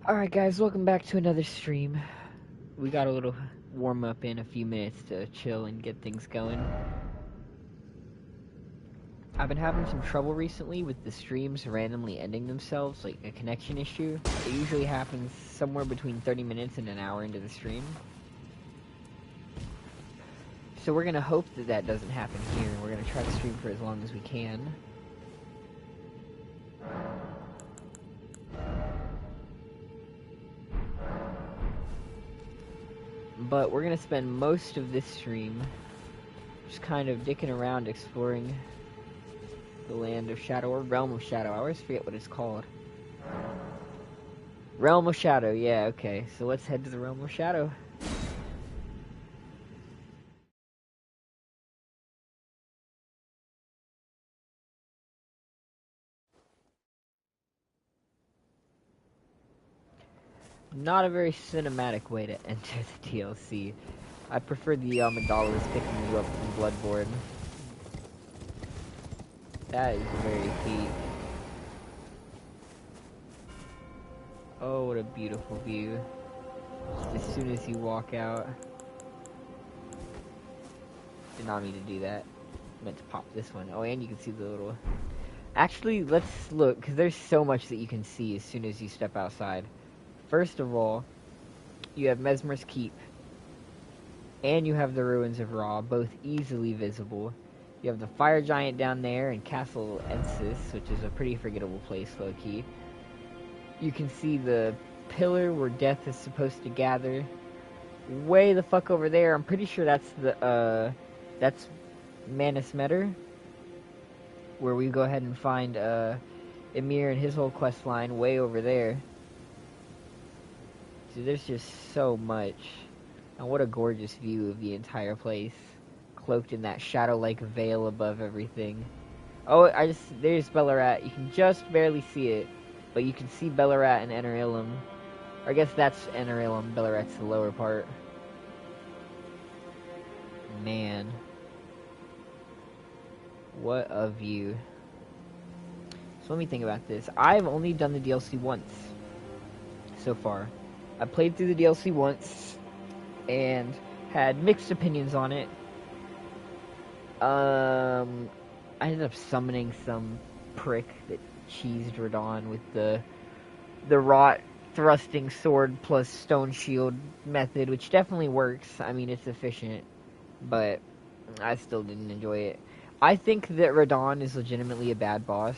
Alright guys, welcome back to another stream. We got a little warm up in a few minutes to chill and get things going. I've been having some trouble recently with the streams randomly ending themselves, like a connection issue. It usually happens somewhere between 30 minutes and an hour into the stream. So we're gonna hope that that doesn't happen here. We're gonna try to stream for as long as we can. But we're gonna spend most of this stream just kind of dicking around exploring the Land of Shadow, or Realm of Shadow. I always forget what it's called. Realm of Shadow, yeah, okay. So let's head to the Realm of Shadow. Not a very cinematic way to enter the DLC. I prefer the Amygdala's picking you up from Bloodborne. That is very peak. Oh, what a beautiful view. Just as soon as you walk out. Did not mean to do that. Meant to pop this one. Oh, and you can see the little... Actually, let's look, because there's so much that you can see as soon as you step outside. First of all, you have Mesmer's Keep, and you have the Ruins of Ra, both easily visible. You have the Fire Giant down there, and Castle Ensis, which is a pretty forgettable place, low-key. You can see the pillar where death is supposed to gather. Way the fuck over there, I'm pretty sure that's the, that's Manus Metter, where we go ahead and find, Emir and his whole quest line way over there. Dude, there's just so much. And what a gorgeous view of the entire place. Cloaked in that shadow-like veil above everything. Oh, there's Bellarat. You can just barely see it. But you can see Bellarat and Enter Ilum. Or I guess that's Enter Ilum. Bellarat's the lower part. Man. What a view. So let me think about this. I've only done the DLC once. So far. I played through the DLC once, and had mixed opinions on it. I ended up summoning some prick that cheesed Radon with the rot thrusting sword plus stone shield method, which definitely works. I mean, it's efficient, but I still didn't enjoy it. I think that Radon is legitimately a bad boss.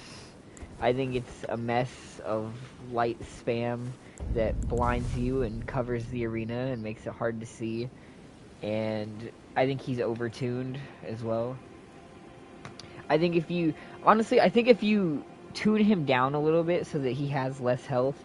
I think it's a mess of light spam that blinds you and covers the arena and makes it hard to see. And I think he's overtuned as well. I think if you tune him down a little bit so that he has less health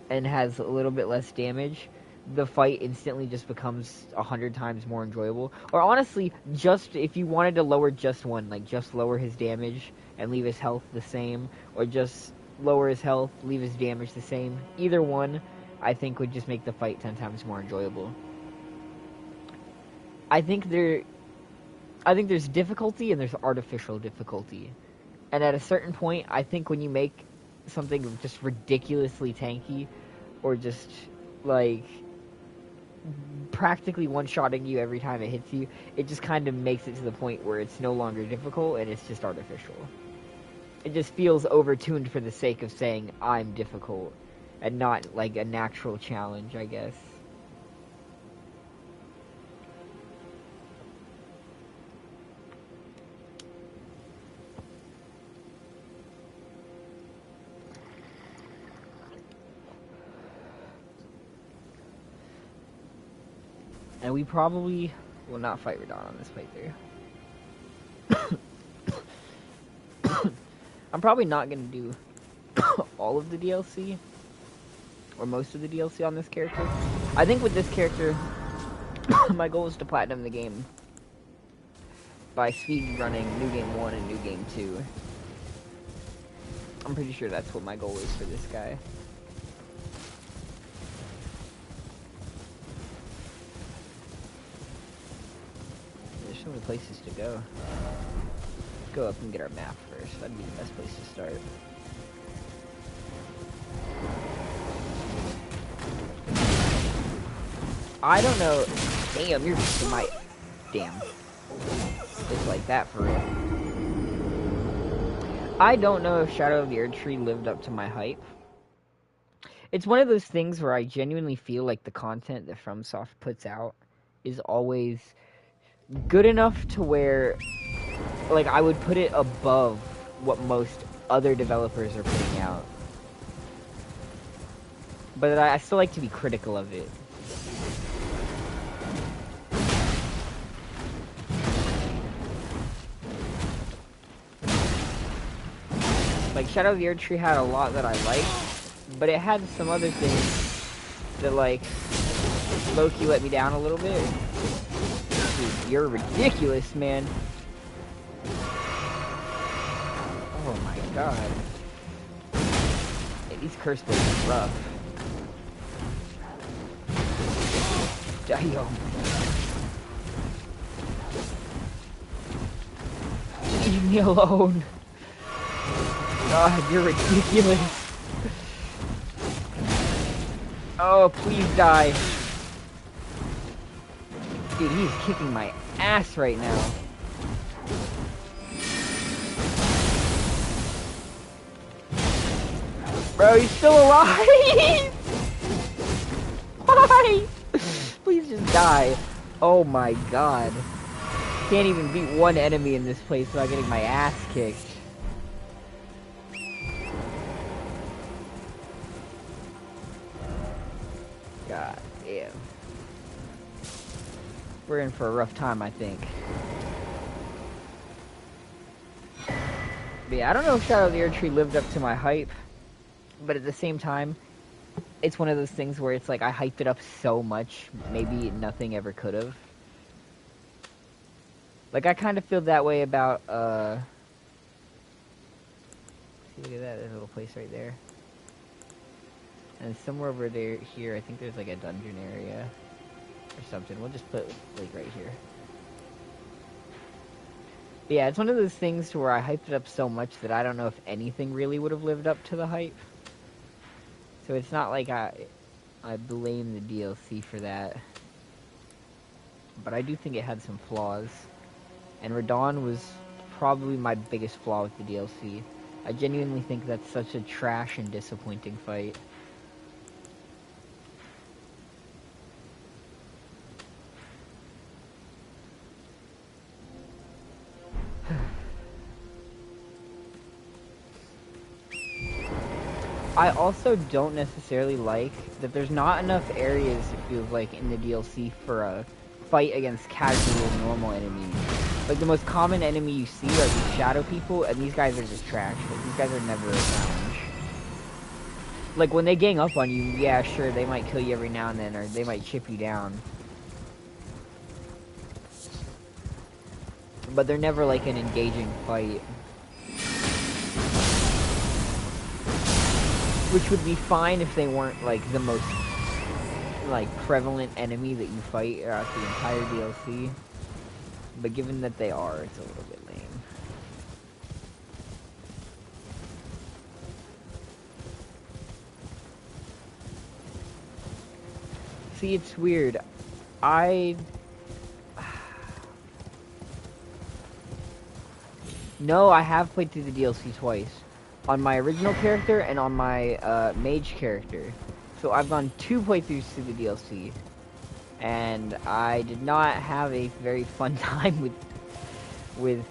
and has a little bit less damage, the fight instantly just becomes 100 times more enjoyable. Or honestly, just if you wanted to lower just one, like just lower his damage and leave his health the same, or just lower his health, leave his damage the same, either one I think would just make the fight 10 times more enjoyable. I think there's difficulty and there's artificial difficulty. And at a certain point, I think when you make something just ridiculously tanky, or just like practically one-shotting you every time it hits you, it just kind of makes it to the point where it's no longer difficult and it's just artificial. It just feels overtuned for the sake of saying, I'm difficult, and not like a natural challenge, I guess. And we probably will not fight Radon on this playthrough. I'm probably not going to do all of the DLC, or most of the DLC on this character. I think with this character, my goal is to platinum the game by speed running New Game 1 and New Game 2. I'm pretty sure that's what my goal is for this guy. There's so many places to go. Let's go up and get our map first. That'd be the best place to start. I don't know. Damn, you're just my... Damn. Just like that for real. I don't know if Shadow of the Erdtree lived up to my hype. It's one of those things where I genuinely feel like the content that FromSoft puts out is always good enough to where, like, I would put it above what most other developers are putting out. But I still like to be critical of it. Like, Shadow of the Erdtree had a lot that I liked, but it had some other things that, like, low-key let me down a little bit. Dude, you're ridiculous, man. Oh my god. Hey, these curse blades are rough. Damn. Leave me alone. God, you're ridiculous. Oh, please die. Dude, he's kicking my ass right now. Bro, he's still alive! Why? Please just die. Oh my god. Can't even beat one enemy in this place without getting my ass kicked. God damn. We're in for a rough time, I think. But yeah, I don't know if Shadow of the Erdtree lived up to my hype, but at the same time, it's one of those things where it's like I hyped it up so much, maybe nothing ever could have. Like, I kind of feel that way about, see, look at that, there's a little place right there. And somewhere over there, here, I think there's like a dungeon area or something. We'll just put, like, right here. But yeah, it's one of those things to where I hyped it up so much that I don't know if anything really would have lived up to the hype. So it's not like I blame the DLC for that. But I do think it had some flaws. And Radahn was probably my biggest flaw with the DLC. I genuinely think that's such a trash and disappointing fight. I also don't necessarily like that there's not enough areas, it feels like, in the DLC for a fight against casual, normal enemies. Like, the most common enemy you see are these shadow people, and these guys are just trash. Like, these guys are never a challenge. Like, when they gang up on you, yeah, sure, they might kill you every now and then, or they might chip you down. But they're never, like, an engaging fight. Which would be fine if they weren't, like, the most, like, prevalent enemy that you fight throughout the entire DLC. But given that they are, it's a little bit lame. See, it's weird. No, I have played through the DLC twice. On my original character and on my mage character. So I've gone 2 playthroughs through the DLC. And I did not have a very fun time with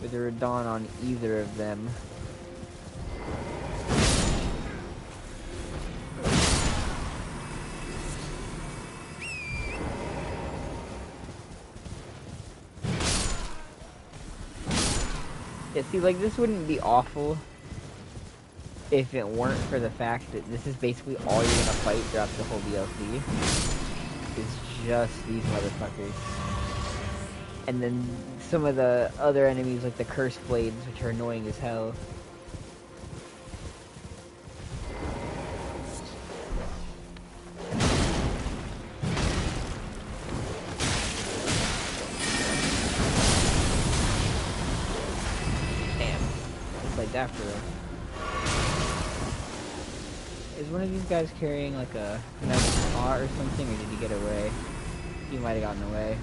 Radahn on either of them. Yeah, see, like, this wouldn't be awful if it weren't for the fact that this is basically all you're gonna fight throughout the whole DLC. It's just these motherfuckers. And then some of the other enemies, like the curse blades, which are annoying as hell. After is one of these guys carrying like a magic caught or something, or did he get away? He might have gotten away.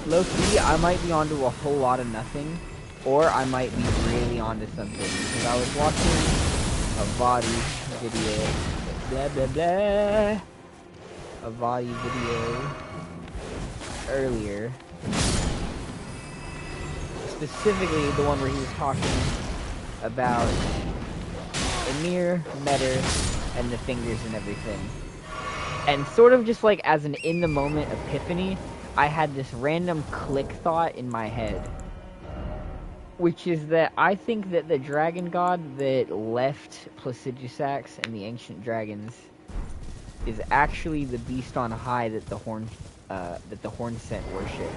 Low-key, I might be onto a whole lot of nothing, or I might be really onto something, because I was watching a VOD video, blah blah blah, a VOD video earlier, specifically the one where he was talking about Emir, Metter, and the fingers and everything, and sort of just like as an in-the-moment epiphany, I had this random click thought in my head, which is that I think that the dragon god that left Placidusax and the ancient dragons is actually the beast on high that the Hornsent worship.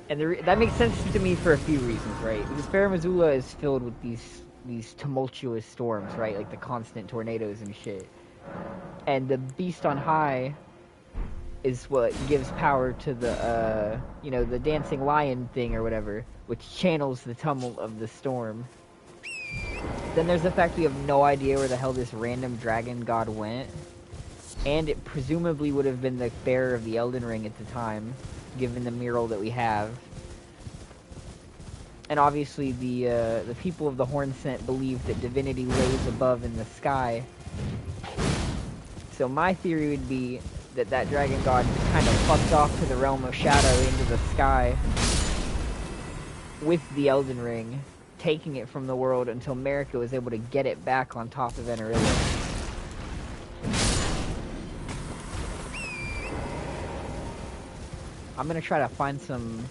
And that makes sense to me for a few reasons, right? Because Farum Azula is filled with these tumultuous storms, right? Like the constant tornadoes and shit. And the beast on high is what gives power to the, you know, the dancing lion thing or whatever, which channels the tumult of the storm. Then there's the fact we have no idea where the hell this random dragon god went, and it presumably would have been the bearer of the Elden Ring at the time, given the mural that we have. And obviously the people of the Hornsent believe that divinity lays above in the sky. So my theory would be that dragon god just kind of fucked off to the realm of shadow into the sky with the Elden Ring, taking it from the world until Marika was able to get it back on top of Venerilla. I'm gonna try to find some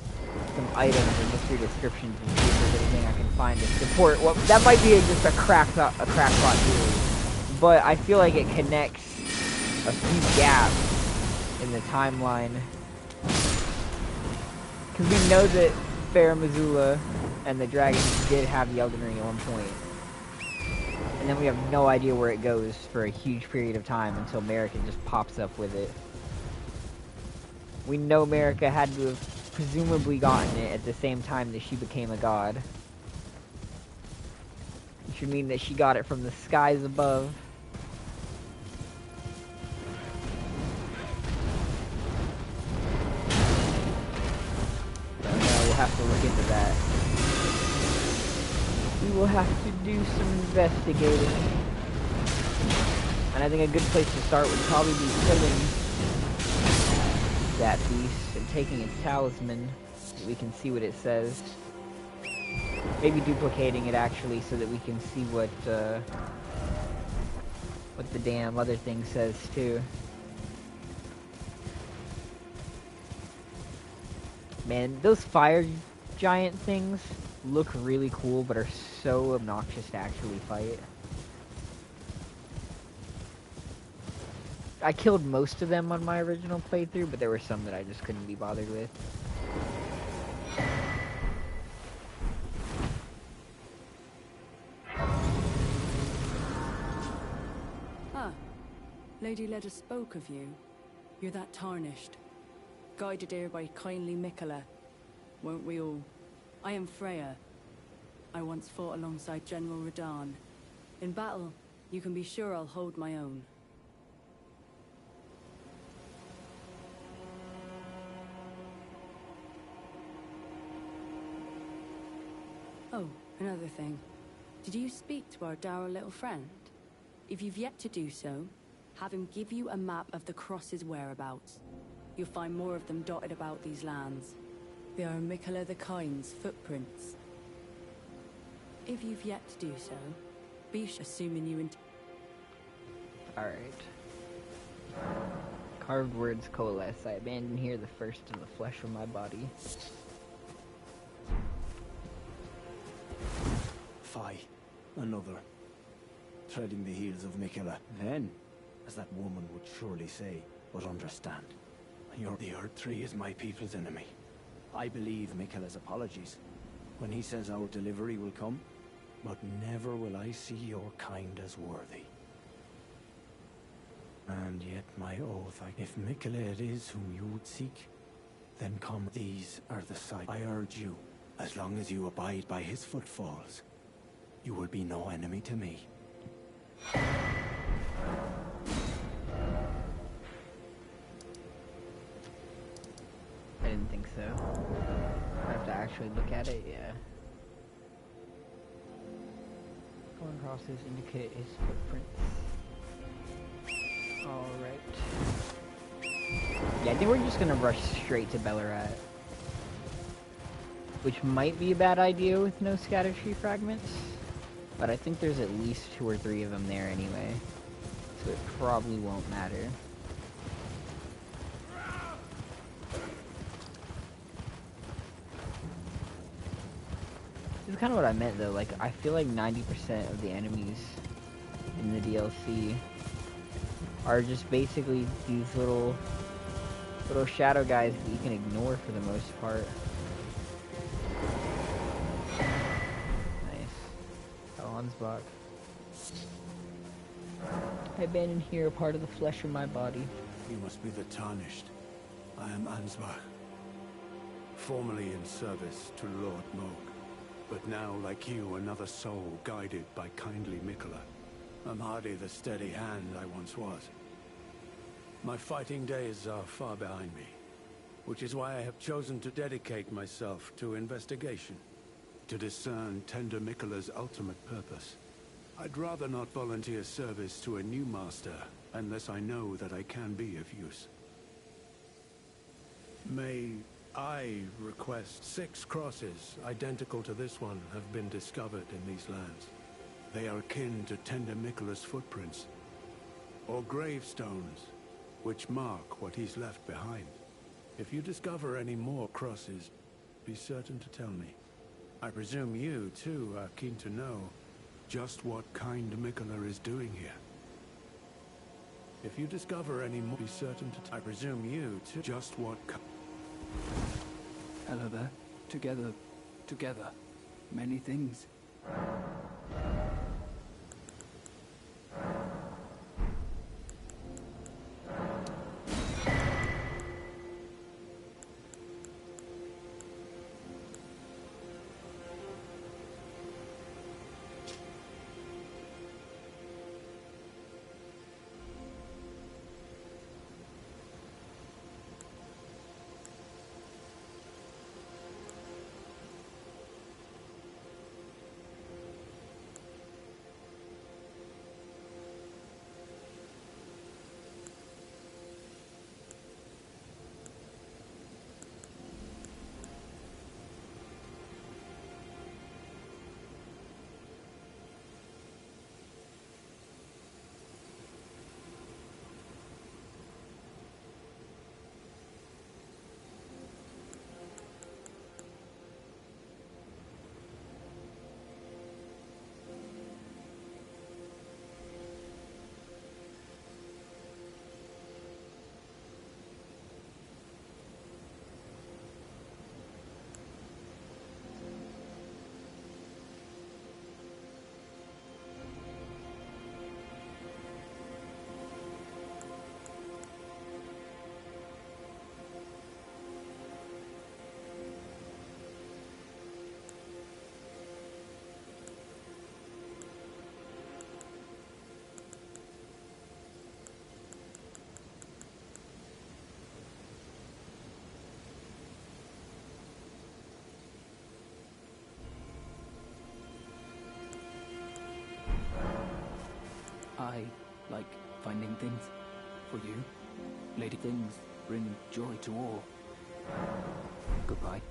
items and mystery descriptions and see if there's anything I can find to support. Well, that might be just a crackpot theory, but I feel like it connects a few gaps in the timeline, because we know that Farum Azula and the dragons did have the Elden Ring at one point, and then we have no idea where it goes for a huge period of time until Marika just pops up with it. We know Marika had to have presumably gotten it at the same time that she became a god, which would mean that she got it from the skies above. Have to look into that. We will have to do some investigating. And I think a good place to start would probably be killing that beast and taking its talisman so we can see what it says. Maybe duplicating it actually so that we can see what the damn other thing says too. Man, those fire giant things look really cool, but are so obnoxious to actually fight. I killed most of them on my original playthrough, but there were some that I just couldn't be bothered with. Ah, Lady Leda spoke of you. You're that tarnished. Guided here by kindly Mikola, won't we all? I am Freya. I once fought alongside General Radahn. In battle, you can be sure I'll hold my own. Oh, another thing. Did you speak to our dour little friend? If you've yet to do so, have him give you a map of the Cross's whereabouts. You'll find more of them dotted about these lands. They are Mikola the Kind's footprints. If you've yet to do so, be assuming you Alright. Carved words coalesce. I abandon here the first in the flesh of my body. Fie, another. Treading the heels of Mikola. Then, as that woman would surely say, but understand. The Earth Tree is my people's enemy. I believe Mikola's apologies when he says our delivery will come, but never will I see your kind as worthy. And yet my oath, if Miquella it is whom you would seek, then come. These are the sight. I urge you, as long as you abide by his footfalls, you will be no enemy to me. I didn't think so. I have to actually look at it, yeah. Going across this indicate his footprints. Alright. Yeah, I think we're just gonna rush straight to Bellarat. Which might be a bad idea with no scatter tree fragments. But I think there's at least 2 or 3 of them there anyway. So it probably won't matter. This is kind of what I meant though, like, I feel like 90% of the enemies in the DLC are just basically these little shadow guys that you can ignore for the most part. Nice. Ansbach. I abandon here a part of the flesh of my body. You must be the Tarnished. I am Ansbach. Formerly in service to Lord Moog, but now, like you, another soul guided by kindly Miquella. I'm hardly the steady hand I once was. My fighting days are far behind me, which is why I have chosen to dedicate myself to investigation, to discern tender Miquella's ultimate purpose. I'd rather not volunteer service to a new master unless I know that I can be of use. May I request 6 crosses identical to this one have been discovered in these lands. They are akin to tender Miquella's footprints, or gravestones, which mark what he's left behind. If you discover any more crosses, be certain to tell me. I presume you, too, are keen to know just what kind Miquella is doing here. If you discover any more, be certain to I presume you, too, just what Hello there. Together. Many things. I like finding things for you. Lady, things bring joy to all. Goodbye.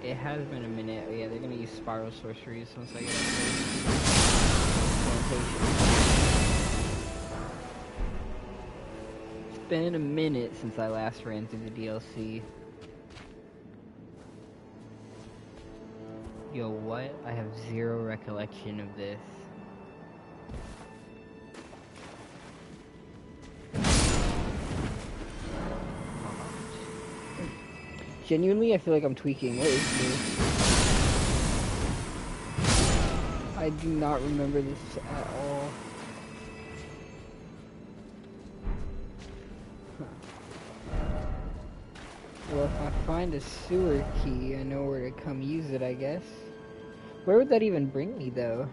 It has been a minute. Oh, yeah, they're gonna use spiral sorceries once I get up there. It's been a minute since I last ran through the DLC. Yo, what? I have zero recollection of this. Genuinely, I feel like I'm tweaking. What is this? I do not remember this at all. Huh. Well, if I find a sewer key, I know where to come use it, I guess. Where would that even bring me, though?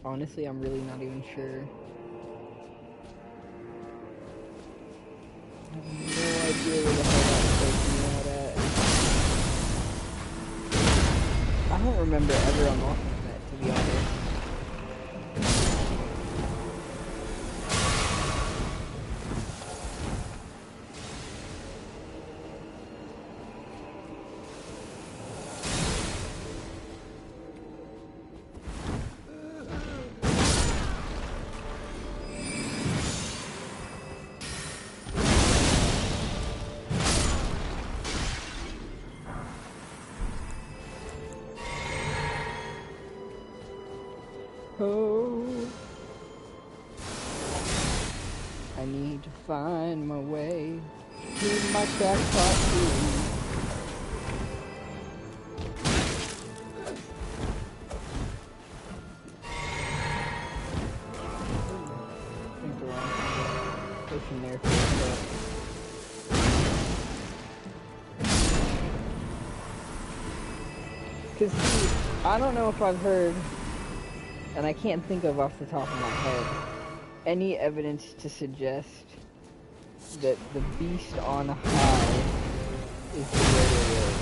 Honestly, I'm really not even sure. I have no idea where the hell that takes me out at. I don't remember ever unlocking that, to be honest. Oh, I need to find my way to my crackpot food. I think the wrong pushing there for a bit. Because I don't know if I've heard, and I can't think of off the top of my head, any evidence to suggest that the beast on high is the greater will.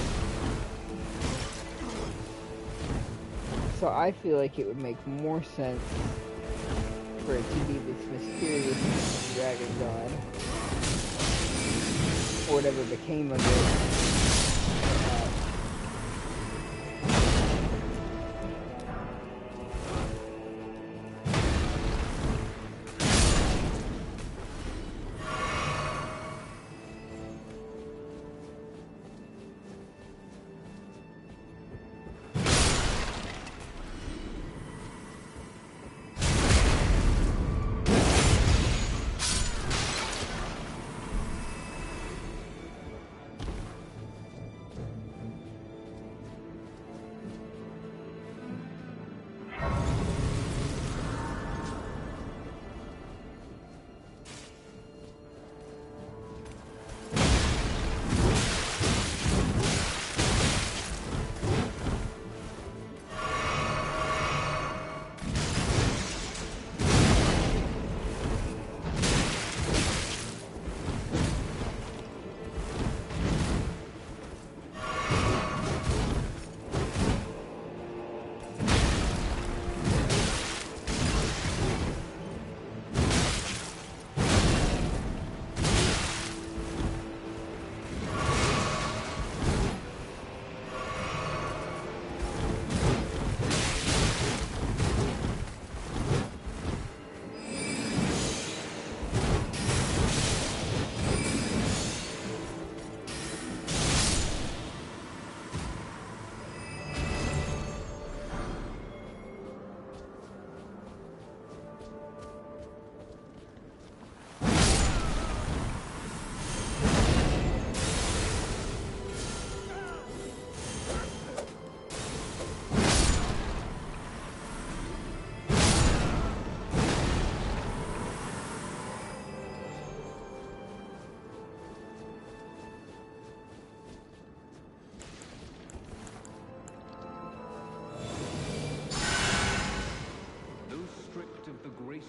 So I feel like it would make more sense for it to be this mysterious dragon god, or whatever became of it.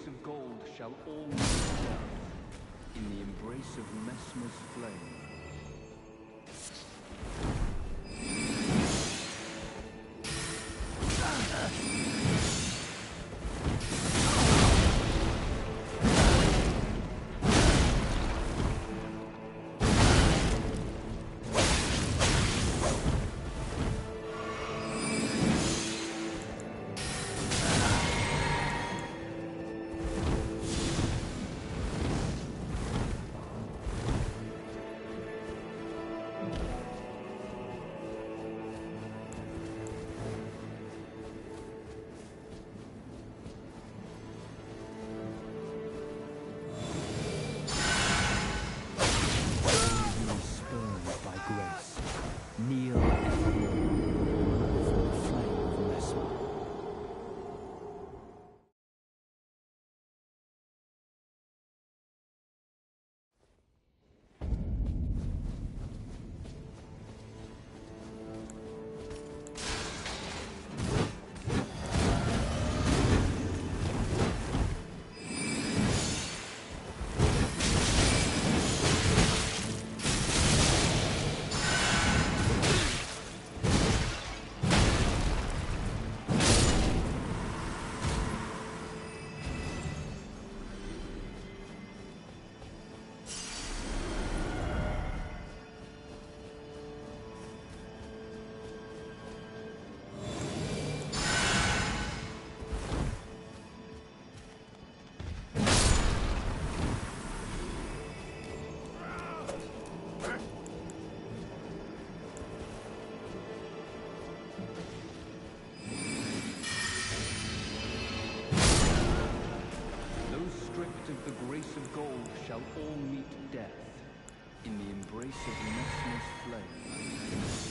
Of gold shall all die in the embrace of Messmer's flame. embrace of restless flame.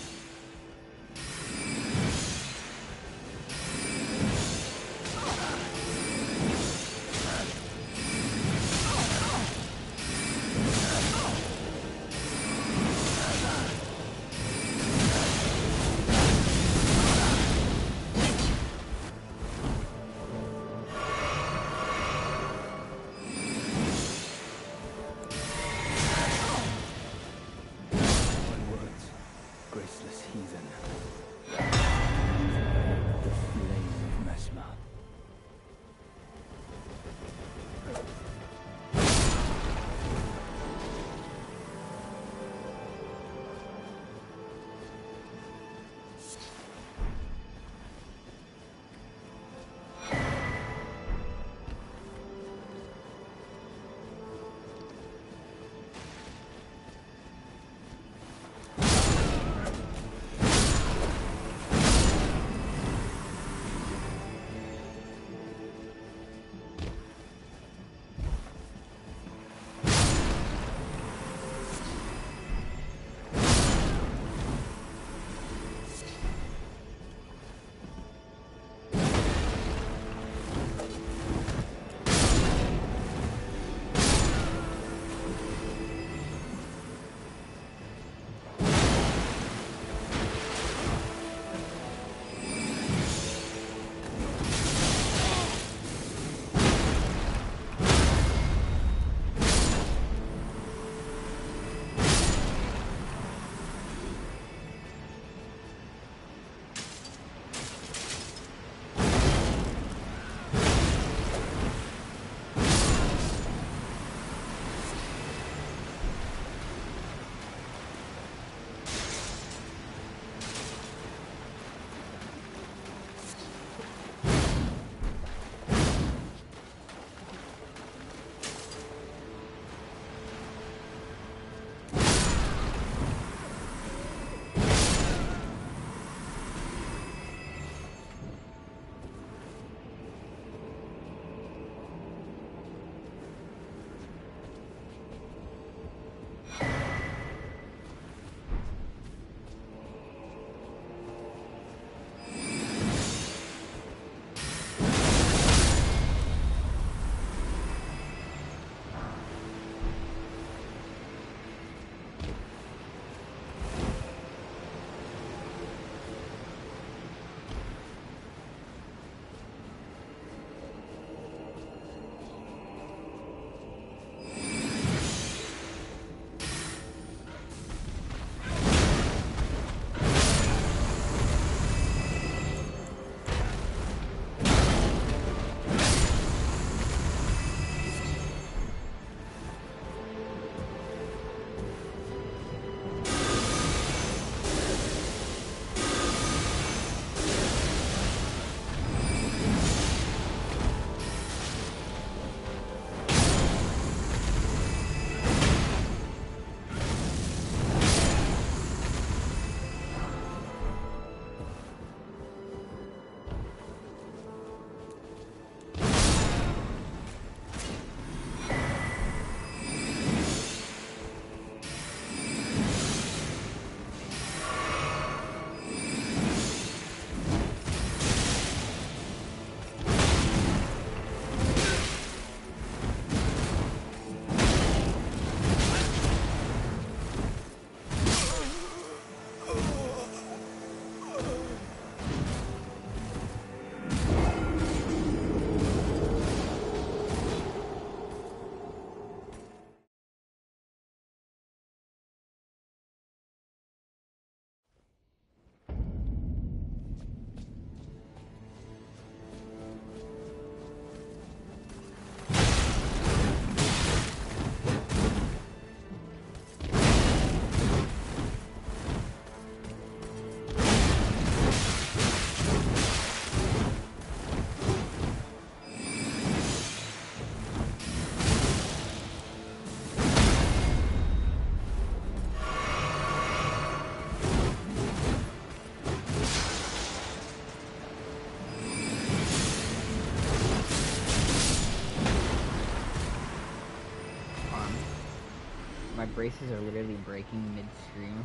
My braces are literally breaking mid-stream.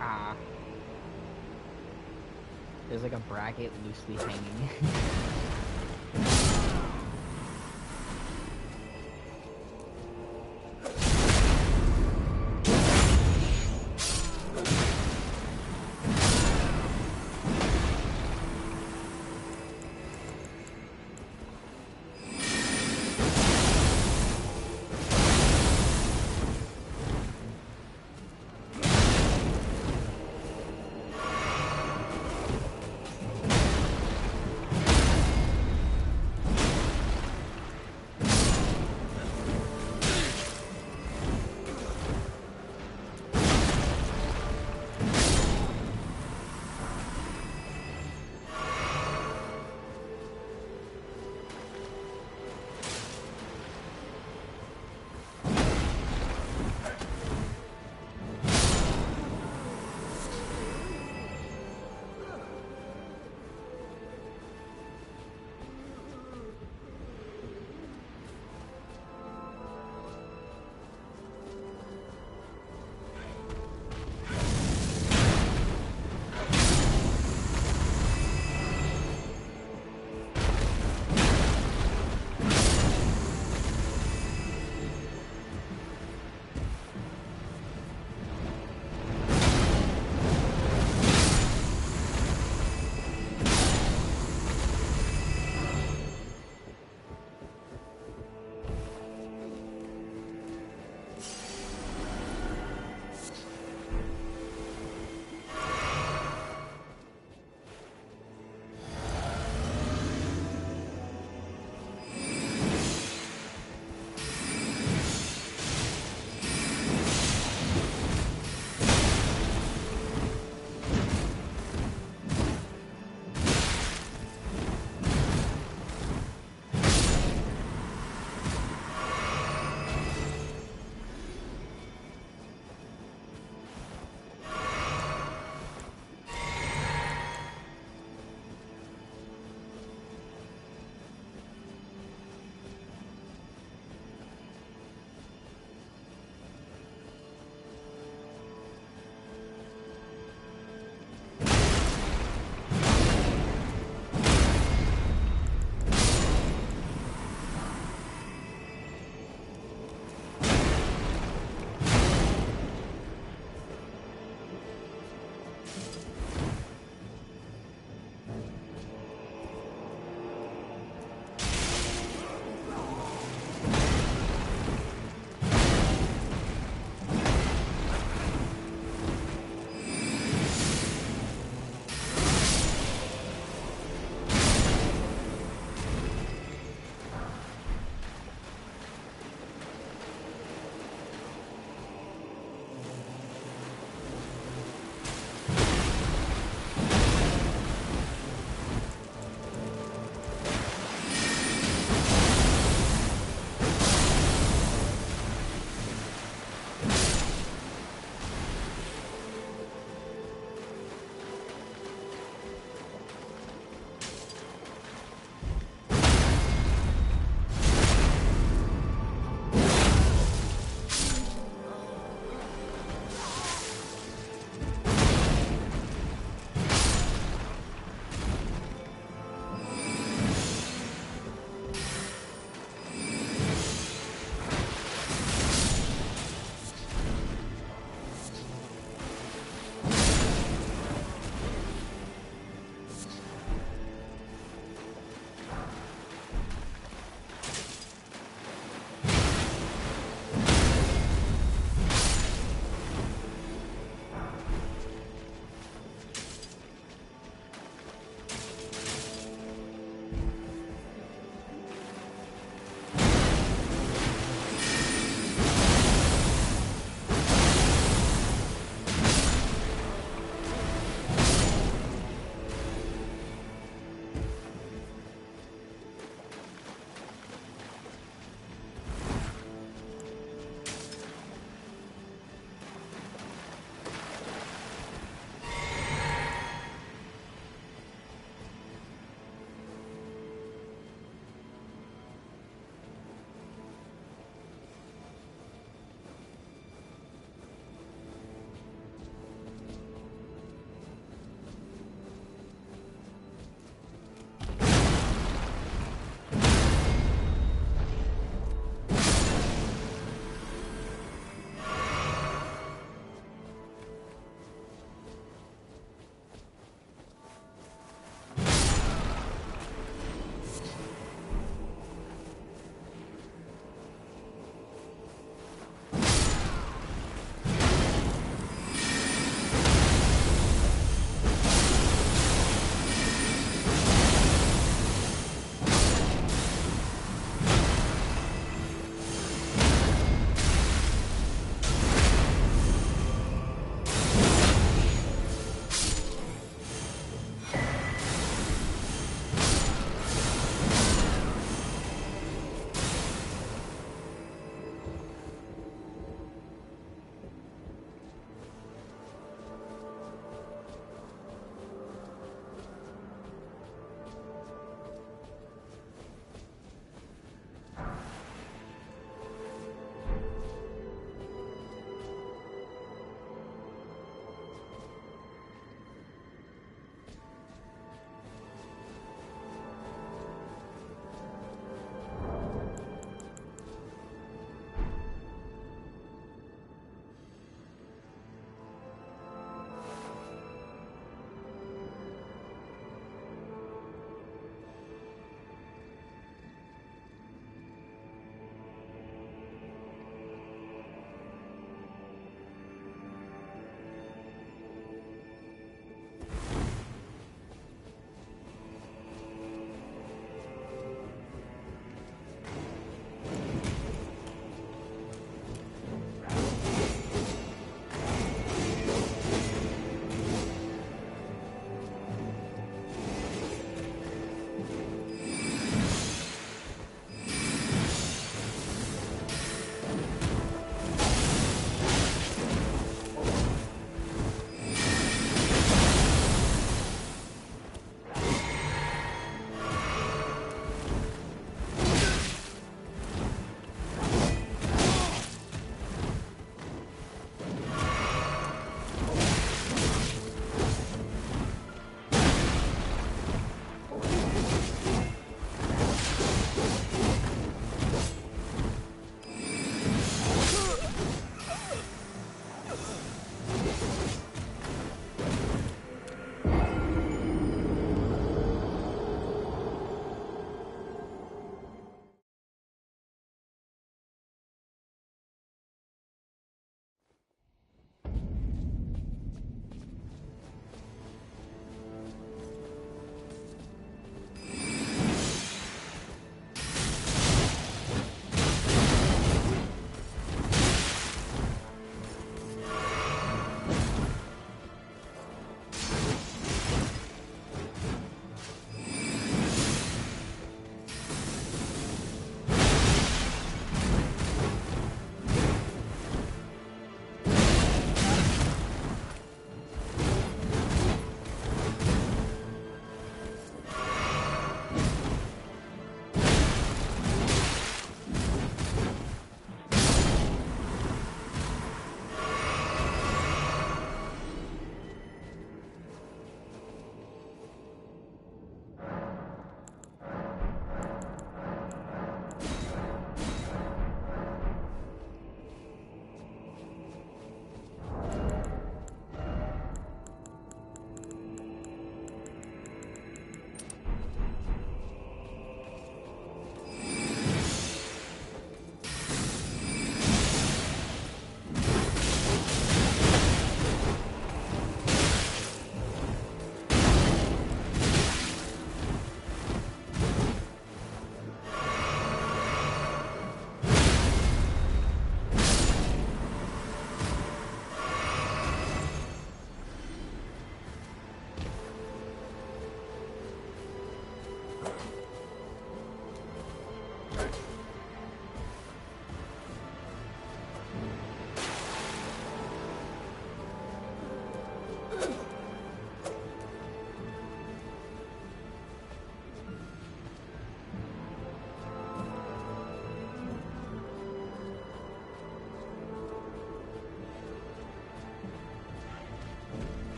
Ah. There's like a bracket loosely hanging.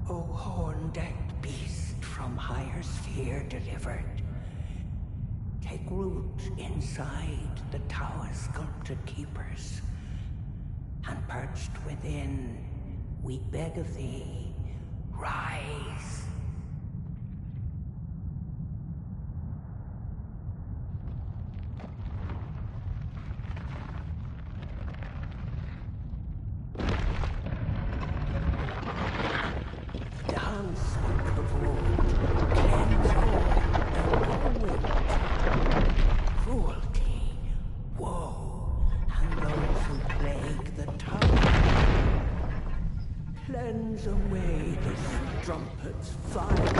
O horn-decked beast from higher sphere delivered, take root inside the tower's sculpted keepers, and perched within, we beg of thee, rise. Dance with the void, cleanse all and go with cruelty, woe, and those who plague the tower. Cleanse away this trumpet's fire.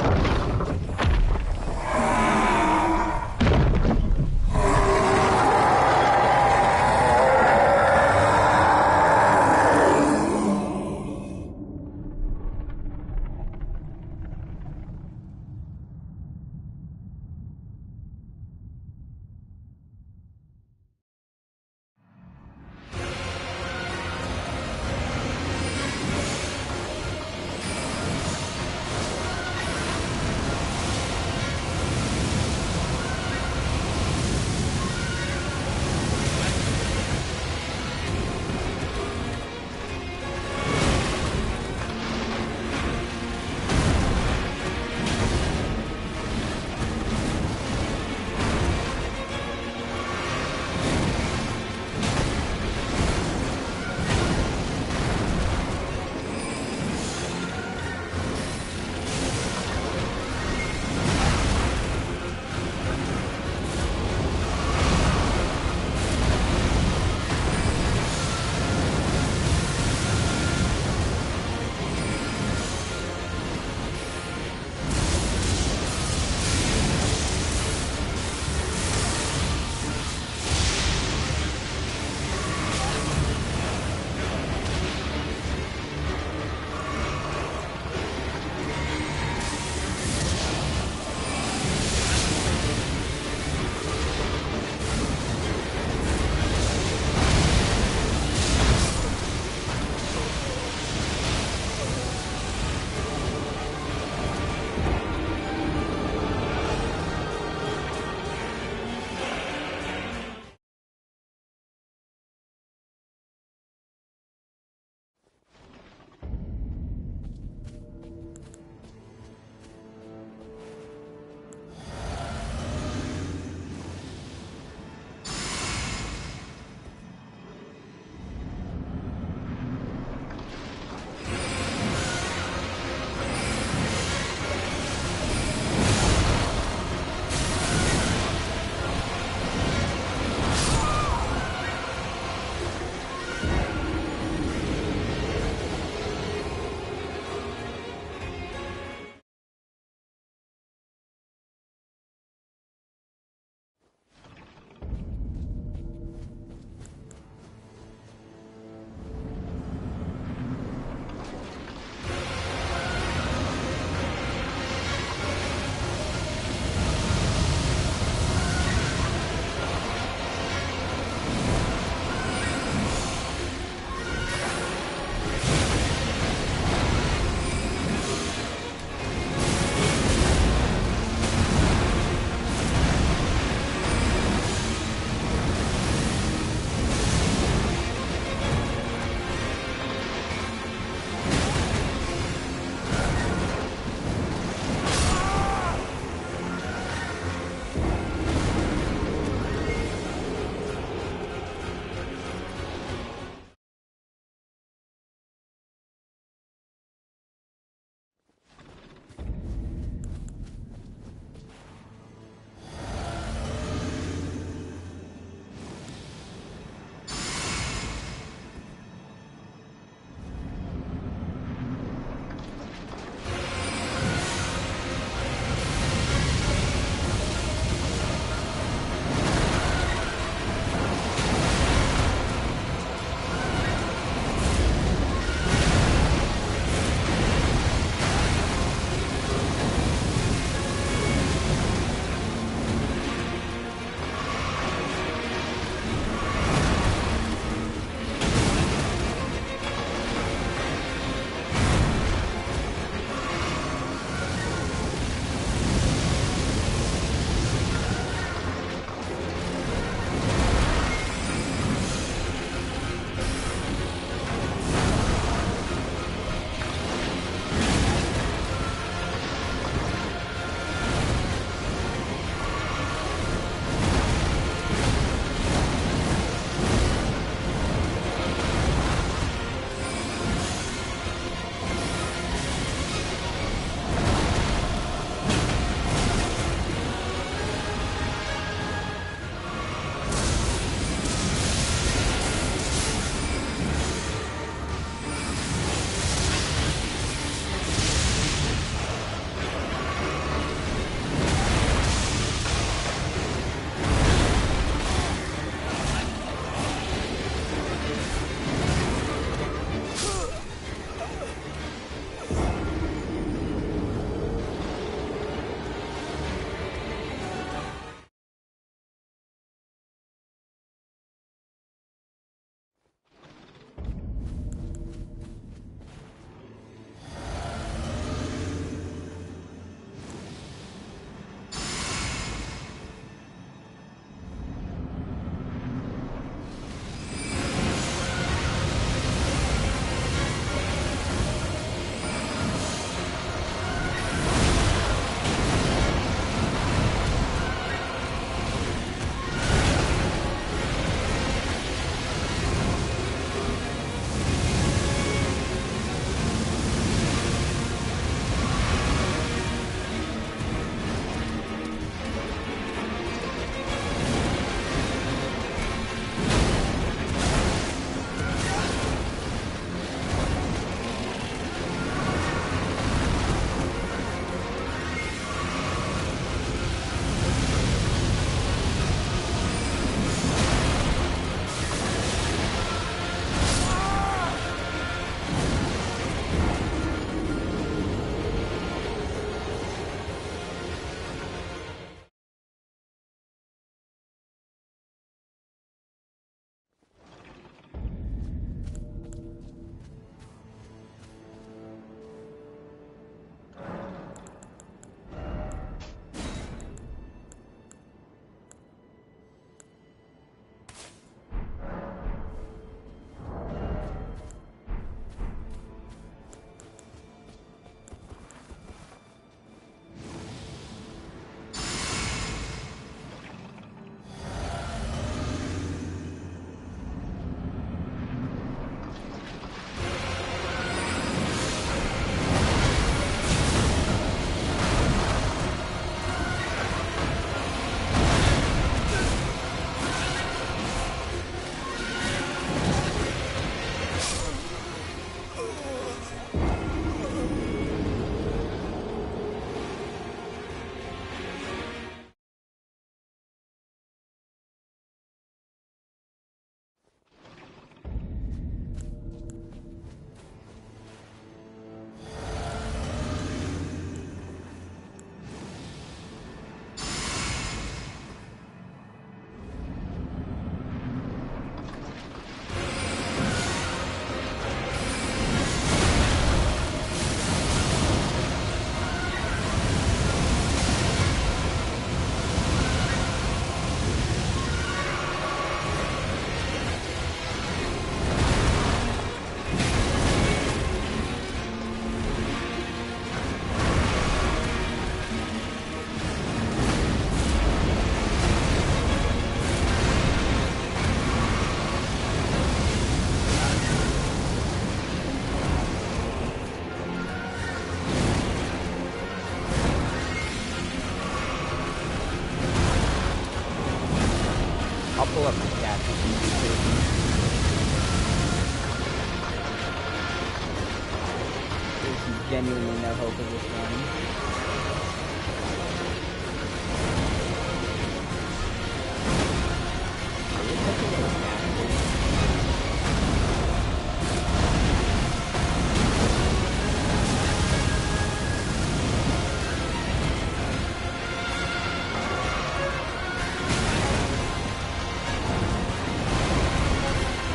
genuinely no hope of this run.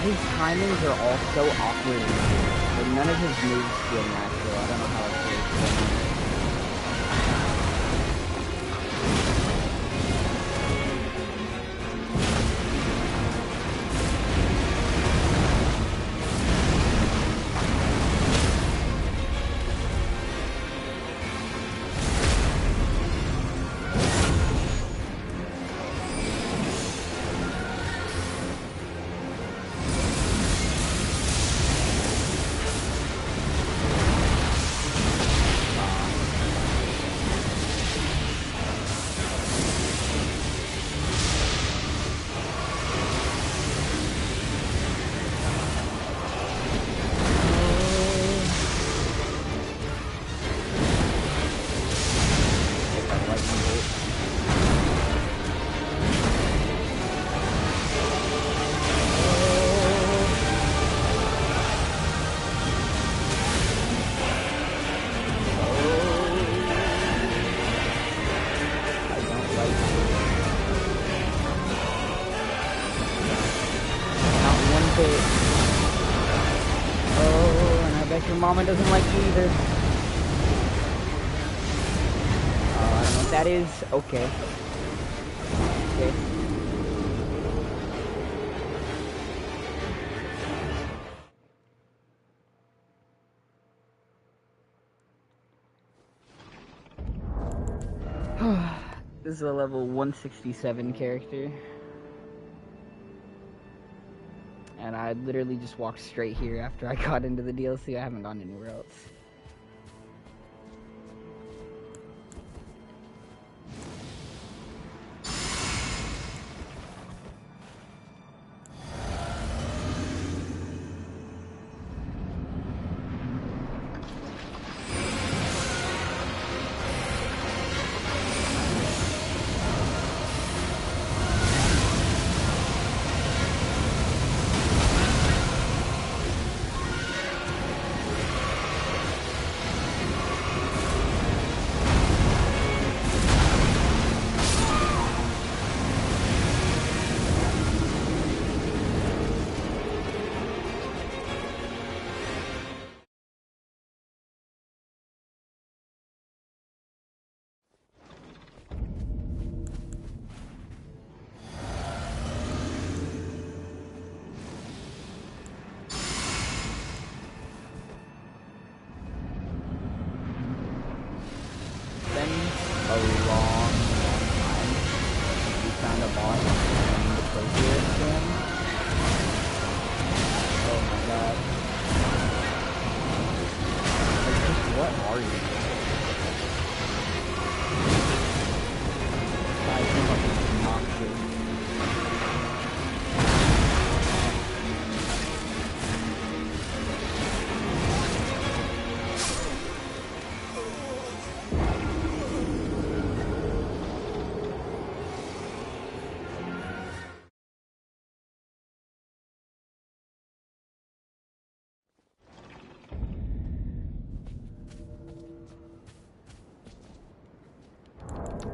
His timings are all so awkward. Like, none of his moves feel natural. I don't know how to explain it. Mama doesn't like you either. I don't know what that is. Okay. Okay. This is a level 167 character. And I literally just walked straight here after I got into the DLC. I haven't gone anywhere else.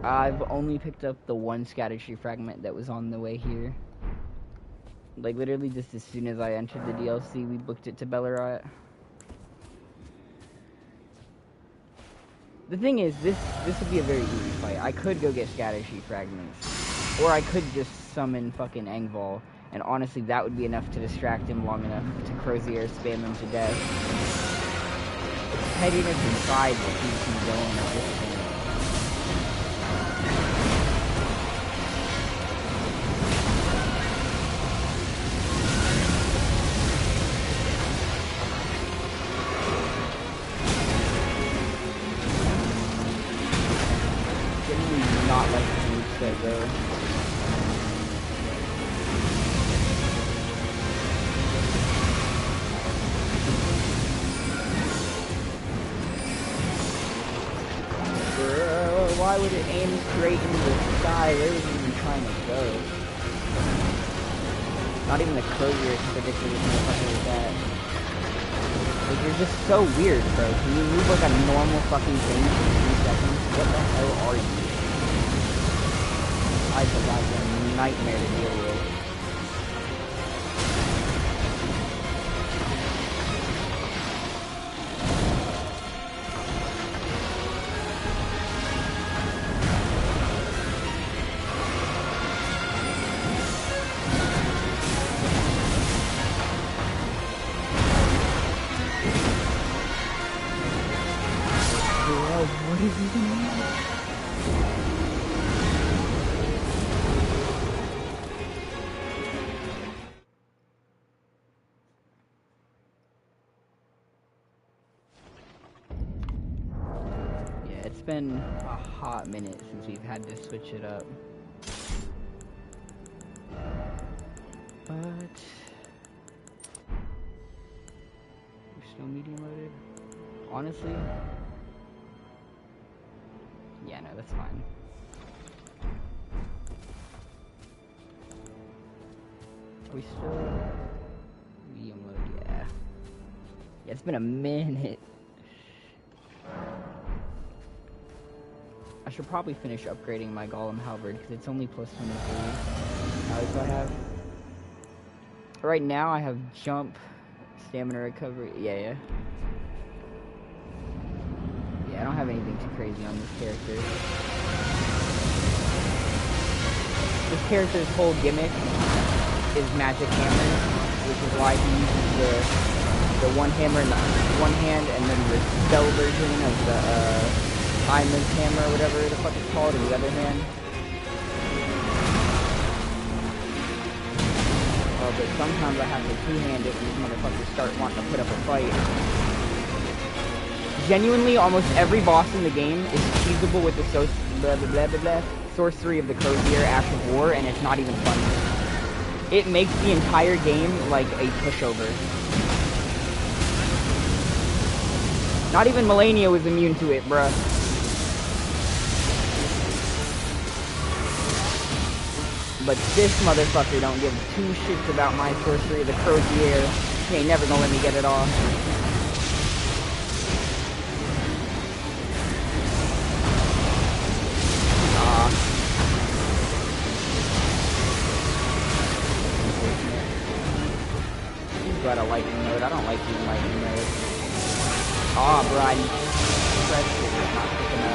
I've only picked up the one Scattertree fragment that was on the way here. Like, literally just as soon as I entered the DLC, we booked it to Bellerot. The thing is, this would be a very easy fight. I could go get Scattertree fragments. Or I could just summon fucking Engvall. And honestly, that would be enough to distract him long enough to Crozier spam him to death. It's pettiness inside that keeps me going at this point. Not like the moveset though. why would it aim straight into the sky? Where was it even trying to go? Not even the crozier can predict where this motherfucker is at. Like, you're just so weird, bro. Can you move like a normal fucking thing for 3 seconds? What the hell are you? I forgot a nightmare to deal with. It's been a hot minute since we've had to switch it up. But we're still medium loaded. Honestly, yeah, no, that's fine. Are we still medium loaded? Yeah. Yeah, it's been a minute. I should probably finish upgrading my Golem Halberd because it's only plus 23. How do I have? Right now I have jump, stamina recovery. Yeah, I don't have anything too crazy on this character. This character's whole gimmick is magic hammer, which is why he uses the one hammer in the one hand and then the spell version of the Iman's hammer, whatever the fuck it's called, in the other hand. But sometimes I have to two-hand it when these motherfuckers start wanting to put up a fight. Genuinely, almost every boss in the game is cheesable with the sorcery of the Crozier, Ash of War, and it's not even funny. It makes the entire game like a pushover. Not even Melania was immune to it, bruh. But this motherfucker don't give 2 shits about my sorcery of the Crozier. He ain't never gonna let me get it off. He's got a lightning mode. I don't like using lightning mode. Bro, I pressed it. It's not picking up.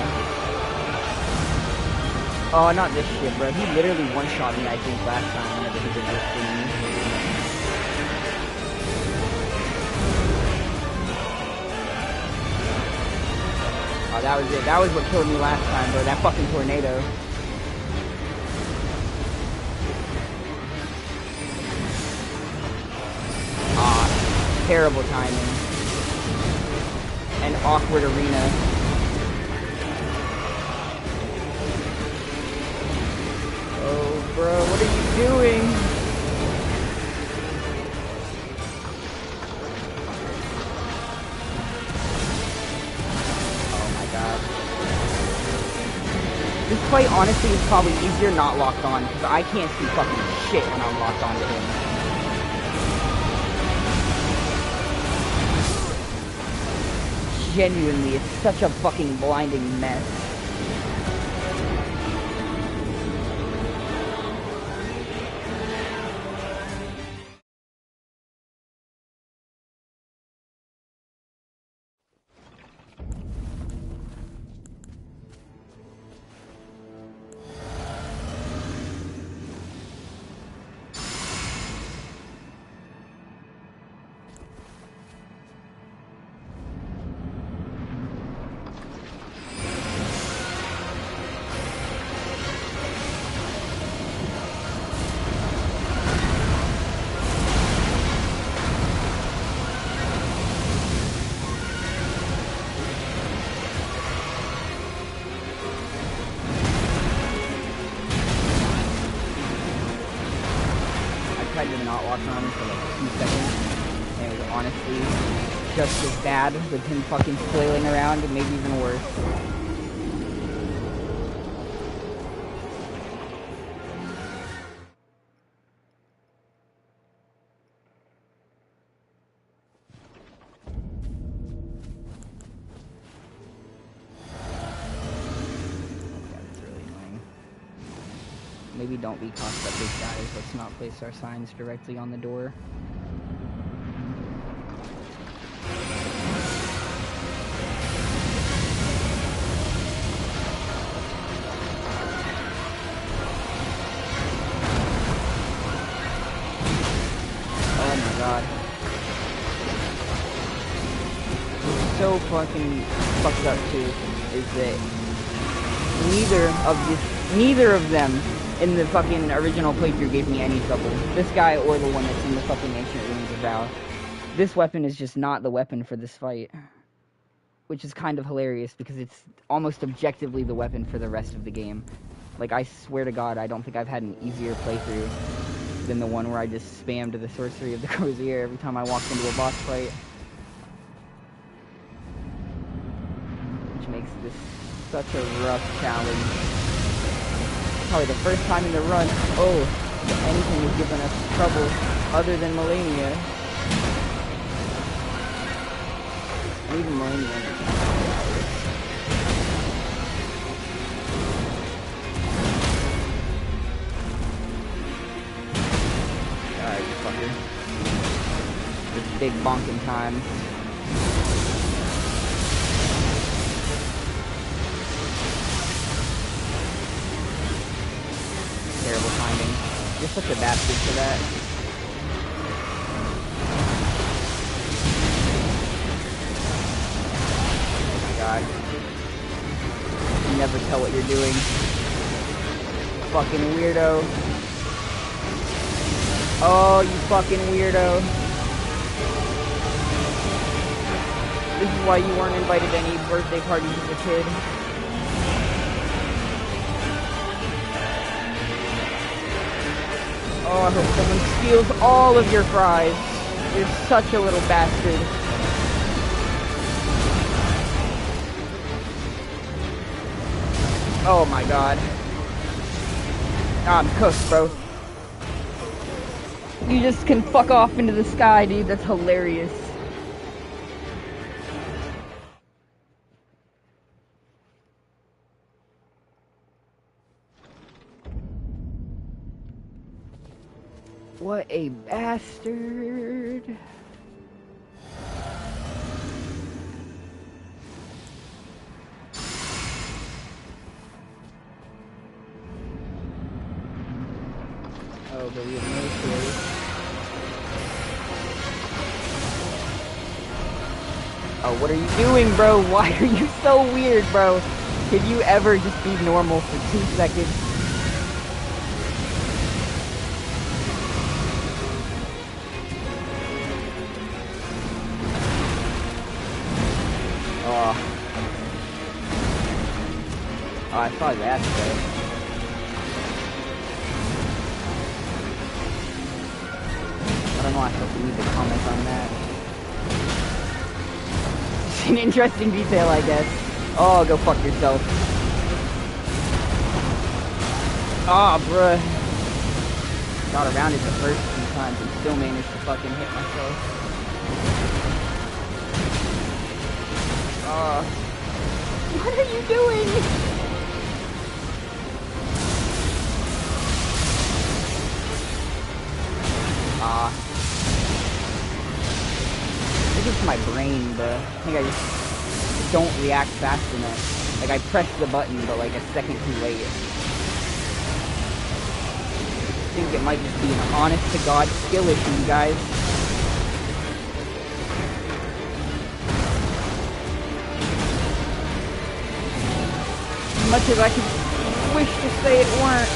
Oh, not this shit, bro. He literally one-shot me, I think, last time whenever he did this thing. Oh, that was it. That was what killed me last time, bro. That fucking tornado. Terrible timing. An awkward arena. Oh, bro, what are you doing? Oh my god. This fight, honestly, is probably easier not locked on, because I can't see fucking shit when I'm locked onto him. Genuinely, it's such a fucking blinding mess. Just as bad with him fucking flailing around and maybe even worse. Maybe don't be cost-effective, guys. Let's not place our signs directly on the door. Oh my god. What's so fucking fucked up too is that neither of them in the fucking original playthrough gave me any trouble. This guy or the one that's in the fucking Ancient Ruins of Val. This weapon is just not the weapon for this fight. Which is kind of hilarious because it's almost objectively the weapon for the rest of the game. Like, I swear to God, I don't think I've had an easier playthrough than the one where I just spammed the Sorcery of the Crozier every time I walked into a boss fight. Which makes this such a rough challenge. Probably the first time in the run, if anything has given us trouble other than Melania. And even Melania. Alright, you fucker. This big bonking time. Terrible timing. You're such a bastard for that. Oh my god. You never tell what you're doing. Fucking weirdo. Oh, you fucking weirdo. This is why you weren't invited to any birthday parties as a kid. Oh, I hope someone steals all of your fries. You're such a little bastard. Oh my god. I'm cooked, bro. You just can fuck off into the sky, dude. That's hilarious. What a bastard. Oh, but we have no choice. Oh, what are you doing, bro? Why are you so weird, bro? Can you ever just be normal for 2 seconds? Oh, I saw that, though. I don't know, I feel the need to comment on that. It's an interesting detail, I guess. Oh, go fuck yourself. Oh, bruh. Got around it the first few times and still managed to fucking hit myself. What are you doing? I think it's my brain, but I think I just don't react fast enough. Like, I pressed the button, but like a second too late. I think it might just be an honest-to-God skill issue, guys. As much as I could wish to say it weren't.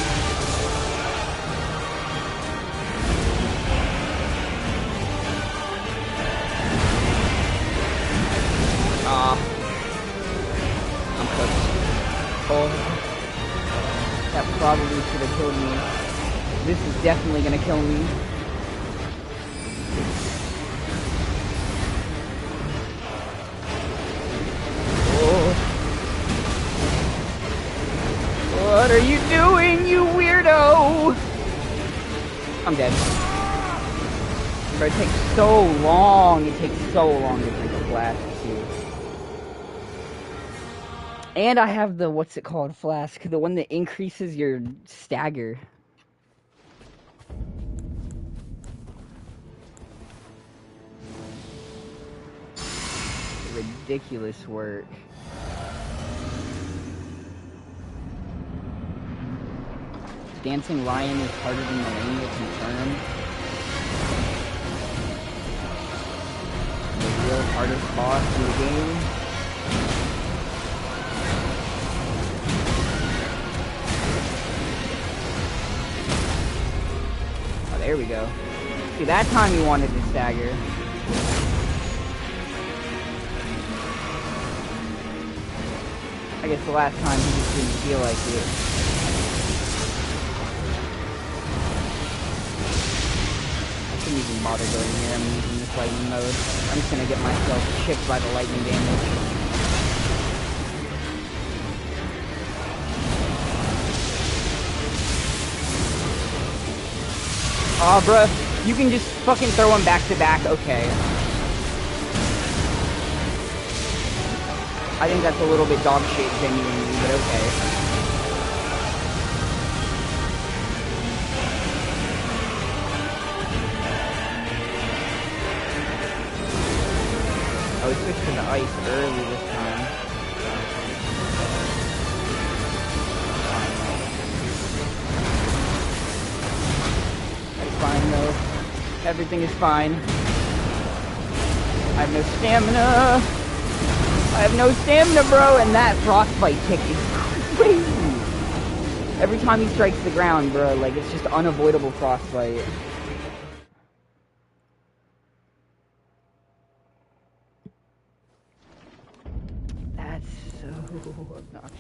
I'm cooked. Oh. That probably should have killed me. This is definitely gonna kill me. What are you doing, you weirdo? I'm dead. Bro, it takes so long. It takes so long to drink a flask, too. And I have the, what's it called, flask. The one that increases your stagger. ridiculous work. Dancing Lion is harder than Melania, confirmed. The real hardest boss in the game. Oh, there we go. See, that time you wanted to stagger. I guess the last time he just didn't feel like it. I shouldn't even bother going here. I'm using this lightning mode. I'm just gonna get myself chipped by the lightning damage. Aw, bruh. You can just fucking throw them back to back. Okay. I think that's a little bit dog shit, genuinely, but okay. Oh, we switched to the ice early this time. That's fine, though. Everything is fine. I have no stamina. I have no stamina, bro, and that frostbite tick is crazy. Every time he strikes the ground, bro, like, it's just unavoidable frostbite. That's so obnoxious.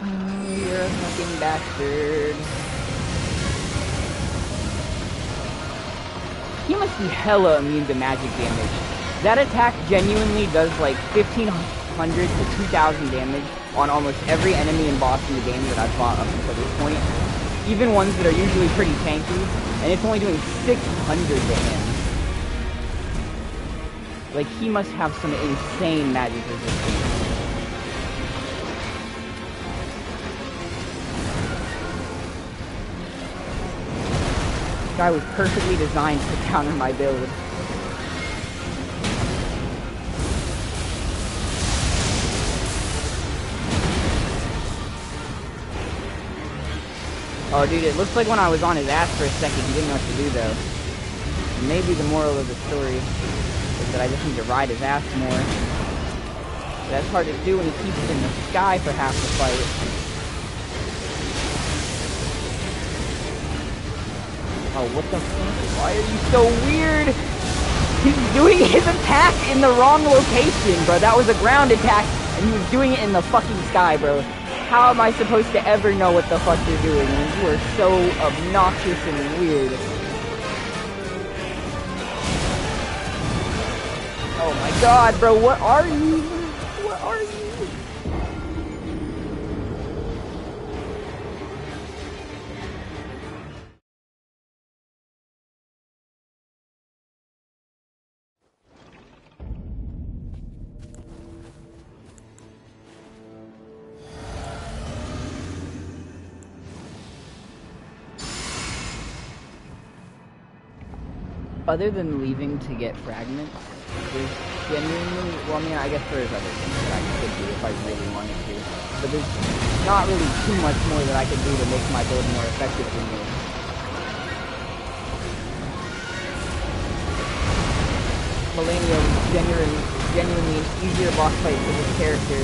Oh, you're a fucking bastard. He must be hella immune to magic damage. That attack genuinely does like 1,500 to 2,000 damage on almost every enemy and boss in the game that I've fought up until this point. Even ones that are usually pretty tanky, and it's only doing 600 to him. Like, he must have some insane magic resistance. This guy was perfectly designed to counter my build. Oh, dude, it looks like when I was on his ass for a second, he didn't know what to do, though. Maybe the moral of the story is that I just need to ride his ass more. But that's hard to do when he keeps it in the sky for half the fight. Oh, what the fuck? Why are you so weird? He's doing his attack in the wrong location, bro. That was a ground attack, and he was doing it in the fucking sky, bro. How am I supposed to ever know what the fuck you're doing when you are so obnoxious and weird? Oh my god, bro, what are you? What are you? Other than leaving to get fragments, there's genuinely, well, I mean, I guess there's other things that I could do if I really wanted to, but there's not really too much more that I could do to make my build more effective than this. Melania was genuinely an easier boss fight for this character.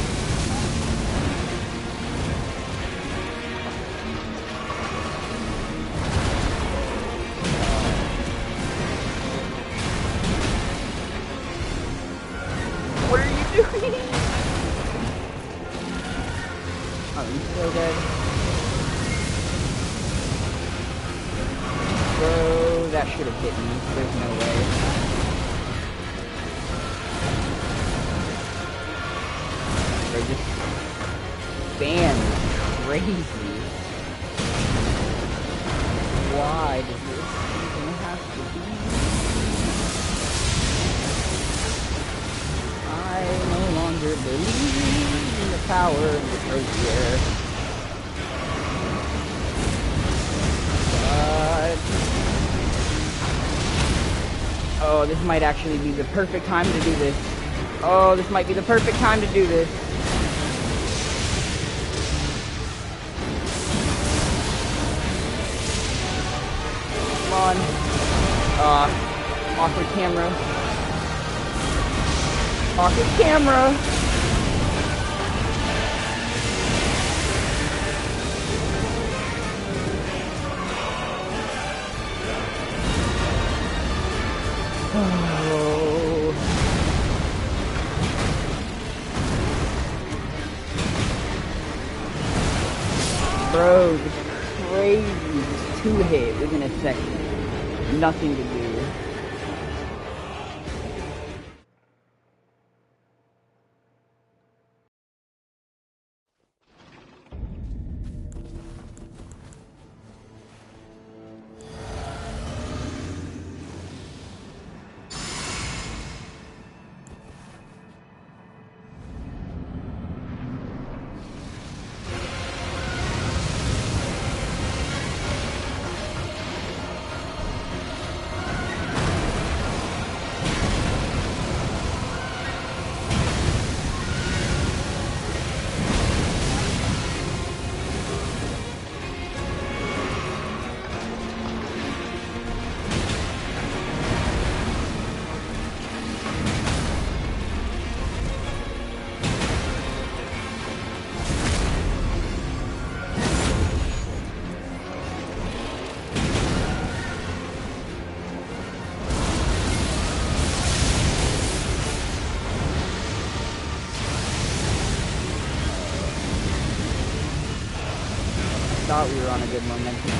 What are you doing? Oh, you still dead? Bro, that should have hit me. There's no way. Bro, just spam crazy. Why does this even have to be? I no longer believe in the power of the Crozier. this might actually be the perfect time to do this. Oh, this might be the perfect time to do this. Come on. Awkward camera. Awkward camera. Oh. Bro, it's crazy. Just 2-hit within a second. Nothing to do. Thought we were on a good momentum,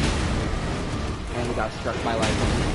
and we got struck by lightning.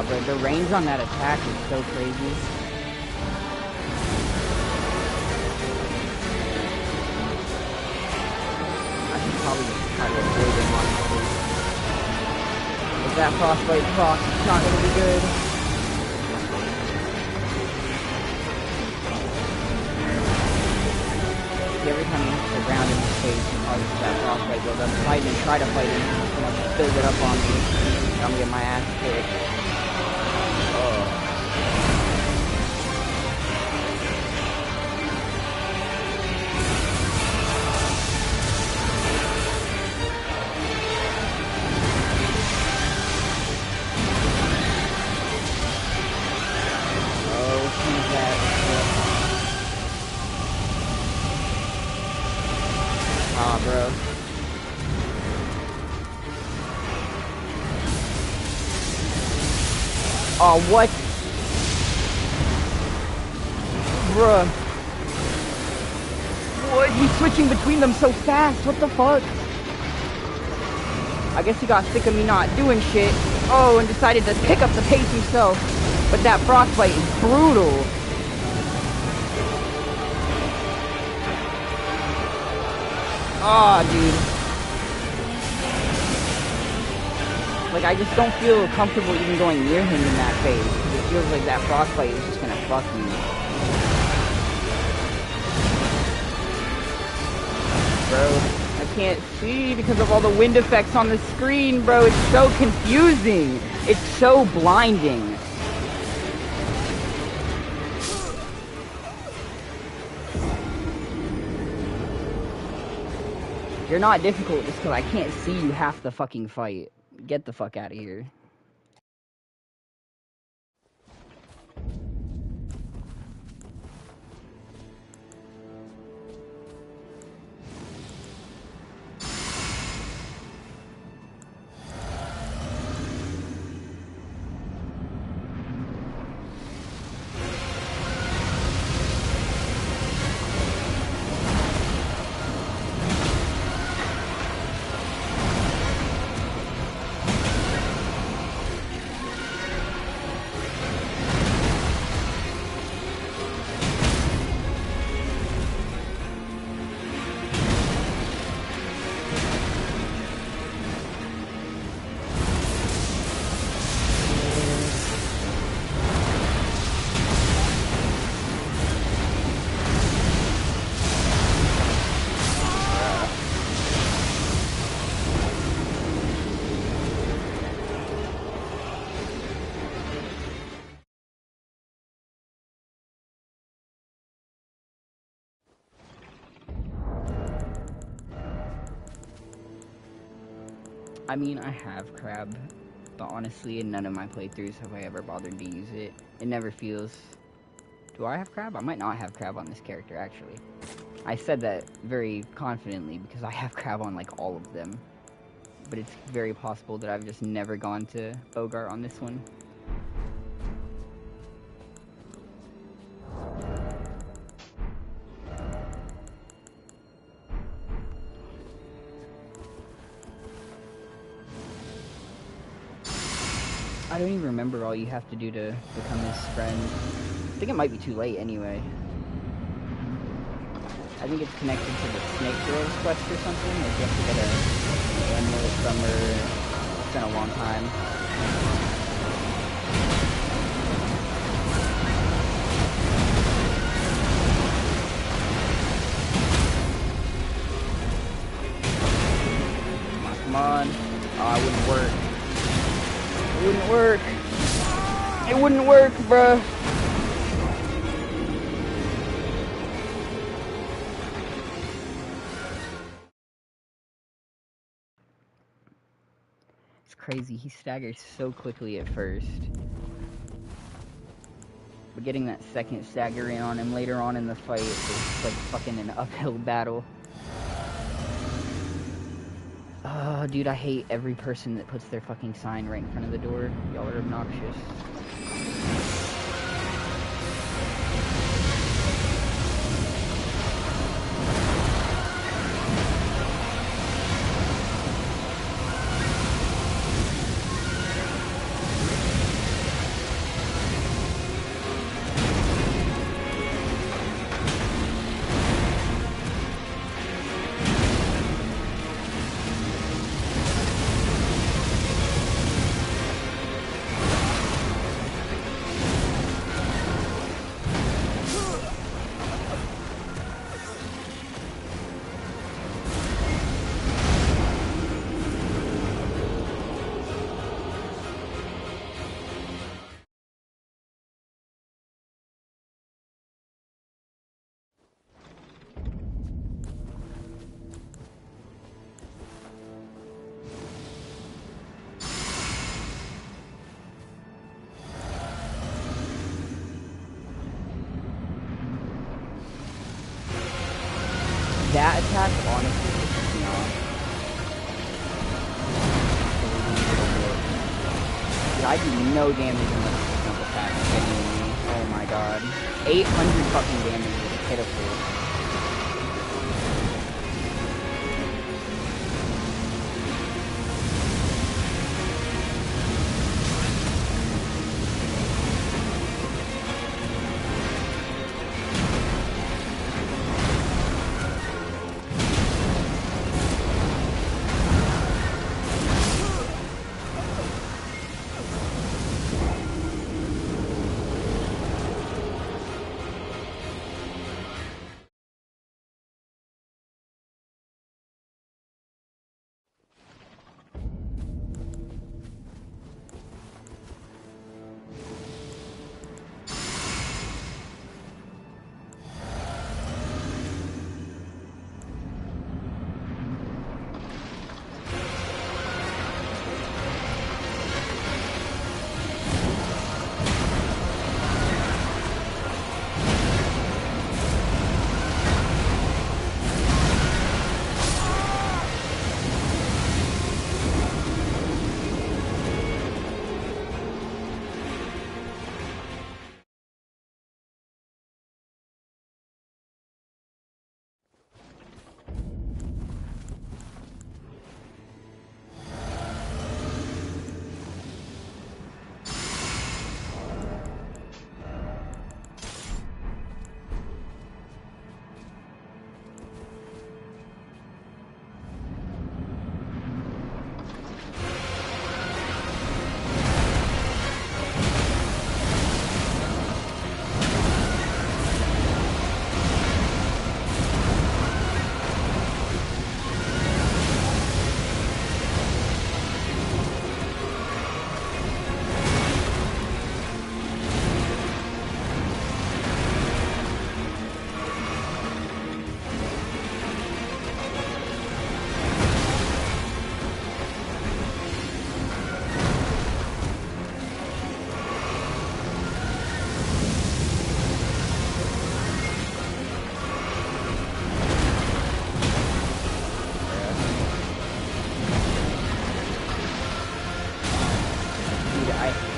But the range on that attack is so crazy. I should probably just try to avoid him on my face. If that frostbite proc, it's not going to be good. Every time he hits the ground in his face, causes that frostbite build up. If I even try to fight him, he's going to build it up on me. I'm going to get my ass kicked. Bro. Oh, what? Bruh. What? He's switching between them so fast. What the fuck? I guess he got sick of me not doing shit. Oh, and decided to pick up the pace himself. But that frostbite is brutal. Aw, dude. Like, I just don't feel comfortable even going near him in that phase. It feels like that frostbite is just gonna fuck me. Bro, I can't see because of all the wind effects on the screen, bro. It's so confusing. It's so blinding. You're not difficult just because I can't see you half the fucking fight. Get the fuck out of here. I mean, I have crab, but honestly, in none of my playthroughs have I ever bothered to use it. It never feels... Do I have crab? I might not have crab on this character, actually. I said that very confidently because I have crab on, like, all of them. But it's very possible that I've just never gone to Bogart on this one. I don't even remember all you have to do to become his friend. I think it might be too late anyway. I think it's connected to the Snake Girls quest or something. Like you have to get an amulet from her. It's been a long time. Come on. Oh, it wouldn't work. It wouldn't work. It wouldn't work, bruh. It's crazy. He staggers so quickly at first. But getting that second stagger in on him later on in the fight is like fucking an uphill battle. Oh, dude, I hate every person that puts their fucking sign right in front of the door. Y'all are obnoxious. That attack honestly pisses me off. Dude, I do no damage in this jump attack, genuinely. Oh my god. 800 fucking damage is pitiful.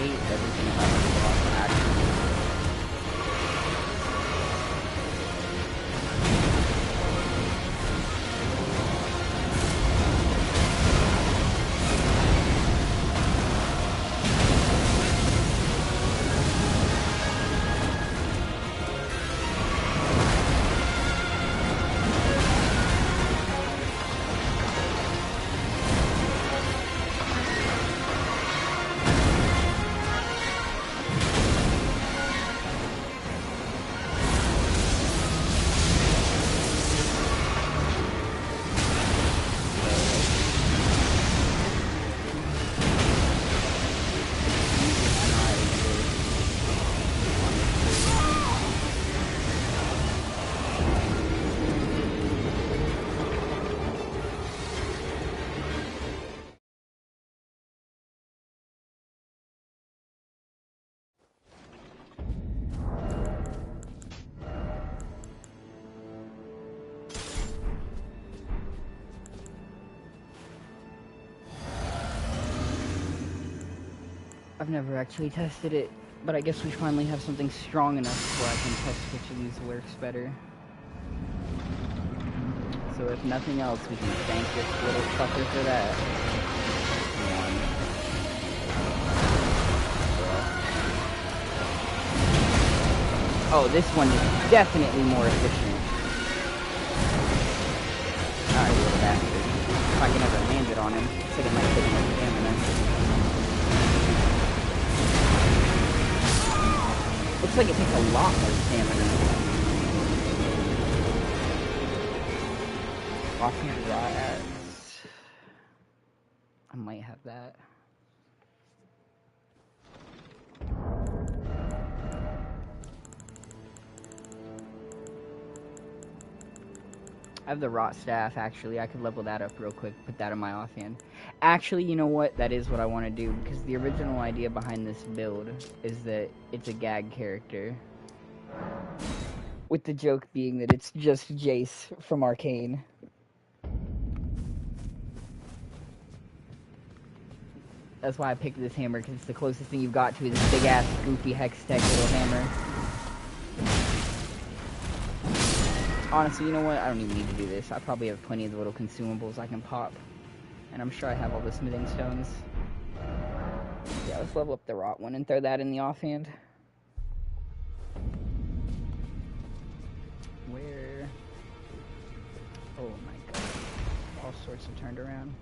hate everything about this boss, actually. I've never actually tested it, but I guess we finally have something strong enough where I can test which of these works better. So if nothing else, we can thank this little fucker for that. Oh, this one is definitely more efficient. Alright, little bastard. If I can ever land it on him, it's like it might take more stamina. Looks like it takes a lot more stamina. Offhand raw ads. I might have that. I have the rot staff, actually. I could level that up real quick, put that in my offhand. Actually, you know what? That is what I want to do, because the original idea behind this build is that it's a gag character. With the joke being that it's just Jace from Arcane. That's why I picked this hammer, because it's the closest thing you've got to this big-ass, goofy, hex-tech little hammer. Honestly, you know what? I don't even need to do this. I probably have plenty of the little consumables I can pop. And I'm sure I have all the smithing stones. Yeah, let's level up the rot one and throw that in the offhand. Where? Oh my god. All sorts of turned around.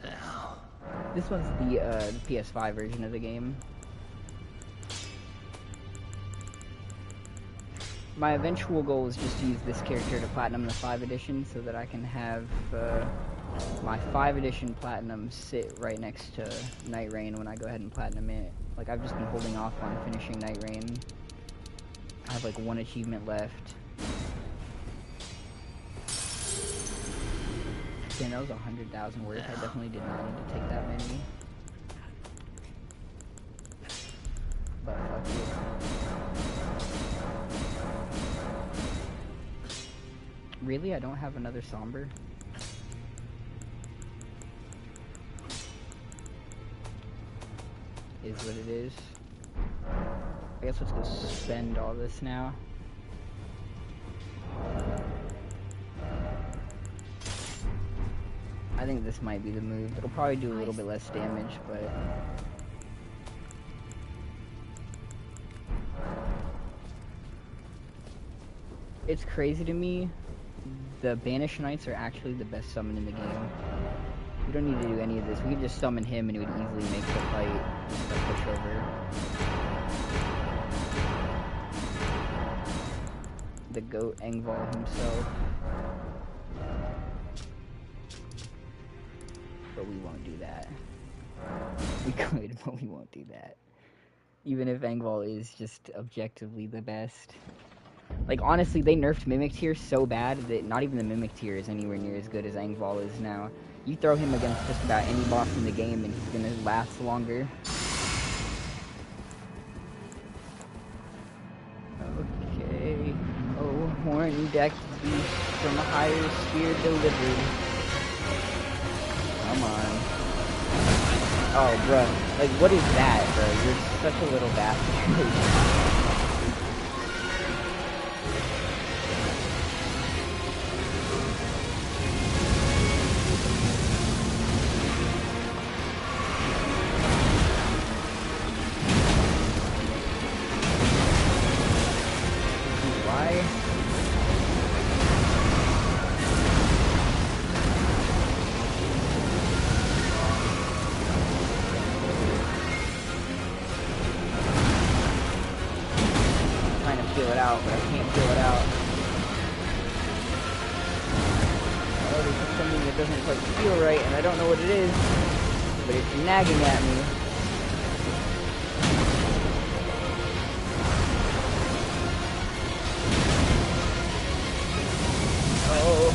Now. This one's the PS5 version of the game. My eventual goal is just to use this character to platinum the 5 edition so that I can have my 5 edition platinum sit right next to Nightreign when I go ahead and platinum it. Like, I've just been holding off on finishing Nightreign. I have like 1 achievement left. Damn, that was 100,000 worth. I definitely did not need to take that many. But fuck it. Really? I don't have another somber? Is what it is. I guess let's go spend all this now. I think this might be the move. It'll probably do a little bit less damage, but... It's crazy to me. The Banished Knights are actually the best summon in the game. We don't need to do any of this. We could just summon him and it would easily make the fight just a pushover. The goat Engvall himself. But we won't do that. We could, but we won't do that. Even if Engvall is just objectively the best. Like, honestly, they nerfed Mimic Tier so bad that not even the Mimic Tier is anywhere near as good as Engvall is now. You throw him against just about any boss in the game and he's gonna last longer. Okay. Oh, horn decked beast from a higher sphere delivered. Come on. Oh, bro. Like, what is that, bro? You're such a little bastard. But I can't feel it out. Oh, there's just something that doesn't quite feel right, and I don't know what it is, but it's nagging at me. Oh.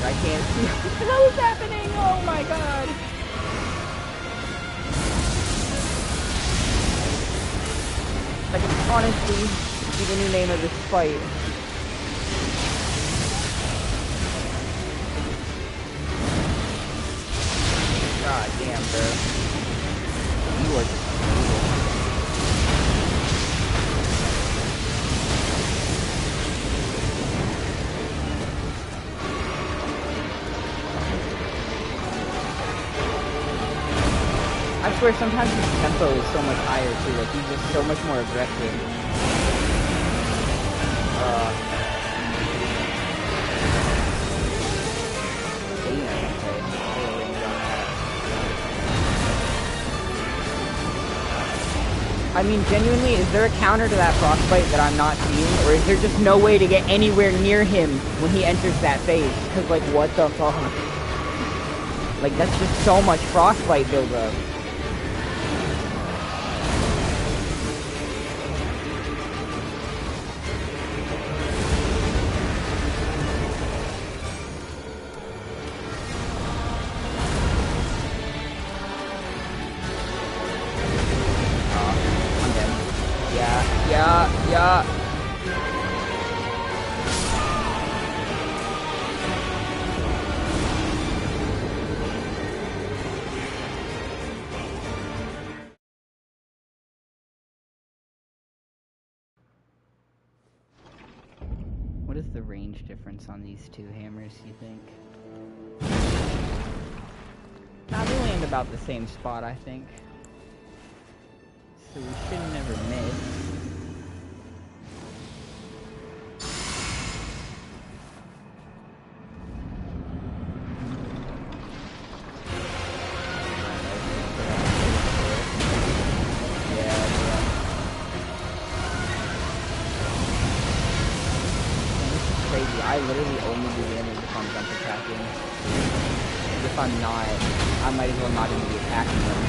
I can't see what the hell is happening! Oh my god! I can honestly see the new name of this fight. God damn, bro. You are just brutal. I swear sometimes his tempo is so much higher too, like he's just so much more aggressive. I mean, genuinely, is there a counter to that frostbite that I'm not seeing? Or is there just no way to get anywhere near him when he enters that phase? Because, like, what the fuck? Like, that's just so much frostbite buildup. Yeah. What is the range difference on these two hammers, you think? Nah, they land about the same spot, I think. So we should never miss. I literally only do damage if I'm jump attacking. If I'm not, I might as well not even be attacking them.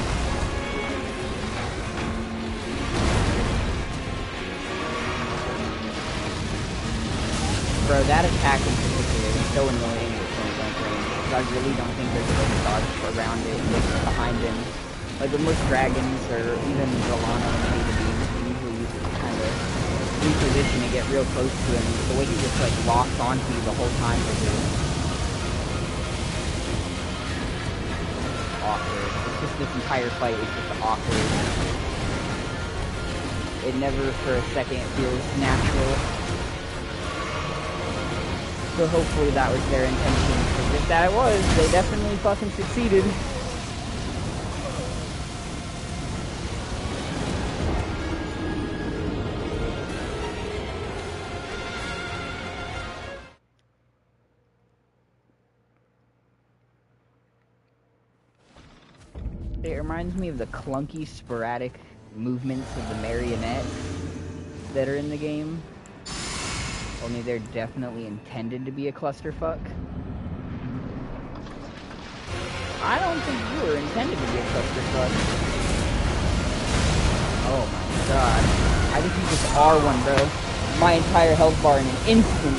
Bro, that attack in particular is so annoying with point blank range, because I really don't think there's a way to dodge around it, like behind him. Like with most dragons, or even Rolana and Mega Beams, they usually use it to kind of reposition and get real close to him. The way he just like locks onto you the whole time with it. Awkward. It's just this entire fight is just awkward. It never for a second feels natural. So hopefully that was their intention, because if that was, they definitely fucking succeeded. It reminds me of the clunky, sporadic movements of the marionettes that are in the game. Only they're definitely intended to be a clusterfuck. I don't think you were intended to be a clusterfuck. Oh my god. I think you just are one, bro. My entire health bar in an instant.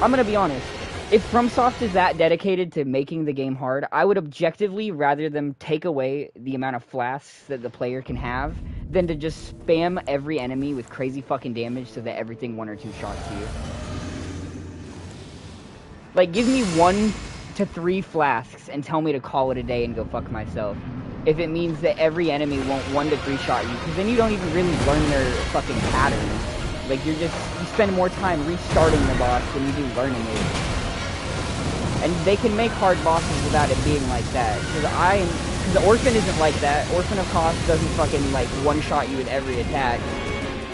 I'm gonna be honest. If FromSoft is that dedicated to making the game hard, I would objectively rather them take away the amount of flasks that the player can have than to just spam every enemy with crazy fucking damage so that everything 1 or 2 shots you. Like, give me 1 to 3 flasks and tell me to call it a day and go fuck myself. If it means that every enemy won't 1 to 3 shot you, because then you don't even really learn their fucking patterns. Like, you spend more time restarting the boss than you do learning it. And they can make hard bosses without it being like that. Because Orphan isn't like that. Orphan of Cost doesn't fucking, like, one-shot you with every attack.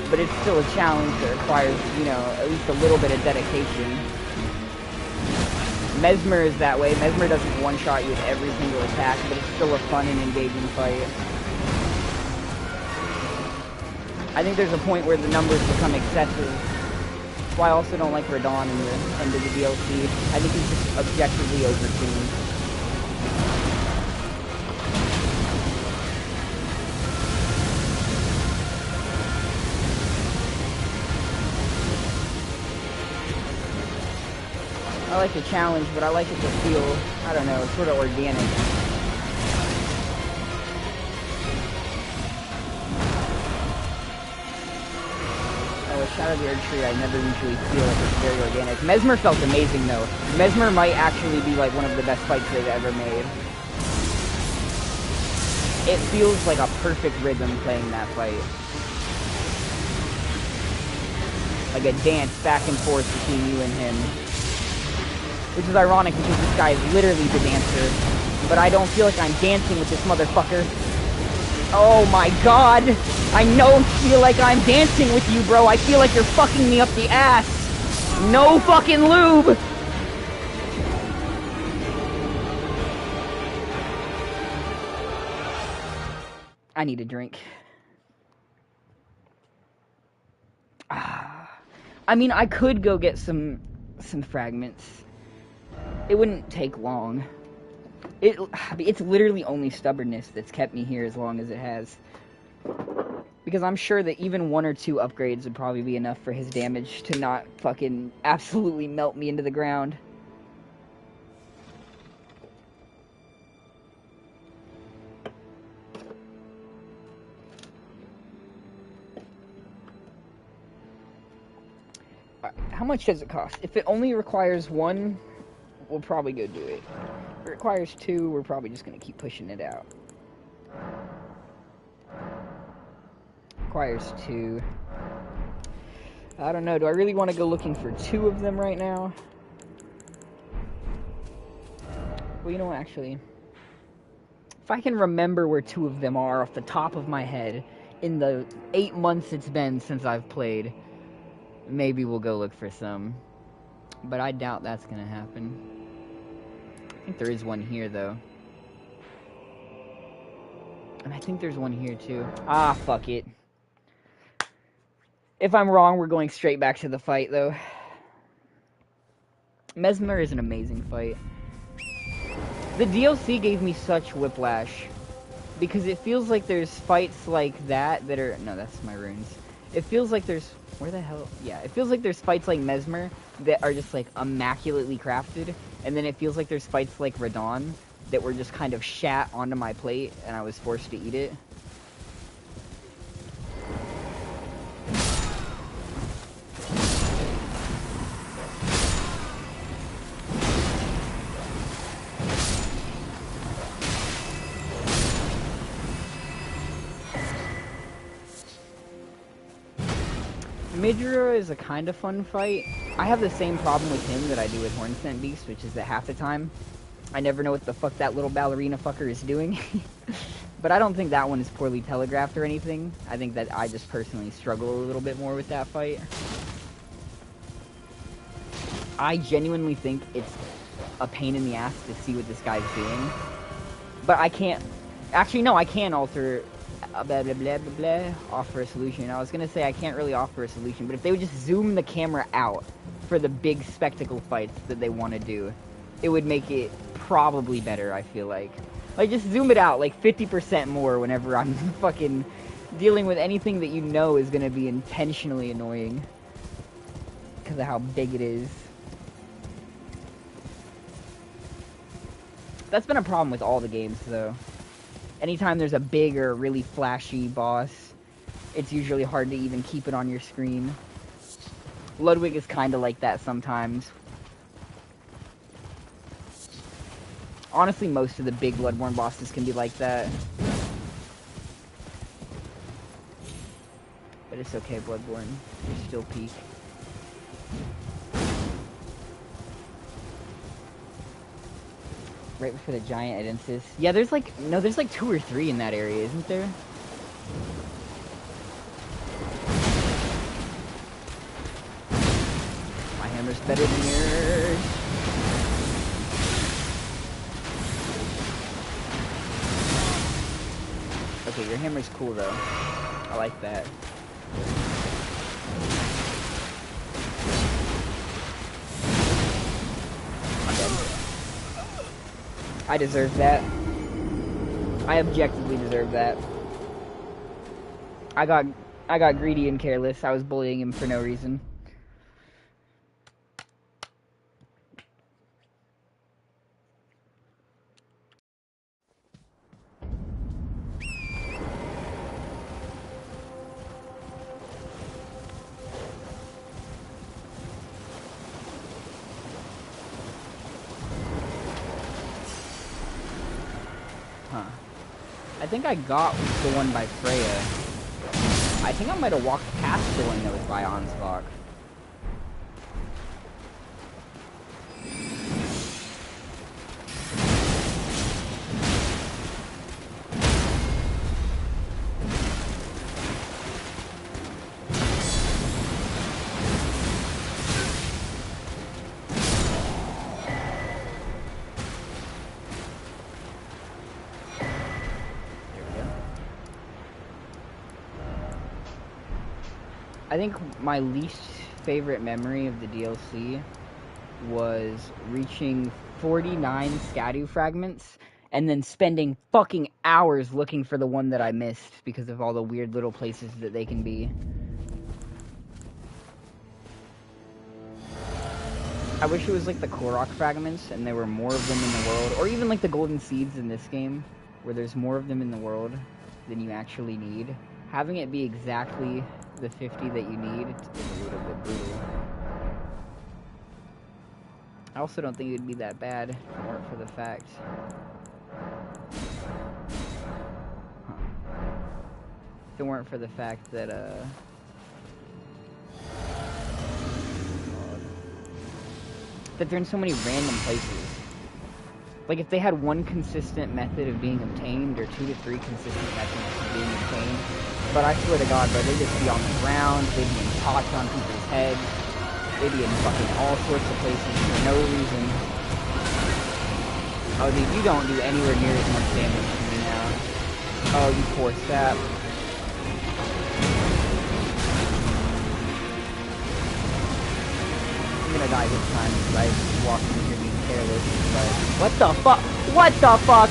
But it's still a challenge that requires, you know, at least a little bit of dedication. Mesmer is that way. Mesmer doesn't one-shot you with every single attack, but it's still a fun and engaging fight. I think there's a point where the numbers become excessive. That's why I also don't like Radon in the end of the DLC. I think he's just objectively overtuned. I like the challenge, but I like it to feel, I don't know, sort of organic. Shadow of the Erd Tree, I never usually feel like it's very organic. Mesmer felt amazing, though. Mesmer might actually be, like, one of the best fights they've ever made. It feels like a perfect rhythm playing that fight. Like a dance back and forth between you and him. Which is ironic because this guy is literally the dancer. But I don't feel like I'm dancing with this motherfucker. Oh my god! I don't feel like I'm dancing with you, bro. I feel like you're fucking me up the ass. No fucking lube! I need a drink. I mean, I could go get some fragments. It wouldn't take long. It's literally only stubbornness that's kept me here as long as it has. Because I'm sure that even 1 or 2 upgrades would probably be enough for his damage to not fucking absolutely melt me into the ground. How much does it cost? If it only requires 1, we'll probably go do it. If it requires 2, we're probably just going to keep pushing it out. Requires 2. I don't know. Do I really want to go looking for 2 of them right now? Well, you know what, actually. If I can remember where 2 of them are off the top of my head in the 8 months it's been since I've played, maybe we'll go look for some. But I doubt that's going to happen. I think there is one here, though. And I think there's one here, too. Ah, fuck it. If I'm wrong, we're going straight back to the fight, though. Mesmer is an amazing fight. The DLC gave me such whiplash. Because it feels like there's fights like that are... No, that's my runes. It feels like there's... Where the hell... Yeah, it feels like there's fights like Mesmer that are just, like, immaculately crafted. And then it feels like there's fights like Radon that were just kind of shat onto my plate and I was forced to eat it. Midra is a kind of fun fight. I have the same problem with him that I do with Hornet Beast, which is that half the time, I never know what the fuck that little ballerina fucker is doing. But I don't think that one is poorly telegraphed or anything. I think that I just personally struggle a little bit more with that fight. I genuinely think it's a pain in the ass to see what this guy's doing. But I can't... Actually, no, I can alter... blah, blah, blah, blah, blah, offer a solution. I was gonna say I can't really offer a solution, but if they would just zoom the camera out for the big spectacle fights that they want to do, it would make it probably better, I feel like. Like, just zoom it out, like, 50% more whenever I'm fucking dealing with anything that you know is gonna be intentionally annoying. Because of how big it is. That's been a problem with all the games, though. Anytime there's a big or really flashy boss, it's usually hard to even keep it on your screen. Ludwig is kind of like that sometimes. Honestly, most of the big Bloodborne bosses can be like that. But it's okay, Bloodborne. You're still peak. Right before the giant Edensis. Yeah, there's like, no, there's like 2 or 3 in that area, isn't there? My hammer's better than yours. Okay, your hammer's cool though. I like that. I'm dead. I deserve that. I objectively deserve that. I got greedy and careless. I was bullying him for no reason. Huh. I think I got the one by Freya. I think I might have walked past the one that was by Ansbach. I think my least favorite memory of the DLC was reaching 49 Scadu fragments and then spending fucking hours looking for the one that I missed because of all the weird little places that they can be. I wish it was like the Korok fragments and there were more of them in the world, or even like the golden seeds in this game, where there's more of them in the world than you actually need. Having it be exactly the 50 that you need is a little bit brutal. I also don't think it would be that bad if it weren't for the fact. Huh. If it weren't for the fact that, that they're in so many random places. Like, if they had one consistent method of being obtained, or 2 to 3 consistent methods of being obtained, but I swear to God, bro, they'd just be on the ground, they'd be in pots on people's heads, they'd be in fucking all sorts of places for no reason. Oh, dude, you don't do anywhere near as much damage to me now. Oh, you poor sap. I'm gonna die this time because I walked in here being careless, but... What the fuck? What the fuck?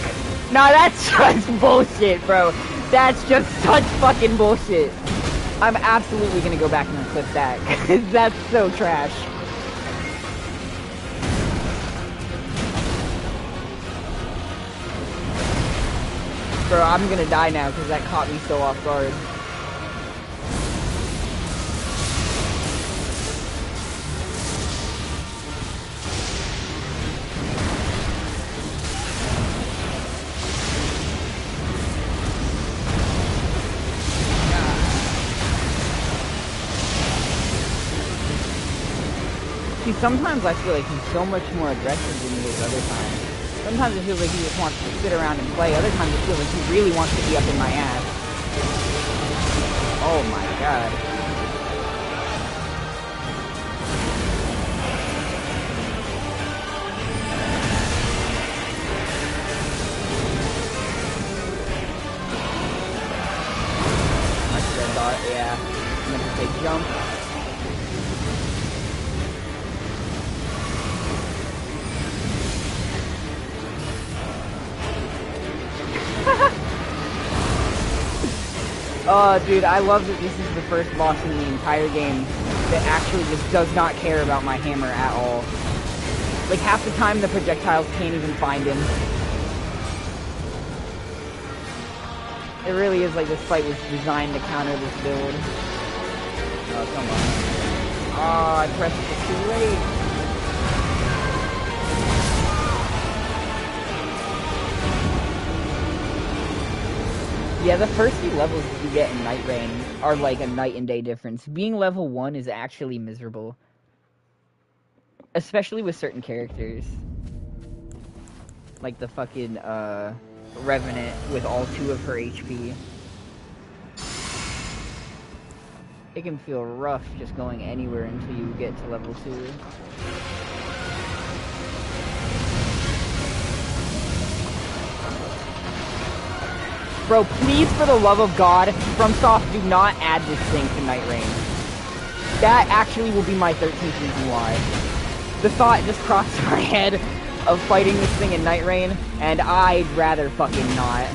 Nah, that's just bullshit, bro. That's just such fucking bullshit. I'm absolutely gonna go back and clip that, because that's so trash. Bro, I'm gonna die now, because that caught me so off guard. See, sometimes I feel like he's so much more aggressive than he is other times. Sometimes it feels like he just wants to sit around and play. Other times it feels like he really wants to be up in my ass. Oh my god. I should have thought, yeah. I'm gonna say jump. Oh, dude, I love that this is the first boss in the entire game that actually just does not care about my hammer at all. Like, half the time the projectiles can't even find him. It really is like this fight was designed to counter this build. Oh, come on. Oh, I pressed it too late. Yeah, the first few levels that you get in Nightreign are like a night and day difference. Being level 1 is actually miserable. Especially with certain characters. Like the fucking, Revenant with all 2 of her HP. It can feel rough just going anywhere until you get to level 2. Bro, please, for the love of God, FromSoft, do not add this thing to Nightreign. That actually will be my 13th reason why. The thought just crossed my head of fighting this thing in Nightreign, and I'd rather fucking not.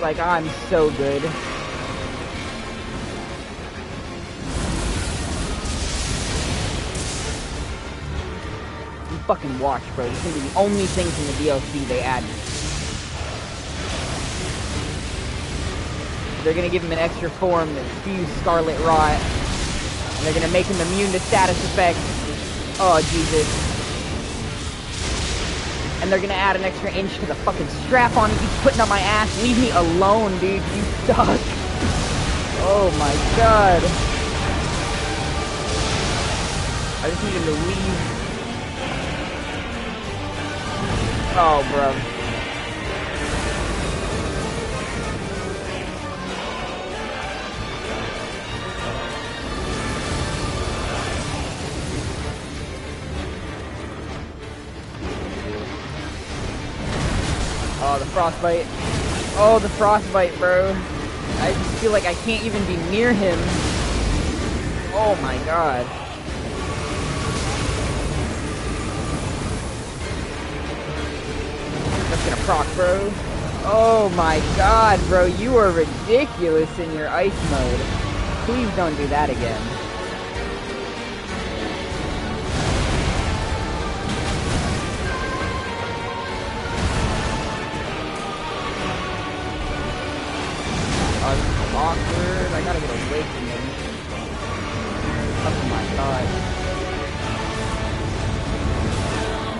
Like, I'm so good. You fucking watch, bro. These are the only things in the DLC they add. They're gonna give him an extra form that spews Scarlet Rot. And they're gonna make him immune to status effects. Oh, Jesus. And they're gonna add an extra inch to the fucking strap on. He keeps putting up my ass. Leave me alone, dude. You suck. Oh my god. I just need him to leave. Oh, bro. Oh, the frostbite. Oh, the frostbite, bro. I just feel like I can't even be near him. Oh my god. That's gonna proc, bro. Oh my god, bro. You are ridiculous in your ice mode. Please don't do that again. Awkward. I gotta get away from him. Oh my god.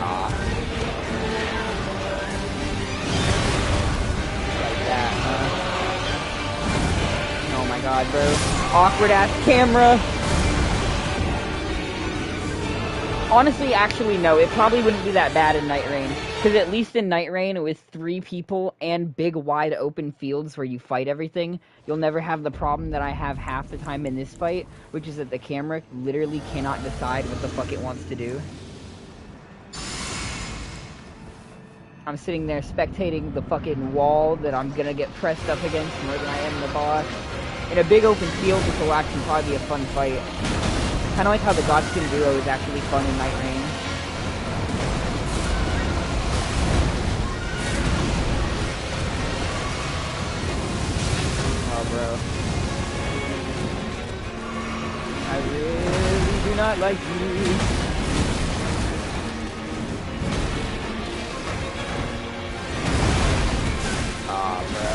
Ah. Like that, huh? Oh my god, bro. Awkward ass camera. Honestly, actually, no. It probably wouldn't be that bad in Nightreign. Because at least in Nightreign, with 3 people and big, wide open fields where you fight everything, you'll never have the problem that I have half the time in this fight, which is that the camera literally cannot decide what the fuck it wants to do. I'm sitting there spectating the fucking wall that I'm gonna get pressed up against more than I am the boss. In a big open field, this will actually probably be a fun fight. Kinda like how the Godskin duo is actually fun in Nightreign. Bro, I really do not like you. Aw, bro.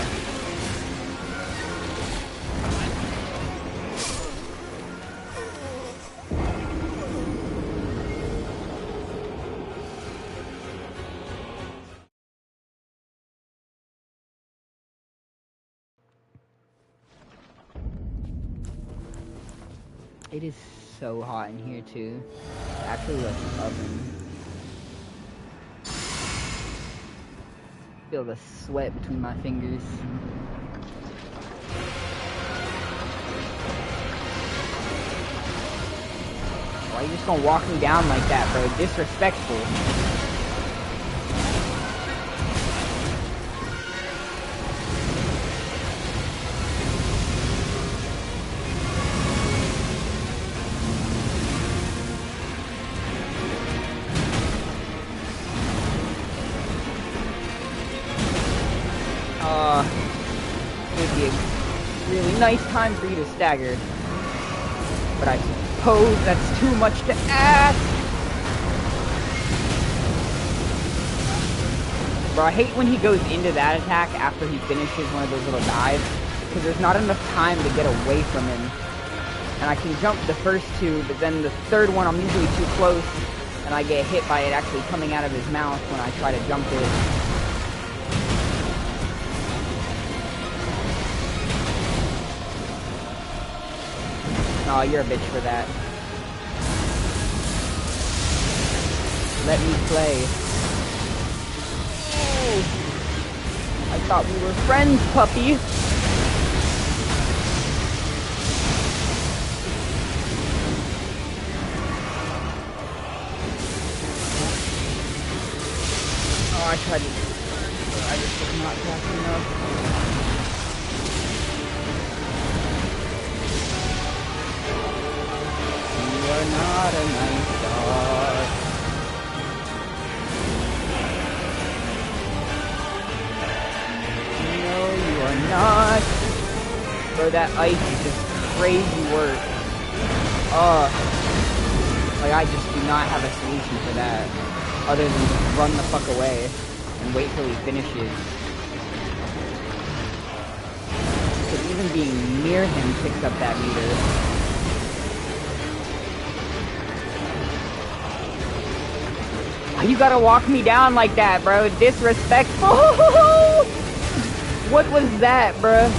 It is so hot in here too. It's actually like an oven. Feel the sweat between my fingers. Why are you just gonna walk me down like that, bro? Disrespectful. It'd be a really nice time for you to stagger. But I suppose that's too much to ask. Bro, I hate when he goes into that attack after he finishes one of those little dives, because there's not enough time to get away from him. And I can jump the first 2, but then the third one I'm usually too close, and I get hit by it actually coming out of his mouth when I try to jump it. Aw, you're a bitch for that. Let me play. Oh, I thought we were friends, puppy. Oh, I tried to... I just was not fast enough. You are not a nice dog. No, you are not. Bro, that ice is just crazy work. Like, I just do not have a solution for that. Other than just run the fuck away and wait till he finishes. Because even being near him picks up that meter. You gotta walk me down like that, bro. Disrespectful. What was that, bro?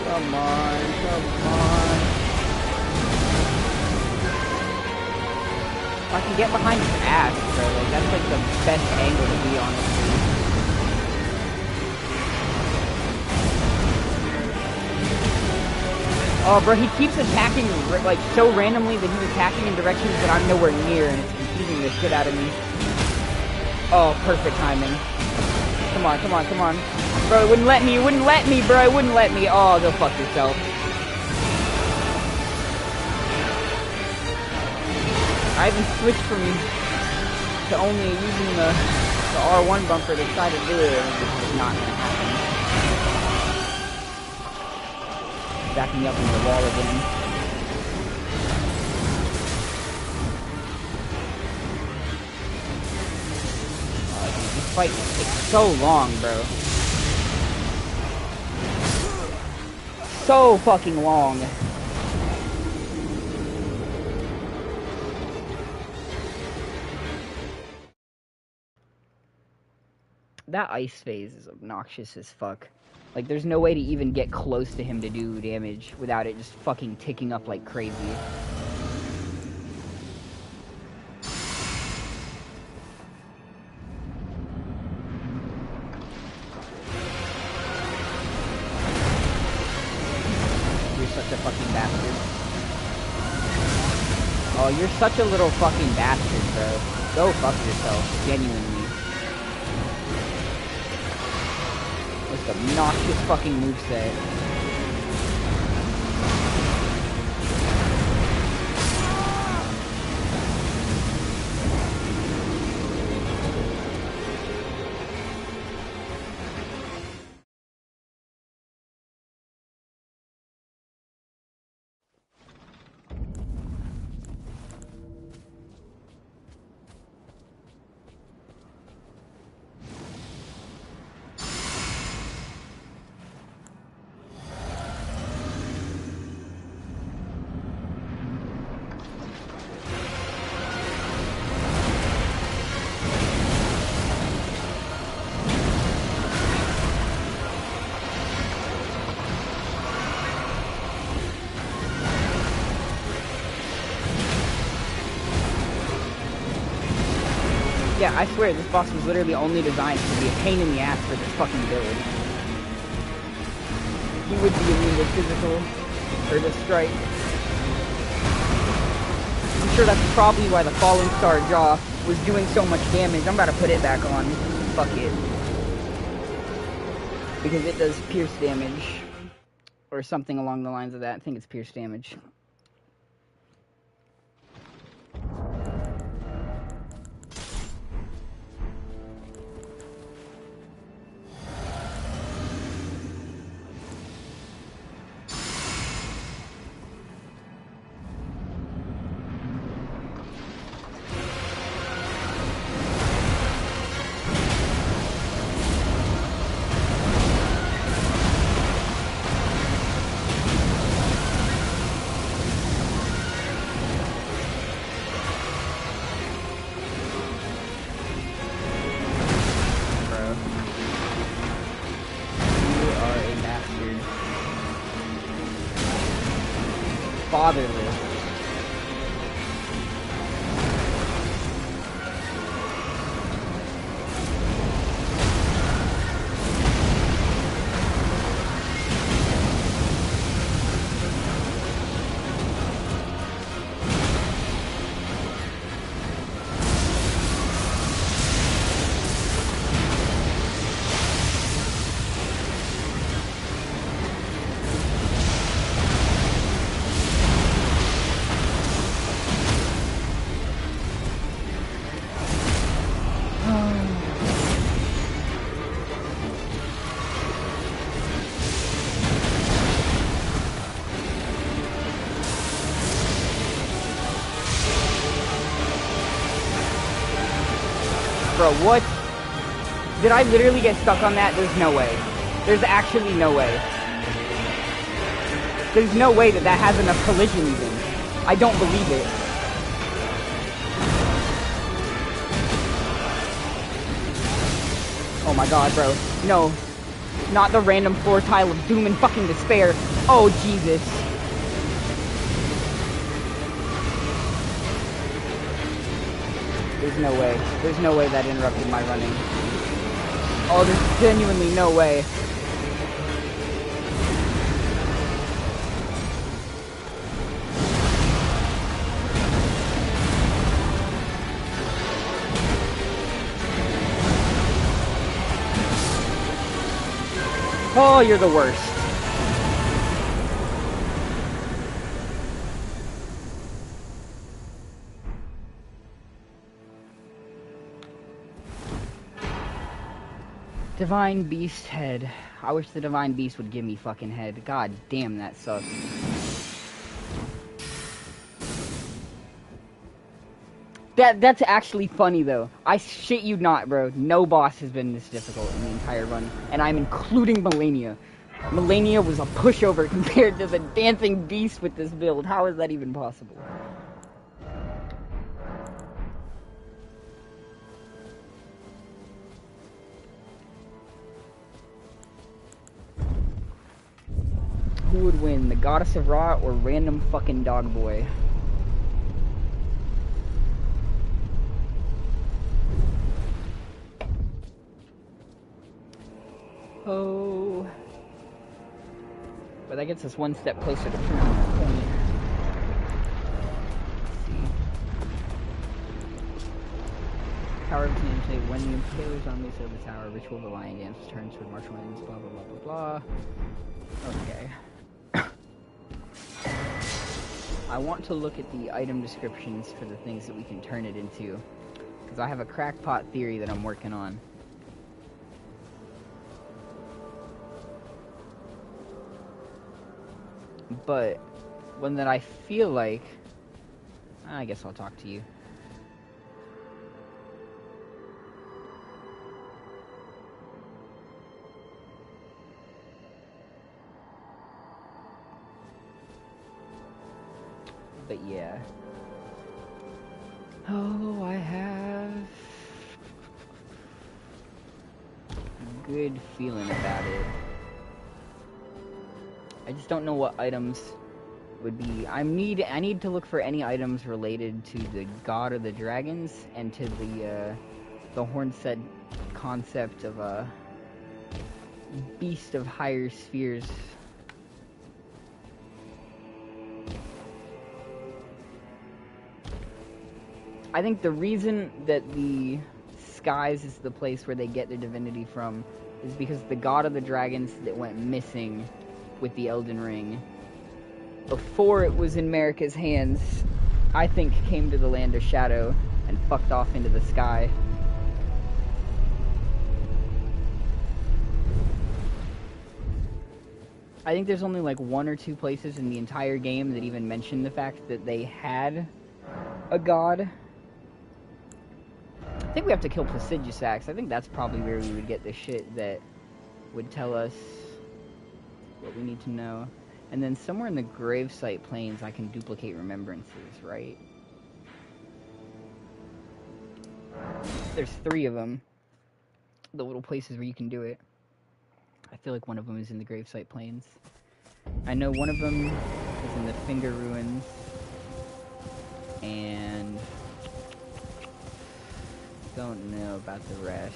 Come on, come on. I can get behind his ass, bro. Like, that's like the best angle to be, honestly. Oh, bro, he keeps attacking, like, so randomly that he's attacking in directions that I'm nowhere near, and it's confusing the shit out of me. Oh, perfect timing. Come on, come on, come on. Bro, it wouldn't let me, bro, it wouldn't let me. Oh, go fuck yourself. I even switched to only using the R1 bumper to try to do it, and it's just not gonna happen. Backing me up into the wall again. Oh, dude, this fight takes so long, bro. So fucking long. That ice phase is obnoxious as fuck. Like, there's no way to even get close to him to do damage without it just fucking ticking up like crazy. You're such a fucking bastard. Oh, you're such a little fucking bastard, bro. Go fuck yourself, genuinely. Most obnoxious fucking moveset. Yeah, I swear, this boss was literally only designed to be a pain in the ass for this fucking build. He would be immune to physical, or to strike. I'm sure that's probably why the Fallen Star Jaw was doing so much damage. I'm about to put it back on. Fuck it. Because it does pierce damage. Or something along the lines of that. I think it's pierce damage. fatherless. Bro, what? Did I literally get stuck on that? There's no way. There's actually no way. There's no way that that has enough collision even. I don't believe it. Oh my god, bro. No. Not the random floor tile of doom and fucking despair. Oh, Jesus. There's no way. There's no way that interrupted my running. Oh, there's genuinely no way. Oh, you're the worst. Divine Beast head. I wish the Divine Beast would give me fucking head. God damn, that sucks. That's actually funny though. I shit you not, bro. No boss has been this difficult in the entire run, and I'm including Melania. Melania was a pushover compared to the Dancing Beast with this build. How is that even possible? Who would win, the Goddess of Rot or random fucking dog boy? Oh. But that gets us one step closer to proving that point. Let's see. Tower of Team say when the Impaler zombies of the tower, ritual of the Lion Dance returns with martial winds, blah blah blah blah blah. Okay. I want to look at the item descriptions for the things that we can turn it into, because I have a crackpot theory that I'm working on. But one that I feel like, I guess I'll talk to you. But yeah. Oh, I have a good feeling about it. I just don't know what items would be. I need to look for any items related to the God of the Dragons and to the Hornet concept of a beast of higher spheres. I think the reason that the skies is the place where they get their divinity from is because the God of the Dragons that went missing with the Elden Ring before it was in Marika's hands, I think came to the Land of Shadow and fucked off into the sky. I think there's only like 1 or 2 places in the entire game that even mention the fact that they had a god. I think we have to kill Placidusax. I think that's probably where we would get the shit that would tell us what we need to know. And then somewhere in the gravesite plains I can duplicate remembrances, right? There's 3 of them. The little places where you can do it. I feel like one of them is in the gravesite plains. I know one of them is in the Finger Ruins. And don't know about the rest.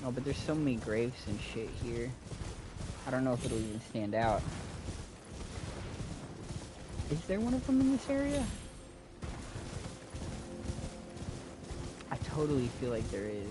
Oh, but there's so many graves and shit here. I don't know if it'll even stand out. Is there one of them in this area? I totally feel like there is.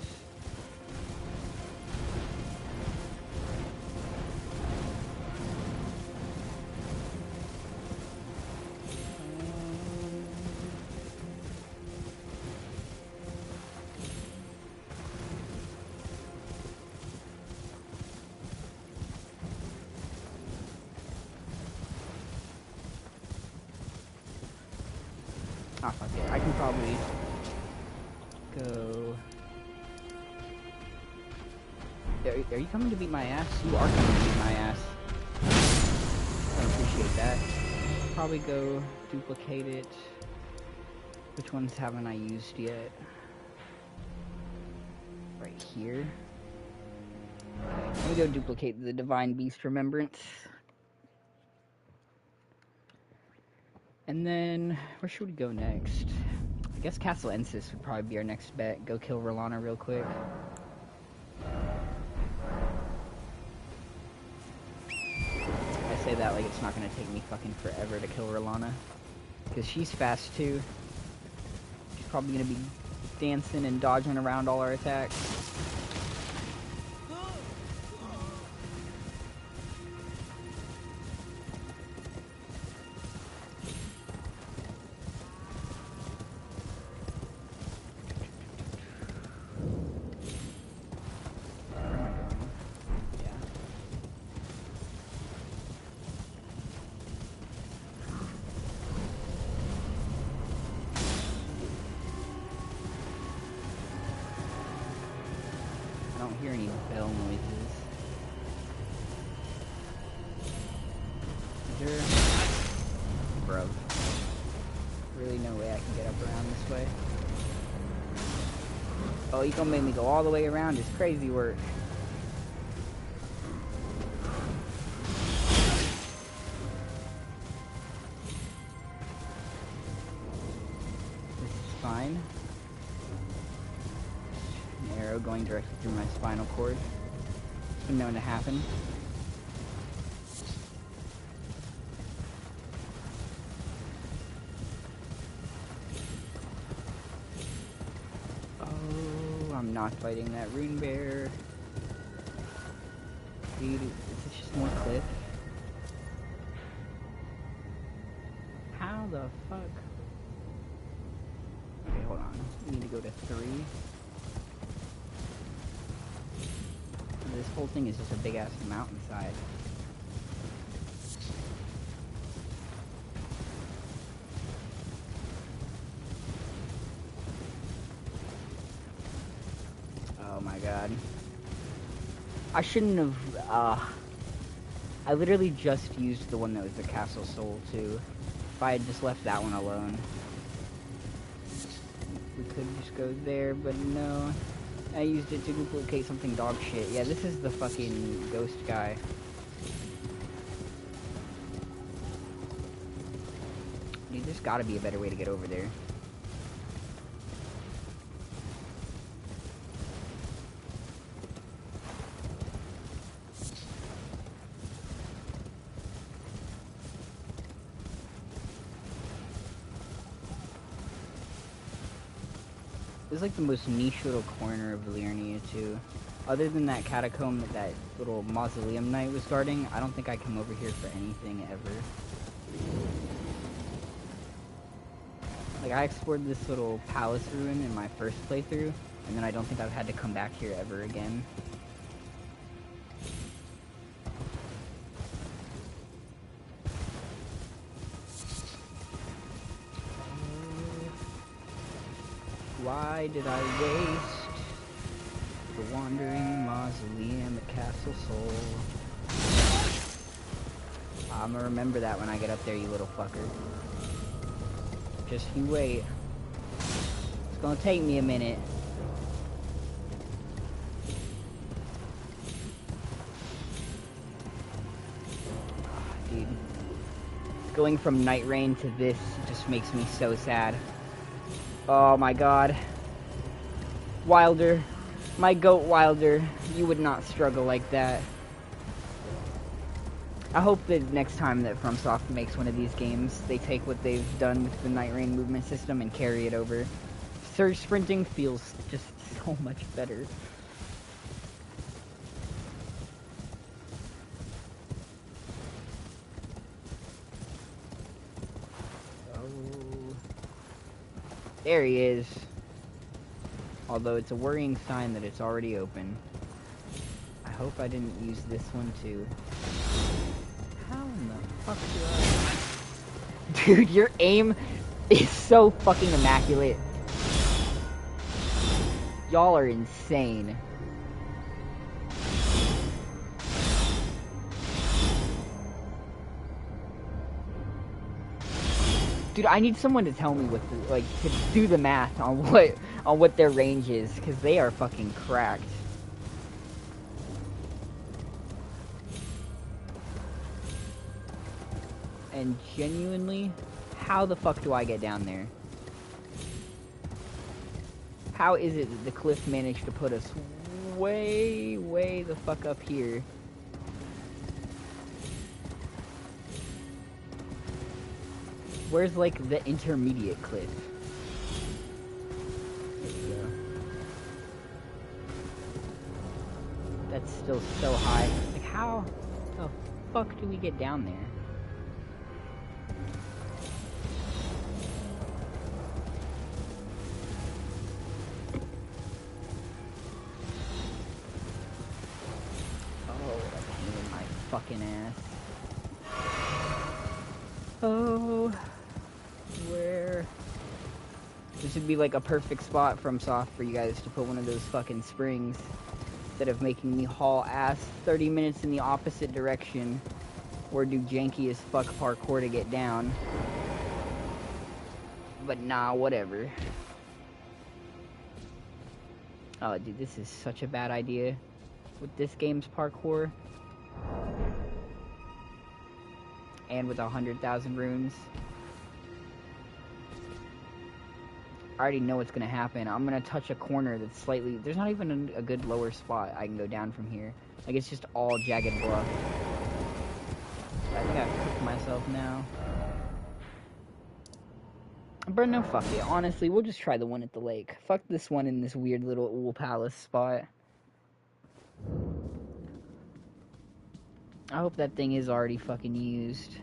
Ah, fuck it. I can probably go. Are you coming to beat my ass? You are coming to beat my ass. I appreciate that. Probably go duplicate it. Which ones haven't I used yet? Right here. Okay, let me go duplicate the Divine Beast Remembrance. And then, where should we go next? I guess Castle Ensis would probably be our next bet. Go kill Rolana real quick. I say that like it's not gonna take me fucking forever to kill Rolana. Because she's fast too. She's probably gonna be dancing and dodging around all our attacks. I don't hear any bell noises. Is there... Bruv. Really no way I can get up around this way. Oh, you gonna make me go all the way around? It's crazy work. This is fine. An arrow going directly through my spinal cord. It's been known to happen. Oh, I'm not fighting that rune bear. Dude, is this just more cliff? How the fuck? Okay, hold on. We need to go to 3. This whole thing is just a big ass mountainside. Oh my god. I shouldn't have, I literally just used the one that was the Castle Soul too. If I had just left that one alone. We could just go there, but no. I used it to duplicate something dog shit. Yeah, this is the fucking ghost guy. Dude, there's gotta be a better way to get over there. This is like the most niche little corner of Valyria too. Other than that catacomb that that little mausoleum knight was guarding, I don't think I come over here for anything ever. Like, I explored this little palace ruin in my first playthrough, and then I don't think I've had to come back here ever again. Why did I waste the wandering mausoleum at Castle Soul? I'ma remember that when I get up there, you little fucker. Just you wait. It's gonna take me a minute. Going from Nightreign to this just makes me so sad. Oh my god. Wilder. My goat Wilder. You would not struggle like that. I hope that next time that FromSoft makes one of these games, they take what they've done with the Nightreign movement system and carry it over. Surge sprinting feels just so much better. Oh. There he is. Although it's a worrying sign that it's already open. I hope I didn't use this one too. How in the fuck do I... Dude, your aim is so fucking immaculate. Y'all are insane. Dude, I need someone to tell me what the, like, to do the math on what their range is, because they are fucking cracked. And genuinely, how the fuck do I get down there? How is it that the cliff managed to put us way the fuck up here? Where's, like, the intermediate cliff? There we go. That's still so high. Like, how the fuck do we get down there? Fucking ass. Oh, where? This would be like a perfect spot FromSoft for you guys to put one of those fucking springs instead of making me haul ass 30 minutes in the opposite direction or do janky as fuck parkour to get down. But nah, whatever. Oh, dude, this is such a bad idea with this game's parkour. And with 100,000 runes. I already know what's gonna happen. I'm gonna touch a corner that's slightly... There's not even a good lower spot I can go down from here. Like, it's just all jagged bluff. I think I've cooked myself now. But no, fuck it. Honestly, we'll just try the one at the lake. Fuck this one in this weird little Ool Palace spot. I hope that thing is already fucking used.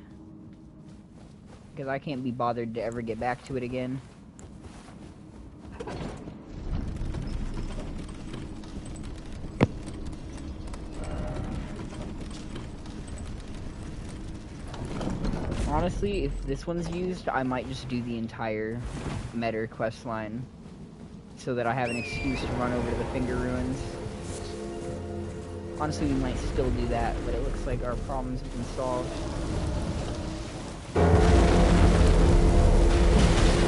Because I can't be bothered to ever get back to it again. Honestly, if this one's used, I might just do the entire Meta quest line. So that I have an excuse to run over to the Finger Ruins. Honestly, we might still do that, but it looks like our problems have been solved.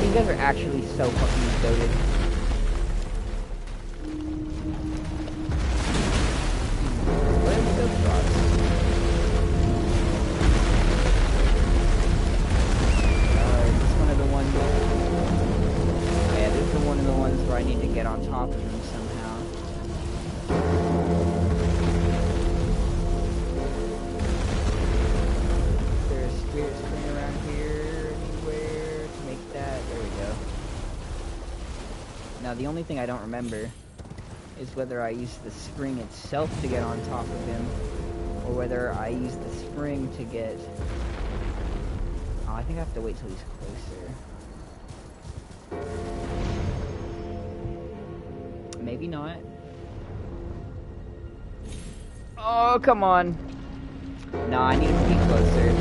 You guys are actually so fucking goated. Where are those spots? Is this one of the ones? Oh, yeah, this is one of the ones where I need to get on top of them somehow. Now, the only thing I don't remember is whether I used the spring itself to get on top of him, or whether I used the spring to get... Oh, I think I have to wait till he's closer. Maybe not. Oh, come on. No, I need to be closer.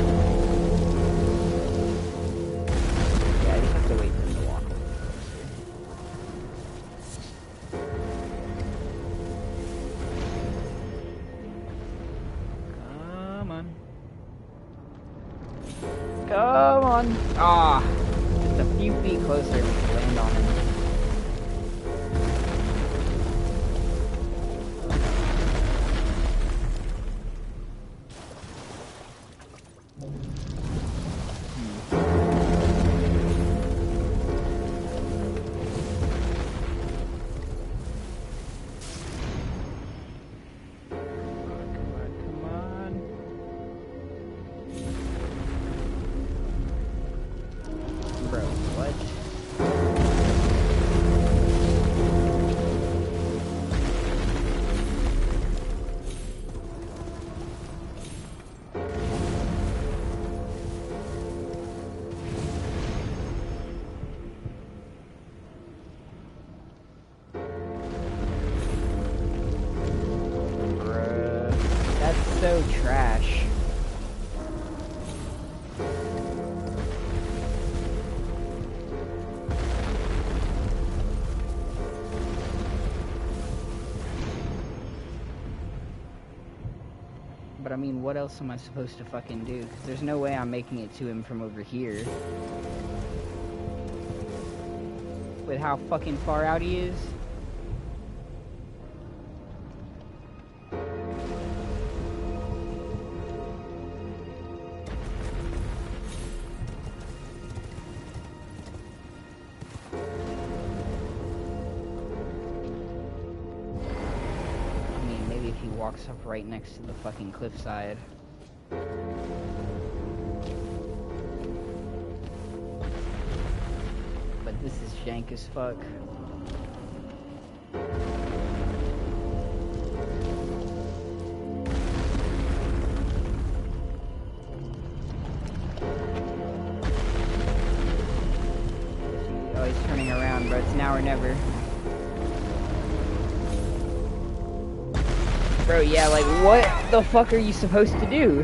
Yeah, I just have to wait for him to walk a little closer. Come on. Come on. Ah, just a few feet closer to land on him. so trash. But I mean, what else am I supposed to fucking do? Because there's no way I'm making it to him from over here. With how fucking far out he is. Walks up right next to the fucking cliffside. But this is jank as fuck. Oh, he's turning around, bro. It's now or never. Bro, yeah, like, what the fuck are you supposed to do?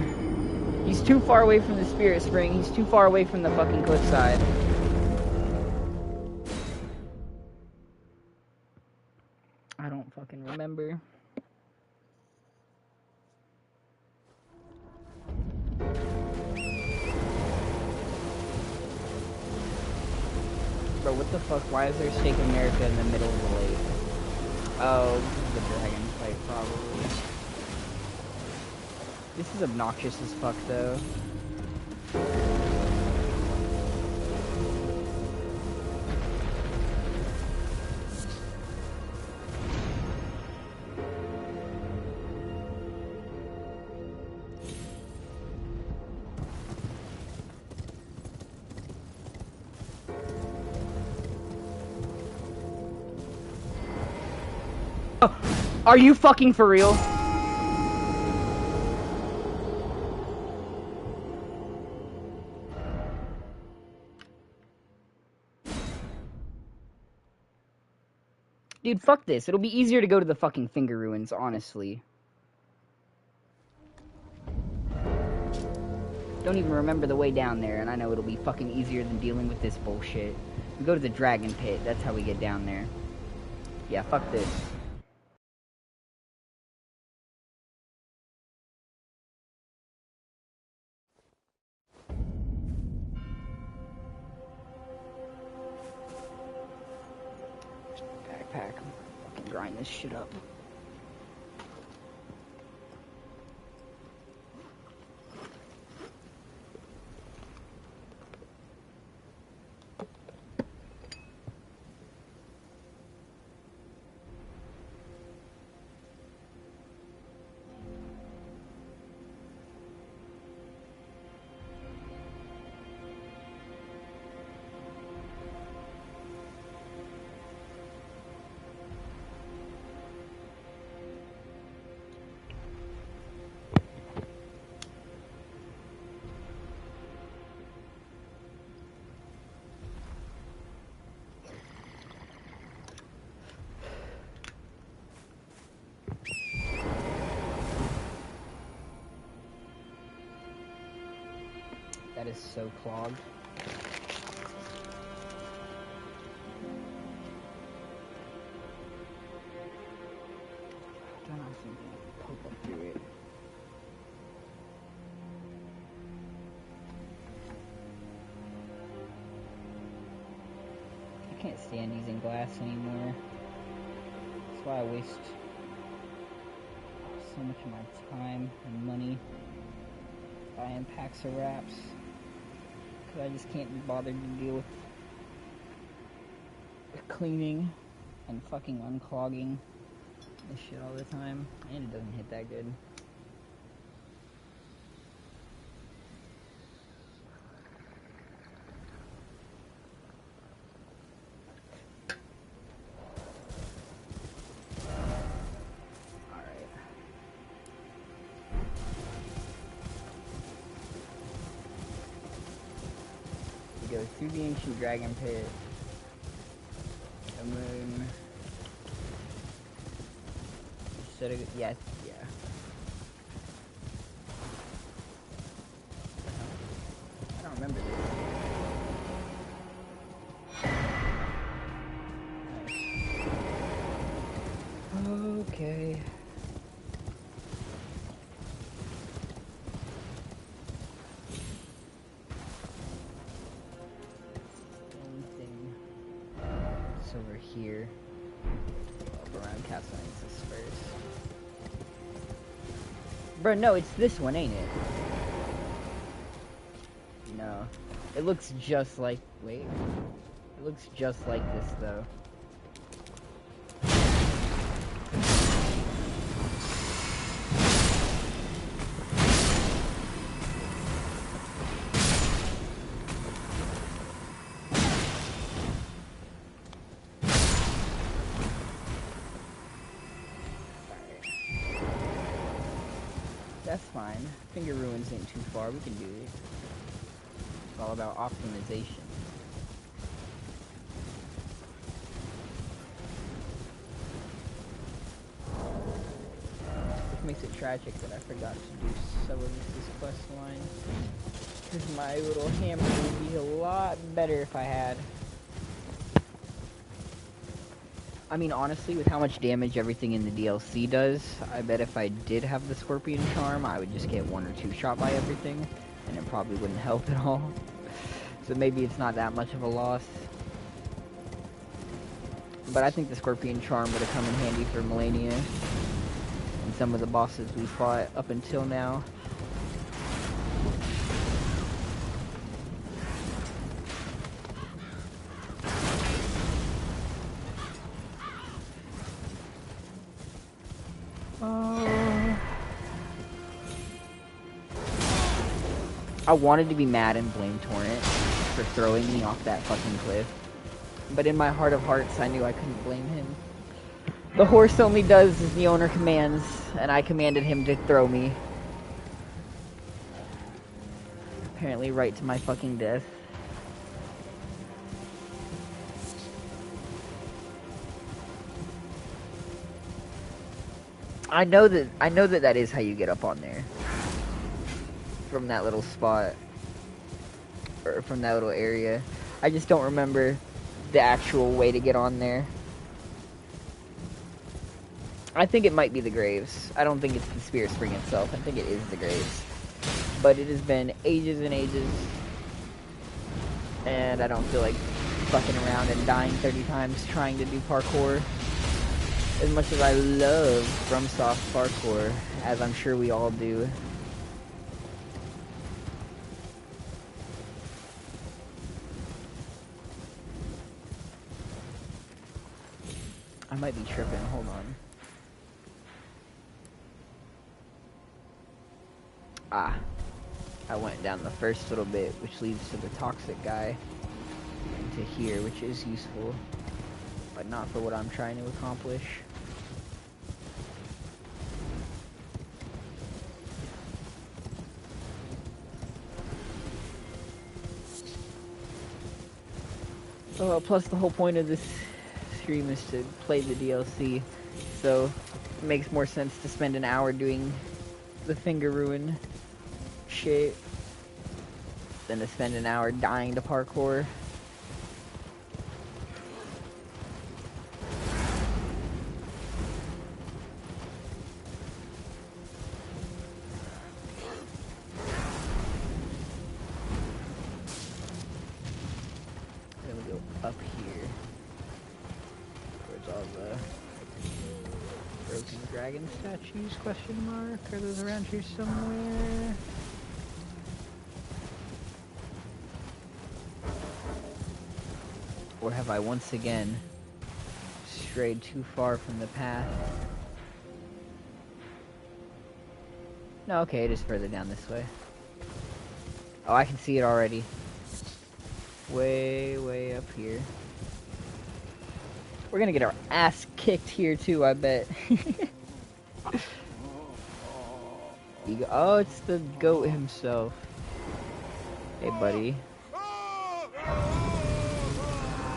He's too far away from the Spirit Spring. He's too far away from the fucking cliffside. I don't fucking remember. Bro, what the fuck? Why is there Stake America in the middle of the lake? Oh, the dragon fight, probably. This is obnoxious as fuck, though. Are you fucking for real? Dude, fuck this. It'll be easier to go to the fucking Finger Ruins, honestly. Don't even remember the way down there, and I know it'll be fucking easier than dealing with this bullshit. We go to the Dragon Pit. That's how we get down there. Yeah, fuck this. Backpack. Fucking grind this shit up. That is so clogged. I don't know if I can poke up through it. I can't stand using glass anymore. That's why I waste so much of my time and money buying packs of wraps. Because I just can't be bothered to deal with cleaning and fucking unclogging this shit all the time. And it doesn't hit that good. Go through the ancient dragon pit, and then instead of yeah. Okay. Anything that's over here. Up around Castle Nexus first. Bro, no, it's this one, ain't it? No. It looks just like... Wait. It looks just like this, though. That's fine. Finger Ruins ain't too far. We can do it. It's all about optimization. Which makes it tragic that I forgot to do some of this quest line. Because my little hammer would be a lot better if I had. I mean, honestly, with how much damage everything in the DLC does, I bet if I did have the Scorpion Charm, I would just get 1 or 2 shot by everything, and it probably wouldn't help at all. So maybe it's not that much of a loss. But I think the Scorpion Charm would have come in handy for Melania and some of the bosses we fought up until now. I wanted to be mad and blame Hornet for throwing me off that fucking cliff. But in my heart of hearts, I knew I couldn't blame him. The horse only does as the owner commands, and I commanded him to throw me. Apparently right to my fucking death. I know that is how you get up on there. From that little spot. Or from that little area. I just don't remember the actual way to get on there. I think it might be the graves. I don't think it's the Spirit Spring itself. I think it is the graves. But it has been ages and ages. And I don't feel like fucking around and dying 30 times trying to do parkour. As much as I love FromSoft parkour, as I'm sure we all do. I might be tripping, hold on. Ah. I went down the first little bit, which leads to the toxic guy. Into here, which is useful. But not for what I'm trying to accomplish. Oh, plus the whole point of this stream is to play the DLC, so it makes more sense to spend an hour doing the finger ruin shit than to spend an hour dying to parkour. Then we go up here towards all the broken dragon statues, question mark? Are those around here somewhere? Or have I once again strayed too far from the path? No, okay, it is further down this way. Oh, I can see it already. Way, way up here. We're gonna get our ass kicked here too, I bet. Oh, it's the goat himself. Hey, buddy.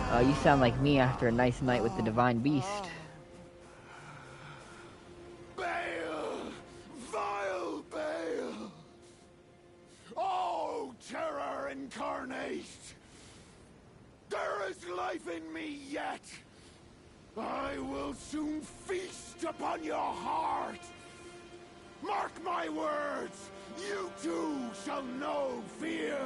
Oh, you sound like me after a nice night with the Divine Beast. Bale! Vile Bale! Oh, terror incarnate! There is life in me yet! I will soon feast upon your heart! Mark my words! You too shall know fear!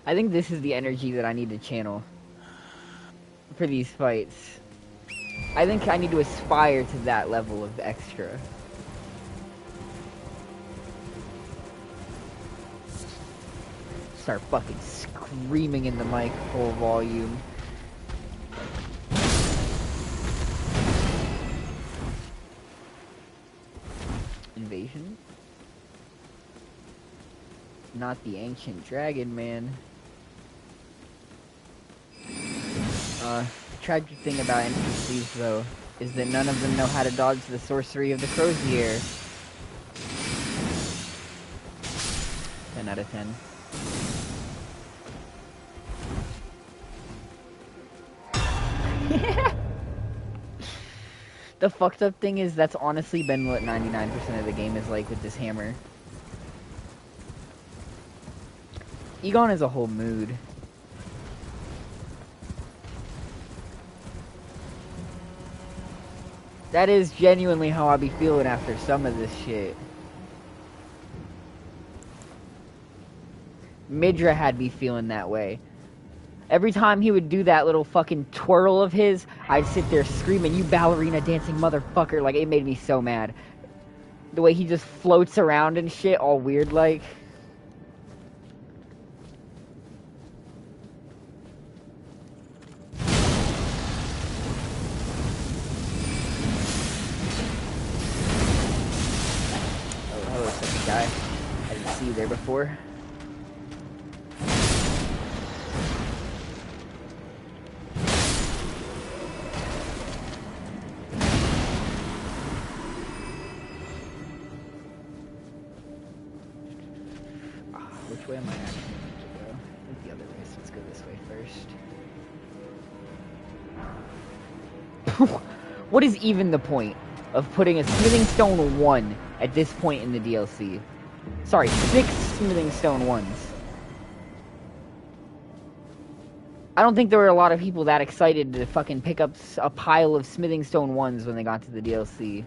I think this is the energy that I need to channel for these fights. I think I need to aspire to that level of extra. Start fucking screaming in the mic full volume. Invasion? Not the ancient dragon, man. Tragic thing about NPCs, though, is that none of them know how to dodge the sorcery of the Crozier. 10 out of 10. The fucked up thing is that's honestly been what 99% of the game is like with this hammer. Egon is a whole mood. That is genuinely how I be feeling after some of this shit. Midra had me feeling that way. Every time he would do that little fucking twirl of his, I'd sit there screaming, "You ballerina dancing motherfucker." Like, it made me so mad. The way he just floats around and shit, all weird like. Oh, hello, second guy. I didn't see you there before. Which way am I actually going to go? I think the other way, so let's go this way first. What is even the point of putting a Smithing Stone 1 at this point in the DLC? Sorry, 6 Smithing Stone 1s. I don't think there were a lot of people that excited to fucking pick up a pile of Smithing Stone 1s when they got to the DLC.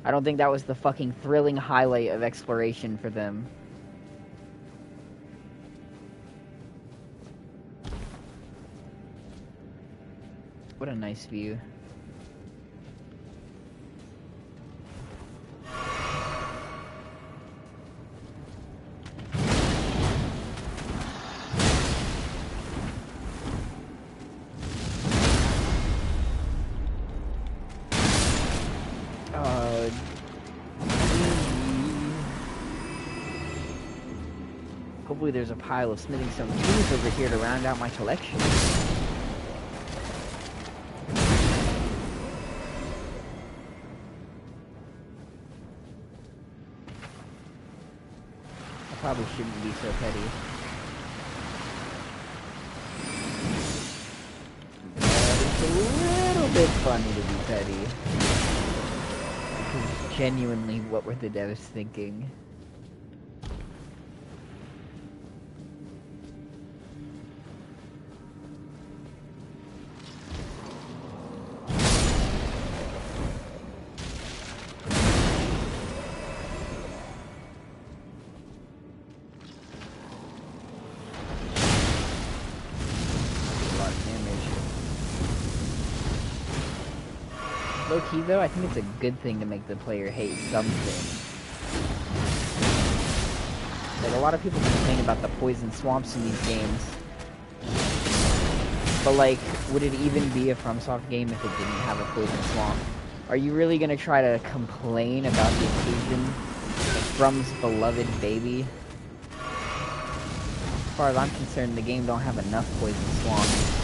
I don't think that was the fucking thrilling highlight of exploration for them. What a nice view. Hopefully there's a pile of Smithing Stone 2s over here to round out my collection. Probably shouldn't be so petty. But it's a little bit funny to be petty. Because genuinely, what were the devs thinking? Low-key though, I think it's a good thing to make the player hate something. Like, a lot of people complain about the poison swamps in these games. But like, would it even be a FromSoft game if it didn't have a poison swamp? Are you really gonna try to complain about the occasion of From's beloved baby? As far as I'm concerned, the game don't have enough poison swamps.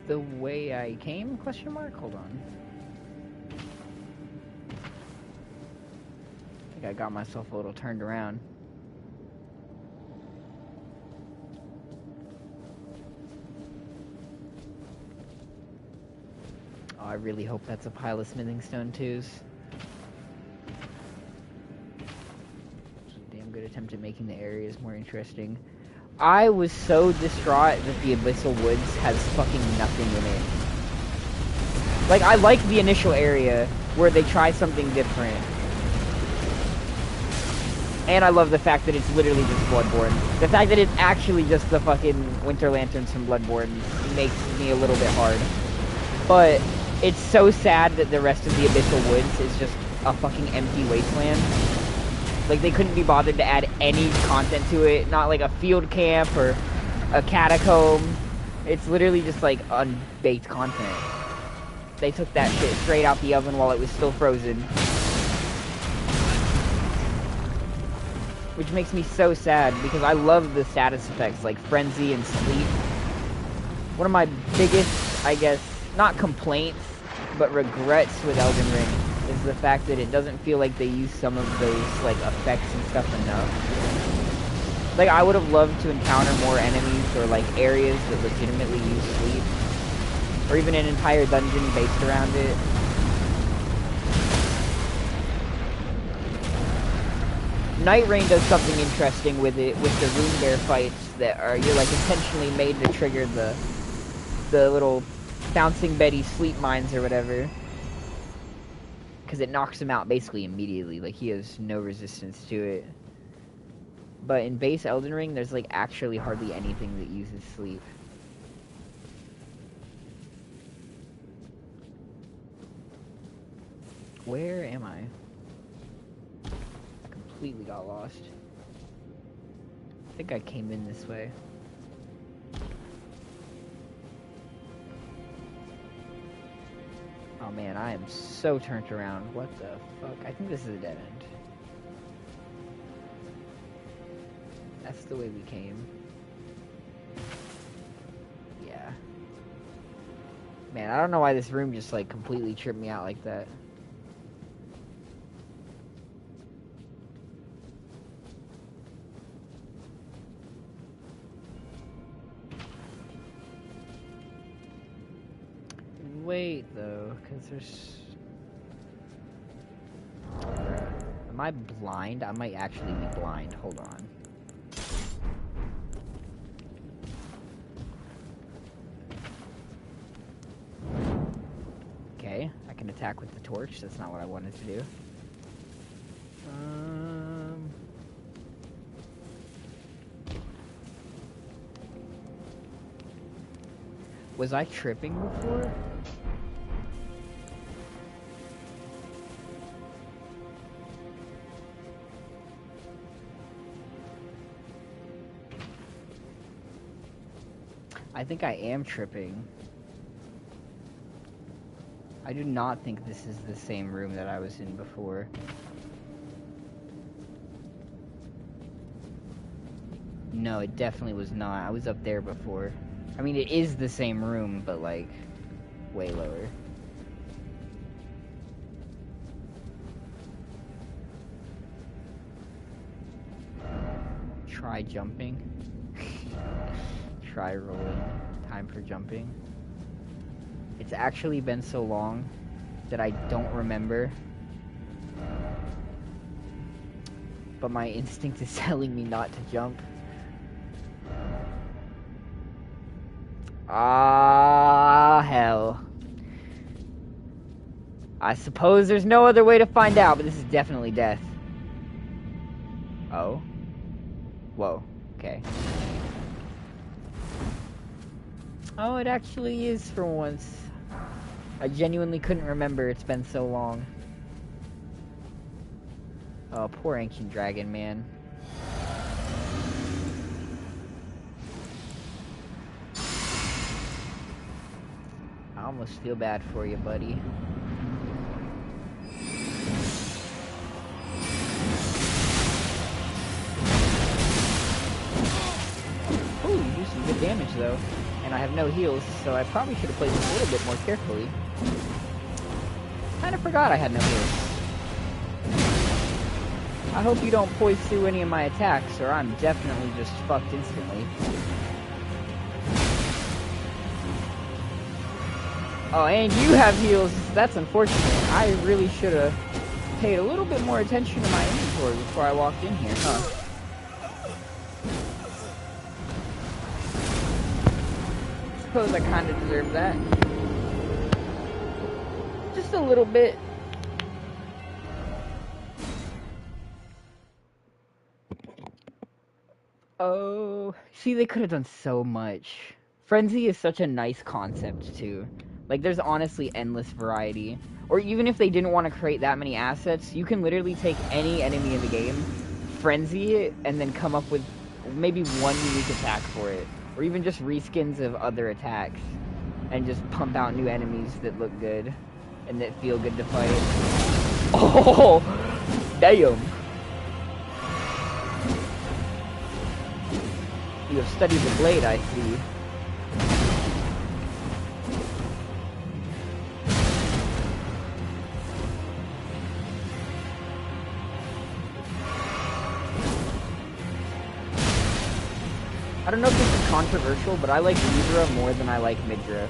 The way way I came? Question mark? Hold on. I think I got myself a little turned around. Oh, I really hope that's a pile of smithing stone twos. Damn good attempt at making the areas more interesting. I was so distraught that the Abyssal Woods has fucking nothing in it. Like, I like the initial area where they try something different. And I love the fact that it's literally just Bloodborne. The fact that it's actually just the fucking Winter Lanterns from Bloodborne makes me a little bit hard. But it's so sad that the rest of the Abyssal Woods is just a fucking empty wasteland. Like, they couldn't be bothered to add any content to it. Not like a field camp or a catacomb. It's literally just like unbaked content. They took that shit straight out the oven while it was still frozen. Which makes me so sad because I love the status effects like Frenzy and Sleep. One of my biggest, I guess, not complaints, but regrets with Elden Ring is the fact that it doesn't feel like they use some of those like effects and stuff enough. Like, I would have loved to encounter more enemies or like areas that legitimately use sleep, or even an entire dungeon based around it. Nightreign does something interesting with it, with the rune bear fights that are, you're like intentionally made to trigger the little bouncing Betty sleep mines or whatever. Because it knocks him out basically immediately, like he has no resistance to it. But in base Elden Ring, there's like actually hardly anything that uses sleep. Where am I? I completely got lost. I think I came in this way. Oh man, I am so turned around. What the fuck? I think this is a dead end. That's the way we came. Yeah. Man, I don't know why this room just like completely tripped me out like that. Wait though, because there's... Am I blind? I might actually be blind. Hold on. Okay, I can attack with the torch. That's not what I wanted to do. Was I tripping before? I think I am tripping. I do not think this is the same room that I was in before. No, it definitely was not. I was up there before. I mean, it is the same room, but like, way lower. Try jumping. Try rolling. Time for jumping. It's actually been so long that I don't remember. But my instinct is telling me not to jump. Ah, hell. I suppose there's no other way to find out, but this is definitely death. Oh. Whoa. Okay. Oh, it actually is for once. I genuinely couldn't remember. It's been so long. Oh, poor ancient dragon, man. I almost feel bad for you, buddy. Ooh, you do some good damage, though. and I have no heals, so I probably should have played this a little bit more carefully. Kind of forgot I had no heals. I hope you don't poise through any of my attacks, or I'm definitely just fucked instantly. Oh, and you have heals. That's unfortunate. I really should have paid a little bit more attention to my inventory before I walked in here, huh? Suppose I kind of deserve that. Just a little bit. Oh, see, they could have done so much. Frenzy is such a nice concept, too. Like, there's honestly endless variety. Or even if they didn't want to create that many assets, you can literally take any enemy in the game, frenzy it, and then come up with maybe one unique attack for it. Or even just reskins of other attacks. And just pump out new enemies that look good. And that feel good to fight. Oh! Damn! You have studied the blade, I see. I don't know if this is controversial, but I like Libra more than I like Midra.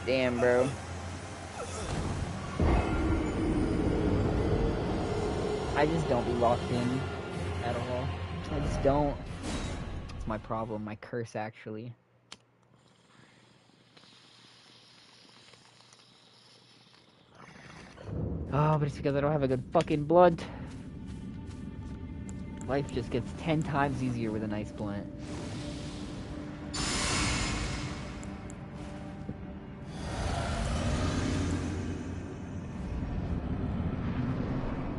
Damn, bro. I just don't be locked in at all. I just don't. It's my problem, my curse, actually. Oh, but it's because I don't have a good fucking blunt. Life just gets 10 times easier with a nice blunt.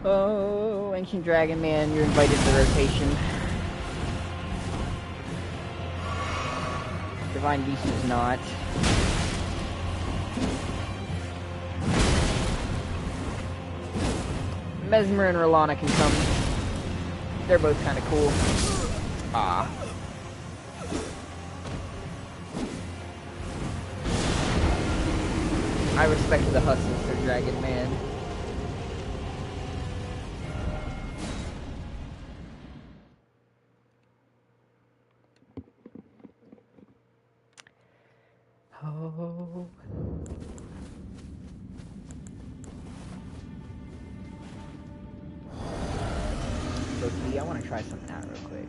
Oh, Ancient Dragon Man, you're invited to the rotation. Divine Beast is not. Mesmer and Rolana can come. They're both kind of cool. Ah. I respect the hustle for Dragon Man. Oh. SOTE, I want to try something out real quick.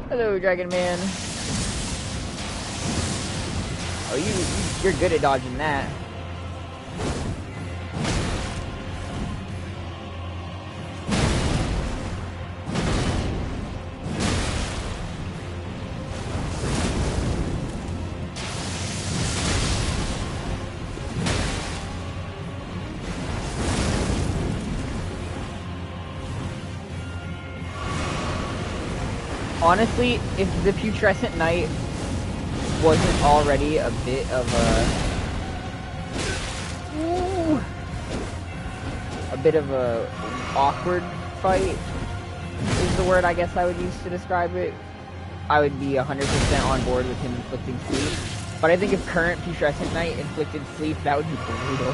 Hello, Dragon Man. Oh, you're good at dodging that. Honestly, if the Putrescent Knight wasn't already a bit of a awkward fight, is the word I guess I would use to describe it, I would be 100% on board with him inflicting sleep. But I think if current Putrescent Knight inflicted sleep, that would be brutal.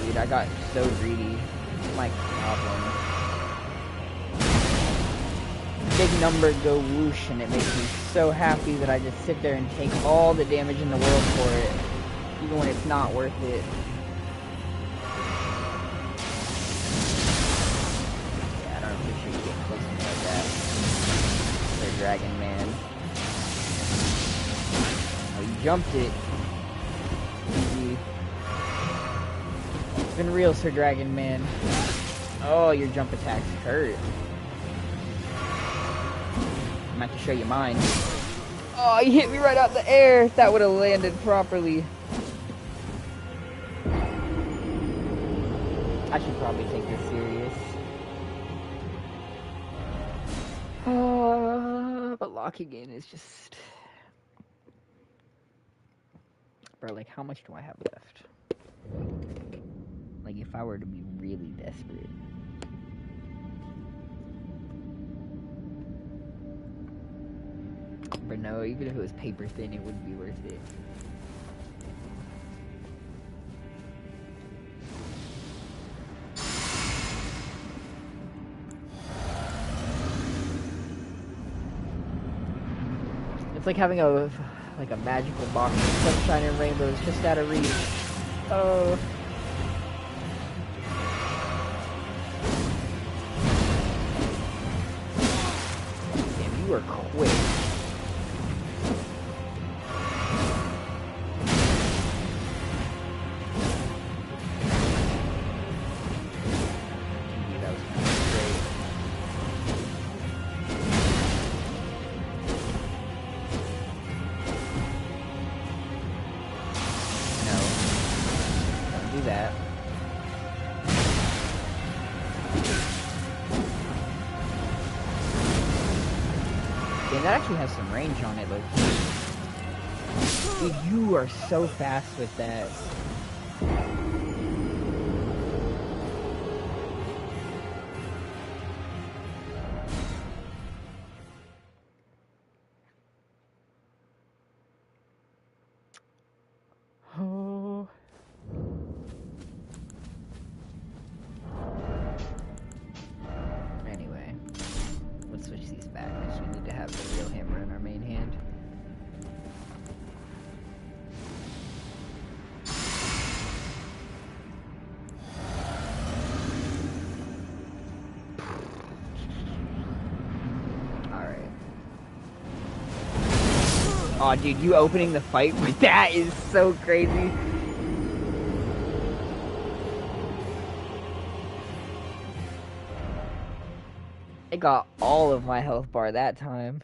Dude, I got so greedy. It's my problem. Big number go whoosh, and it makes me so happy that I just sit there and take all the damage in the world for it, even when it's not worth it. Yeah, I don't appreciate you getting close to me like that. They're Dragon Man. Oh, you jumped it. GG. It's been real, Sir Dragon Man. Oh, your jump attacks hurt. I'm about to show you mine. Oh, you hit me right out the air. That would have landed properly. I should probably take this serious. But locking in is just... Bro, like, how much do I have left? Like, if I were to be really desperate. But no, even if it was paper thin, it wouldn't be worth it. It's like having a magical box of sunshine and rainbows just out of reach. Oh. Damn, you are quick. That actually has some range on it, like. Dude, you are so fast with that. Oh. Anyway. Let's switch these back, because we need to have the real hammer in our main hand. Alright. Aw, dude, you opening the fight with that is so crazy. It got all of my health bar that time.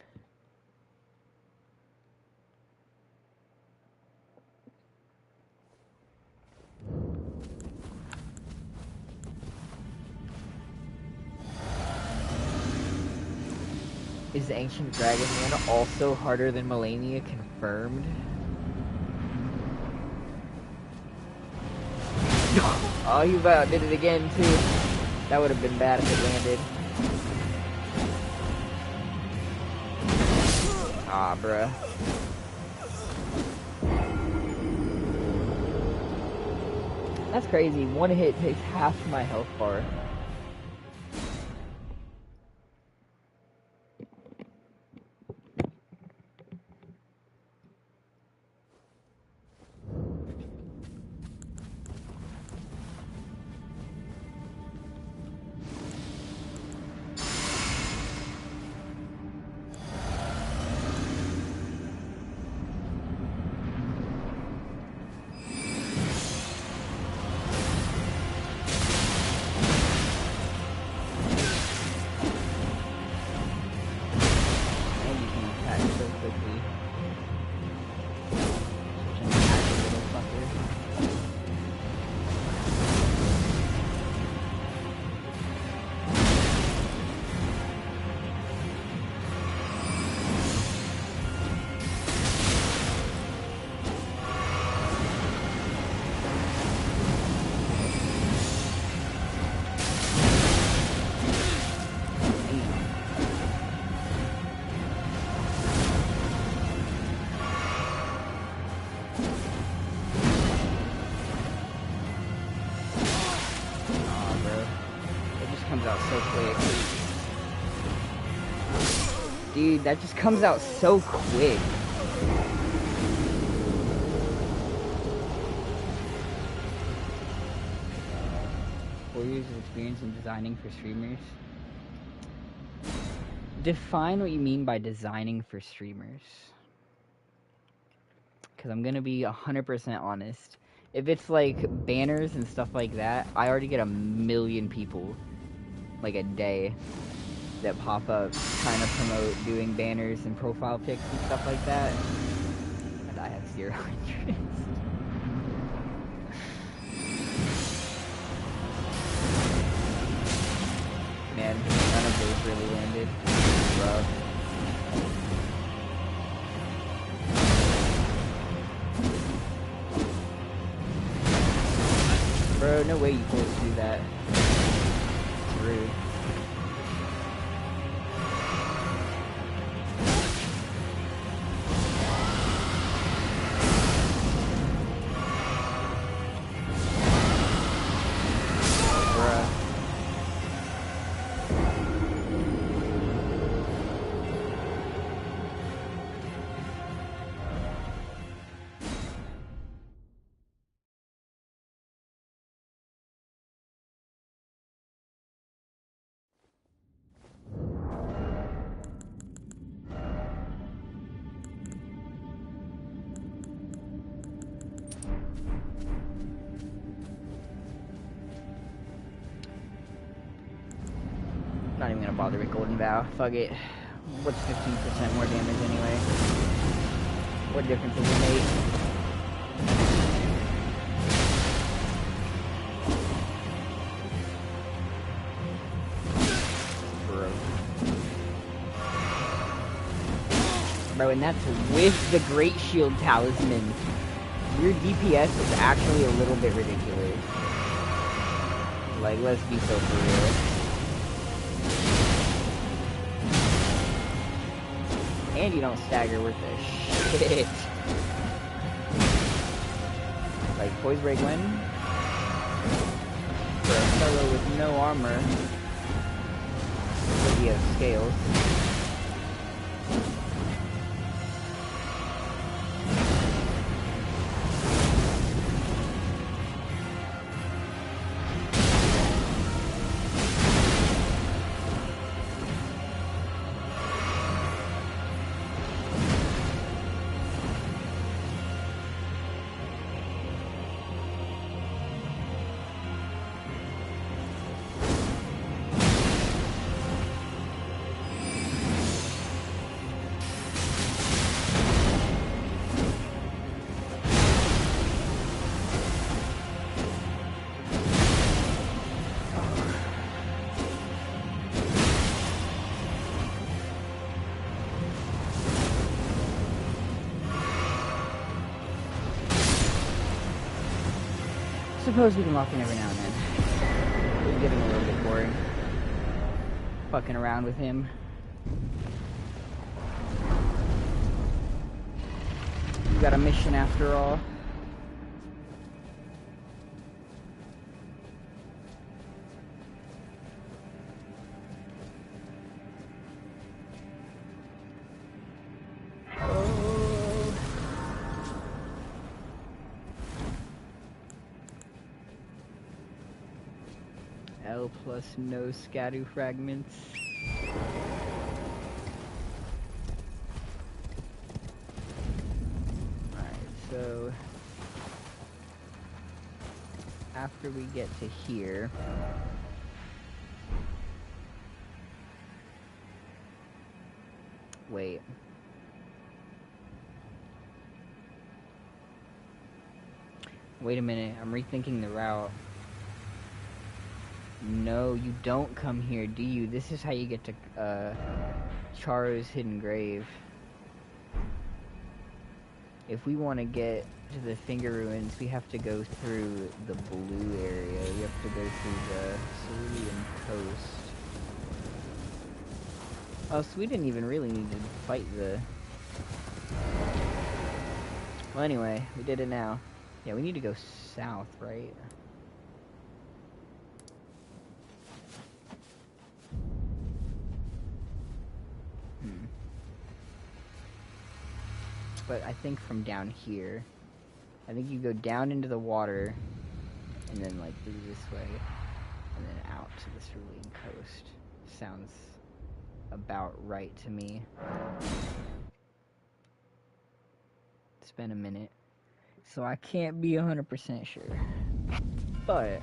Is the Ancient Dragon Man also harder than Melania confirmed? Oh, you about did it again too. That would have been bad if it landed. Ah, bruh. That's crazy. One hit takes half my health bar. Dude, that just comes out so quick. Four years of experience in designing for streamers. Define what you mean by designing for streamers. Because I'm going to be 100% honest. If it's like banners and stuff like that, I already get 1,000,000 people like a day that pop up trying to promote doing banners and profile pics and stuff like that. And I have 0 interest. Man, none of those really landed. Rough. Bro, no way you supposed to do that. It's rude. Not even gonna bother with Golden Vow. Fuck it. What's 15% more damage anyway? What difference does it make? Bro, and that's with the Great Shield Talisman. Your DPS is actually a little bit ridiculous. Like, let's be so for real. And you don't stagger worth a shit. Like, Poise Break when? For a fellow with no armor. But he has scales. Suppose we can lock in every now and then. It's getting a little bit boring. Fucking around with him. You got a mission after all. L plus no scadu fragments. Alright, so after we get to here, wait. Wait a minute, I'm rethinking the route. No, you don't come here, do you? This is how you get to, Charo's Hidden Grave. If we want to get to the Finger Ruins, we have to go through the blue area. We have to go through the Cerulean Coast. Oh, so we didn't even really need to fight the... Well, anyway, we did it now. Yeah, we need to go south, right? But I think from down here, I think you go down into the water, and then like through this way, and then out to the Cerulean Coast. Sounds about right to me. It's been a minute So I can't be 100% sure. But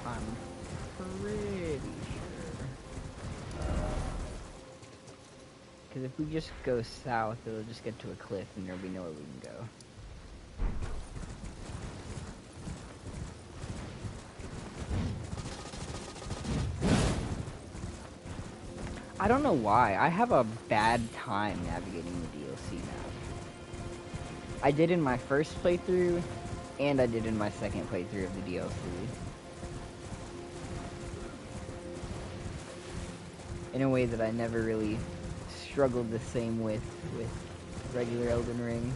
I'm pretty sure. Because if we just go south, it'll just get to a cliff and there'll be nowhere we can go. I don't know why. I have a bad time navigating the DLC now. I did in my first playthrough, and I did in my second playthrough of the DLC. In a way that I never really struggled the same with regular Elden Ring.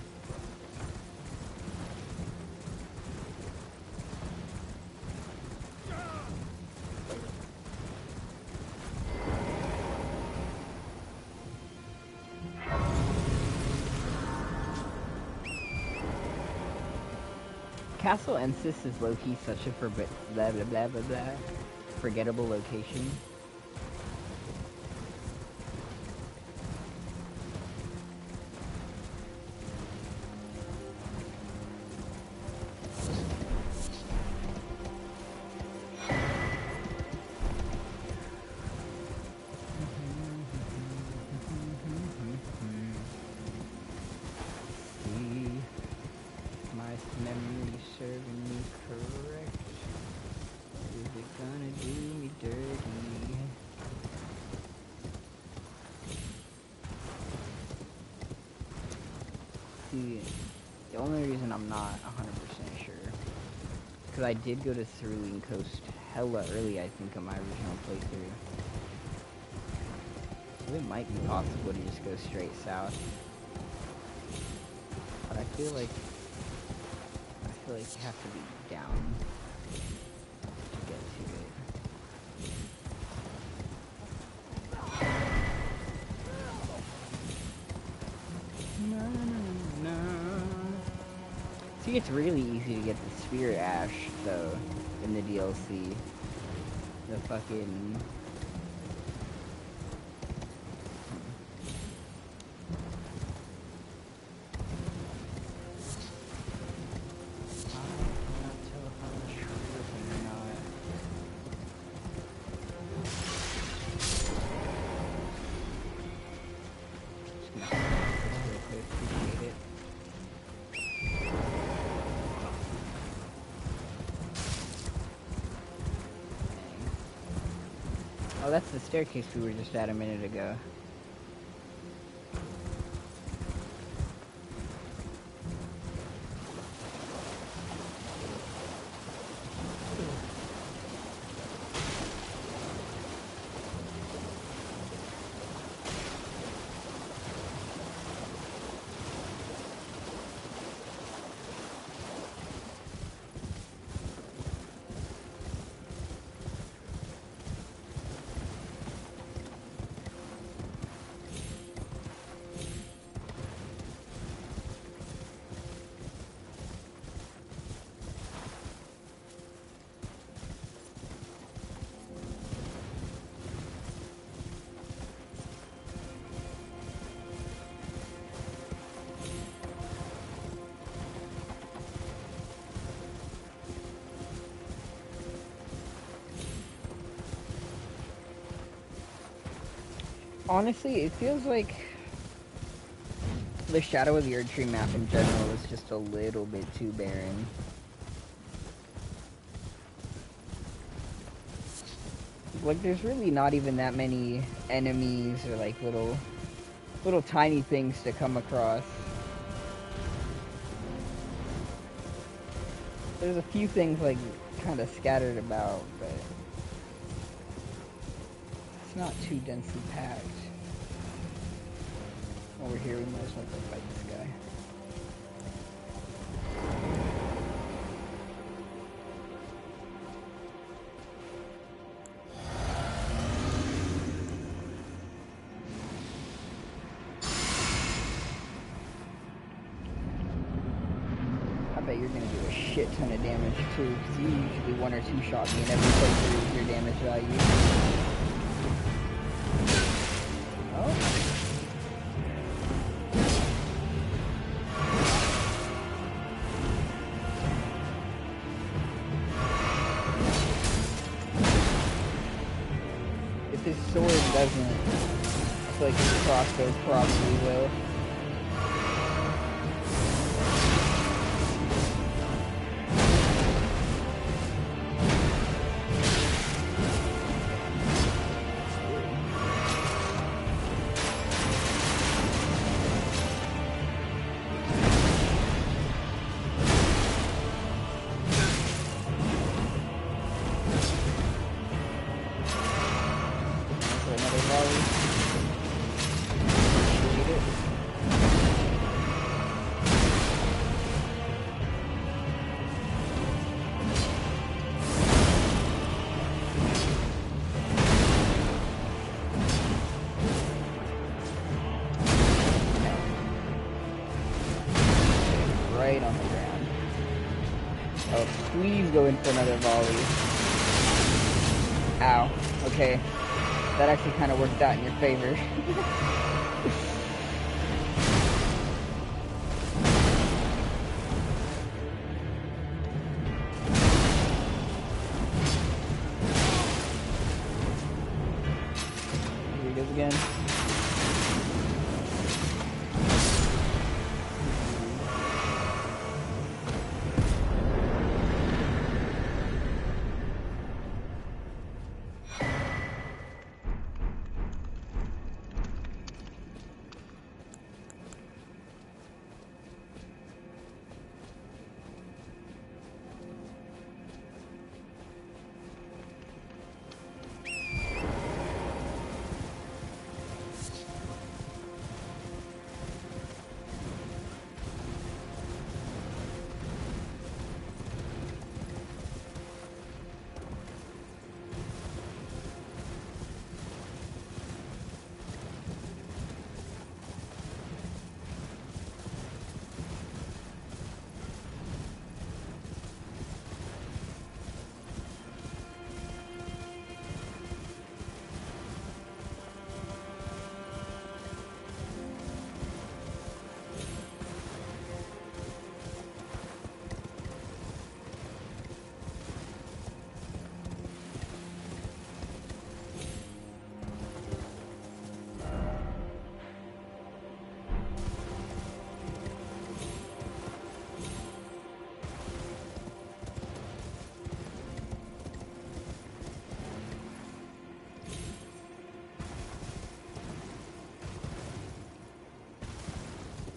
Castle Ensis is low-key such a blah blah blah blah blah forgettable location. The only reason I'm not 100% sure, because I did go to Cerulean Coast hella early, I think, on my original playthrough. So it might be possible to just go straight south. But I feel like you have to be down to get to it. See, it's really easy to get the Spirit Ash, though, in the DLC. The fucking... Oh, that's the staircase we were just at a minute ago. Honestly, it feels like the Shadow of the Erdtree map in general is just a little bit too barren. Like, there's really not even that many enemies or, like, little tiny things to come across. There's a few things, like, kind of scattered about, but it's not too densely packed. Over here, we might as well go fight this guy. I bet you're gonna do a shit ton of damage too, because you usually one or two shot me in every playthrough with your damage value. Oh. his sword doesn't. I feel like his crossbow probably will. Right on the ground. Oh, please go in for another volley. Ow. Okay. That actually kind of worked out in your favor. Here he goes again.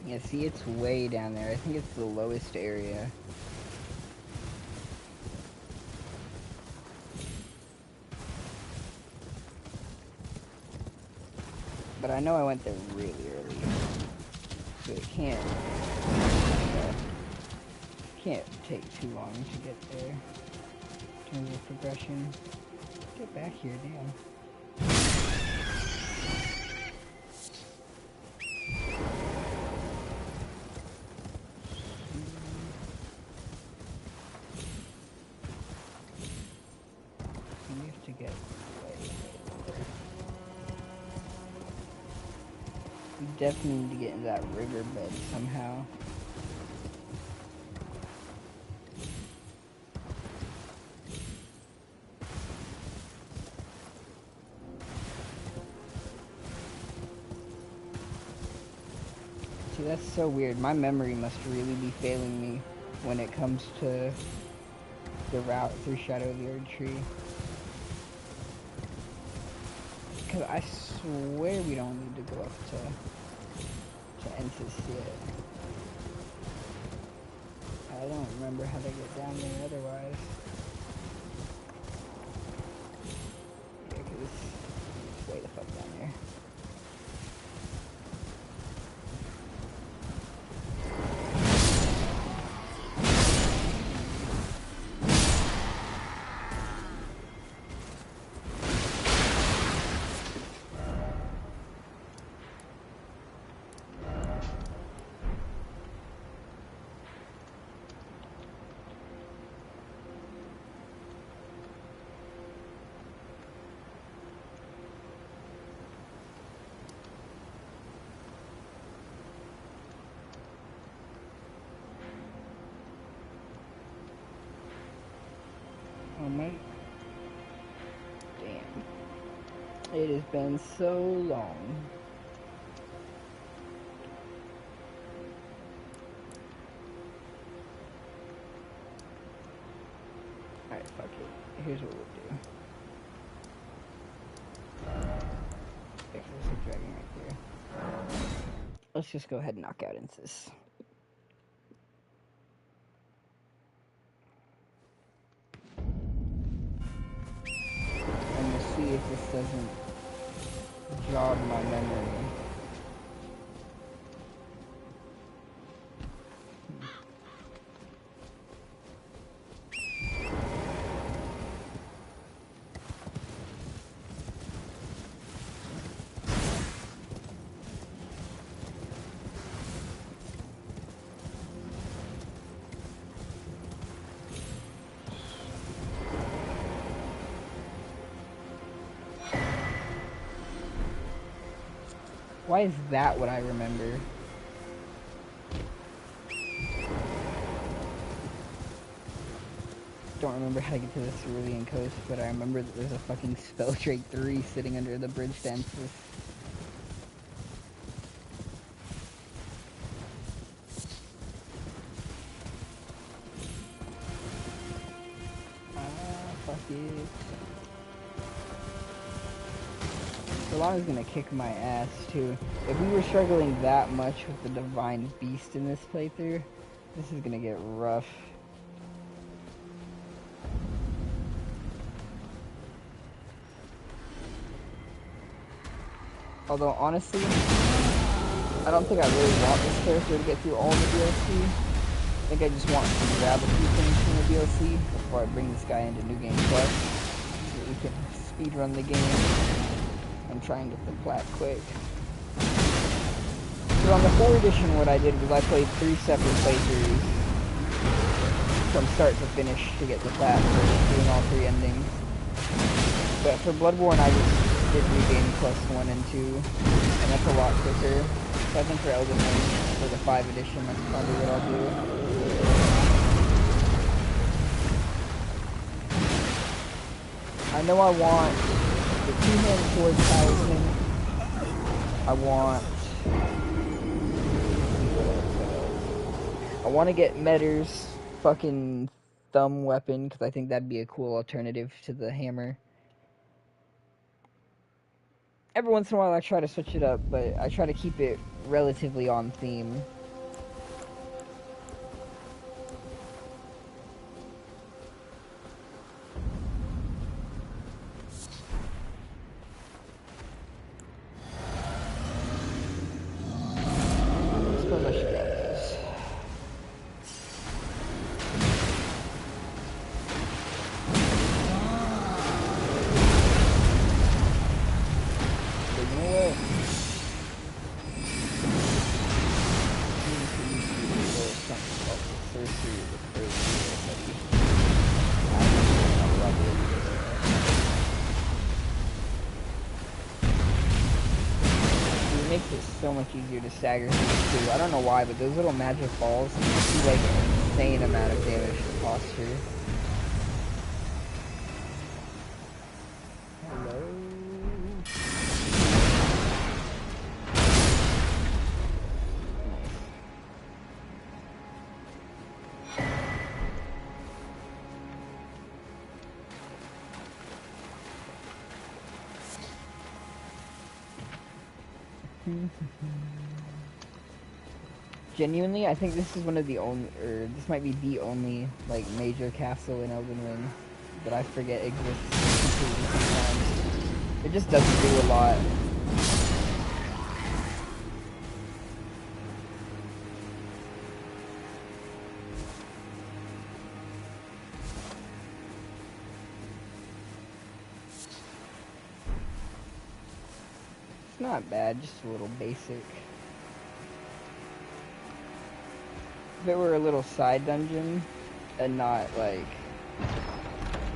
Yeah, see, it's way down there. I think it's the lowest area. But I know I went there really early. So it can't take too long to get there. In terms of progression. Get back here, damn. Definitely need to get in that riverbed somehow. See, that's so weird. My memory must really be failing me when it comes to the route through Shadow of the Erdtree. Because I swear we don't need to go up to Ensis yet. I don't remember how to get down there otherwise. Yeah, because it's way the fuck down there. Oh my. Damn. It has been so long. Alright, fuck it. Here's what we'll do. There's a dragon right there. Let's just go ahead and knock out Insis. And we'll see if this doesn't jog my memory. Why is that what I remember? Don't remember how to get to the Cerulean Coast, but I remember that there's a fucking Spelldrake 3 sitting under the bridge fences. Fuck it. Solana's gonna kick my ass too. If we were struggling that much with the Divine Beast in this playthrough, this is gonna get rough. Although honestly, I don't think I really want this character to get through all the DLC. I think I just want to grab a few things from the DLC before I bring this guy into New Game Plus, so that we can speedrun the game and try and get the plat quick. So on the 4th edition, what I did was I played 3 separate playthroughs from start to finish to get the plat for doing all 3 endings. But for Bloodborne, I just did New Game Plus 1 and 2, and that's a lot quicker. So I think for Elden Ring, for the 5th edition, that's probably what I'll do. I know I want the 2-hand sword talisman. I want to get Metter's fucking thumb weapon, because I think that'd be a cool alternative to the hammer. Every once in a while I try to switch it up, but I try to keep it relatively on theme. I suppose I should grab those. So much easier to stagger things too. I don't know why, but those little magic balls do like an insane amount of damage to posture. Hello? Genuinely, I think this is one of the only, or this might be the only, like, major castle in Elden Ring that I forget exists completely sometimes. It just doesn't do a lot. It's not bad, just a little basic. If it were a little side dungeon and not like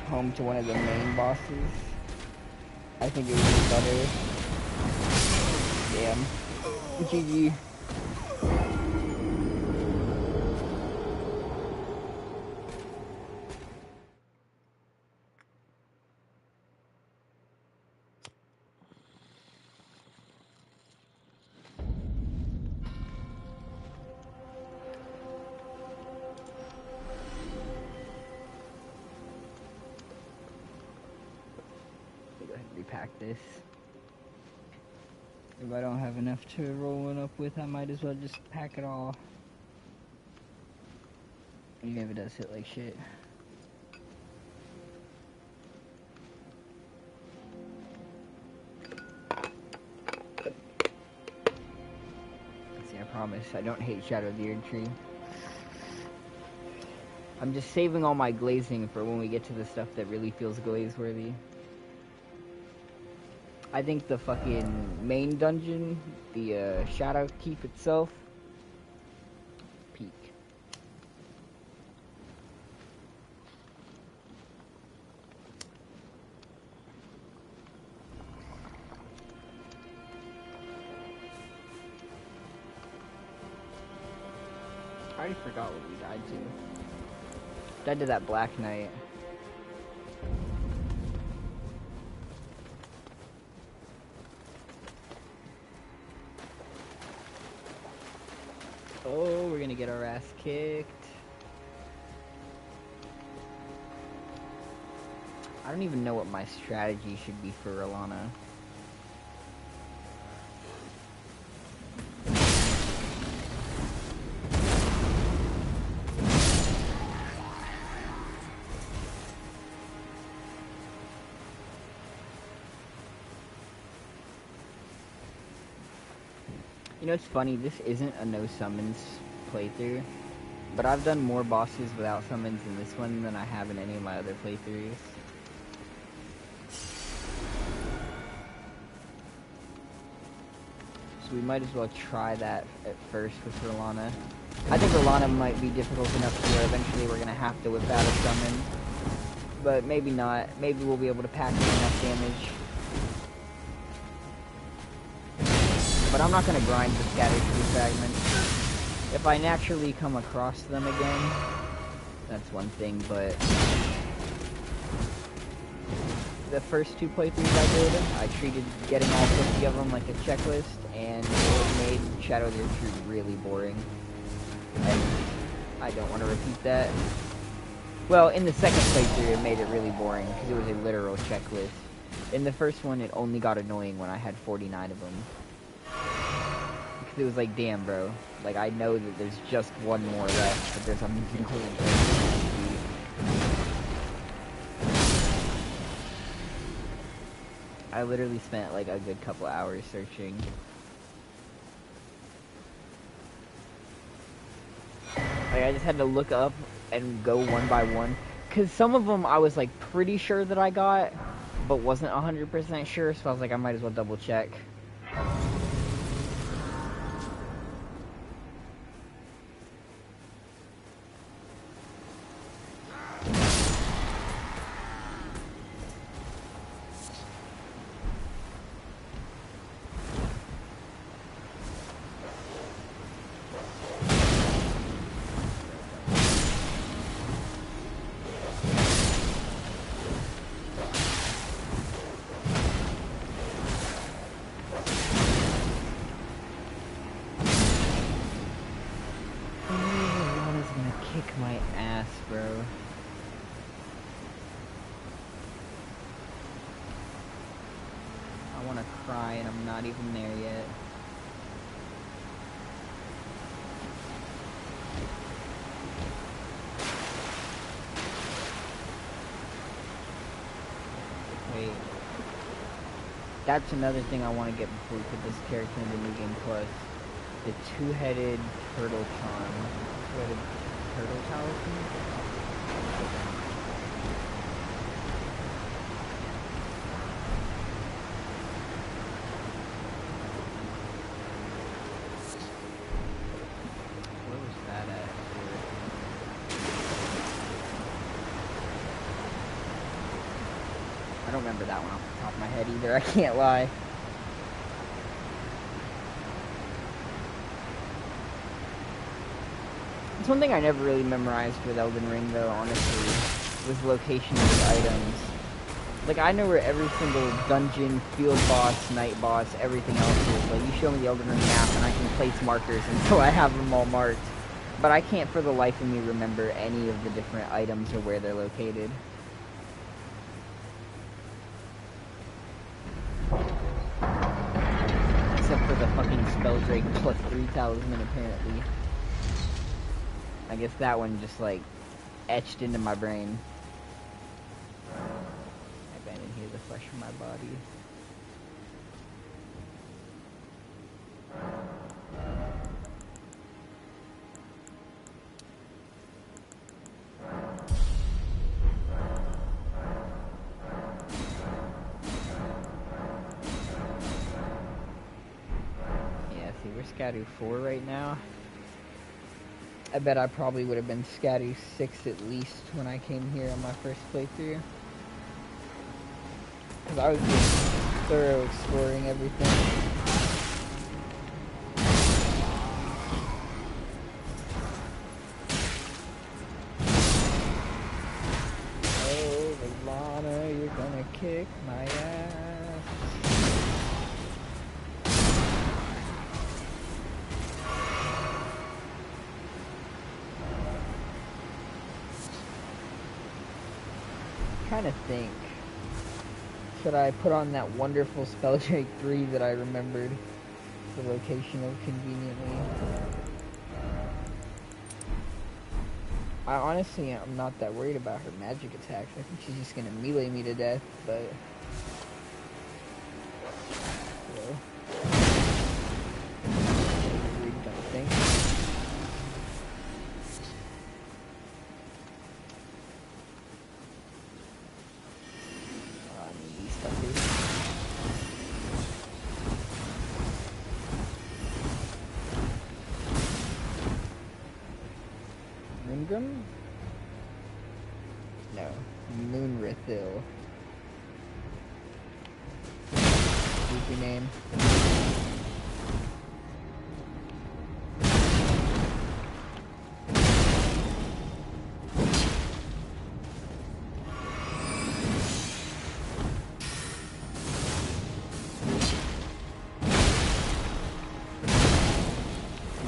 home to one of the main bosses, I think it would be better. Damn. GG. go ahead and repack this. If I don't have enough to roll one up with, I might as well just pack it all. Even if it does hit like shit. See, I promise, I don't hate Shadow of the Erdtree. I'm just saving all my glazing for when we get to the stuff that really feels glaze-worthy. I think the fucking main dungeon, the Shadow Keep itself, peak. I already forgot what we died to. Died to that Black Knight. Oh, we're gonna get our ass kicked. I don't even know what my strategy should be for Alana. You know, it's funny, this isn't a no summons playthrough, but I've done more bosses without summons in this one than I have in any of my other playthroughs. So we might as well try that at first with Rolana. I think Rolana might be difficult enough to where eventually we're going to have to whip out a summon, but maybe not. Maybe we'll be able to pack in enough damage. But I'm not going to grind the Scatter Tree fragments. If I naturally come across them again, that's one thing, but the first two playthroughs I did, I treated getting all 50 of them like a checklist, and it made Shadow of the Erdtree really boring. And I don't want to repeat that. Well, in the second playthrough, it made it really boring, because it was a literal checklist. In the first one, it only got annoying when I had 49 of them. Because it was like, damn, bro. Like, I know that there's just one more left, but there's a million things. I literally spent like a good couple hours searching. Like, I just had to look up and go one by one. Because some of them I was like pretty sure that I got, but wasn't 100% sure, so I was like, I might as well double check. Not even there yet. Wait. That's another thing I want to get before we put this character into New Game Plus. The two-headed turtle charm. Two-headed turtle talisman? I don't remember that one off the top of my head either, I can't lie. It's one thing I never really memorized with Elden Ring though, honestly, was location of the items. Like, I know where every single dungeon, field boss, night boss, everything else is. Like, you show me the Elden Ring map and I can place markers until I have them all marked. But I can't for the life of me remember any of the different items or where they're located. fucking Spelldrake plus 3 talisman apparently. I guess that one just like etched into my brain. I abandoned here the flesh from my body. We're Scadu 4 right now. I bet I probably would have been Scadu 6 at least when I came here on my first playthrough. Because I was just thorough exploring everything. Oh, Valana, you're gonna kick my ass. Trying to think. Should I put on that wonderful Spelldrake 3 that I remembered the location of conveniently? I honestly am not that worried about her magic attacks. I think she's just gonna melee me to death, but don't think. No, Moonrithil. Goofy name.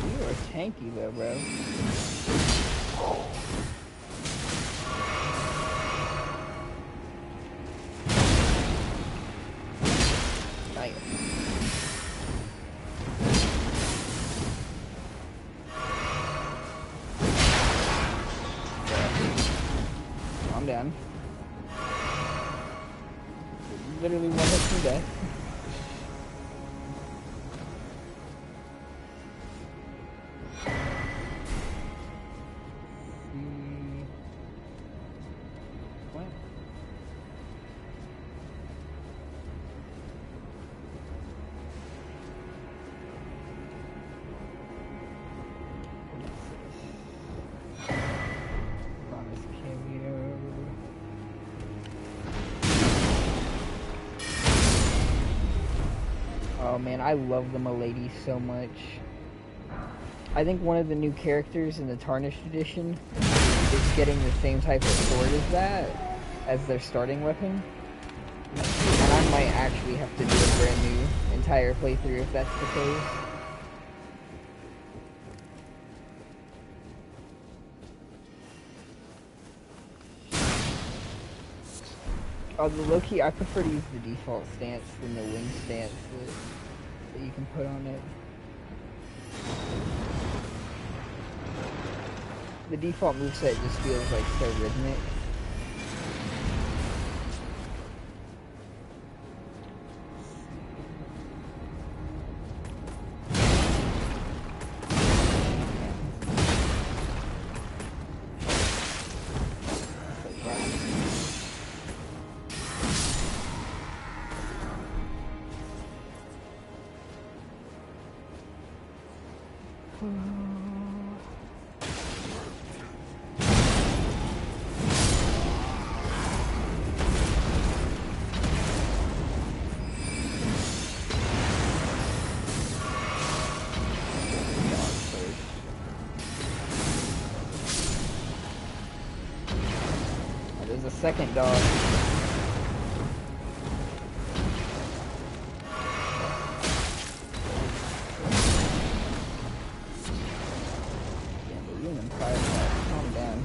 You are tanky though, bro. Down. Literally one hit from death. What? Oh man, I love the Milady so much. I think one of the new characters in the Tarnished Edition is getting the same type of sword as that, as their starting weapon. And I might actually have to do a brand new entire playthrough if that's the case. Although low-key, I prefer to use the default stance than the wing stance that you can put on it. The default moveset just feels like so rhythmic. There's a second dog. Calm down.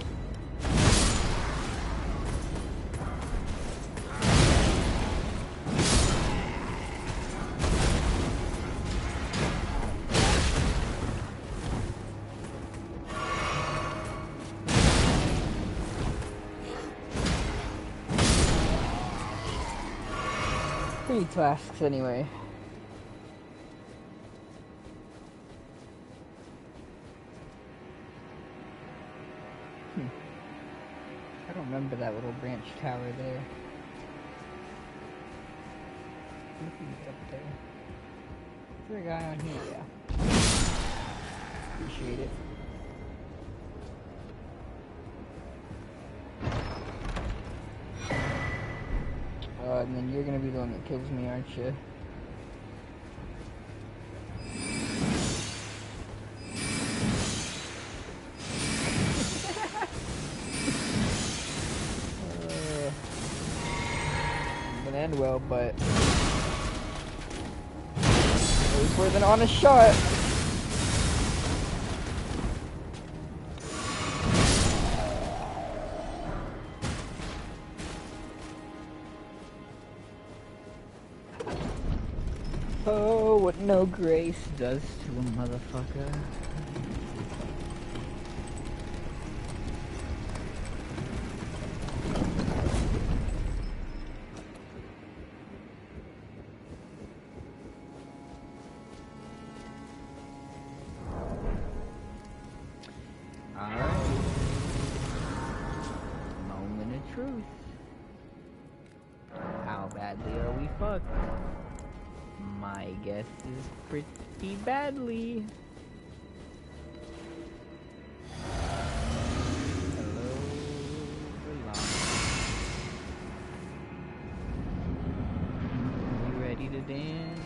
3 tasks anyway. I don't remember that little branch tower there. Nothing's up there. Is there a guy on here? Yeah. Appreciate it. And then you're gonna be the one that kills me, aren't you? Gonna end well, but it was worth an honest shot. Oh, what no grace does to a motherfucker. Alright. Moment of truth. How badly are we fucked? My guess is pretty badly. Hello, Belong. You ready to dance?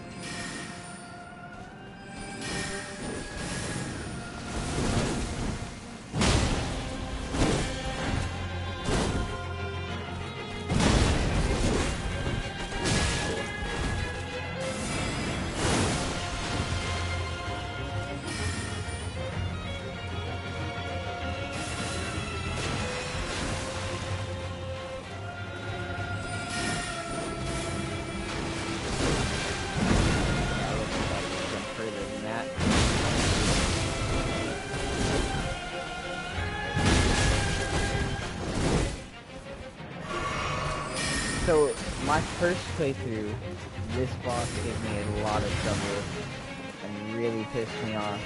So, my first playthrough, this boss gave me a lot of trouble and really pissed me off.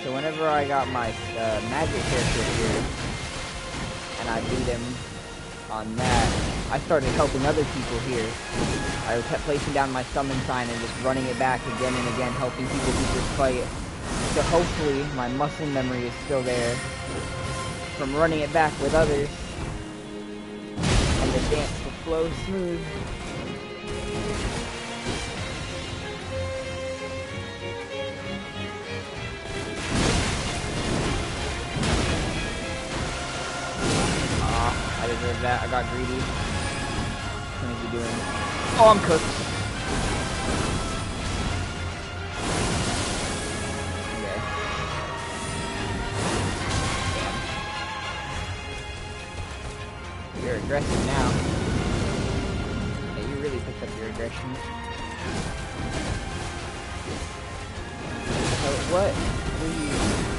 So whenever I got my magic character here, and I beat him on that, I started helping other people here. I kept placing down my summon sign and just running it back again and again, helping people beat this fight. So hopefully my muscle memory is still there from running it back with others. And the dance will flow smooth. I deserve that. I got greedy. What is he doing? Oh, I'm cooked. Okay. Damn. You're aggressive now. Yeah, you really picked up your aggression. Oh, what?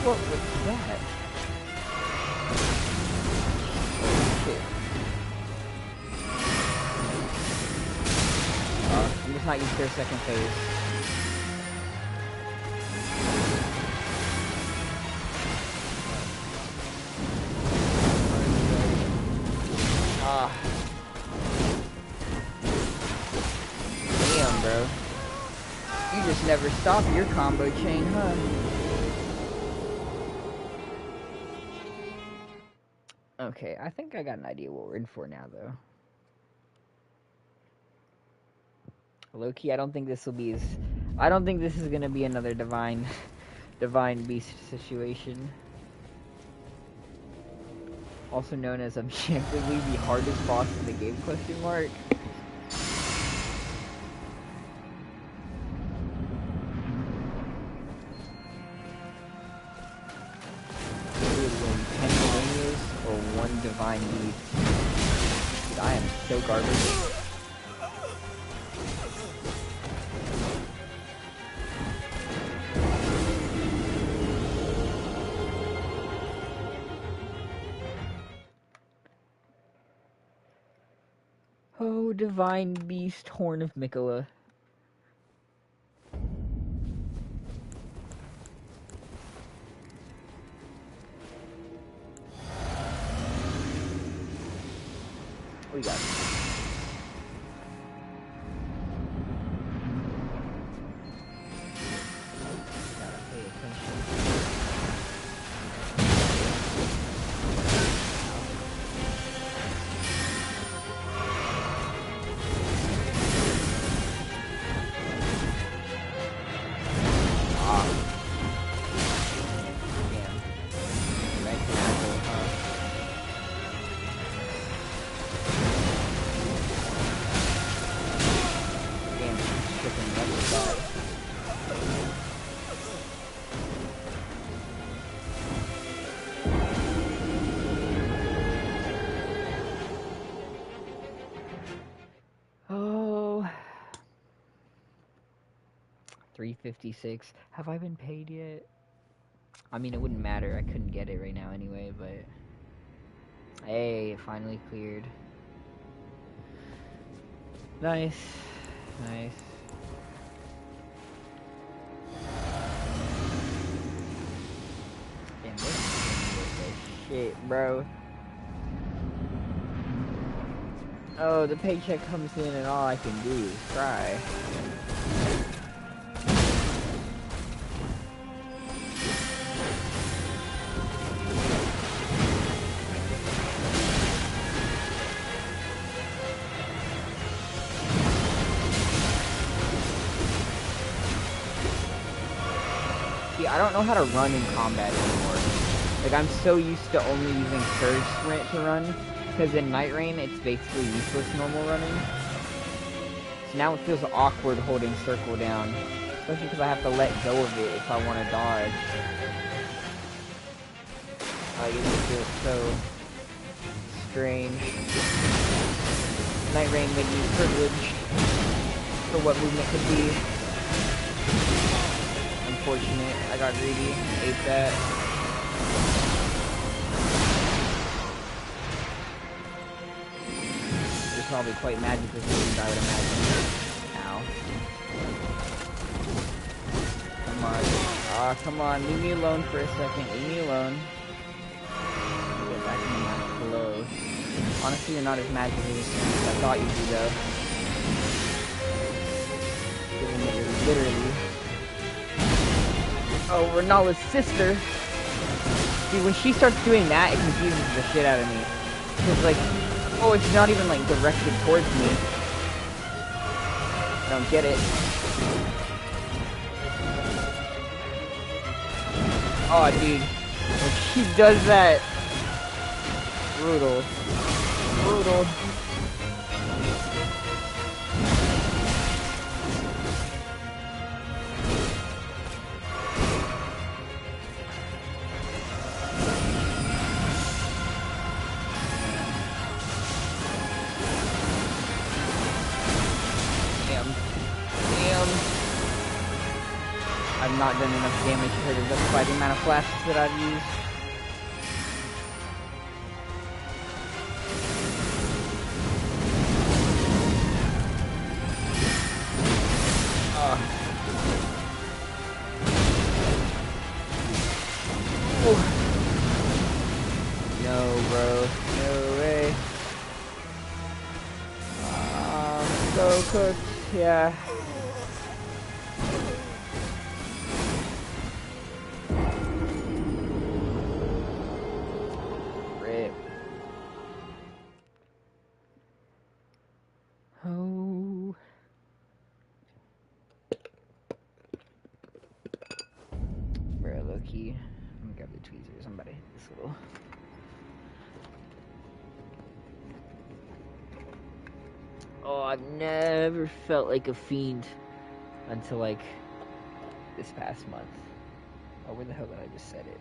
What was that? I'm just not used to their second phase. Damn, bro. You just never stop your combo chain, huh? Okay, I think I got an idea what we're in for now, though. Low-key, I don't think this will be as... I don't think this is gonna be another divine beast situation. Also known as objectively the hardest boss in the game, question mark. Pennsylvania's or one divine beast. Dude, I am so garbage. Oh, Divine Beast, Horn of Mikola. We got it. Gotta pay attention. Oh, 356. Have I been paid yet? I mean, it wouldn't matter. I couldn't get it right now anyway, but... Hey, it finally cleared. Nice. Nice. Damn, they don't this shit, bro. Oh, the paycheck comes in and all I can do is cry. See, I don't know how to run in combat anymore. Like, I'm so used to only using Surge Sprint to run. Because in Nightreign, it's basically useless normal running. So now it feels awkward holding circle down. Especially because I have to let go of it if I want to dodge. Like, it just feels so strange. Nightreign made me privileged for what movement could be. Unfortunate. I got greedy. Ate that. Probably quite magical things, I would imagine. Ow. Come on. Aw, come on. Leave me alone for a second. Leave me alone. Get back in my clothes. Honestly, you're not as magical as I thought you'd be, though. Given that you're literally... Oh, Renala's sister! See, when she starts doing that, it confuses the shit out of me. Because, like... Oh, it's not even, like, directed towards me. I don't get it. Oh, dude. When she does that... Brutal. Brutal. I've not done enough damage to justify the amount of flashes that I've used. No, bro. No way. So cooked. Yeah. Key. Let me grab the tweezers. I'm about to hit this little. Oh, I've never felt like a fiend until like this past month. Oh, where the hell did I just set it?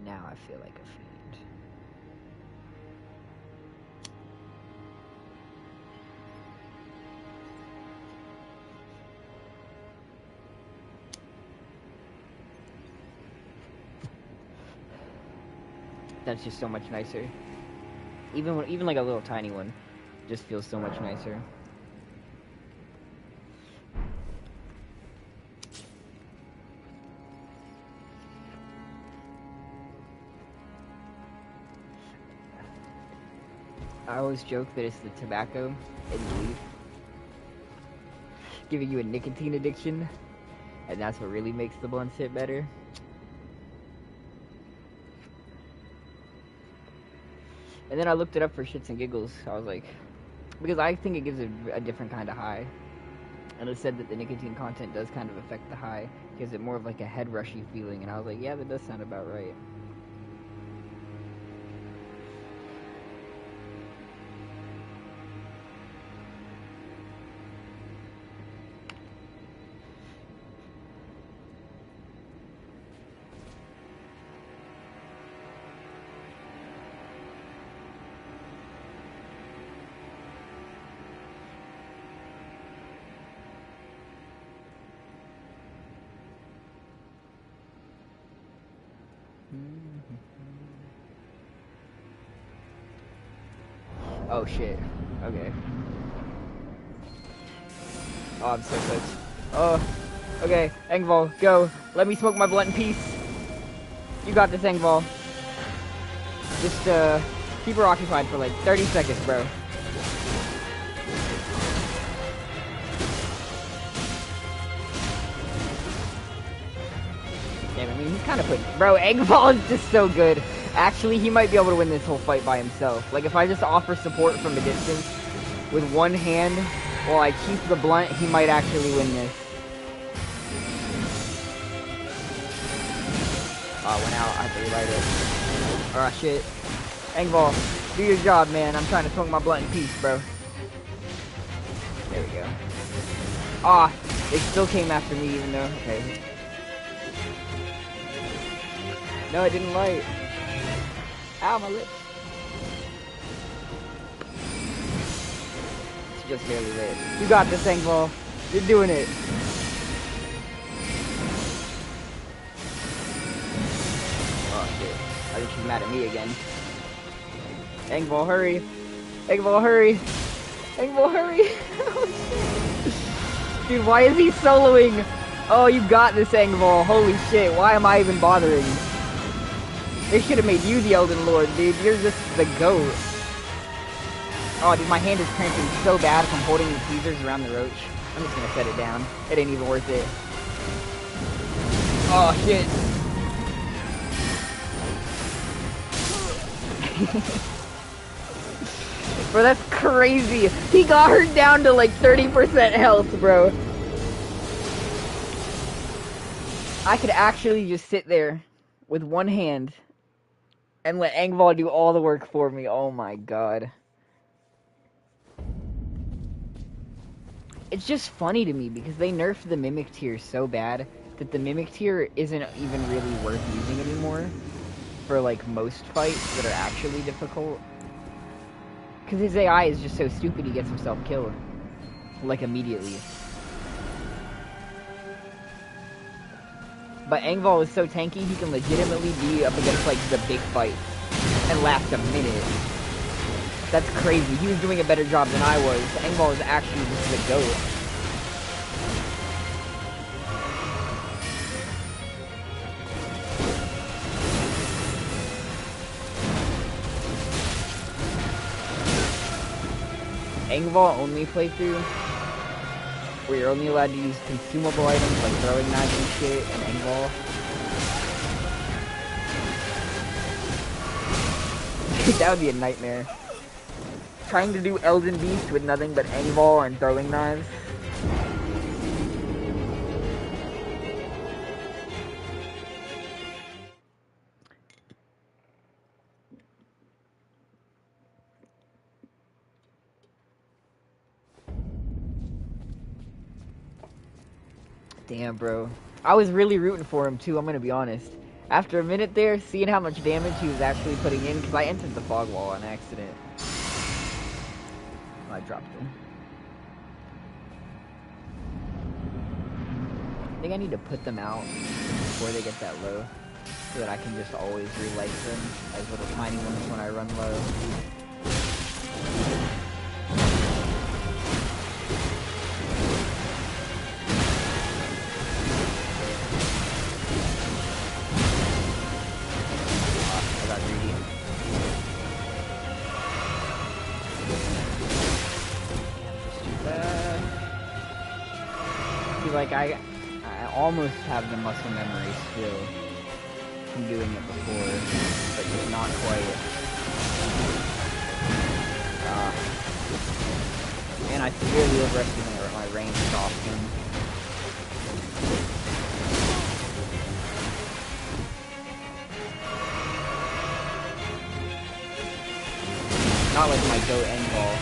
Now I feel like a fiend. That's just so much nicer. Even like a little tiny one just feels so much nicer. I always joke that it's the tobacco in the leaf giving you a nicotine addiction, and that's what really makes the blunts hit better. And then I looked it up for shits and giggles. I was like, because I think it gives a different kind of high. And it said that the nicotine content does kind of affect the high, gives it more of like a head rushy feeling, and I was like, yeah, that does sound about right. Oh shit. Okay. Oh, I'm so close. Oh, okay. Engvall, go. Let me smoke my blunt in peace. You got this, Engvall. Just, keep her occupied for like 30 seconds, bro. Damn, I mean, he's kind of putting... Bro, Engvall is just so good. Actually, he might be able to win this whole fight by himself. Like, if I just offer support from a distance with one hand while I keep the blunt, he might actually win this. Oh, it went out. I have to relight it. Oh, shit. Engvall, do your job, man. I'm trying to smoke my blunt in peace, bro. There we go. Ah, they still came after me, even though... Okay. No, it didn't light. Ow, my lips. It's just barely lit. You got this, Engvall. You're doing it. Oh, shit. I think she's mad at me again. Engvall, hurry. Engvall, hurry. Engvall, hurry. Oh, shit. Dude, why is he soloing? Oh, you got this, Engvall. Holy shit. Why am I even bothering? They should have made you the Elden Lord, dude. You're just the GOAT. Oh, dude, my hand is cramping so bad from holding the tweezers around the roach. I'm just gonna set it down. It ain't even worth it. Oh, shit. Bro, that's crazy. He got her down to like 30% health, bro. I could actually just sit there with one hand and let Engvall do all the work for me. Oh my god. It's just funny to me because they nerfed the Mimic tier so bad that the Mimic tier isn't even really worth using anymore for like most fights that are actually difficult. Because his AI is just so stupid he gets himself killed. Like immediately. But Engvall is so tanky, he can legitimately be up against, like, the big fight and last a minute. That's crazy. He was doing a better job than I was. Engvall is actually just the GOAT. Engvall only playthrough, where you're only allowed to use consumable items like throwing knives and shit, and Engvall. That would be a nightmare. Trying to do Elden Beast with nothing but Engvall and throwing knives. Damn, bro. I was really rooting for him, too, I'm gonna be honest. After a minute there, seeing how much damage he was actually putting in, because I entered the fog wall on accident. Oh, I dropped him. I think I need to put them out before they get that low, so that I can just always relight them as little tiny ones when I run low. feel like I almost have the muscle memory still from doing it before, but just not quite. And I severely overestimate my range often. Not like my go end ball.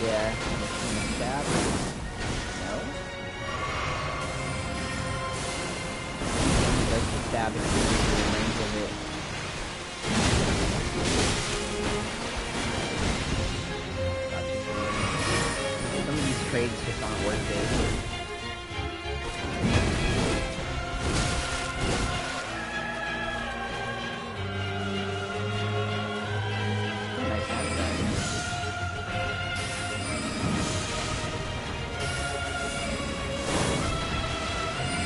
Yeah, I'm just gonna stab. No? He likes to stab and shoot the range of it. Not too good. Some of these trades just aren't worth it.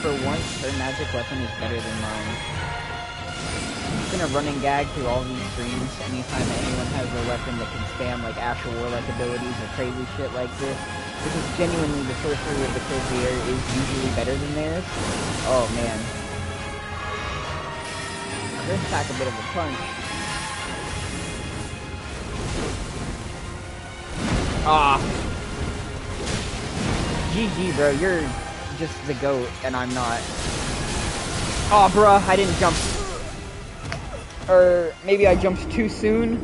For once, her magic weapon is better than mine. I'm just gonna run and gag through all these streams anytime anyone has a weapon that can spam like actual warlike abilities or crazy shit like this. Because genuinely the sorcery of the Crozier is usually better than theirs. Oh man. Now this pack a bit of a punch. Ah. GG bro, you're just the GOAT, and I'm not. Aw, oh, bruh, I didn't jump. Or maybe I jumped too soon.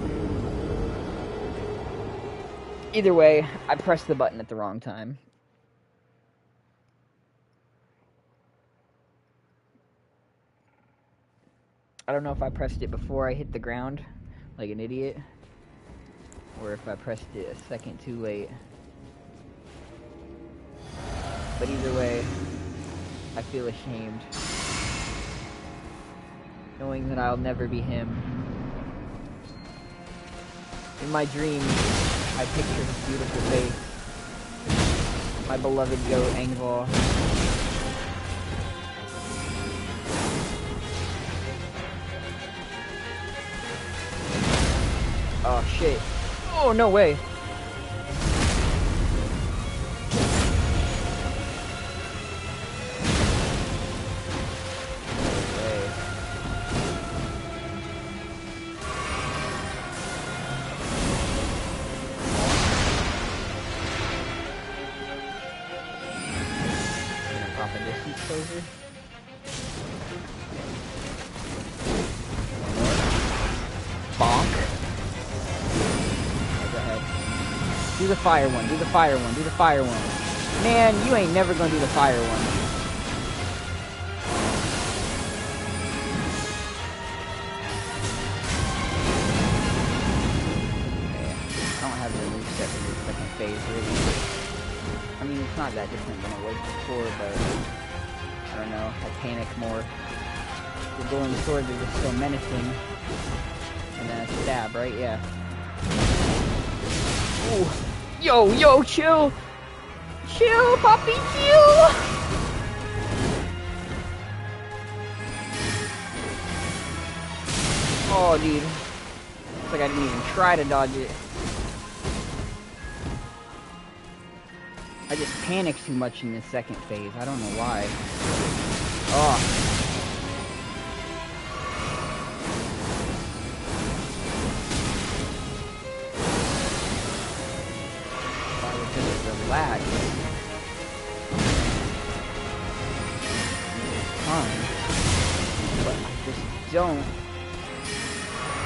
Either way, I pressed the button at the wrong time. I don't know if I pressed it before I hit the ground, like an idiot, or if I pressed it a second too late. But either way, I feel ashamed, knowing that I'll never be him. In my dreams, I picture his beautiful face, my beloved goat Angval. Oh shit. Oh, no way. Do the fire one, do the fire one, do the fire one. Man, you ain't never gonna do the fire one. I don't have the moveset for the second phase, really. I mean, it's not that different than it was before, but I don't know, I panic more. The glowing swords are just so menacing. And then a stab, right? Yeah. Ooh. Yo, chill! Chill, Poppy, chill! Oh, dude. Looks like I didn't even try to dodge it. I just panicked too much in this second phase. I don't know why. Oh. Relax. Fine. But I just don't.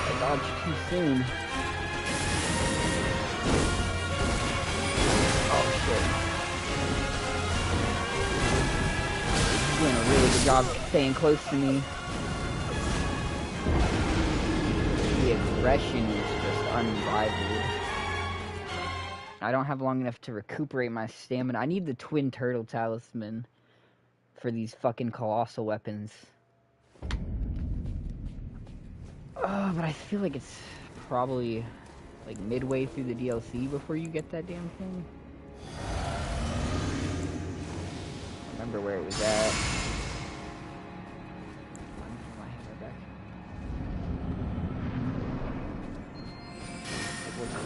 I dodged too soon. Oh shit. He's doing a really good job staying close to me. The aggression is just unrivaled. I don't have long enough to recuperate my stamina. I need the twin turtle talisman for these fucking colossal weapons. But I feel like it's probably like midway through the DLC before you get that damn thing. I remember where it was at.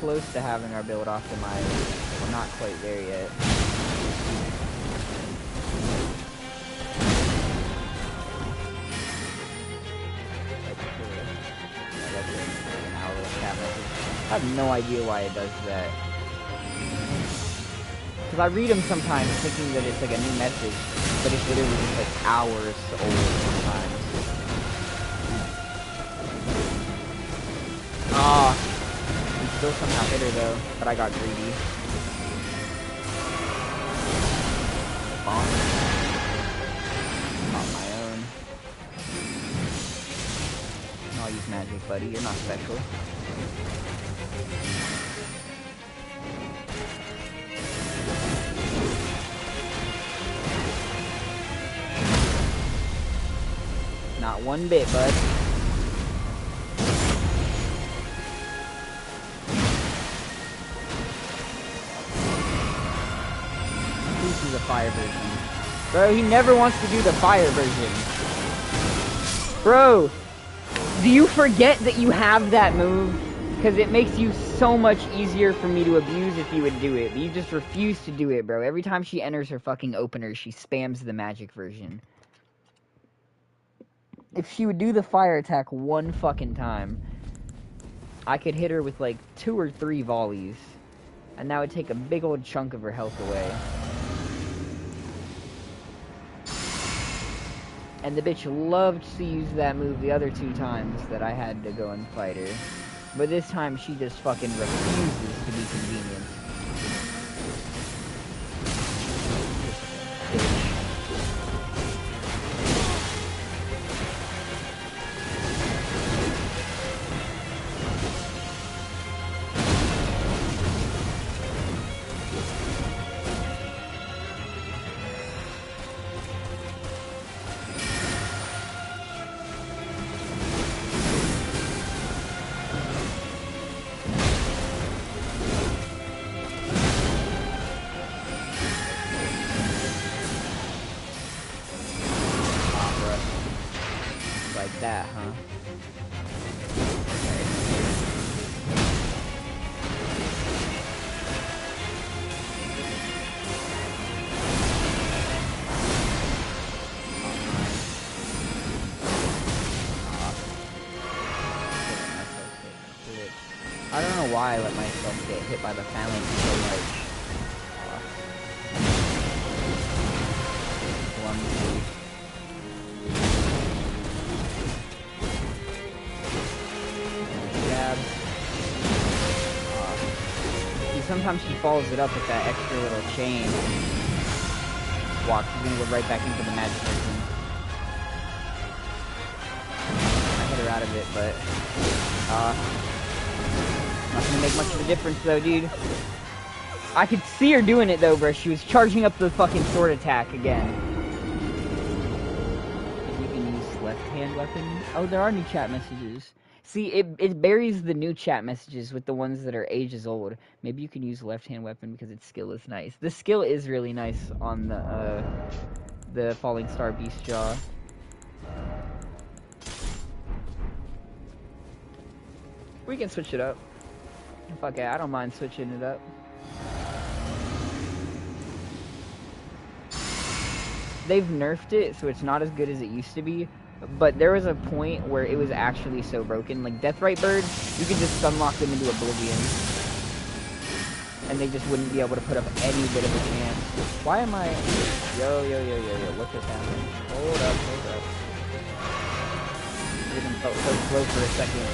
close to having our build optimized. We're not quite there yet. I have no idea why it does that. Because I read them sometimes thinking that it's like a new message, but it's literally just like hours old sometimes. Ah, we still somehow hit her though, but I got greedy. Bomb. Not my own. I'll use magic, buddy. You're not special. Not one bit, bud. This is a fire version. Bro, he never wants to do the fire version. Bro, do you forget that you have that move? Because it makes you so much easier for me to abuse if you would do it. But you just refuse to do it, bro. Every time she enters her fucking opener, she spams the magic version. If she would do the fire attack one fucking time, I could hit her with like 2 or 3 volleys. And that would take a big old chunk of her health away. And the bitch loved to use that move the other 2 times that I had to go and fight her. But this time she just fucking refuses to be convenient. That, huh? I don't know why I let myself get hit by the phalanx so much. Sometimes she follows it up with that extra little chain. Walk, she's gonna go right back into the magic version. I hit her out of it, but not gonna make much of a difference though, dude. I could see her doing it though, bro. She was charging up the fucking sword attack again. You can use left-hand weapons. Oh, there are new chat messages. See, it buries the new chat messages with the ones that are ages old. Maybe you can use left-hand weapon because its skill is nice. The skill is really nice on the Falling Star Beast Jaw. We can switch it up. Fuck it, I don't mind switching it up. They've nerfed it, so it's not as good as it used to be. But there was a point where it was actually so broken. Like Deathrite Bird, you could just sunlock them into Oblivion. And they just wouldn't be able to put up any bit of a chance. Why am I... Yo, look what's happening. Hold up. It even felt so slow for a second.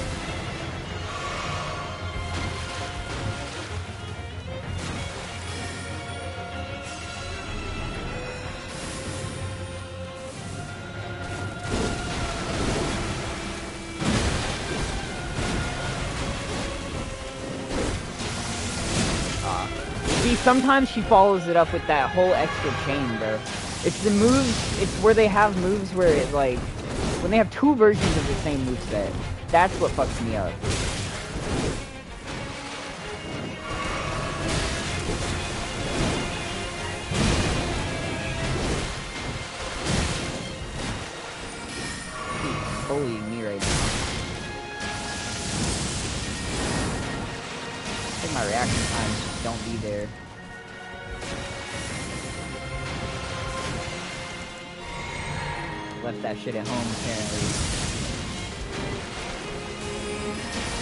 Sometimes she follows it up with that whole extra chain, bro. It's the moves, it's where they have moves where it, like, when they have 2 versions of the same moveset. That's what fucks me up. He's bullying me right now. My reaction times just don't be there. Left that shit at home, apparently.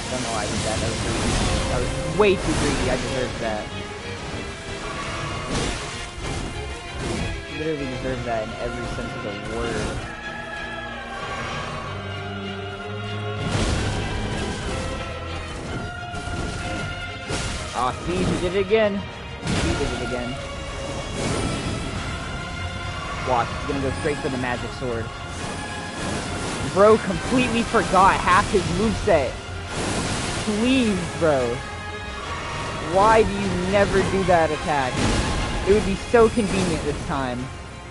Don't know why I did that. That was greedy. That was way too greedy. I deserved that. Literally deserved that in every sense of the word. Aw, see, he did it again. He did it again. Watch, he's gonna go straight for the magic sword. Bro completely forgot half his moveset. Please, bro. Why do you never do that attack? It would be so convenient this time.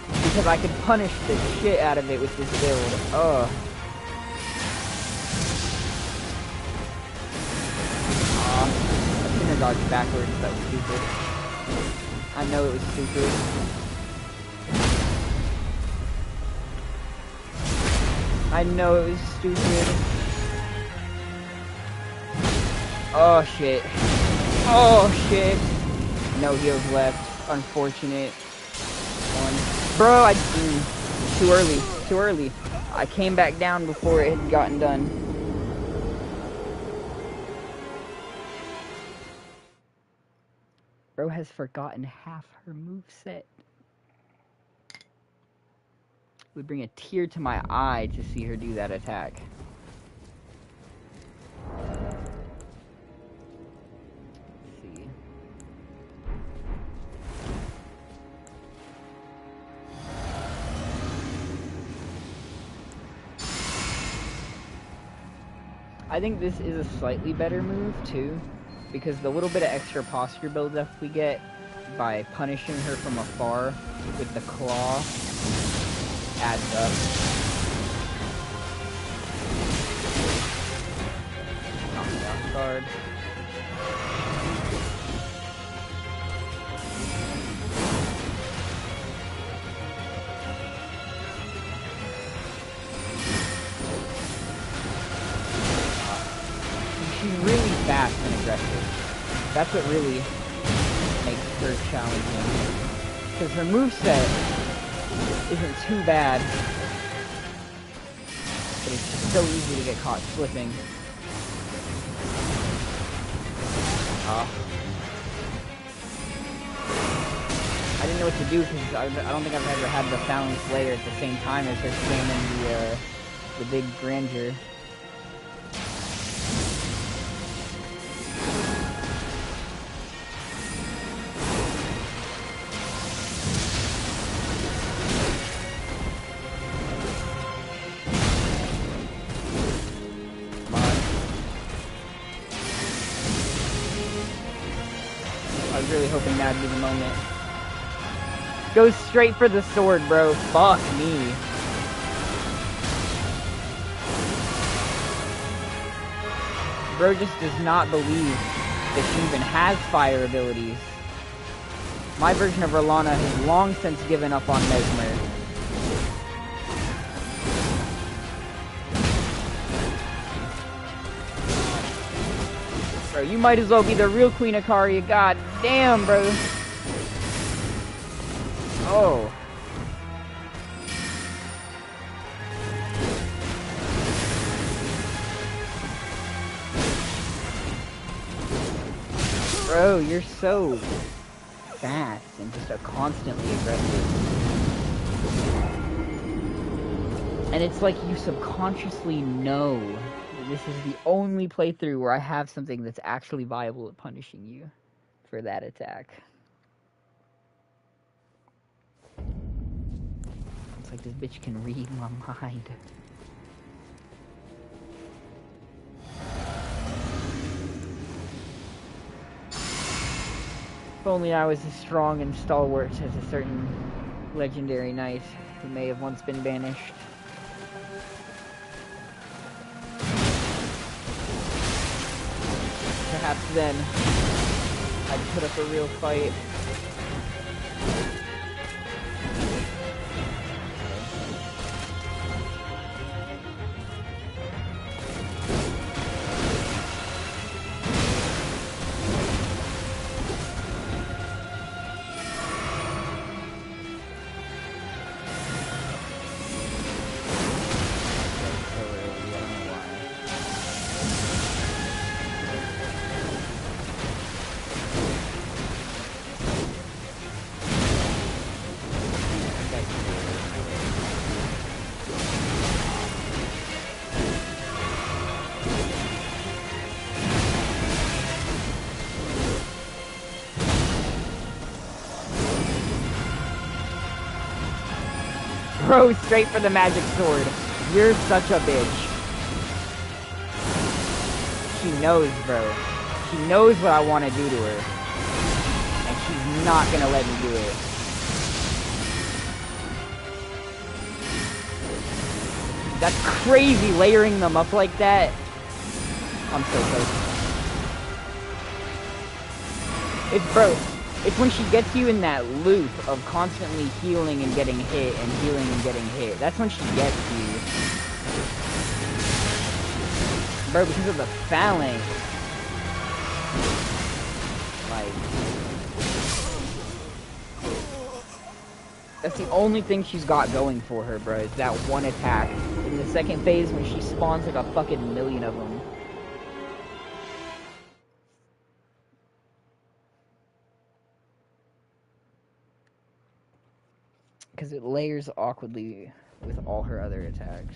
Because I could punish the shit out of it with this build. Ugh. I shouldn't have dodged backwards, that was stupid. I know it was stupid. I know it was stupid. Oh shit. Oh shit. No heals left. Unfortunate. One. Bro, too early. Too early. I came back down before it had gotten done. Bro has forgotten half her moveset. It would bring a tear to my eye to see her do that attack. Let's see. I think this is a slightly better move too, because the little bit of extra posture build-up we get by punishing her from afar with the claw adds up. Knock me off guard. She's really fast and aggressive. That's what really makes her challenging. Because her moveset isn't too bad, but it's just so easy to get caught slipping. I didn't know what to do because I don't think I've ever had the Phalanx layer at the same time as her spamming the big grandeur. Hoping that'd be the moment. Go straight for the sword, bro. Fuck me. Bro just does not believe that she even has fire abilities. My version of R'Lana has long since given up on Mesmer. Bro, you might as well be the real Queen Ikaria. God damn, bro. Oh. Bro, you're so fast and just constantly aggressive. And it's like you subconsciously know this is the only playthrough where I have something that's actually viable at punishing you for that attack. It's like this bitch can read my mind. If only I was as strong and stalwart as a certain legendary knight who may have once been banished. Perhaps then, I'd put up a real fight. Bro, straight for the magic sword. You're such a bitch. She knows, bro. She knows what I want to do to her. And she's not gonna let me do it. That's crazy, layering them up like that. I'm so close. It's when she gets you in that loop of constantly healing and getting hit and healing and getting hit. That's when she gets you. Bro, because of the phalanx. Like, that's the only thing she's got going for her, bro, is that one attack. In the second phase, when she spawns like a fucking million of them. Because it layers awkwardly with all her other attacks.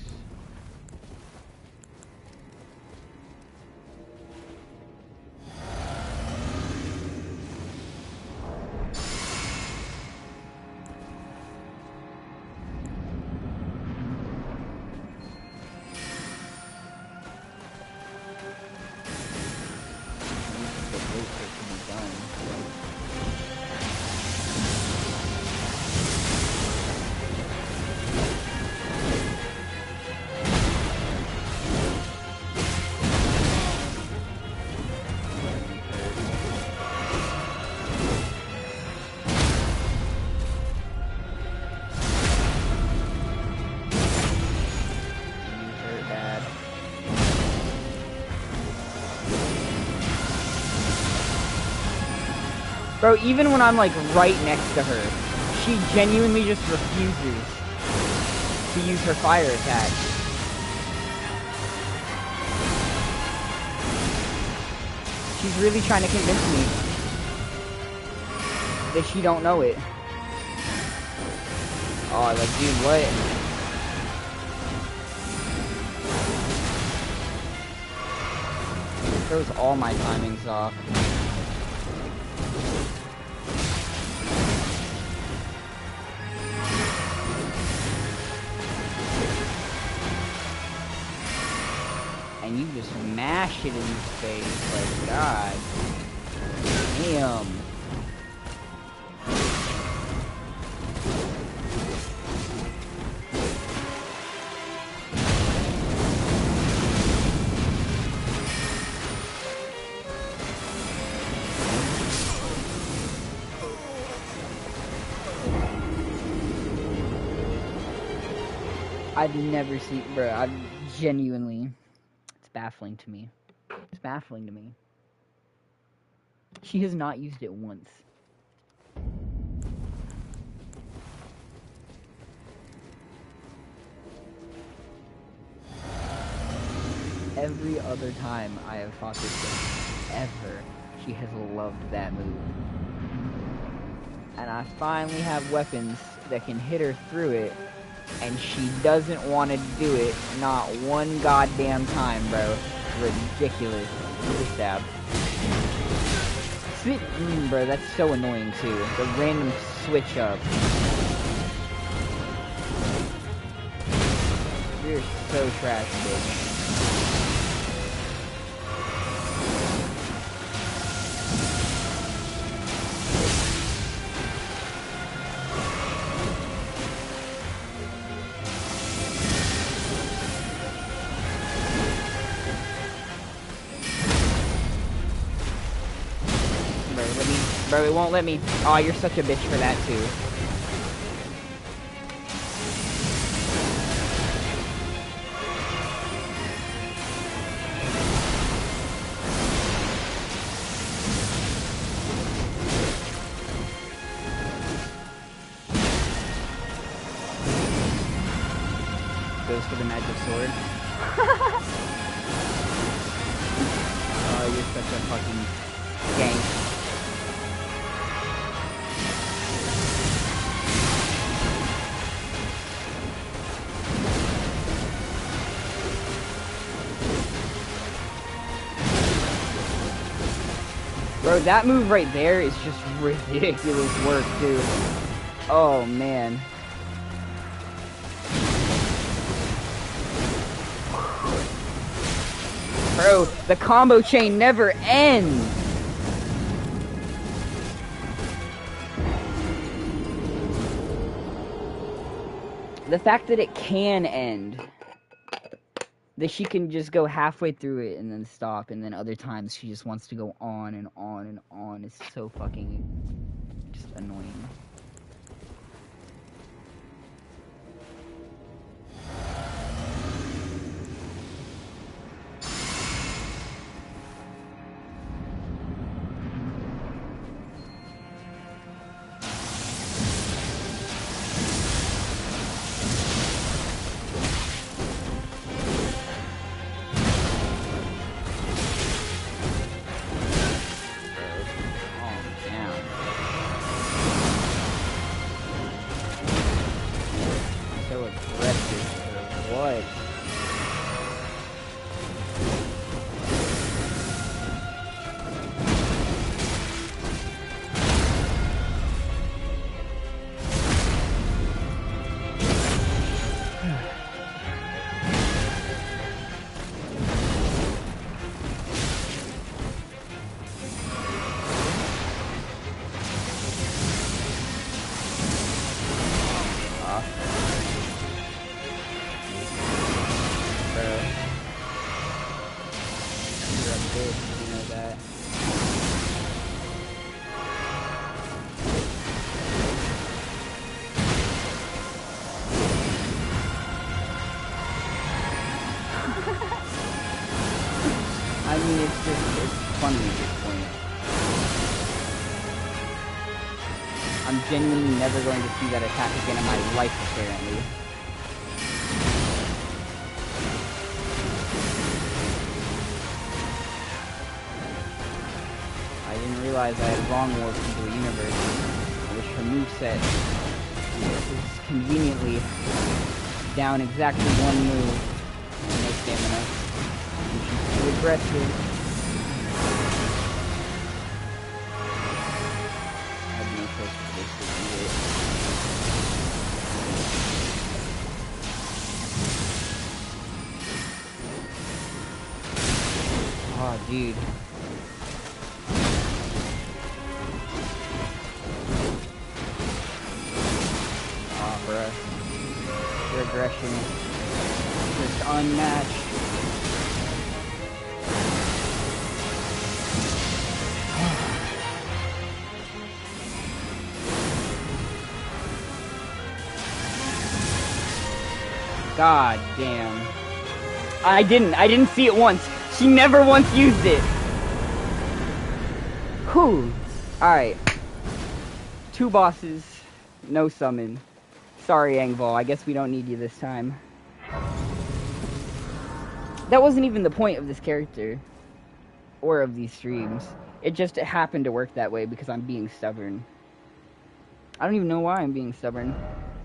Bro, even when I'm like right next to her, she genuinely just refuses to use her fire attack. She's really trying to convince me that she don't know it. Oh, like, dude, what? It throws all my timings off. And you just mash it in his face, like, God damn. I'd never see, bro, I genuinely... baffling to me. It's baffling to me. She has not used it once. Every other time I have fought this thing, ever, she has loved that move. And I finally have weapons that can hit her through it, and she doesn't want to do it, not one goddamn time, bro. Ridiculous. Super stab. Bro, that's so annoying too. The random switch up. You're so trash, bitch. Bro, it won't let me... Oh, you're such a bitch for that, too. Goes for the magic sword. Oh, you're such a fucking gank. Bro, that move right there is just ridiculous work, dude. Oh, man. Bro, the combo chain never ends! The fact that it can end. That she can just go halfway through it and then stop, and then other times she just wants to go on and on and on is so fucking just annoying. I mean, it's funny at this point. I'm genuinely never going to see that attack again in my life, apparently. I didn't realize I had wrong warped into a universe in which her moveset is conveniently down exactly one move and no stamina. Too aggressive. I have no choice but to do it. Oh, dude. Oh, bruh. Your aggression is just unmatched. God damn. I didn't see it once. She never once used it. Whew. Alright. 2 bosses, no summon. Sorry, Engvall, I guess we don't need you this time. That wasn't even the point of this character. Or of these streams. It just happened to work that way because I'm being stubborn. I don't even know why I'm being stubborn.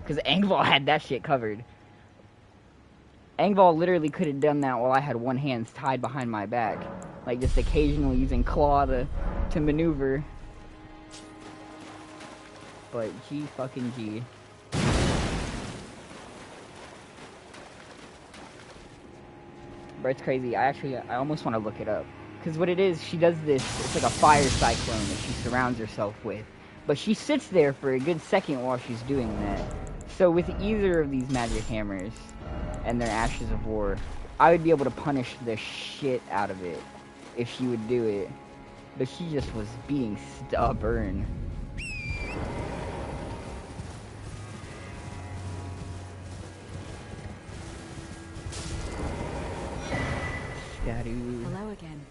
Because Engvall had that shit covered. Engvall literally could have done that while I had one hand tied behind my back. Like, just occasionally using claw to maneuver. But G fucking G. But it's crazy. I almost want to look it up. Because what it is, she does this, it's like a fire cyclone that she surrounds herself with. But she sits there for a good second while she's doing that. So with either of these magic hammers and their Ashes of War, I would be able to punish the shit out of it if she would do it. But she just was being stubborn. Scatty. Hello again.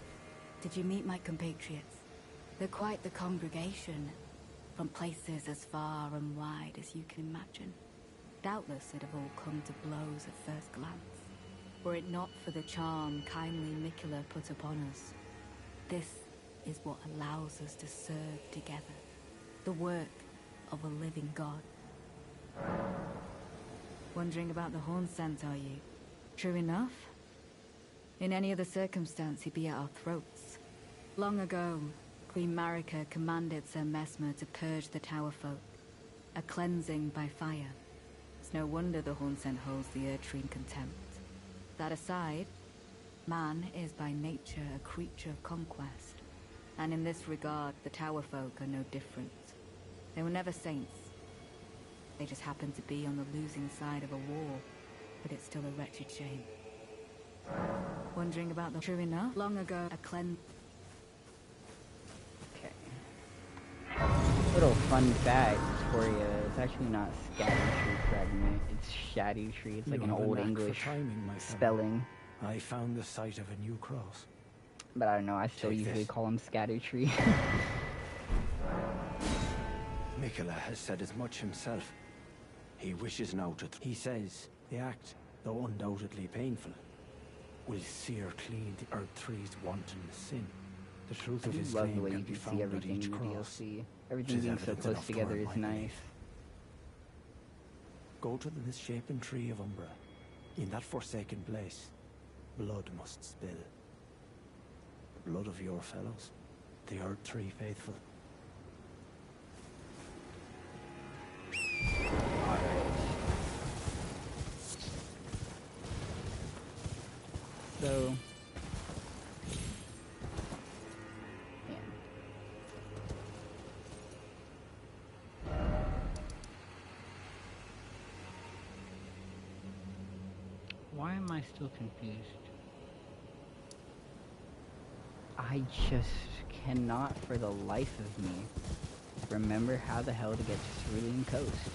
Did you meet my compatriots? They're quite the congregation, from places as far and wide as you can imagine. Doubtless they'd have all come to blows at first glance, were it not for the charm kindly Miquella put upon us. This is what allows us to serve together, the work of a living god. Wondering about the horn scent, are you? True enough. In any other circumstance, he'd be at our throats. Long ago, Queen Marika commanded Sir Messmer to purge the Tower folk, a cleansing by fire. It's no wonder the horn scent holds the Erdtree in contempt. That aside, Man is by nature a creature of conquest, and in this regard, the Tower folk are no different. They were never saints. They just happened to be on the losing side of a war, but it's still a wretched shame. Wondering about the true enough? Long ago, a Okay. Little fun fact for you, it's actually not Scatter Tree Fragment, it's Shadow Tree. It's like an old English spelling. I found the site of a new cross. But I don't know, I still usually call him Scatter Tree. Mikola has said as much himself. He wishes now to... He says the act, though undoubtedly painful, will sear clean the Earth Tree's wanton sin. The truth of his love the claim way can you be can see found at everything each in the cross. DLC. Everything being so close together is nice. Go to the misshapen tree of Umbra. In that forsaken place, blood must spill. The blood of your fellows, the Earth Tree faithful. Alright. So... Why am I still confused? I just cannot for the life of me remember how the hell to get to Cerulean Coast.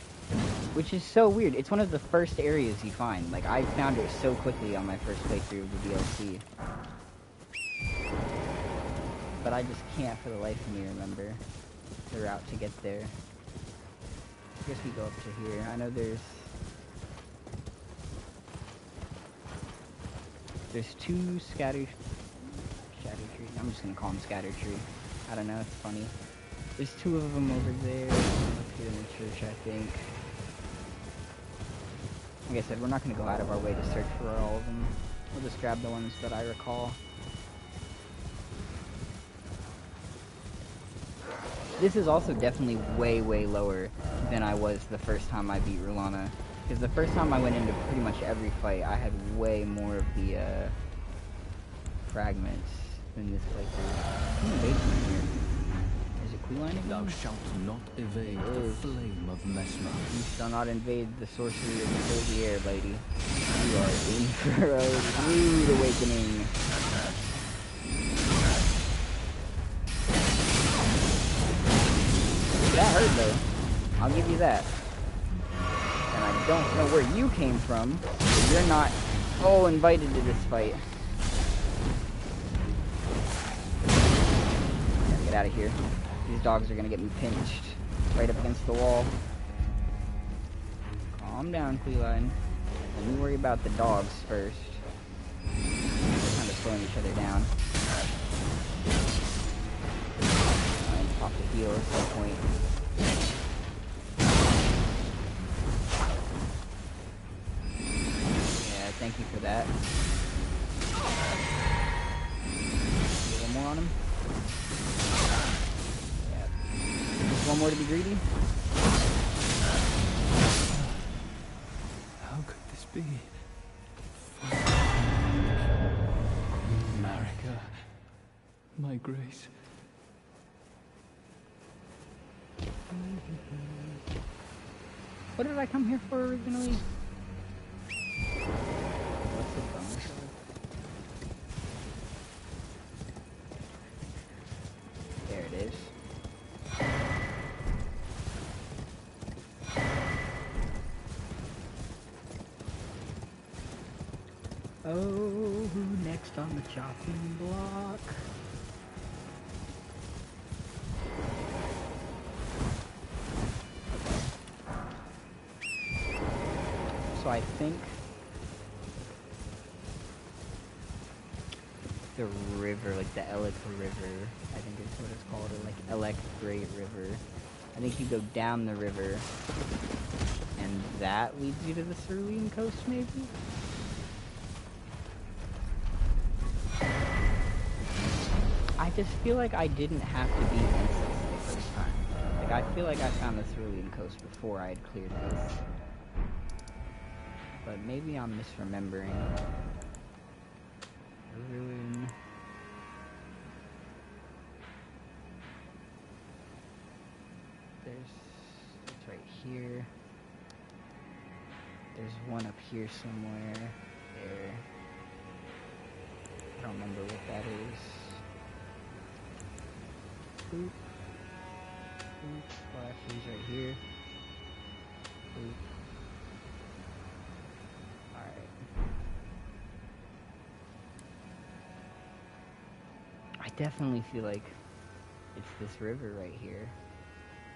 Which is so weird. It's one of the first areas you find. Like, I found it so quickly on my first playthrough of the DLC. But I just can't for the life of me remember the route to get there. I guess we go up to here. I know there's two Shadow Tree. I'm just gonna call them Scatter Tree. I don't know, it's funny. There's two of them over there. Up here in the church, I think. Like I said, we're not gonna go out of our way to search for all of them. We'll just grab the ones that I recall. This is also definitely way, way lower than I was the first time I beat Rulana. Because the first time I went into pretty much every fight, I had way more of the fragments than this playthrough. Who invaded me here? Is it Queen again? Thou shalt not evade the flame of Mesmer. You shall not invade the sorcery of the holy air, lady. You are in for a rude awakening. That hurt though. I'll give you that. And I don't know where you came from, but you're not invited to this fight. Gotta get out of here. These dogs are gonna get me pinched right up against the wall. Calm down, Queeline. Let me worry about the dogs first. They're kind of slowing each other down. I'll pop the heal at some point. Yeah, thank you for that. A little more on him. Yeah. Just one more to be greedy. How could this be? Marika, my grace. What did I come here for originally? What's the bonus? There it is. Oh, next on the chopping block. So I think the river, like the Elec River, I think is what it's called, or like Elec Great River. I think you go down the river, and that leads you to the Cerulean Coast, maybe? I just feel like I didn't have to be Mensis the first time. Like, I feel like I found the Cerulean Coast before I had cleared this. But maybe I'm misremembering. ruin. It's right here. There's one up here somewhere. There. I don't remember what that is. Boop. Boop. Oh, actually, he's right here. Boop. Alright. I definitely feel like it's this river right here.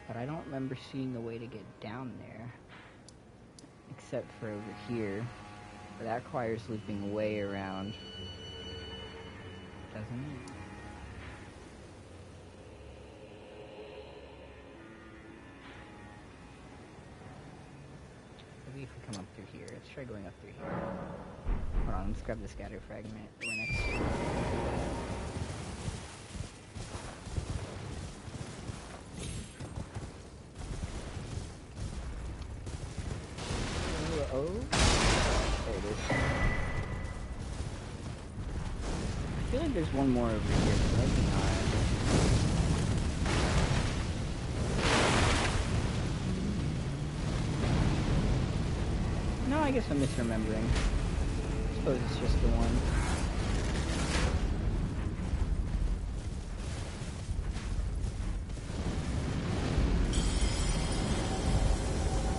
But I don't remember seeing a way to get down there. Except for over here. But that requires looping way around. Doesn't it? Maybe if we come up through here. Let's try going up through here. Hold on, let's grab the scatter fragment. We're next to it. Oh, there it is. I feel like there's one more over here, but maybe not. No, I guess I'm misremembering. I suppose it's just the one.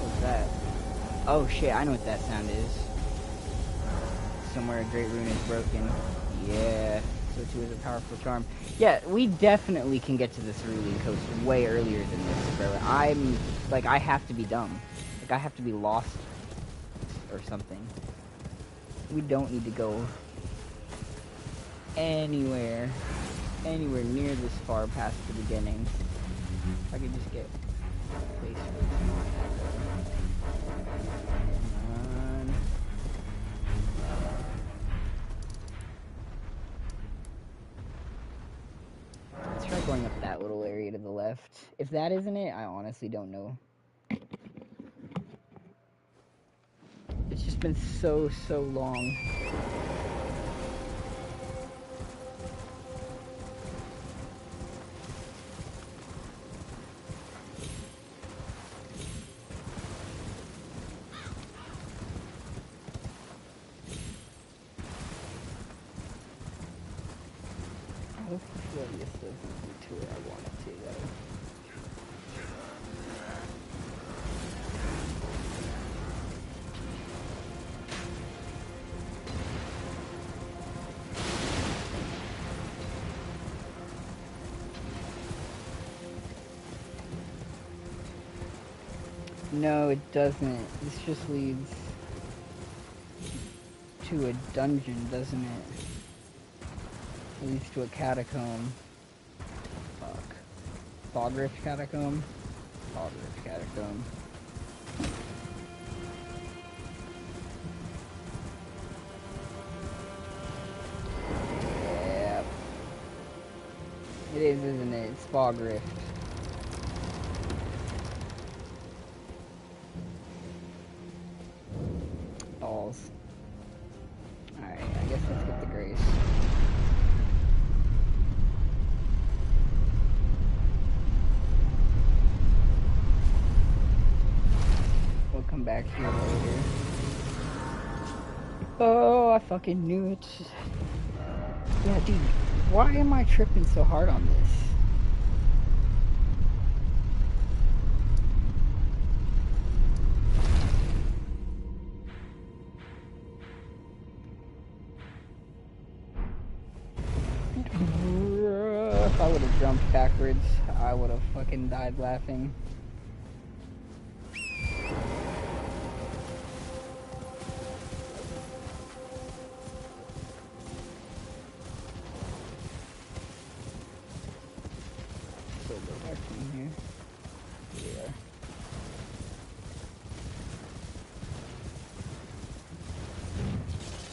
What's that? Oh shit, I know what that sound is. Somewhere a great rune is broken. Yeah, so too is a powerful charm. Yeah, we definitely can get to the Cerulean Coast way earlier than this, bro. I have to be dumb. Like, I have to be lost or something. We don't need to go anywhere near this far past the beginning. If I could just get a place for this. Let's try going up that little area to the left. If that isn't it, I honestly don't know. It's just been so long. I hope this doesn't do to where I want it to, though. No, it doesn't. This just leads to a dungeon, doesn't it? It leads to a catacomb. Fuck. Fogrift catacomb? Fogrift catacomb. Yep. It is, isn't it? It's Fogrift. Balls. Alright, I guess let's get the grace. We'll come back here later. Oh, I fucking knew it. Yeah, dude, why am I tripping so hard on this? If I would have jumped backwards, I would have fucking died laughing. So go back in here. Yeah.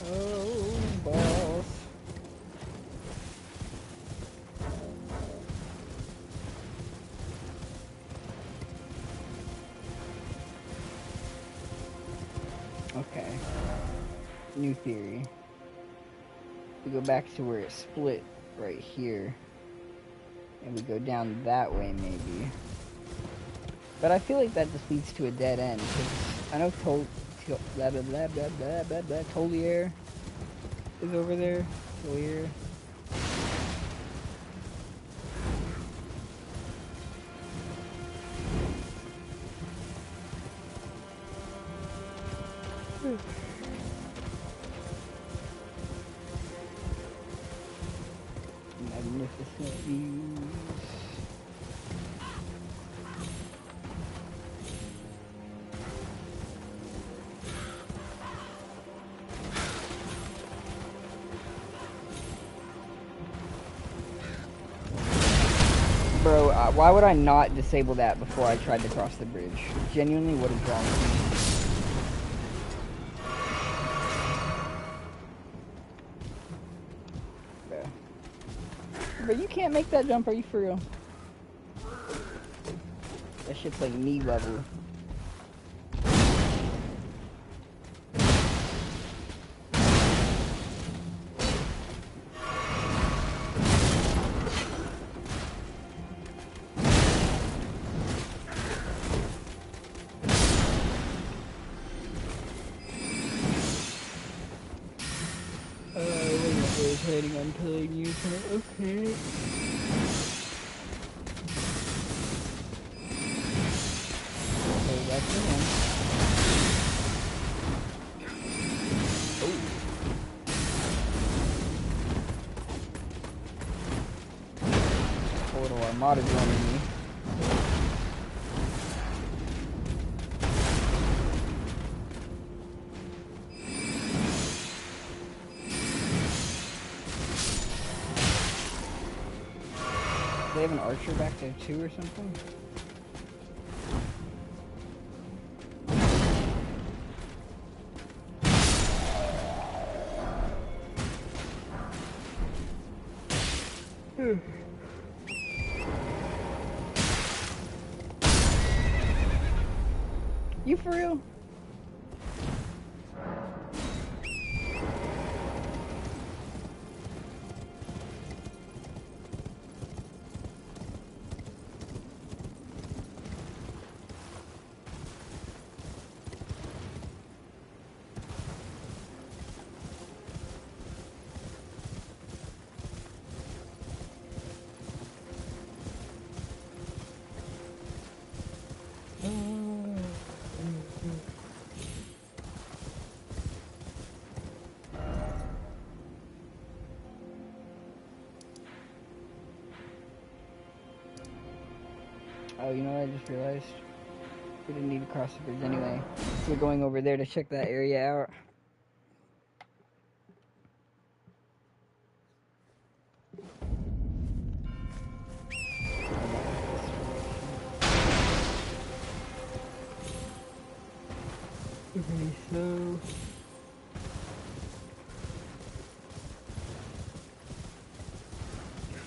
Oh, balls. Okay. New theory. we go back to where it split right here. And we go down that way, maybe. But I feel like that just leads to a dead end, because I know Tolier is over there. Tolier. Magnificent views. Bro, why would I not disable that before I tried to cross the bridge? Genuinely, what is wrong with me? Bro. But you can't make that jump, are you for real? That shit's like knee level. Planning on killing you, okay. Okay, that's the one. Oh. Total Armada joining me. They have an archer back there too or something? You for real? Oh, you know what I just realized? We didn't need to cross the bridge anyway. So we're going over there to check that area out. Okay, so...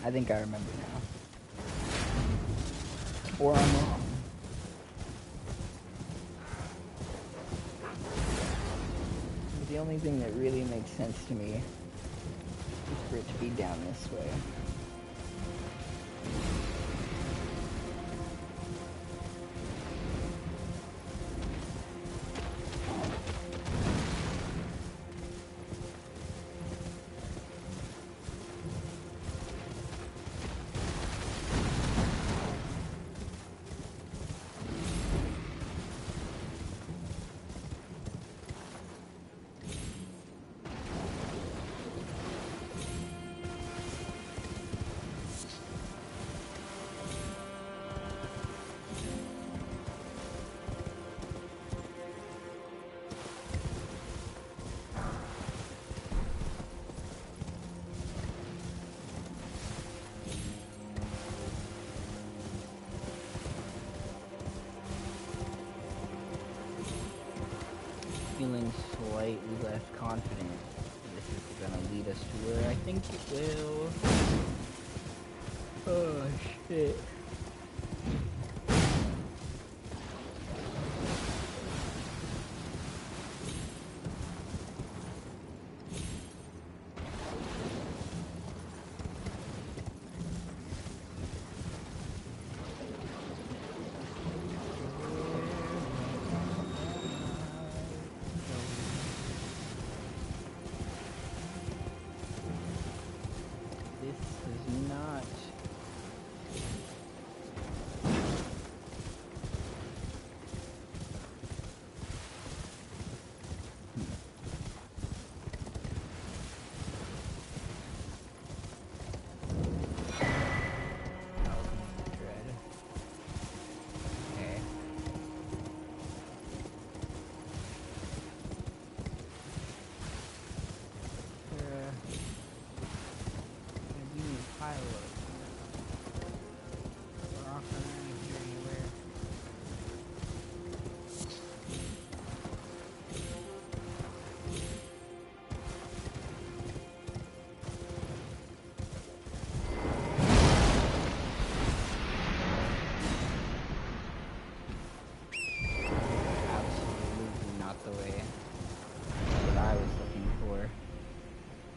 I think I remember now. Or I'm wrong. The only thing that really makes sense to me is for it to be down this way. Feeling slightly less confident this is gonna lead us to where I think it will. Oh shit.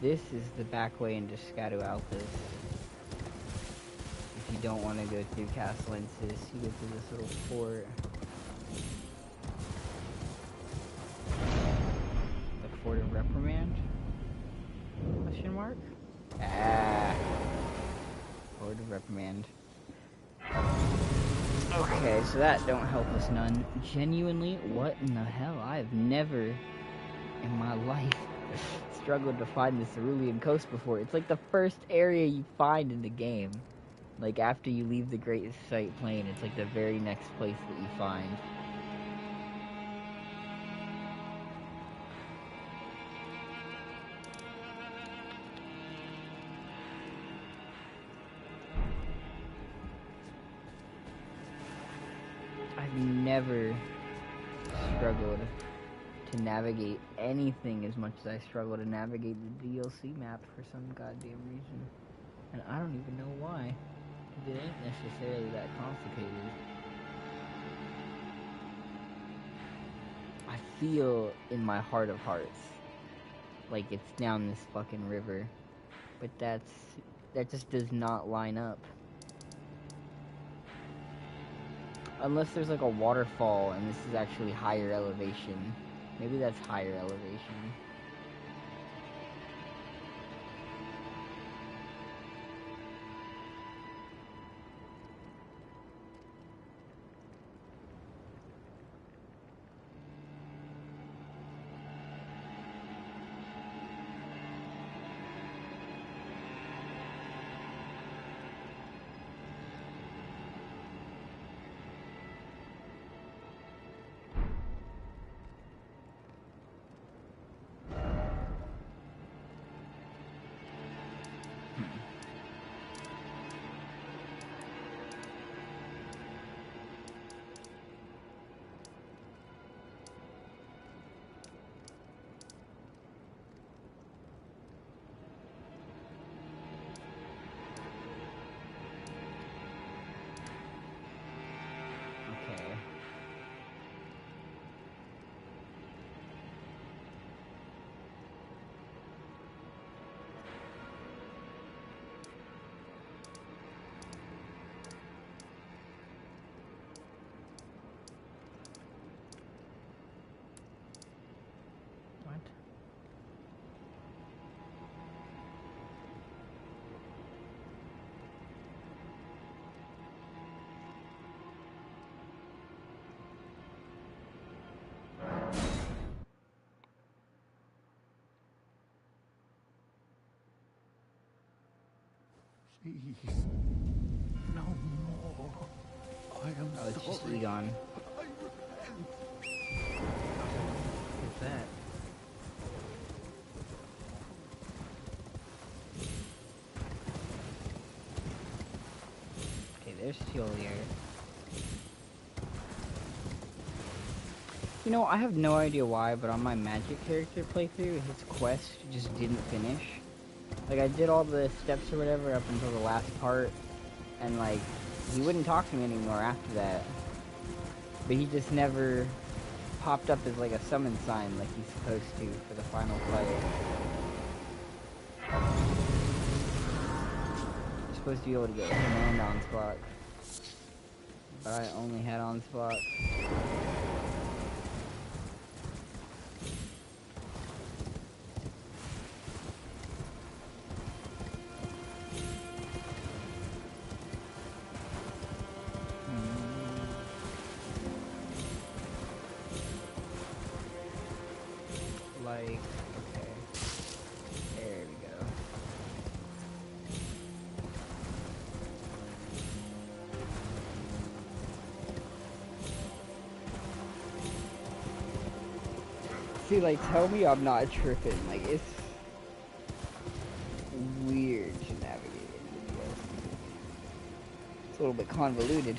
This is the back way into Scadu Altus. If you don't want to go through Castle Ensis, you go through this little fort. The Fort of Reprimand? Question mark? Ah. Fort of Reprimand. Okay, so that don't help us none. Genuinely, what in the hell? I have never in my life struggled to find the Cerulean Coast before. It's like the first area you find in the game. Like after you leave the Great Sight Plain, it's like the very next place that you find. I've never struggled to navigate anything as much as I struggle to navigate the DLC map for some goddamn reason. And I don't even know why. It ain't necessarily that complicated. I feel in my heart of hearts like it's down this fucking river. But that just does not line up. Unless there's like a waterfall and this is actually higher elevation. Maybe that's higher elevation. Please, no more. I am Oh, it's sorry. just Egon. I repent. What's that? Okay, there's Teolier. You know, I have no idea why, but on my magic character playthrough, his quest just didn't finish. Like, I did all the steps or whatever up until the last part, and, like, he wouldn't talk to me anymore after that. But he just never popped up as, like, a summon sign like he's supposed to for the final fight. You're supposed to be able to get him and Onslaught. But I only had Onslaught. like, okay, there we go. See, like, tell me I'm not tripping. Like, it's weird to navigate into DLC. It's a little bit convoluted.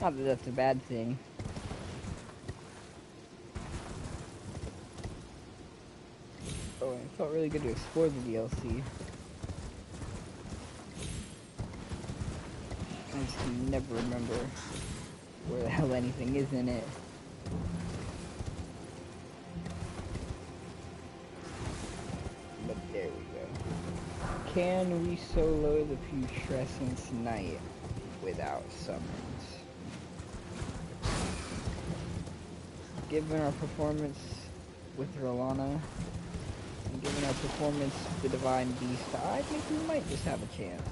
Not that that's a bad thing. Oh, and it felt really good to explore the DLC. I just can never remember where the hell anything is in it. But there we go. Can we solo the Putrescence Knight without summons? Given our performance with Rolana, and given our performance with the Divine Beast, I think we might just have a chance.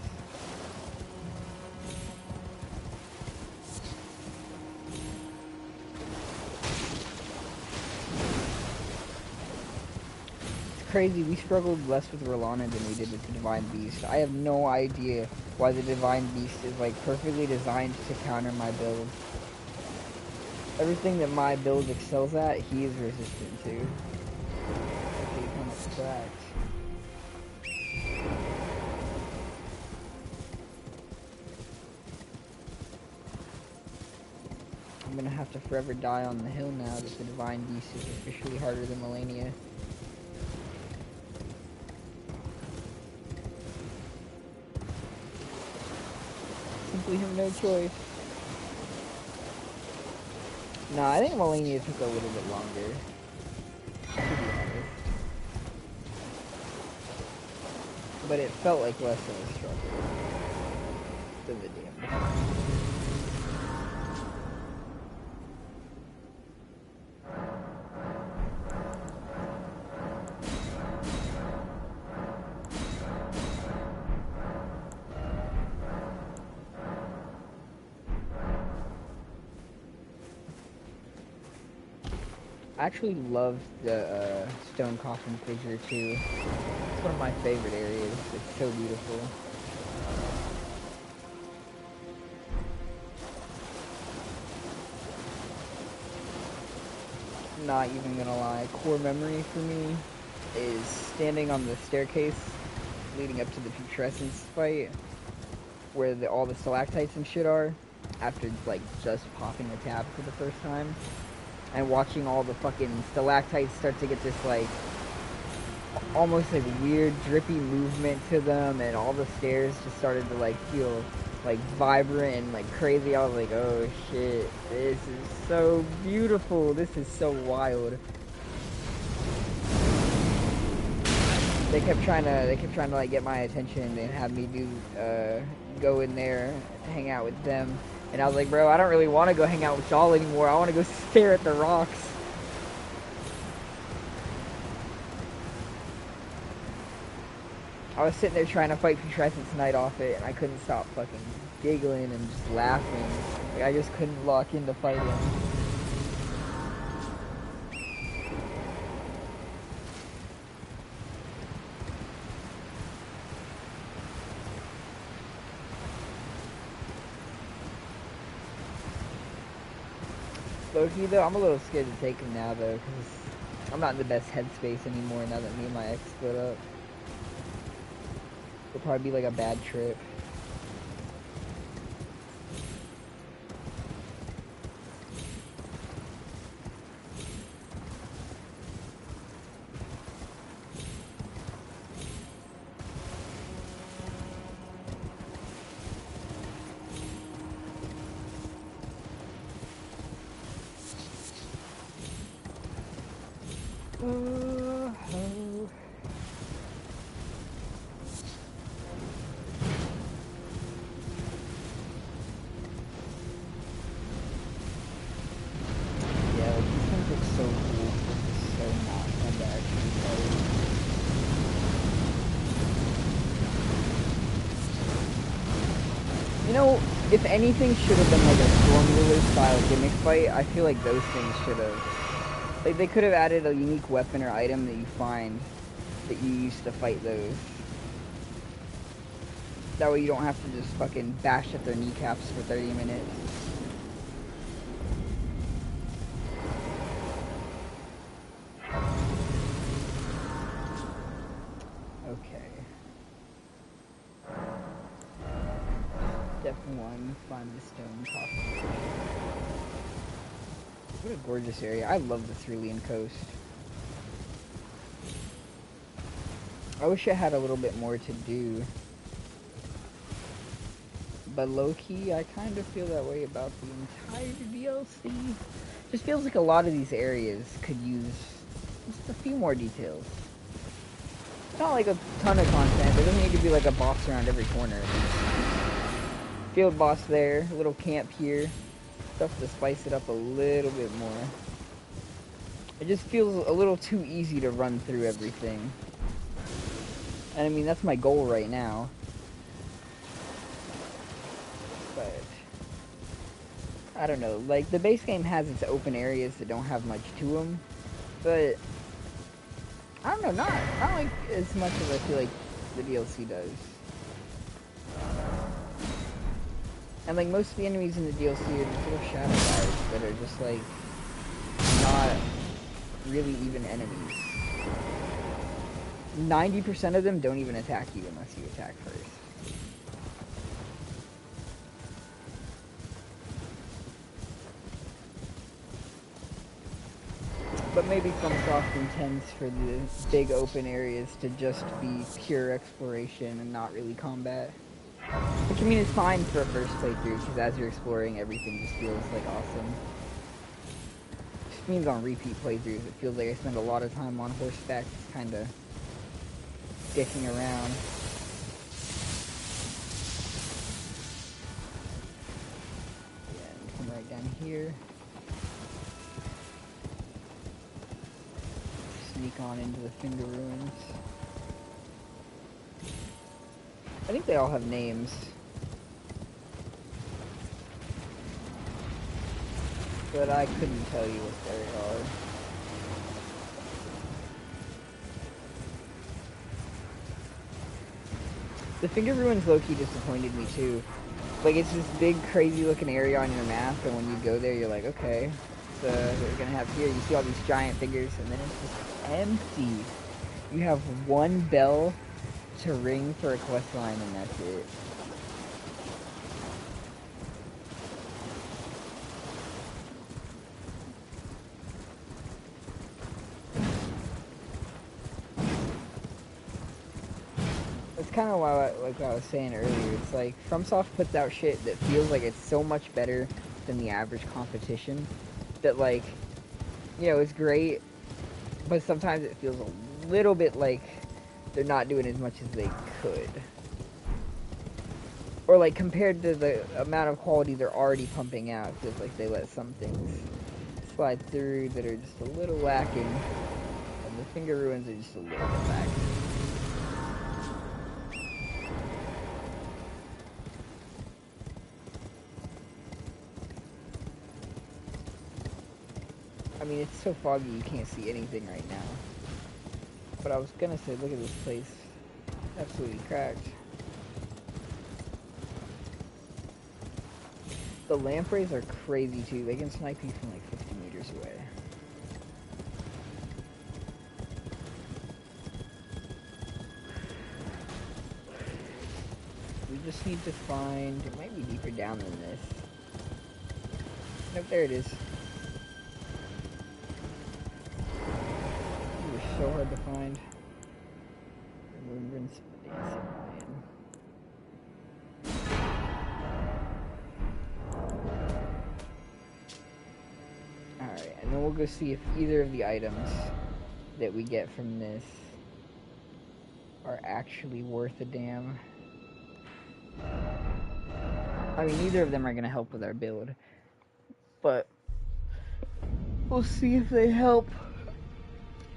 It's crazy, we struggled less with Rolana than we did with the Divine Beast. I have no idea why the Divine Beast is like perfectly designed to counter my build. Everything that my build excels at, he is resistant to. Okay, kind of cracked. I'm gonna have to forever die on the hill now that the Divine Beast is officially harder than Melania. Simply have no choice. Nah, I think Melania took a little bit longer, to be honest. But it felt like less of a struggle than the damage. I actually love the stone coffin figure too. It's one of my favorite areas. It's so beautiful. Not even gonna lie, core memory for me is standing on the staircase leading up to the Putrescence fight, where all the stalactites and shit are, after like just popping the tab for the first time. And watching all the fucking stalactites start to get this like almost like weird drippy movement to them, and all the stairs just started to like feel like vibrant and like crazy. I was like, oh shit, this is so beautiful, this is so wild. They kept trying to like get my attention and have me go in there, hang out with them. And I was like, bro, I don't really want to go hang out with y'all anymore. I want to go stare at the rocks. I was sitting there trying to fight Putrescence Knight off it, and I couldn't stop fucking giggling and just laughing. Like, I just couldn't lock into fighting. Loki though, I'm a little scared to take him now though, because I'm not in the best headspace anymore now that me and my ex split up. It'll probably be like a bad trip. If anything should have been like a Storm Ruler style gimmick fight, I feel like those things should have Like, they could have added a unique weapon or item that you find that you use to fight those. That way you don't have to just fucking bash at their kneecaps for 30 minutes. Okay. Definitely want to find the stone coffin section. What a gorgeous area. I love the Cerulean Coast. I wish it had a little bit more to do. But low-key, I kind of feel that way about the entire DLC. Just feels like a lot of these areas could use just a few more details. It's not like a ton of content. There doesn't need to be like a boss around every corner. Field boss there, a little camp here. Stuff to spice it up a little bit more. It just feels a little too easy to run through everything. And I mean, that's my goal right now. But I don't know, like the base game has its open areas that don't have much to them, but I don't know, not like as much as I feel like the DLC does. And like most of the enemies in the DLC are just little shadow guys that are just like not really even enemies. 90% of them don't even attack you unless you attack first. But maybe FromSoft intends for the big open areas to just be pure exploration and not really combat. Which, I mean, is fine for a first playthrough, because as you're exploring, everything just feels, like, awesome. Just means on repeat playthroughs, it feels like I spend a lot of time on horseback, just kind of dicking around. Yeah, and come right down here. Sneak on into the Finger Ruins. I think they all have names. But I couldn't tell you what they are. The Finger Ruins low-key disappointed me too. Like, it's this big, crazy-looking area on your map, and when you go there, you're like, okay, so what we're gonna have here, you see all these giant fingers, and then it's just empty. You have one bell to ring for a quest line, and that's it. It's kind of like I was saying earlier, it's like FromSoft puts out shit that feels like it's so much better than the average competition that, like, you know, it's great, but sometimes it feels a little bit like they're not doing as much as they could. Or, like, compared to the amount of quality they're already pumping out, it feels like they let some things slide through that are just a little lacking, and the Finger Ruins are just a little bit lacking. I mean, it's so foggy you can't see anything right now. But I was gonna say, look at this place. Absolutely cracked. The lampreys are crazy too. They can snipe you from like 50 meters away. We just need to find... It might be deeper down than this. Nope, there it is. They were so hard to find. Remembrance of the Dancing Lion. Alright, and then we'll go see if either of the items that we get from this are actually worth a damn. I mean, neither of them are going to help with our build, but we'll see if they help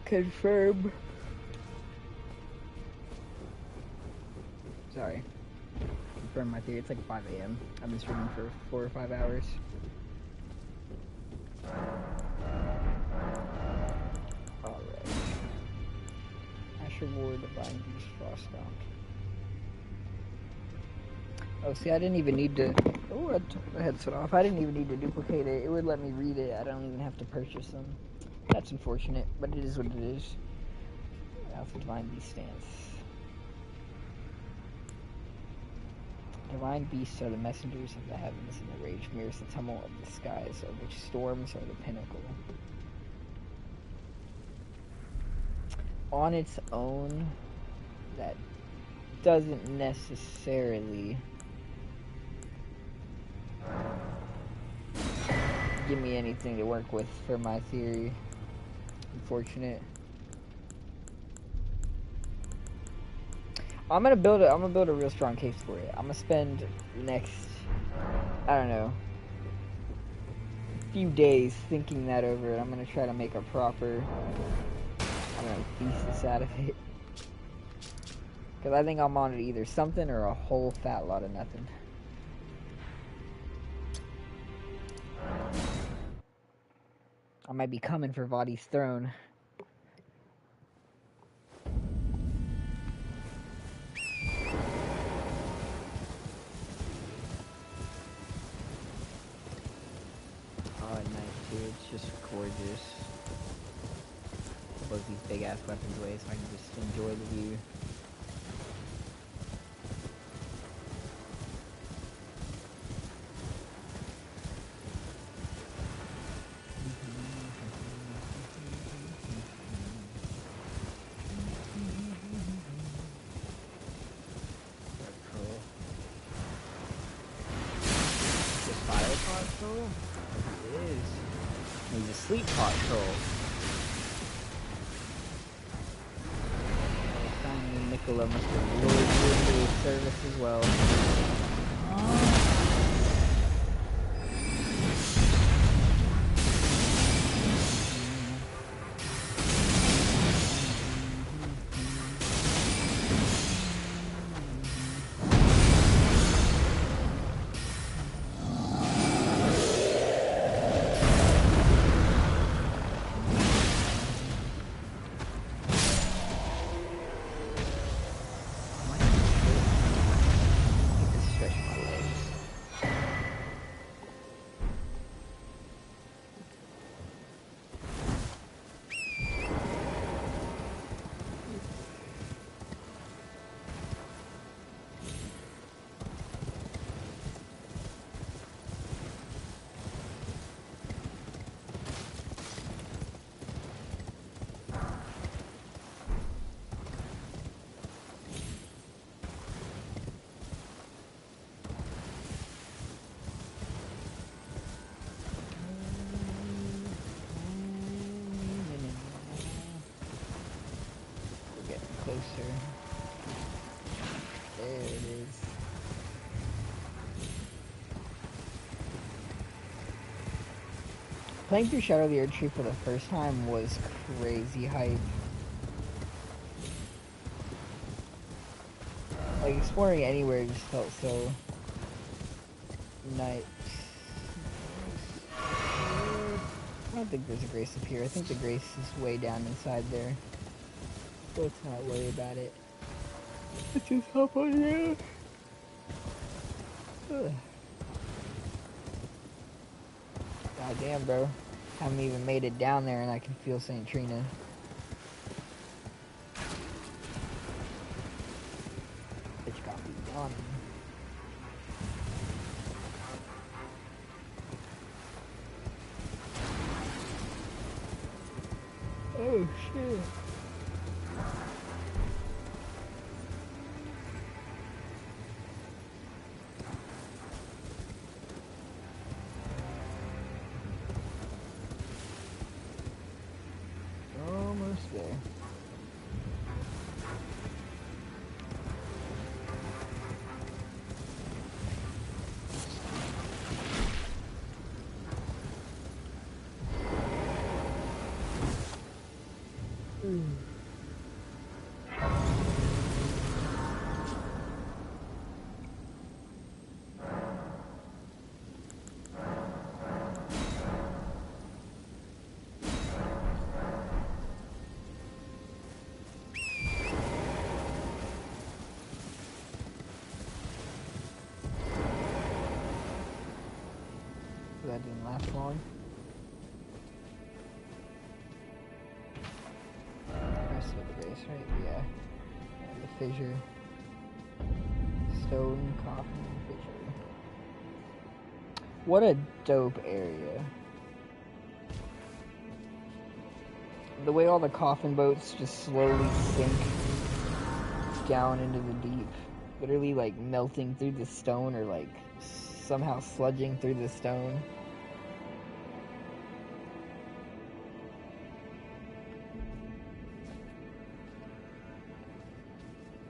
confirm. Sorry. Confirm my theory. It's like 5 a.m. I've been streaming for 4 or 5 hours. Fresh reward, Divine Beast, Frostbound. Oh, see, I didn't even need to... Oh, I took the headset off. I didn't even need to duplicate it. It would let me read it. I don't even have to purchase them. That's unfortunate, but it is what it is. That's the Divine Beast stance. Divine beasts are the messengers of the heavens, and their rage mirrors the tumult of the skies, of which storms are the pinnacle. On its own, that doesn't necessarily give me anything to work with for my theory. Unfortunate. I'm gonna build a real strong case for it. I'm gonna spend the next, I don't know, few days thinking that over, and I'm gonna try to make a proper, I don't know, thesis out of it. Because I think I'm on it either something or a whole fat lot of nothing. I might be coming for Vadi's throne. Oh, at night too, it's just gorgeous. Both these big ass weapons away so I can just enjoy the view. Sleep pot troll. Finally, Nicola must have lured you into his service as well. Closer. There it is. Playing through Shadow of the Erdtree for the first time was crazy hype. Like, exploring anywhere just felt so nice. I don't think there's a grace up here. I think the grace is way down inside there. So let's not worry about it. Let's just hop on here. God damn, bro. Haven't even made it down there and I can feel St. Trina. Bitch got me done. Oh shit. Almost there. last long. Rest of the base, right? Yeah. And the fissure. Stone, coffin, fissure. What a dope area. The way all the coffin boats just slowly sink down into the deep. Literally like melting through the stone or like somehow sludging through the stone.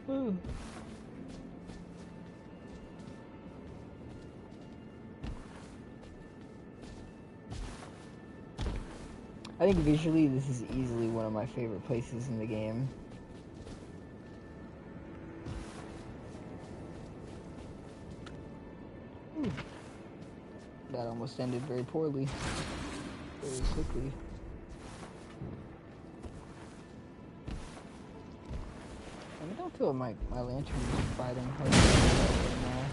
Ooh. I think visually this is easily one of my favorite places in the game. Ooh. That almost ended very poorly. Very quickly. I don't feel like my lantern is fighting hard right now.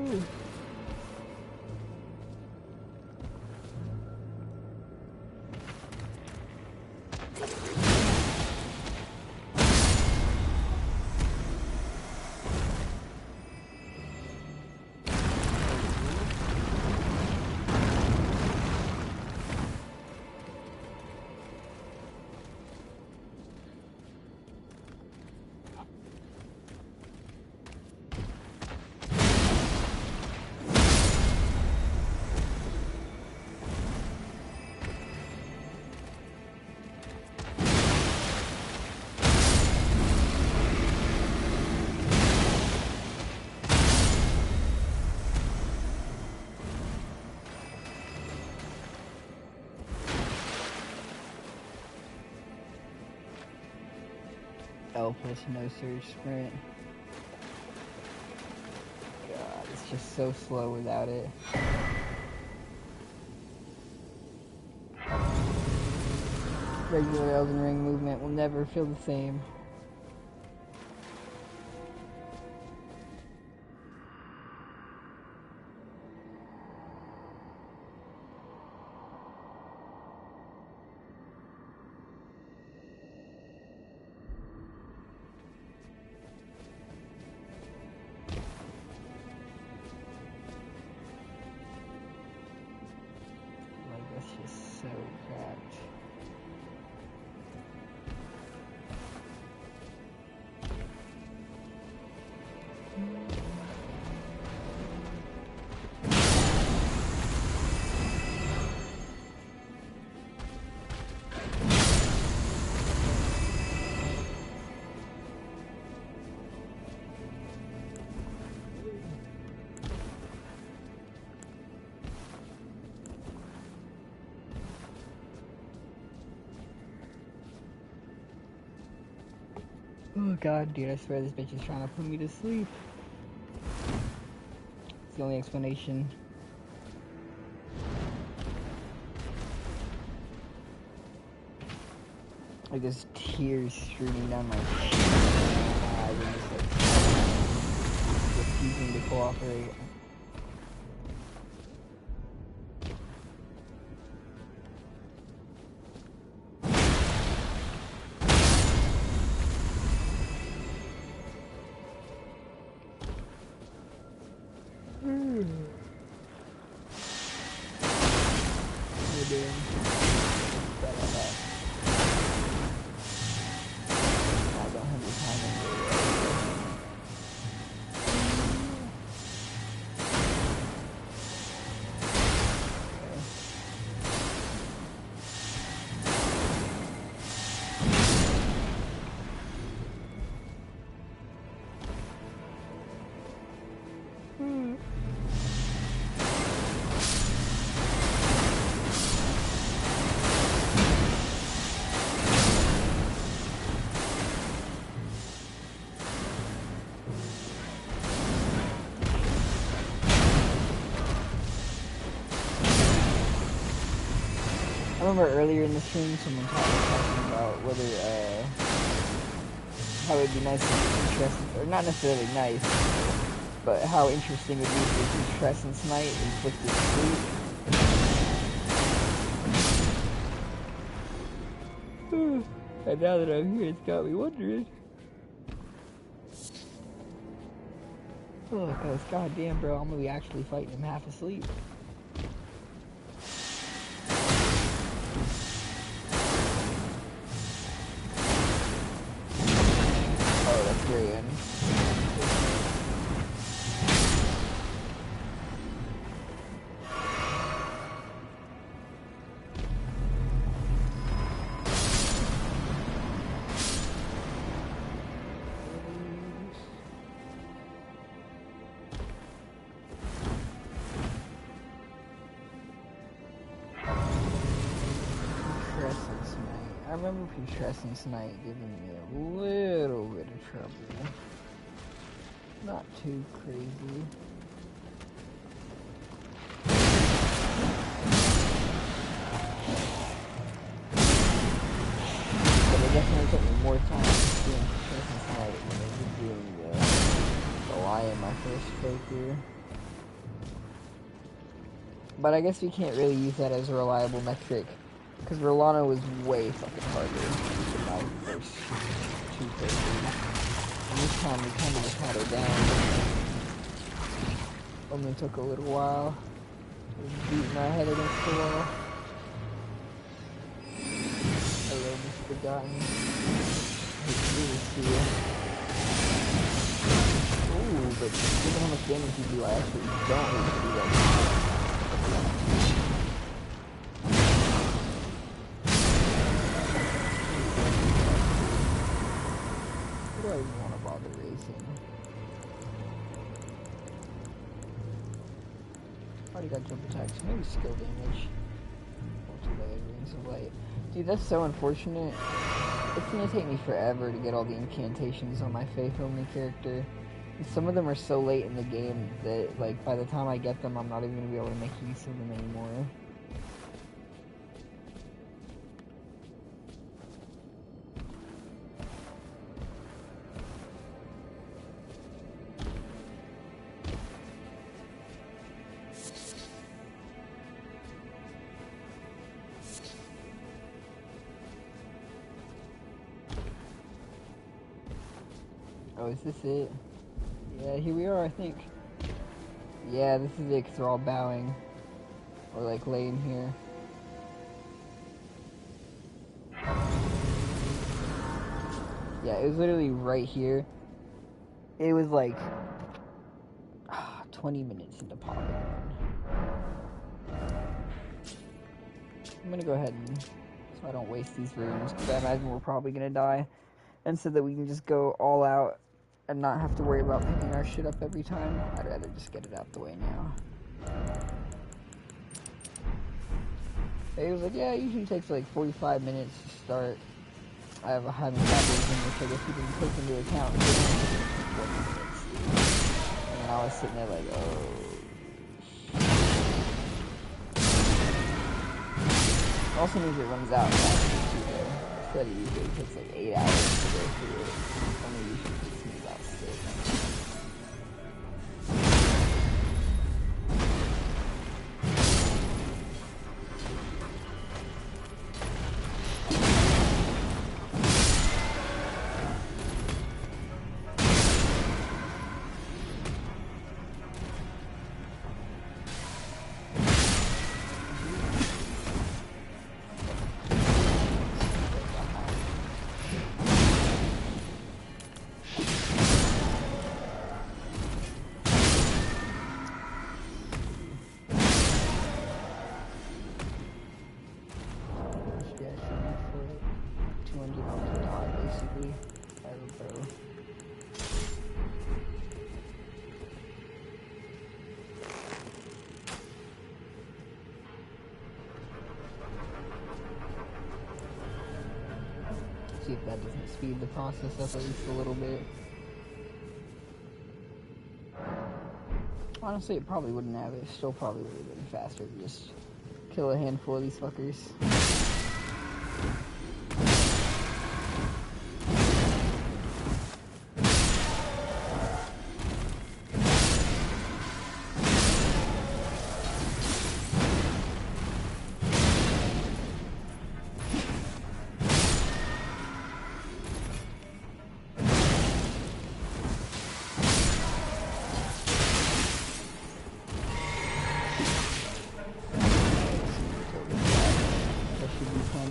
Ooh. L plus no surge sprint. God, it's just so slow without it. Regular Elden Ring movement will never feel the same. So cracked. Oh god, dude, I swear this bitch is trying to put me to sleep. It's the only explanation. Like there's tears streaming down my eyes and just like refusing to cooperate. I remember earlier in the stream someone talking about whether how it'd be nice and interesting, or not necessarily nice, but how interesting it would be if we use Crescent's Knight inflicted sleep. And now that I'm here, it's got me wondering. Oh, because goddamn, bro, I'm gonna be actually fighting him half asleep. Oh, that's very end. I remember Putrescence Knight giving me a little bit of trouble. Not too crazy. But it definitely took me more time doing Putrescence Knight than it did doing the Lion my first playthrough. But I guess we can't really use that as a reliable metric. Because Rolana was way fucking harder than my first two playthroughs. And this time we kind of just had her down. Only took a little while. Beating my head against the wall. Hello, Mr. Forgotten. Ooh, but given how much damage you do, I actually don't need to do that. I don't even want to bother racing. Already got jump attacks, maybe skill damage. Multi-layered rings of light. Dude, that's so unfortunate. It's gonna take me forever to get all the incantations on my faith-only character. And some of them are so late in the game that, like, by the time I get them, I'm not even gonna be able to make use of them anymore. Oh, is this it? Yeah, here we are, I think. Yeah, this is it, because they're all bowing. Or, like, laying here. Yeah, it was literally right here. It was, like, 20 minutes into popping one. I'm gonna go ahead and, so I don't waste these runes, because I imagine we're probably gonna die. And so that we can just go all out and not have to worry about picking our shit up every time. I'd rather just get it out the way now. He was like, yeah, it usually takes like 45 minutes to start. I have a high metabolism, which I guess he didn't take into account. And I was sitting there like, oh. Also means it runs out faster too, though. Instead it usually takes like 8 hours to go through it. Only usually takes me about 6. See if that doesn't speed the process up at least a little bit. Honestly, it probably wouldn't have. It still probably would have been faster to just kill a handful of these fuckers.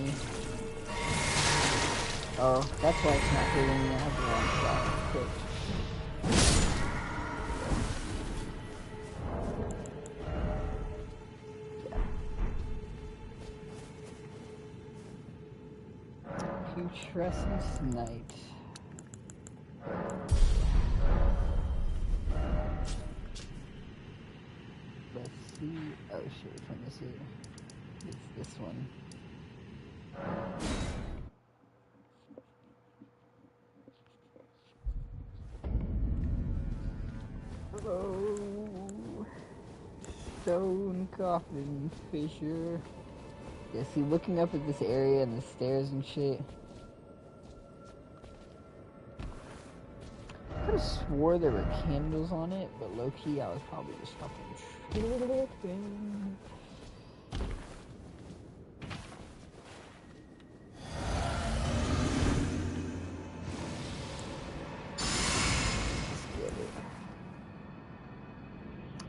me. Oh, that's why it's not hitting me. I have the wrong spot. Quick. Putrescence Knight. Let's see. Oh shit, which one is it? It's this one. Oh, stone coffin fissure. Yeah, see, looking up at this area and the stairs and shit, I could have swore there were candles on it, but low-key, I was probably just fucking tripping.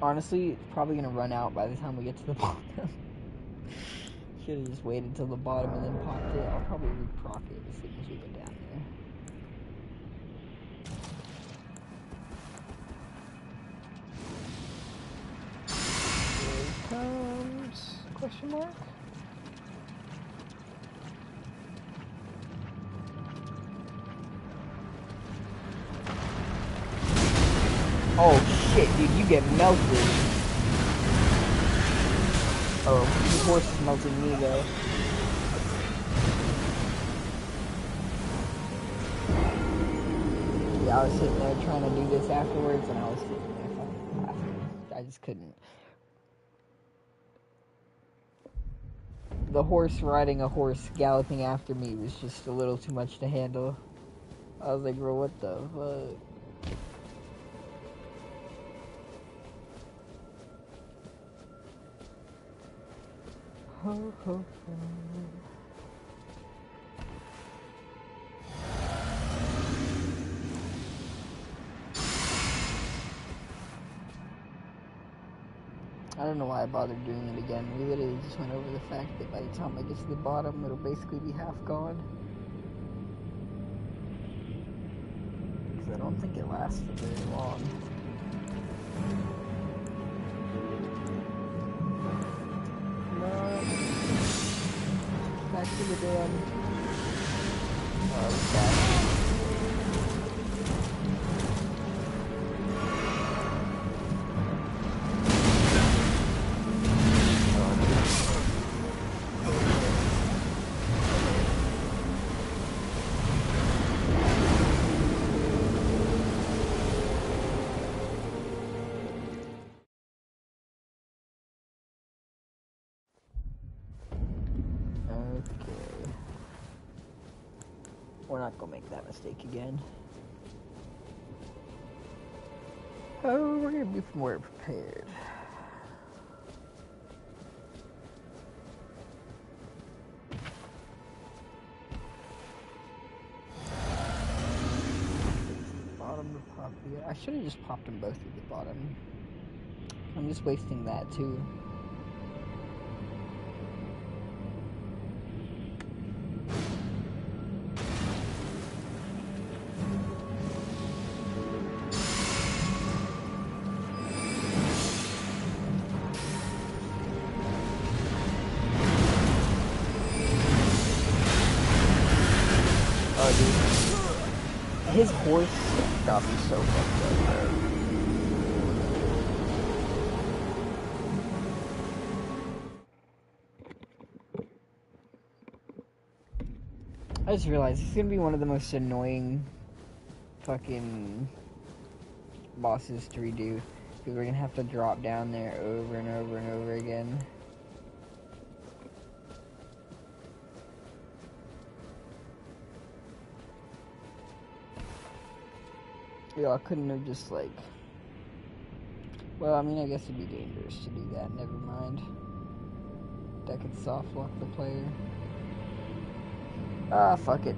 Honestly, it's probably gonna run out by the time we get to the bottom. Should've just waited till the bottom and then popped it. I'll probably reproc it as soon as we get down there. Here it comes. Question mark? Oh shit, dude, you get melted. Oh, the horse is melting me though. Yeah, I was sitting there trying to do this afterwards and I was sitting there fucking laughing. I just couldn't. The horse riding a horse galloping after me was just a little too much to handle. I was like, bro, what the fuck? Ho, ho, ho. I don't know why I bothered doing it again. We literally just went over the fact that by the time I get to the bottom, it'll basically be half gone. Because I don't think it lasts for very long. Back to the damn. Oh, it's bad. We're not gonna make that mistake again. Oh, we're gonna be more prepared. Bottom to pop here. I should have just popped them both at the bottom. I'm just wasting that too. His horse got me so fucked up there. I just realized it's gonna be one of the most annoying fucking bosses to redo, because we're gonna have to drop down there over and over and over again. Yo, I couldn't have just like... Well, I mean, I guess it'd be dangerous to do that. Never mind. That could soft lock the player. Ah, fuck it.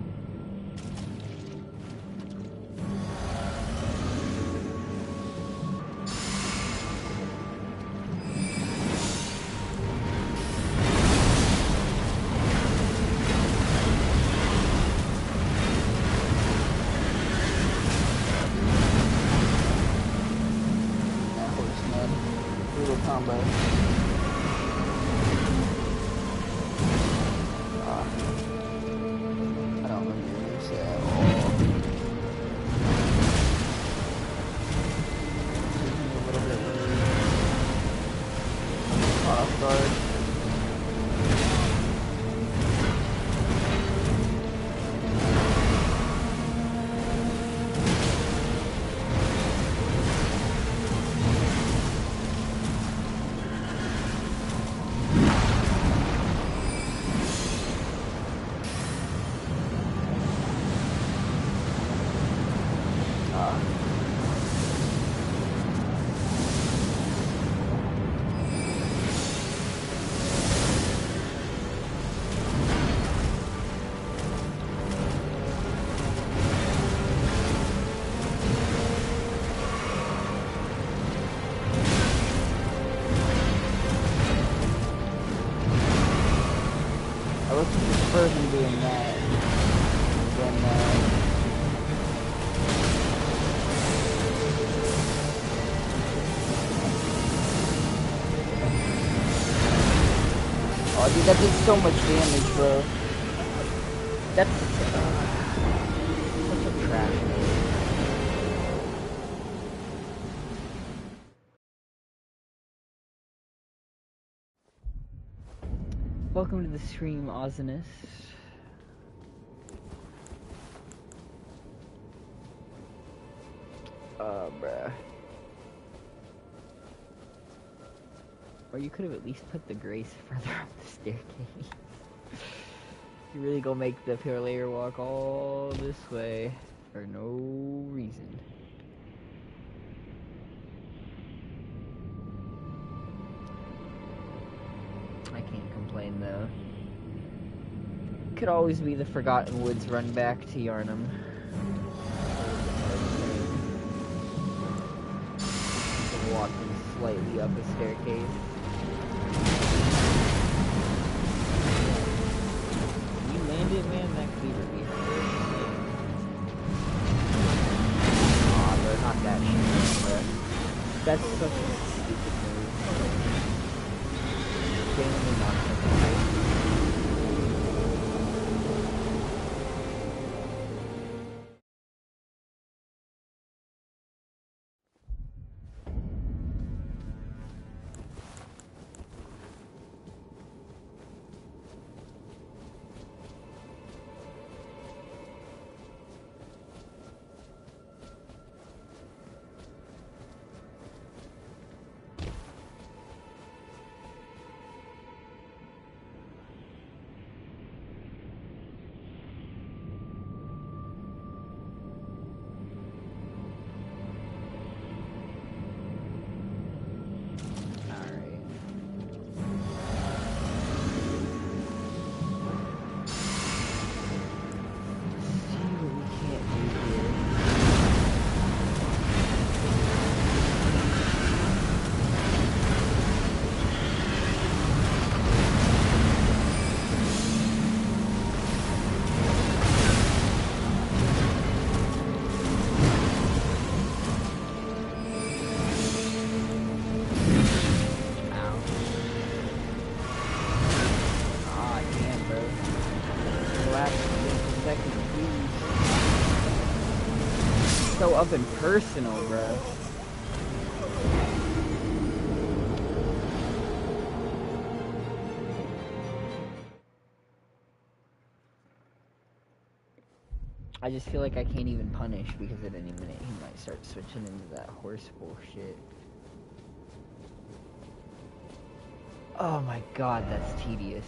let's just further doing that. Then, oh, dude, that did so much damage, bro. That's such a trash move. Welcome to the stream, Ozinus. Bruh. Or you could have at least put the Grace further up the staircase. You really gonna make the pure layer walk all this way for no reason. I can't complain though. Could always be the Forgotten Woods run back to Yarnum. Walking slightly up a staircase. You landed, man, that cleaver be hurt. Aw, bro, not that shit, bro. That's such a stupid move. Genuinely nonsense. So up and personal, bro. I just feel like I can't even punish because at any minute he might start switching into that horse bullshit. Oh my god, that's tedious.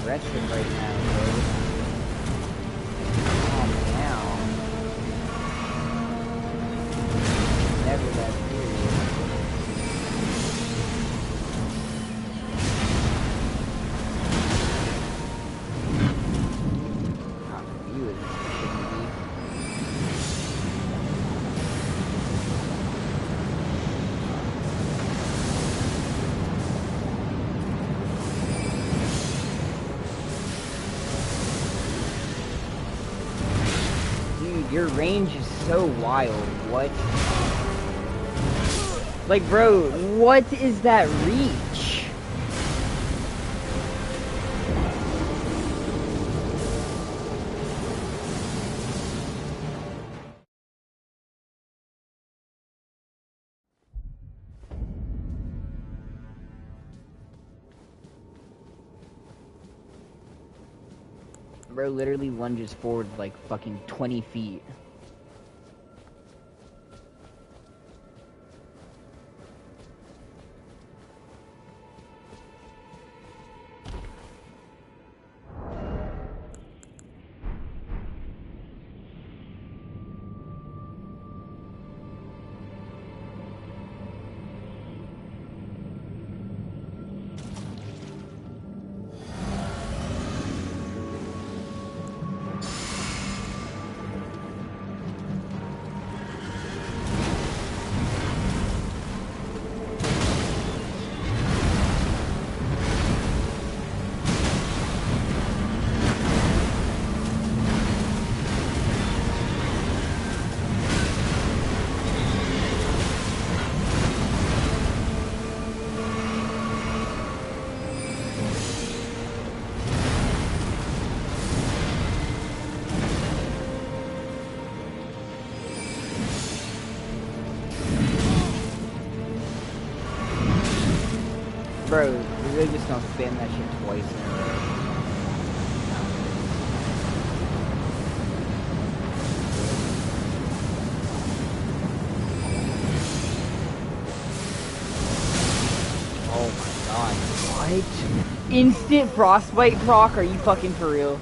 Aggressive right now, bro. Calm down. Never that serious. Not for you as it shouldn't be. Your range is so wild. What? Like, bro, what is that reach? Bro literally lunges forward like fucking 20 feet. Bro, you really just don't spam that shit twice in a row. Oh my god, what? Instant frostbite proc? Are you fucking for real?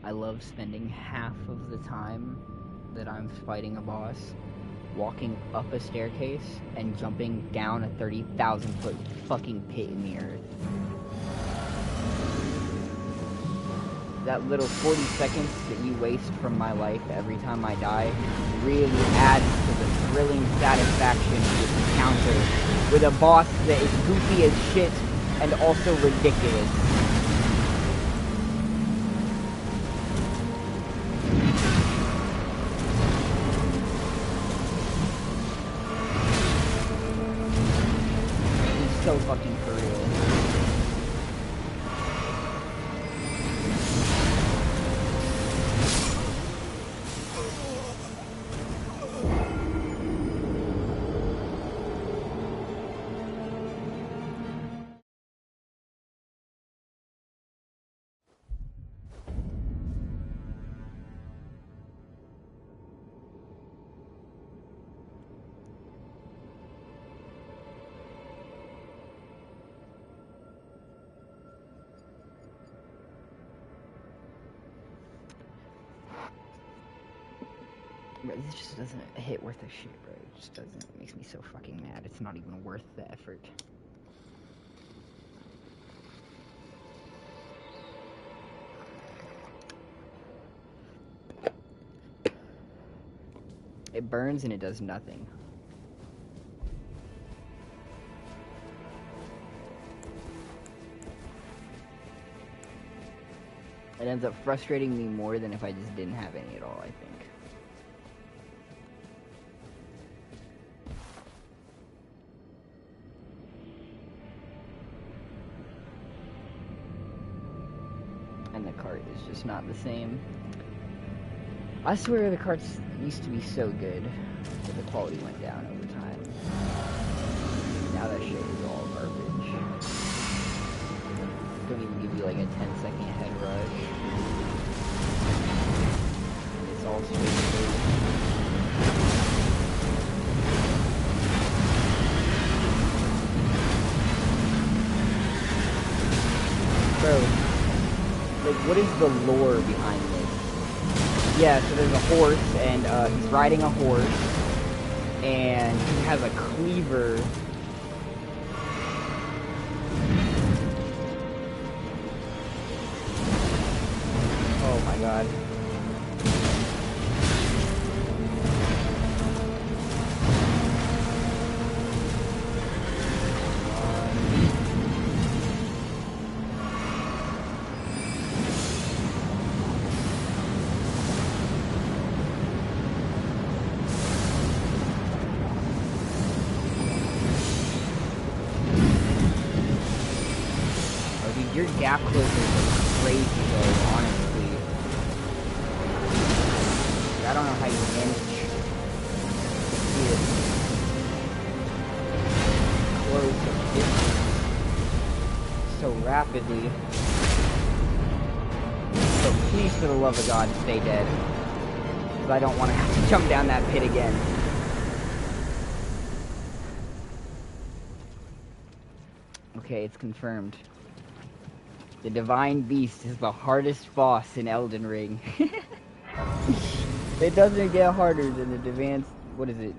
I love spending half of the time that I'm fighting a boss walking up a staircase and jumping down a 30,000 foot fucking pit in the earth. That little 40 seconds that you waste from my life every time I die really adds to the thrilling satisfaction of this encounter with a boss that is goofy as shit and also ridiculous. So fucking for real. Bro, this just doesn't hit worth a shit, bro. It just doesn't. It makes me so fucking mad. It's not even worth the effort. It burns and it does nothing. It ends up frustrating me more than if I just didn't have any at all, I think. And the cart is just not the same. I swear the carts used to be so good, but the quality went down over time. Now that shit is all garbage. Don't even give you like a 10-second head rush. It's all straight through. Bro, like, what is the lore behind this? Yeah, so there's a horse, and he's riding a horse, and he has a cleaver. Oh my god. Your gap closers are crazy though, honestly. I don't know how you manage to close the distance so rapidly. So please, for the love of God, stay dead. Because I don't want to have to jump down that pit again. Okay, it's confirmed. The Divine Beast is the hardest boss in Elden Ring. It doesn't get harder than the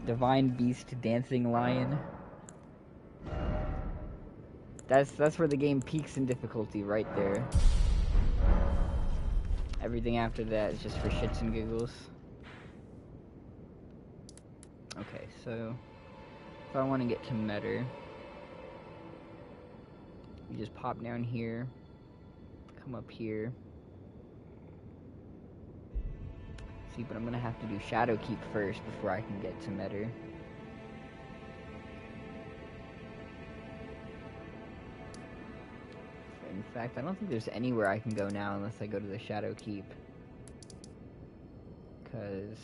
Divine Beast Dancing Lion. That's where the game peaks in difficulty, right there. Everything after that is just for shits and giggles. Okay, so if I want to get to Mother, you just pop down here, come up here. See, but I'm gonna have to do Shadowkeep first before I can get to Mother. In fact, I don't think there's anywhere I can go now unless I go to the Shadowkeep. Because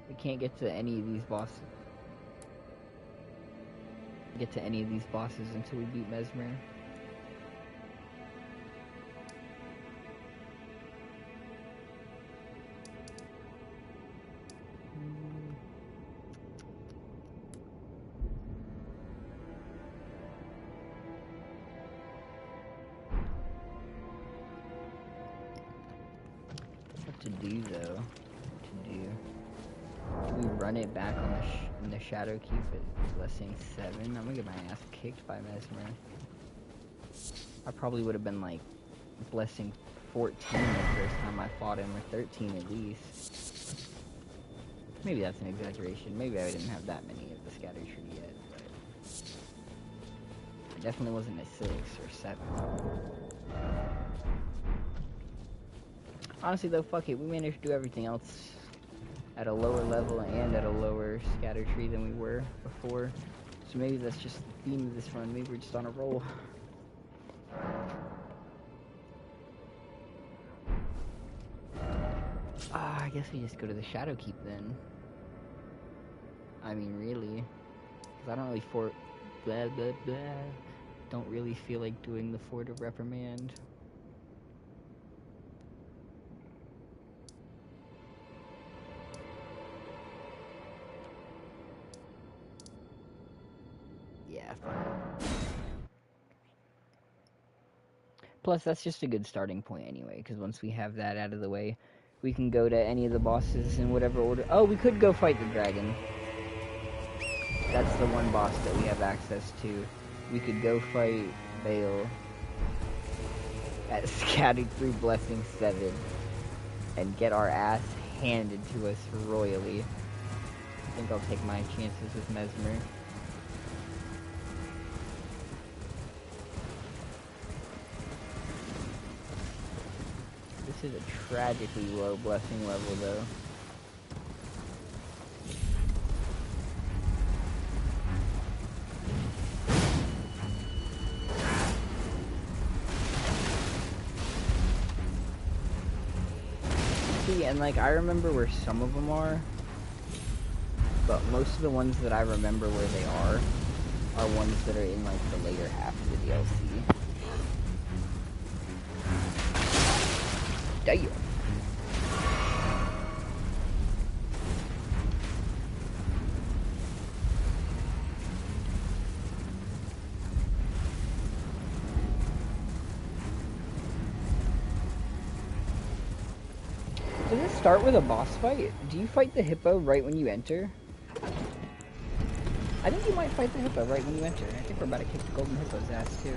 we can't get to any of these bosses. Until we beat Mesmer. Run it back on in the Shadowkeep at Blessing 7. I'm gonna get my ass kicked by Mesmer. I probably would have been like Blessing 14 the first time I fought him, or 13 at least. Maybe that's an exaggeration. Maybe I didn't have that many of the Scatter Tree yet, but it definitely wasn't a 6 or 7. Honestly though, fuck it. We managed to do everything else at a lower level and at a lower Scatter Tree than we were before. So maybe that's just the theme of this run. Maybe we're just on a roll. I guess we just go to the Shadowkeep then. I mean, really. Because I don't really don't really feel like doing the Fort of Reprimand. Yeah, fuck it. Plus, that's just a good starting point anyway, because once we have that out of the way, we can go to any of the bosses in whatever order. Oh, we could go fight the dragon. That's the one boss that we have access to. We could go fight Bale at Scattered through Blessing 7 and get our ass handed to us royally. I think I'll take my chances with Mesmer. This is a tragically low blessing level, though. See, and like, I remember where some of them are, but most of the ones that I remember where they are ones that are in like the later half of the DLC. Damn. Does it start with a boss fight? Do you fight the hippo right when you enter? I think you might fight the hippo right when you enter. I think we're about to kick the golden hippo's ass too.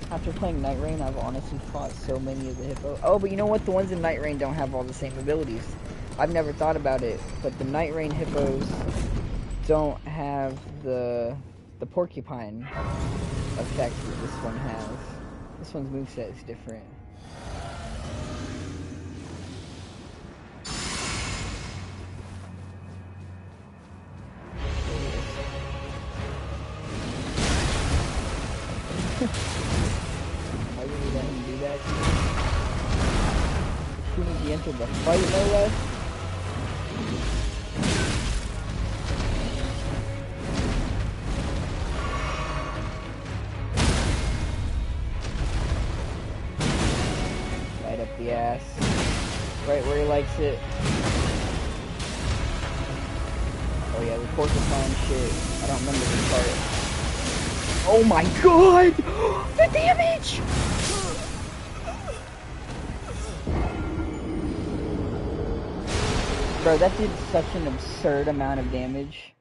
After playing Nightreign, I've honestly fought so many of the hippo. Oh, but you know what? The ones in Nightreign don't have all the same abilities. I've never thought about it, but the Nightreign hippos don't have the porcupine effect that this one has. This one's moveset is different. Why would we let him do that? As soon as he entered the fight, no less. Right up the ass. Right where he likes it. Oh yeah, the porcupine shit. I don't remember this part. Oh my god! The damage! Bro, that did such an absurd amount of damage.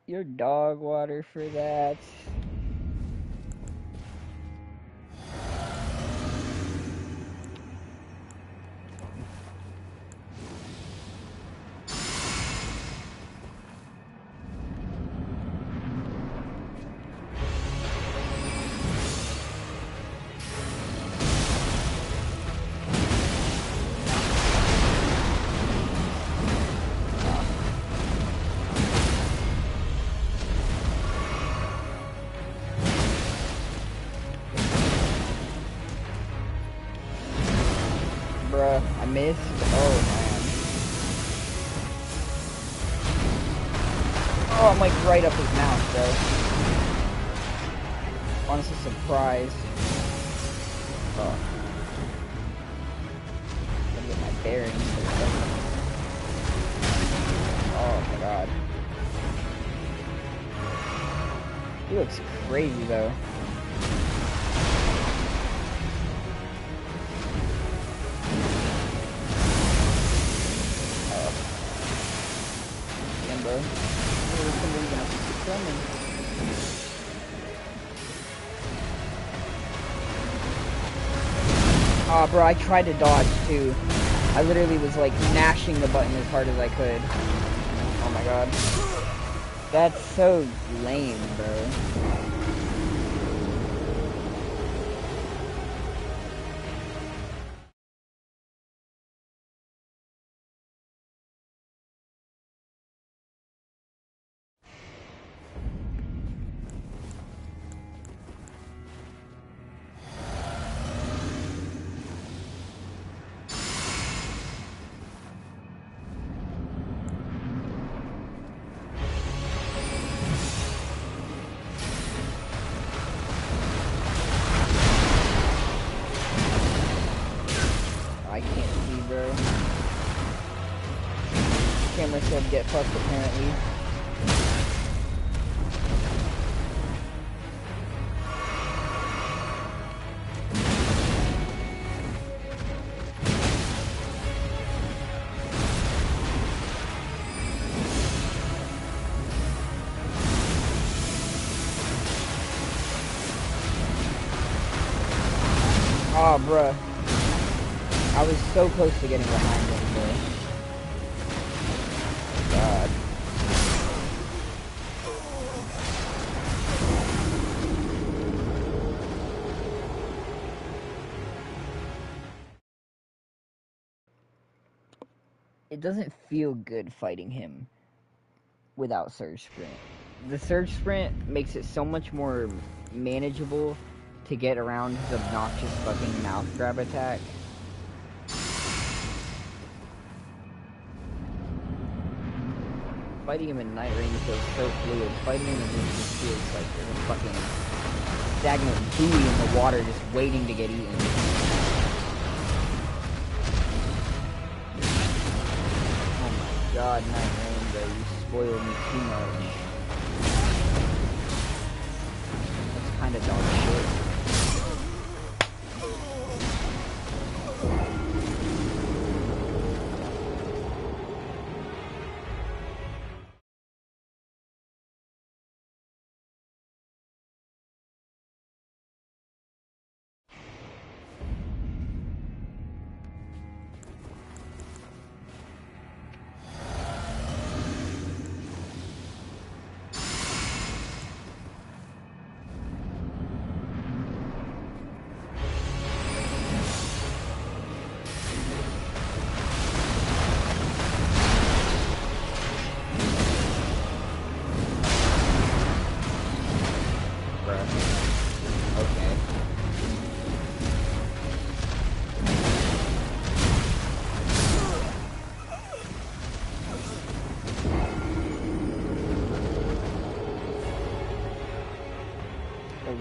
You're dog water for that. I missed. Oh man. Oh, I'm like right up his mouth, bro. Honestly surprised. Oh. Gotta get my bearings for a second. Oh my god. He looks crazy though. Bro. Oh, bro, I tried to dodge too. I literally was like mashing the button as hard as I could. Oh my god. That's so lame, bro. Camera said get fucked apparently. Oh, bruh. I was so close to getting behind him, bro. God. It doesn't feel good fighting him without Surge Sprint. The Surge Sprint makes it so much more manageable to get around his obnoxious fucking mouth grab attack. Fighting him in Nightreign feels so fluid. Fighting him in this just feels like there's a fucking stagnant buoy in the water just waiting to get eaten. Oh my god, Nightreign, bro, you spoiled me too much. That's kinda dog shit.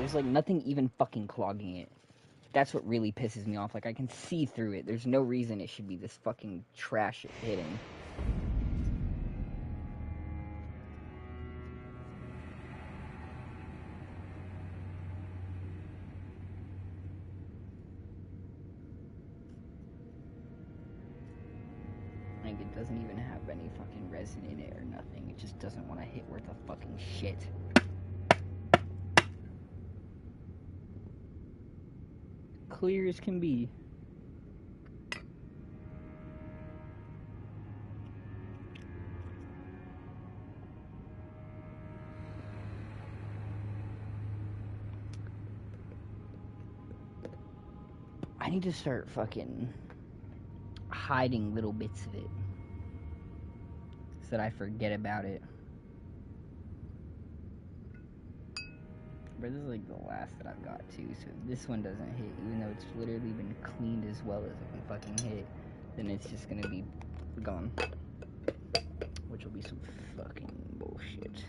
There's like nothing even fucking clogging it. That's what really pisses me off. Like, I can see through it. There's no reason it should be this fucking trash hitting. Like, it doesn't even have any fucking resin in it or nothing. It just doesn't want to hit worth a fucking shit. Clear as can be. I need to start fucking hiding little bits of it so that I forget about it. But this is like the last that I've got too, so if this one doesn't hit, even though it's literally been cleaned as well as it can fucking hit, then it's just gonna be gone. Which will be some fucking bullshit.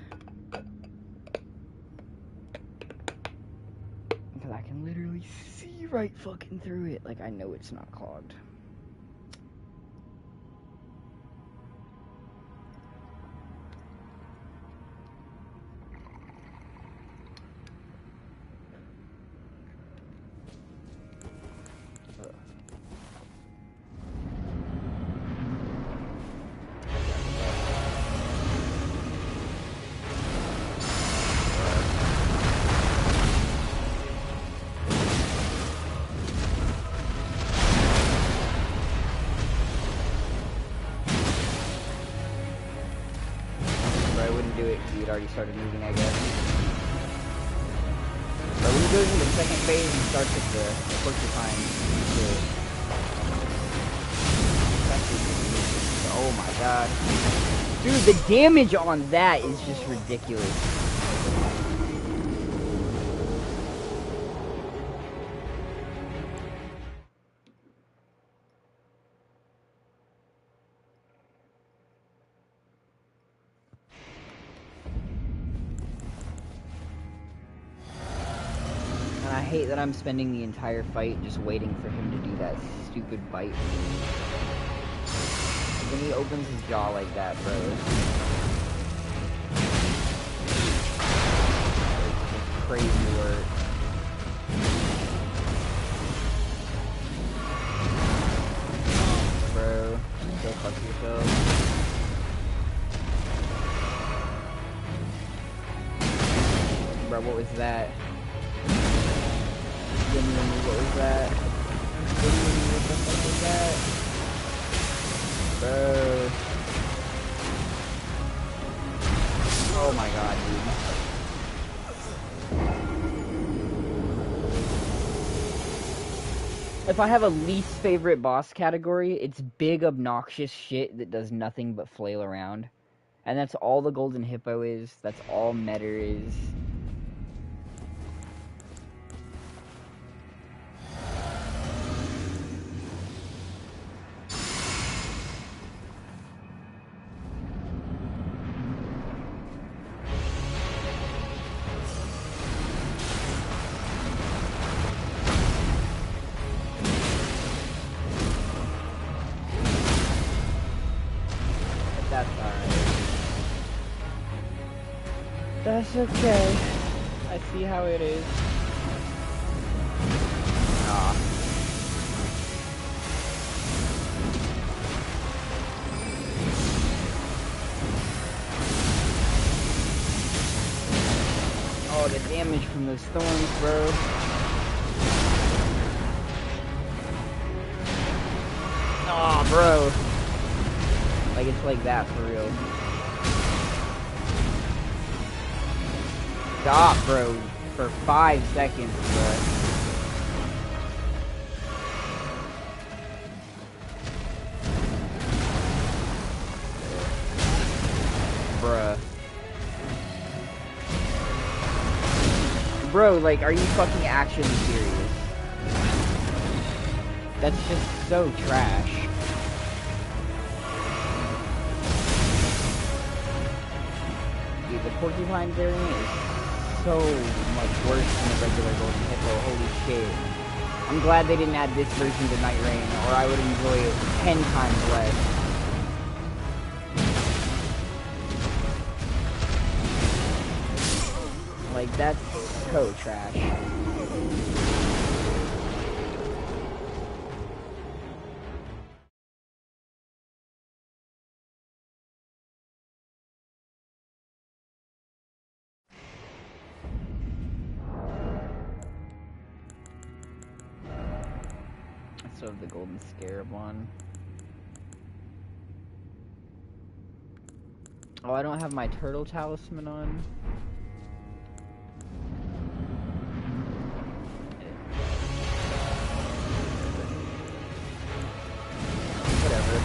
Because I can literally see right fucking through it. Like, I know it's not clogged. Already started moving, I guess. But when he goes into the second phase and starts with the porcupine, oh my god. Dude, the damage on that is just ridiculous. I hate that I'm spending the entire fight just waiting for him to do that stupid bite. When he opens his jaw like that, bro. It's just crazy work. Bro, go fuck yourself. Bro, what was that? What was that? What the fuck was that? Bro. Oh my god, dude. If I have a least favorite boss category, it's big, obnoxious shit that does nothing but flail around. And that's all the Golden Hippo is. That's all Meta is. That's okay. I see how it is. Ah. Oh, the damage from those thorns, bro. Oh, bro. Like, it's like that for real. Stop, bro, for 5 seconds, bro. Bruh. Bro, like, are you fucking actually serious? That's just so trash. Dude, the porcupine variant is so much worse than the regular Golden Hippo. Holy shit. I'm glad they didn't add this version to Nightreign, or I would enjoy it 10 times less. Like, that's so trash. So the Golden Scarab one. Oh, I don't have my Turtle Talisman on. Whatever.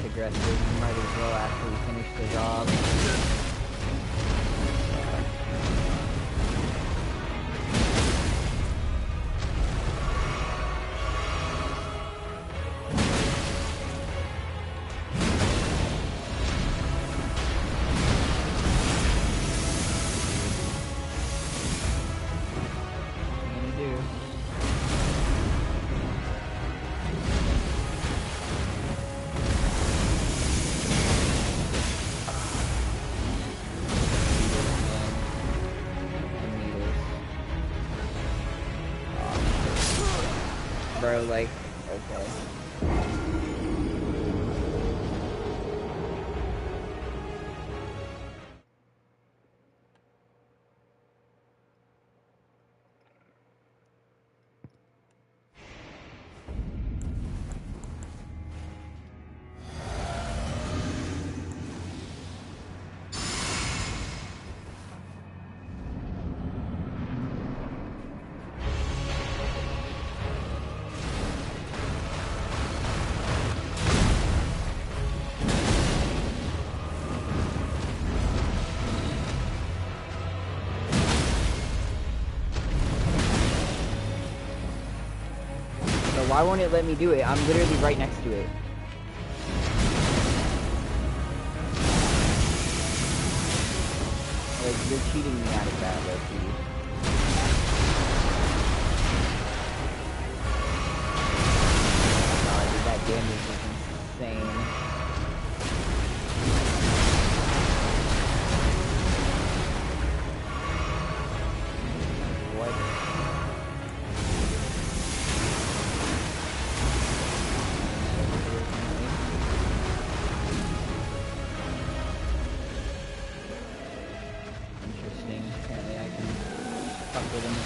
Aggressive. You might as well after we finish the job. Bro, like, okay. Why won't it let me do it? I'm literally right next to it. Like, you're cheating me out of that, Loki. God, dude, that damage is insane. What?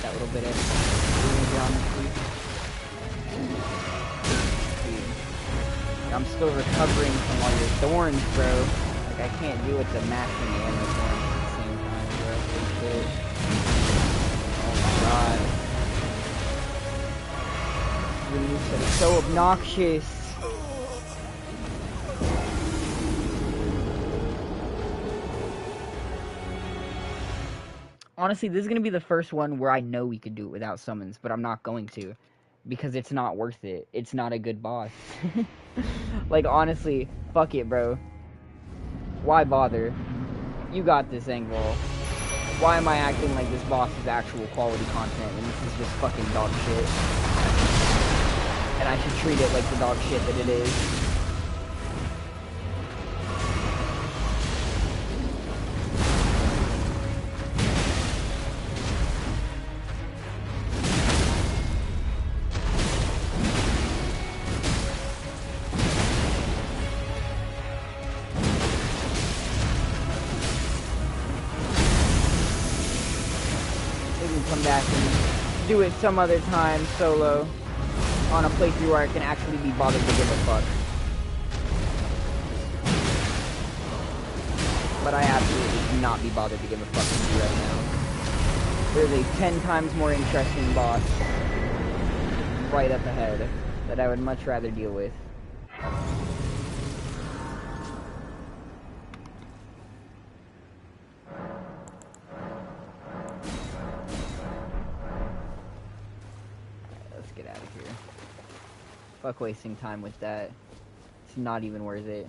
That little bit of geometry. I'm still recovering from all your thorns, bro. Like, I can't deal with the mashing and the thorns at the same time, bro. Holy shit. Oh my god. The new set is so obnoxious. Honestly, this is going to be the first one where I know we could do it without summons, but I'm not going to. Because it's not worth it. It's not a good boss. Like, honestly, fuck it, bro. Why bother? You got this, Engvall. Why am I acting like this boss is actual quality content and this is just fucking dog shit? And I should treat it like the dog shit that it is. Come back and do it some other time solo on a playthrough where I can actually be bothered to give a fuck. But I absolutely cannot be bothered to give a fuck with you right now. There's a 10 times more interesting boss right up ahead that I would much rather deal with. Fuck wasting time with that. It's not even worth it.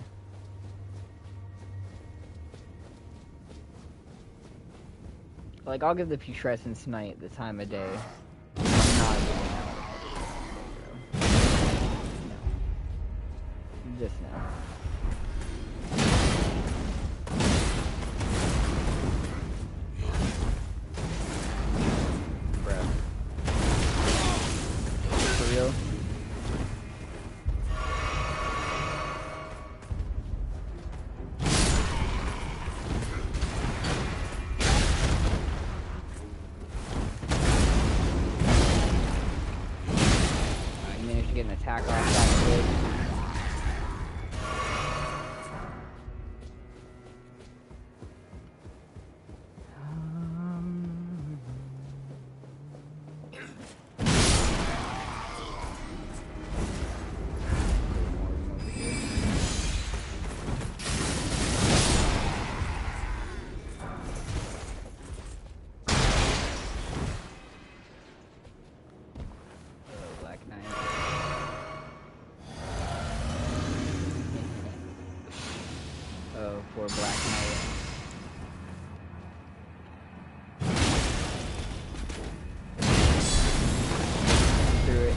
Like, I'll give the Putrescence Knight the time of day. I'm not giving out. No. Just no. Bro. For real? Get an attack off that quick. For Black Knight. Through it.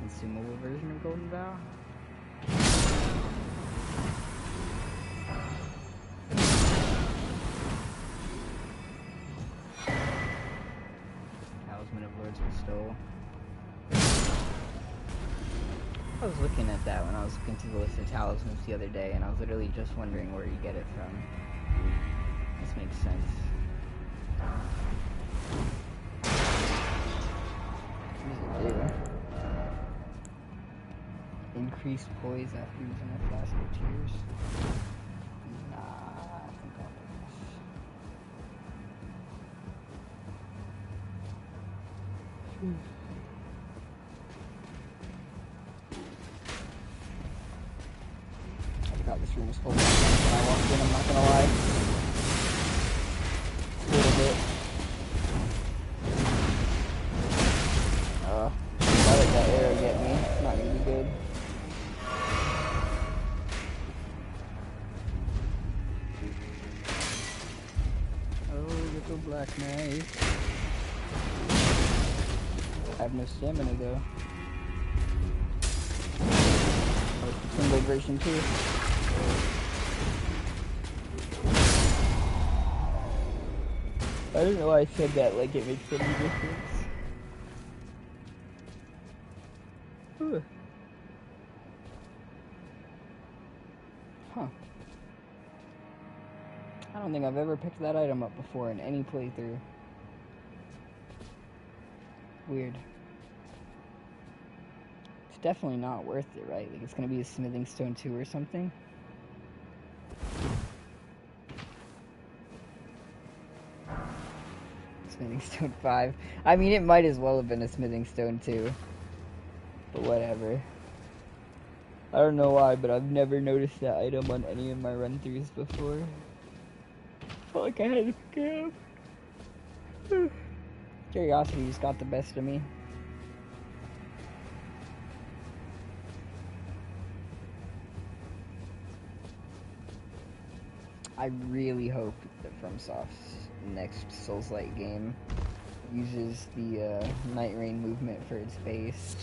Consumable version of Golden Vow. Talisman of Lord's Bestowal. I was looking at that when I was looking through the list of talismans the other day, and I was literally just wondering where you get it from. This makes sense. What does it do? Increased poise after using a flask of tears. Nah, I think I'll do this. This room is full of things when I walked in, I'm not gonna lie. A little bit. Why did that arrow get me? It's not gonna be good. Oh, little Black Knight. I have no stamina though. Oh, it's the Twin Blade version too. I don't know why I said that like it makes any difference. Ooh. Huh. I don't think I've ever picked that item up before in any playthrough. Weird. It's definitely not worth it, right? Like it's gonna be a Smithing Stone 2 or something. Smithing Stone 5. I mean, it might as well have been a Smithing Stone 2. But whatever. I don't know why, but I've never noticed that item on any of my run-throughs before. Felt like I had to pick it up. Curiosity just got the best of me. I really hope that FromSoft's next Souls-like game uses the Nightreign movement for its base.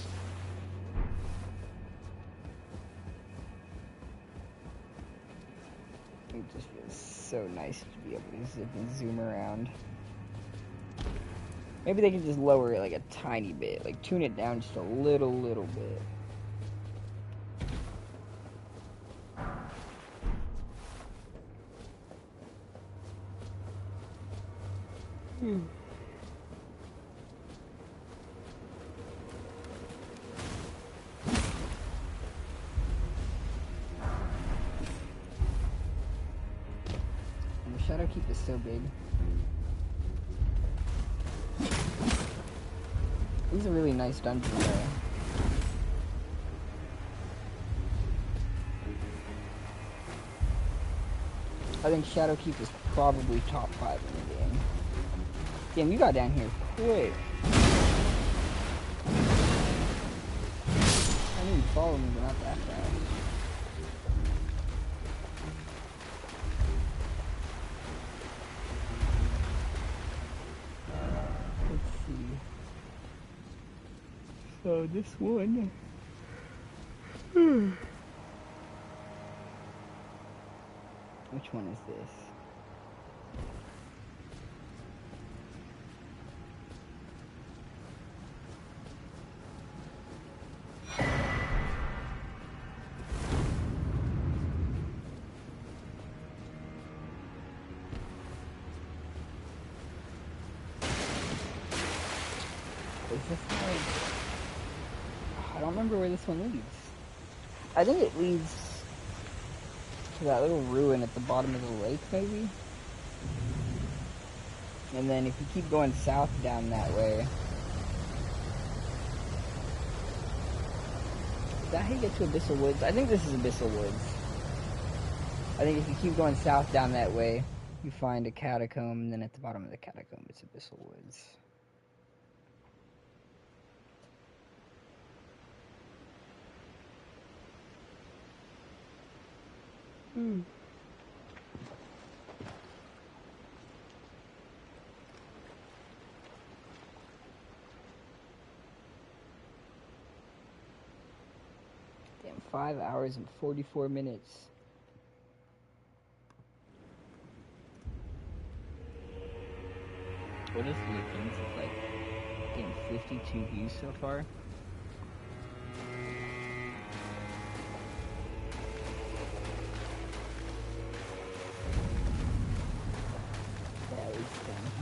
It just feels so nice to be able to zip and zoom around. Maybe they can just lower it like a tiny bit, like tune it down just a little bit. And the Shadowkeep is so big. These are really nice dungeons though. I think Shadowkeep is probably top 5 in the game. Damn, you got down here quick. I knew you'd follow me, but not that fast. Let's see. So this one. Which one is this? Is this like... I don't remember where this one leads. I think it leads to that little ruin at the bottom of the lake, maybe? And then if you keep going south down that way... Is that how you get to Abyssal Woods? I think this is Abyssal Woods. I think if you keep going south down that way, you find a catacomb, and then at the bottom of the catacomb, it's Abyssal Woods. Damn, 5 hours and 44 minutes. What does the things look like? Getting 52 views so far.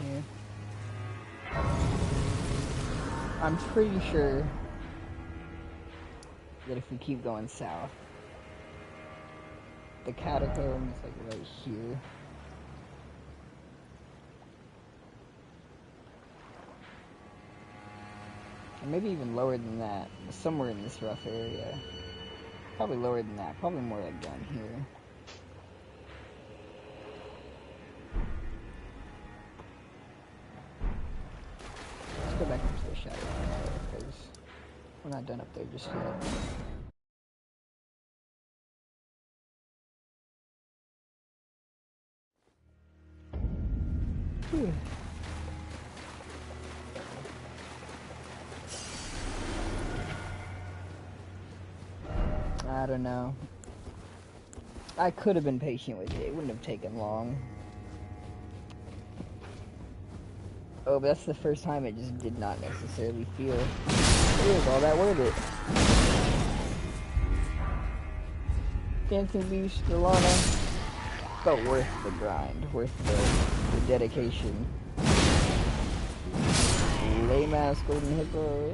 Here. I'm pretty sure that if we keep going south, the catacomb is like right here. Or maybe even lower than that, somewhere in this rough area. Probably lower than that, probably more like down here. Go back up to the shadow because we're not done up there just yet. Whew. I don't know. I could have been patient with it. It wouldn't have taken long. Oh, but that's the first time it just did not necessarily feel it was all that worth it. Dancing Beast, Lana, felt worth the grind, worth the dedication. Lame ass Golden Hippo.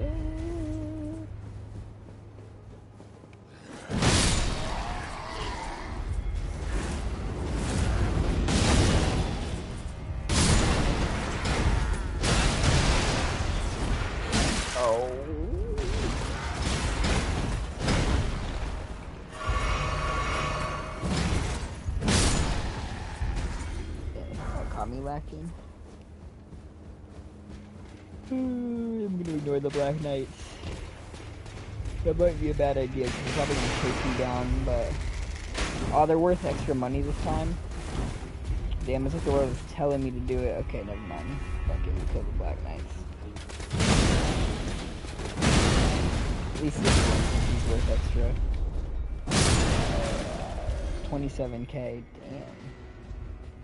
Lacking. I'm gonna ignore the Black Knights. That might be a bad idea because they're probably gonna chase me down, but oh, they're worth extra money this time. Damn, it's like the world was telling me to do it. Okay, never mind. Fucking kill the Black Knights. At least this one is worth extra. 27k. Damn.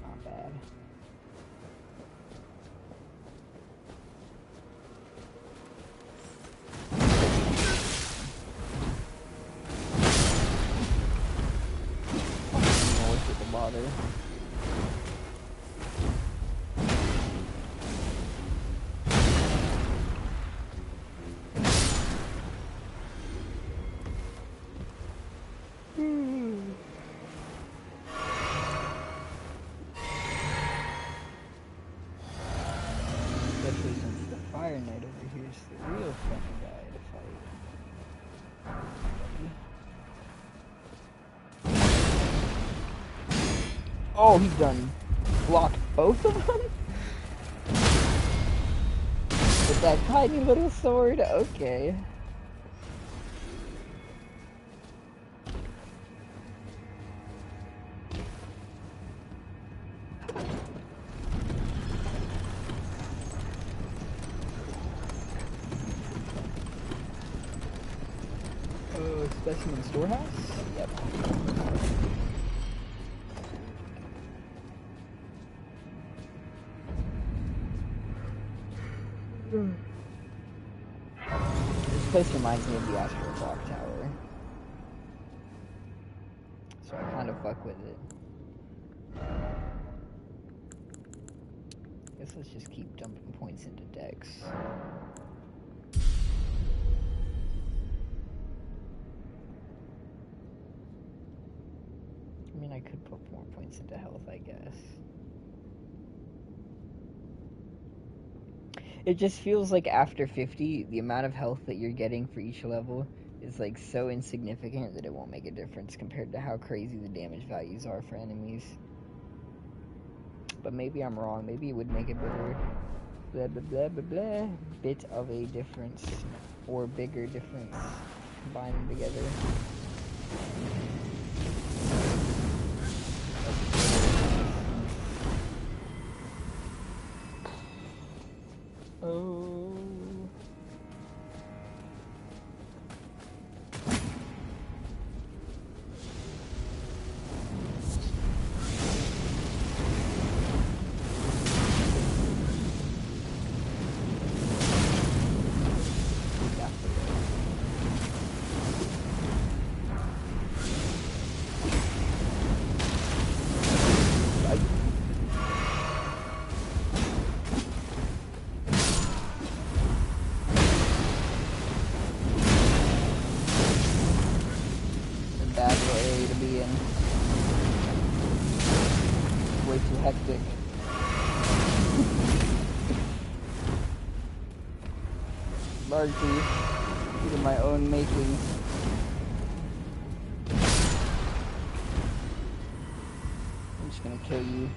Not bad. Bother. Especially since the Fire Knight over here is the real fun guy to fight. Oh, he done blocked both of them? That tiny little sword? Okay. Specimen storehouse? Yep. This place reminds me of the Astral Clock Tower. So I kind of fuck with it. Guess let's just keep dumping points into Dex. I mean, I could put more points into health, I guess. It just feels like after 50, the amount of health that you're getting for each level is like so insignificant that it won't make a difference compared to how crazy the damage values are for enemies. But maybe I'm wrong. Maybe it would make a bit of a difference, or bigger difference, combine them together. Oh. Largely due to my own making. I'm just gonna kill you.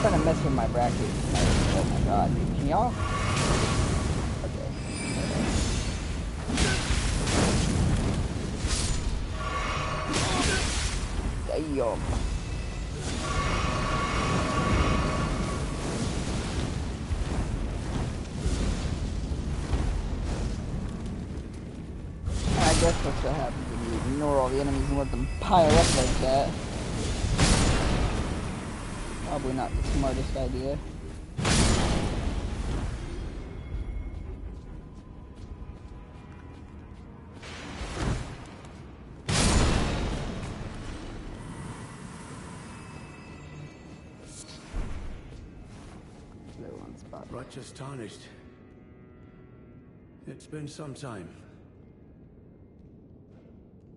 Trying to mess with my bracket. Oh my god, dude. Can y'all? Okay. Damn. I guess that's what happens when you ignore all the enemies and let them pile up like that. Probably not the smartest idea. Righteous tarnished. It's been some time.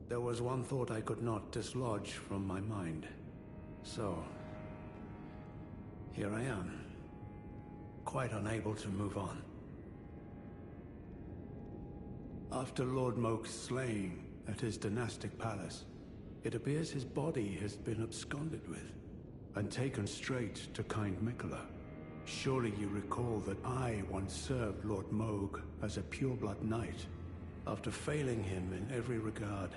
There was one thought I could not dislodge from my mind. So, here I am, quite unable to move on. After Lord Moke's slaying at his dynastic palace, it appears his body has been absconded with and taken straight to kind Mikola. Surely you recall that I once served Lord Moog as a pureblood knight, after failing him in every regard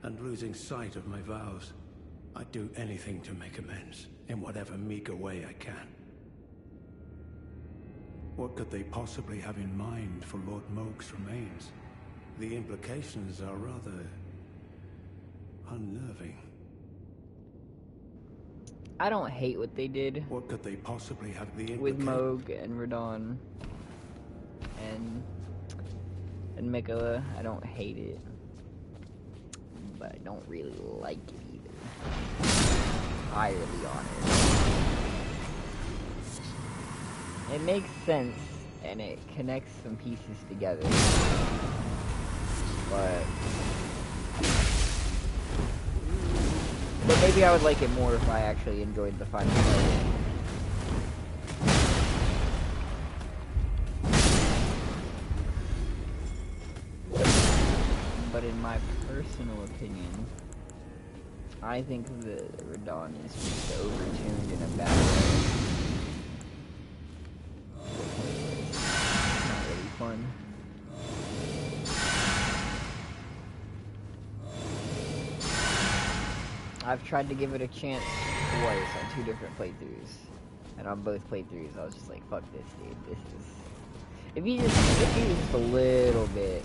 and losing sight of my vows. I'd do anything to make amends, in whatever meager way I can. What could they possibly have in mind for Lord Moog's remains? The implications are rather unnerving. I don't hate what they did. What could they possibly have with Moog and Radon and Mikola? I don't hate it, but I don't really like it either. Entirely honest. It makes sense and it connects some pieces together, but But maybe I would like it more if I actually enjoyed the final fight. But in my personal opinion, I think that Radon is just overtuned in a bad way. It's not really fun. I've tried to give it a chance twice on 2 different playthroughs. And on both playthroughs I was just like, fuck this, dude. This is... If you just a little bit...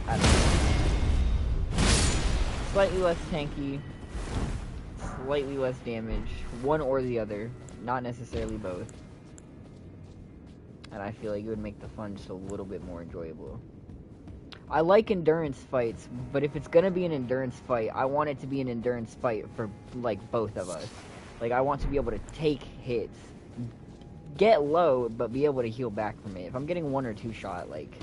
I don't know. Slightly less tanky, slightly less damage, one or the other, not necessarily both. And I feel like it would make the fun just a little bit more enjoyable. I like endurance fights, but if it's gonna be an endurance fight, I want it to be an endurance fight for, like, both of us. Like, I want to be able to take hits, get low, but be able to heal back from it. If I'm getting 1 or 2 shot, like...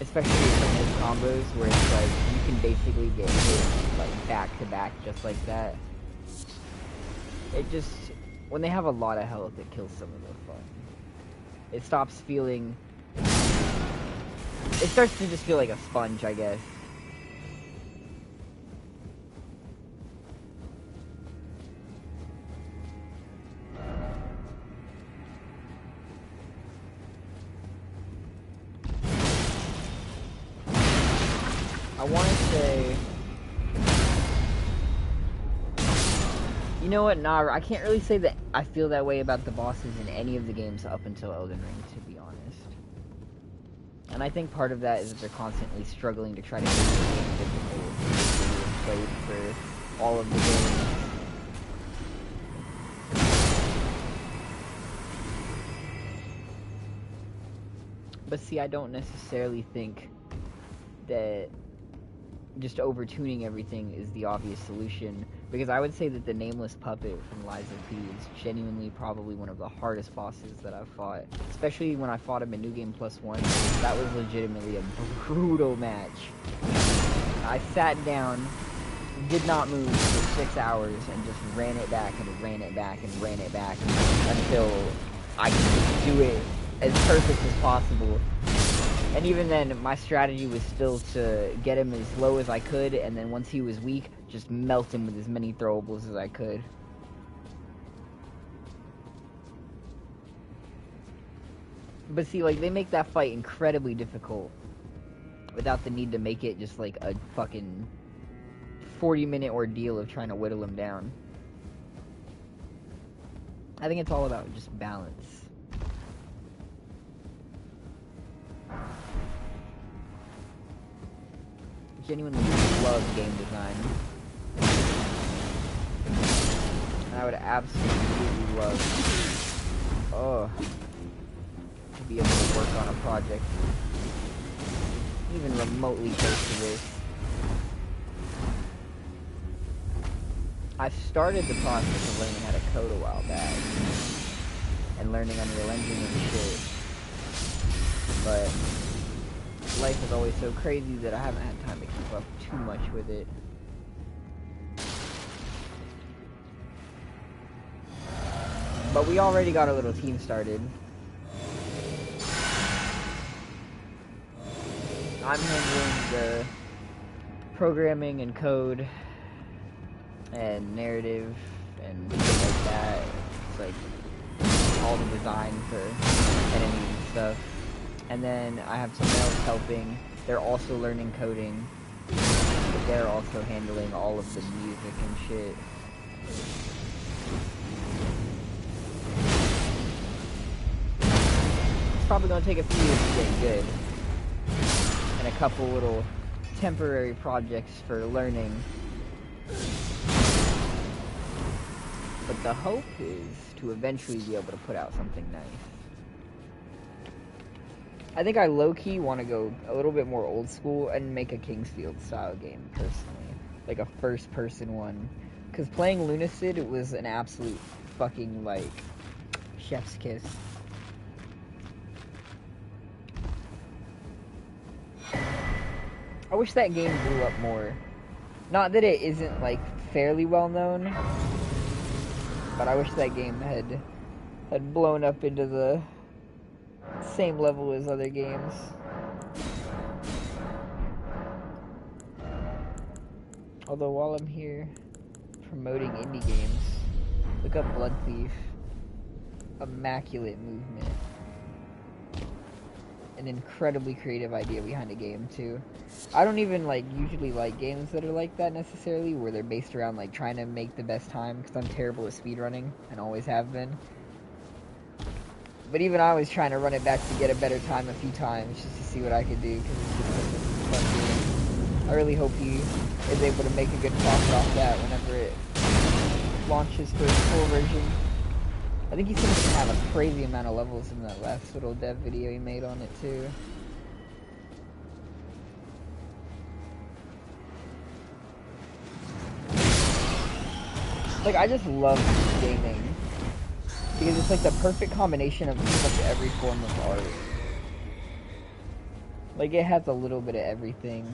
Especially with some of those combos where it's like, you can basically get hit, like, back to back just like that. It just... When they have a lot of health, it kills some of the fun. It stops feeling... It starts to just feel like a sponge, I guess. I want to say... You know what, nah, I can't really say that I feel that way about the bosses in any of the games up until Elden Ring, to be honest. And I think part of that is that they're constantly struggling to try to make the game difficult to play for all of the games. But see, I don't necessarily think that just overtuning everything is the obvious solution, because I would say that the Nameless Puppet from Lies of P is genuinely probably one of the hardest bosses that I've fought, especially when I fought him in New Game Plus 1. That was legitimately a brutal match. I sat down, did not move for 6 hours, and just ran it back and ran it back and ran it back until I could do it as perfect as possible. And even then, my strategy was still to get him as low as I could, and then once he was weak, just melt him with as many throwables as I could. But see, like, they make that fight incredibly difficult without the need to make it just like a fucking 40-minute ordeal of trying to whittle him down. I think it's all about just balance. Genuinely love game design. And I would absolutely love to be able to work on a project even remotely close to this. I started the process of learning how to code a while back and learning Unreal Engine and shit, but life is always so crazy that I haven't had time to keep up too much with it. But we already got a little team started. I'm handling the programming and code and narrative and shit like that. It's like all the design for enemies and stuff. And then I have someone else helping. They're also learning coding. But they're also handling all of the music and shit. It's probably going to take a few years to get good. And a couple little temporary projects for learning. But the hope is to eventually be able to put out something nice. I think I low-key want to go a little bit more old school and make a Kingsfield style game, personally. Like a first-person one. Because playing Lunacid was an absolute fucking, like, chef's kiss. I wish that game blew up more. Not that it isn't, like, fairly well known, but I wish that game had blown up into the same level as other games. Although while I'm here promoting indie games, look up Blood Thief. Immaculate movement. An incredibly creative idea behind a game too. I don't even usually like games that are like that necessarily, where they're based around like trying to make the best time, because I'm terrible at speedrunning and always have been. But even I was trying to run it back to get a better time a few times just to see what I could do, because it's just such a fun game. I really hope he is able to make a good profit off that whenever it launches for its full version. I think he seems to have a crazy amount of levels in that last little dev video he made on it too. Like, I just love gaming because it's like the perfect combination of pretty much every form of art. Like, it has a little bit of everything.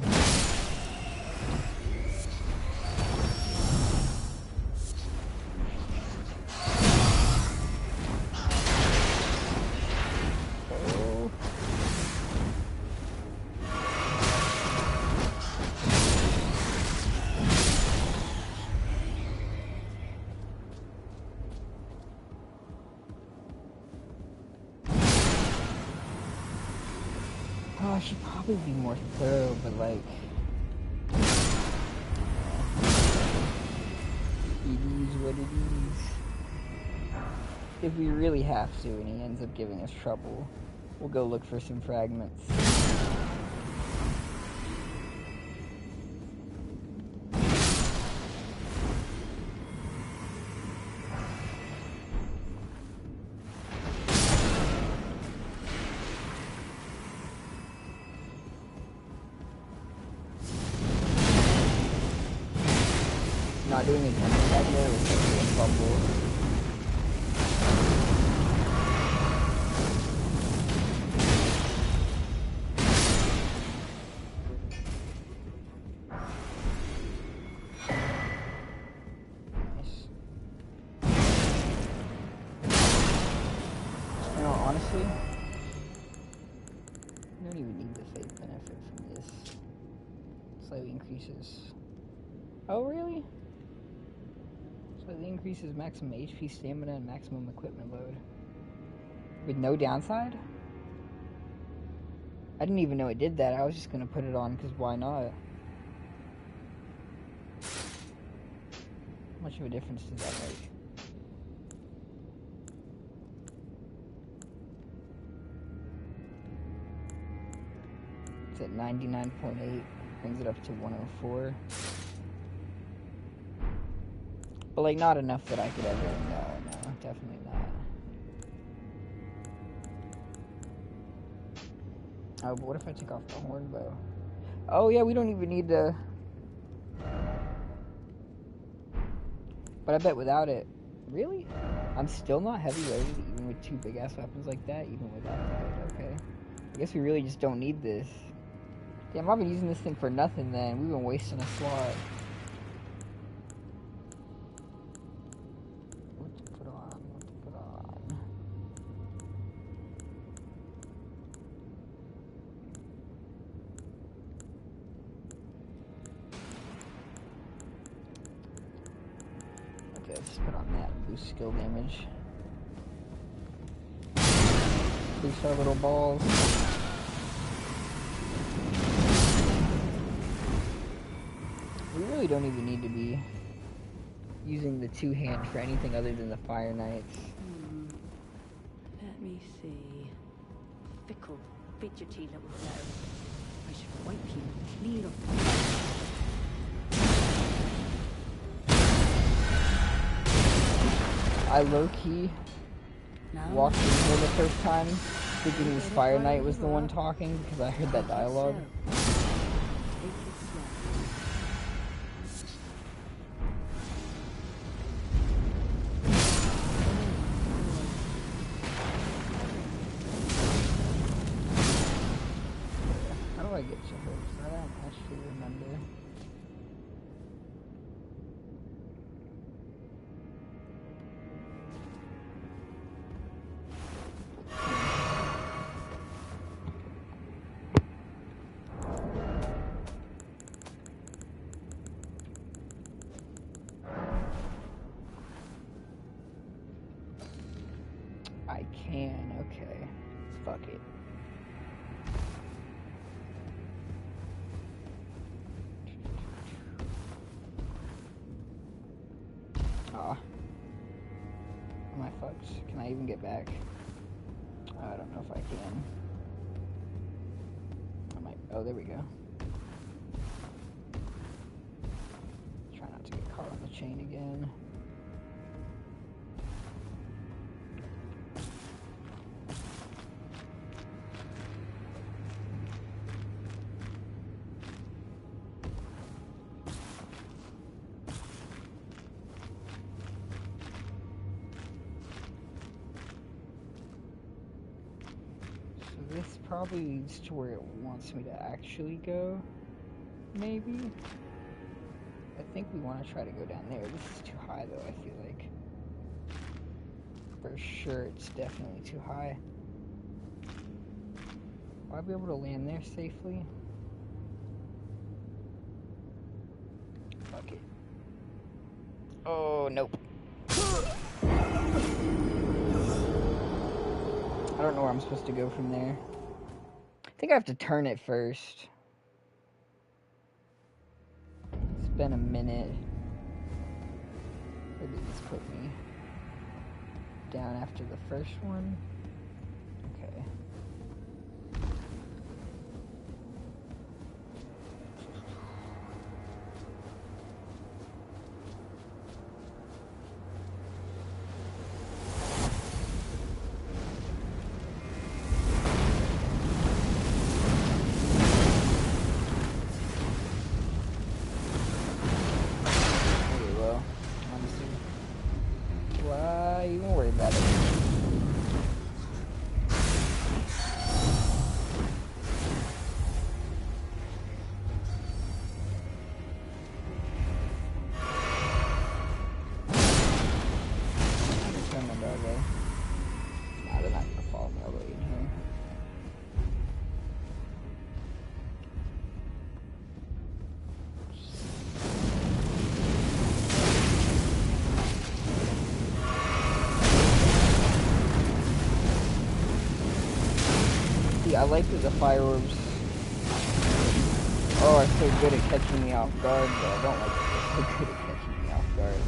I should probably be more thorough, but like, it is what it is. If we really have to and he ends up giving us trouble, we'll go look for some fragments. Not doing a jump attack there was such a fumble. Nice. You know, honestly, you don't even need the faith benefit from this. Slightly increases. Oh, really? Slightly increases maximum HP, stamina, and maximum equipment load. With no downside? I didn't even know it did that. I was just gonna put it on because why not? How much of a difference does that make? It's at 99.8, brings it up to 104. But, like, not enough that I could ever... No, definitely not. Oh, but what if I take off the horn bow? Oh, yeah, we don't even need to... But I bet without it... Really? I'm still not heavy loaded, even with two big-ass weapons like that, even without the hood, okay. I guess we really just don't need this. Damn, I've been using this thing for nothing, then. We've been wasting a slot. Let's put on that. Boost skill damage. Boost our little balls. We really don't even need to be using the two-hand for anything other than the Fire Knights. Let me see. Fickle, fidgety little fellow. I should wipe you clean off the I low-key walked in here the first time, thinking this Fire Knight was the one talking, because I heard that dialogue. How do I get to hers? I don't actually remember. I can, okay. Fuck it. Aw. Am I fucked? Can I even get back? I don't know if I can. I might. Oh, there we go. Try not to get caught on the chain again. This probably leads to where it wants me to actually go, maybe? I think we want to try to go down there. This is too high though, I feel like. For sure, it's definitely too high. Will I be able to land there safely? Fuck it. Oh, nope. I don't know where I'm supposed to go from there. I think I have to turn it first. It's been a minute. Where did this put me? Down after the first one? Okay. I like that the fire orbs are so good at catching me off guard, but I don't like that they're so good at catching me off guard.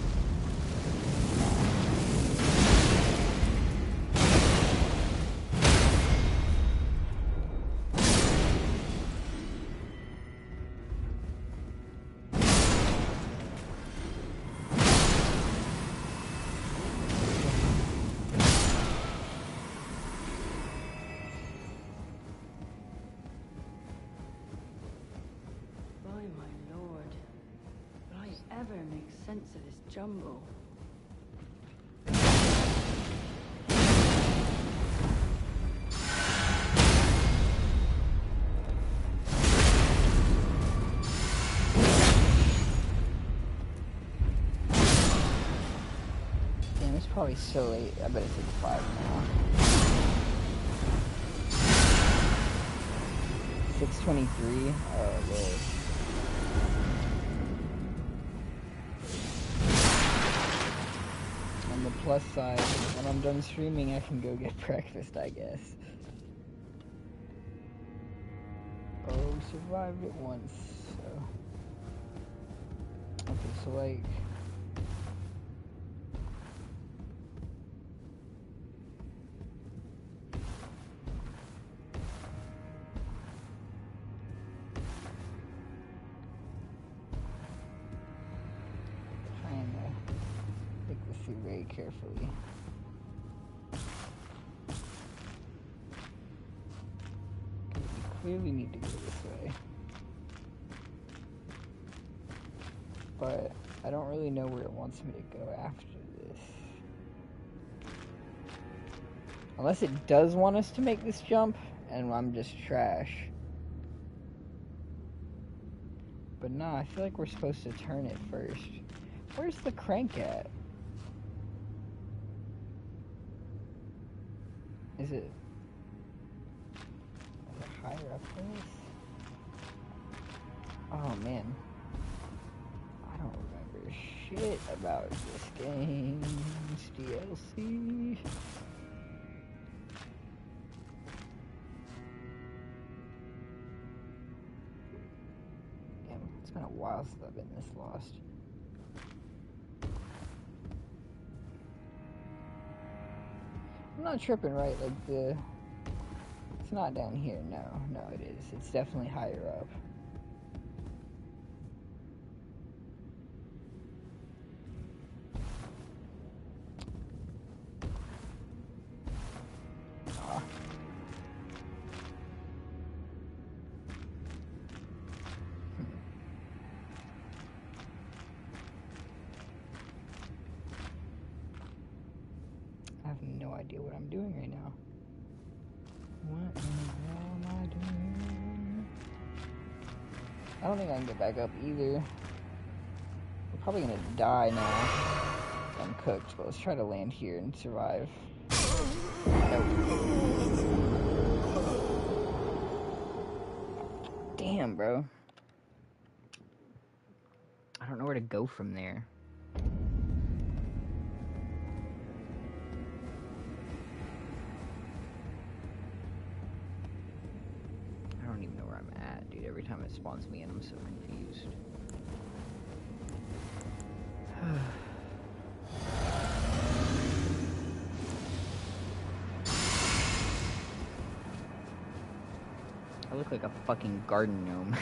Sense of this jumble. Damn, it's probably so late. I bet it's like 5 now. 6:23. Oh lord. Plus side, when I'm done streaming, I can go get breakfast, I guess. Oh, survived it once, so... Okay, so like... very carefully. We clearly need to go this way. But I don't really know where it wants me to go after this. Unless it does want us to make this jump, and I'm just trash. But nah, I feel like we're supposed to turn it first. Where's the crank at? Is it higher up than this? Oh man. I don't remember shit about this game's DLC. houses I've been this lost. I'm not tripping, right? Like it's not down here. No, it is. It's definitely higher up. I have no idea what I'm doing right now. What in the hell am I doing? I don't think I can get back up either. We're probably gonna die now. I'm cooked, but let's try to land here and survive. Nope. Damn, bro. I don't know where to go from there. I don't even know where I'm at, dude. Every time it spawns me in, I'm so confused. I look like a fucking garden gnome.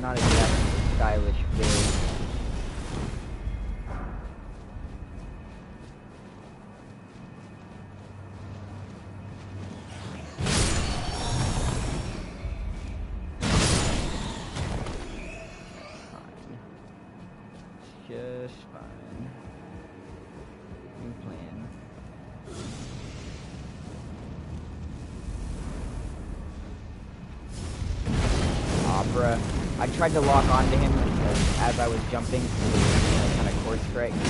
Not exactly a stylish build. Just fine. New plan. Opera. I tried to lock onto him because as I was jumping, so it was kind of course correct. It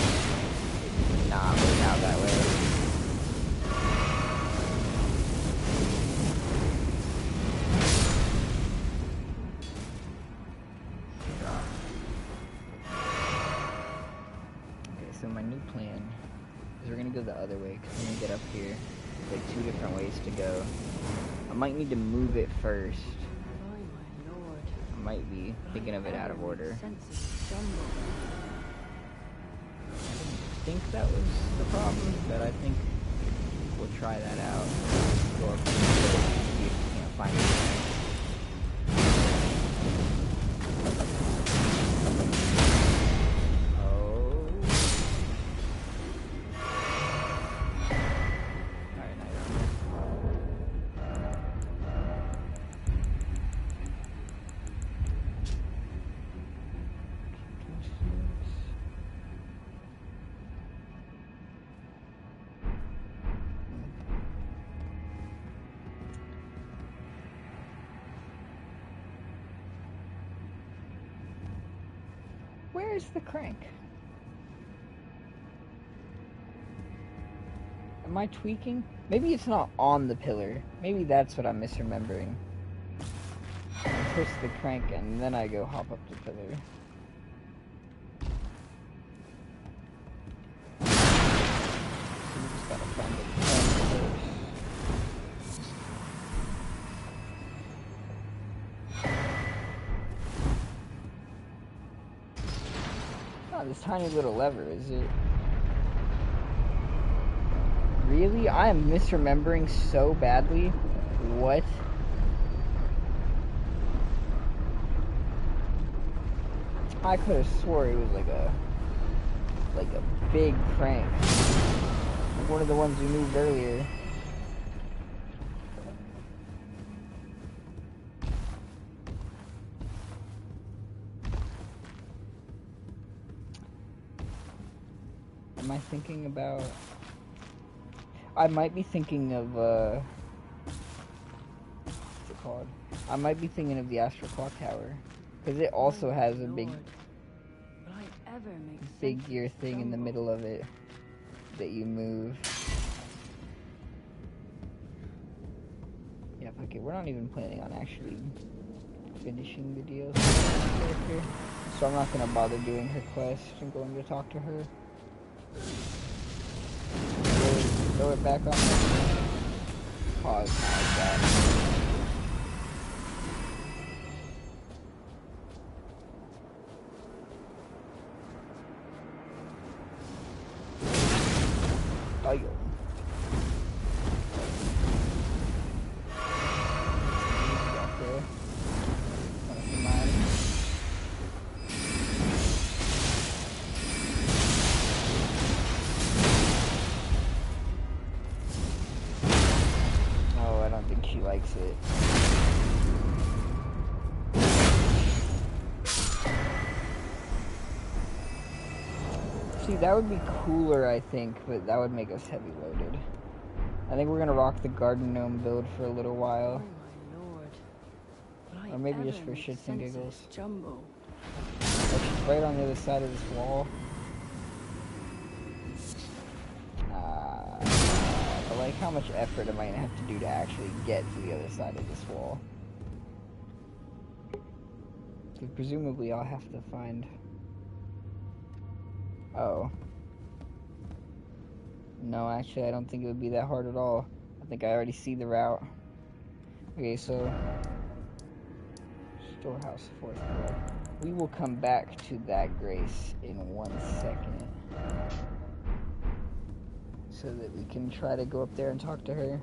did not work out that way. So my new plan is we're gonna go the other way because when we get up here, there's like 2 different ways to go. I might need to move it first. I might be thinking of it out of order. I didn't think that was the problem, but I think we'll try that out. Go up and see if we can't find anything. Where's the crank? Am I tweaking? Maybe it's not on the pillar. Maybe that's what I'm misremembering. I push the crank and then I go hop up the pillar. So we just gotta find the crank first. This tiny little lever, is it? Really? I am misremembering so badly. What? I could have swore it was like a big crank. Like one of the ones we moved earlier. Am I thinking about... I might be thinking of, what's it called? I might be thinking of the Astral Clock Tower. Because it also has a big gear thing in the middle of it that you move. Yeah, okay, we're not even planning on actually finishing the DLC character. So I'm not going to bother doing her quest and going to talk to her. throw it back on there. Pause like that. Oh, yo. Oh, I don't think she likes it. See, that would be cooler, I think, but that would make us heavy loaded. I think we're gonna rock the garden gnome build for a little while. Oh my lord. Would I Or maybe just ever for make shits and sense of giggles. this jumble? Oh, she's right on the other side of this wall. But like, how much effort am I gonna have to do to actually get to the other side of this wall? Because presumably I'll have to find... Oh. No, actually, I don't think it would be that hard at all. I think I already see the route. Okay, so... Storehouse, 4th floor. We will come back to that, Grace, in 1 second. So that we can try to go up there and talk to her.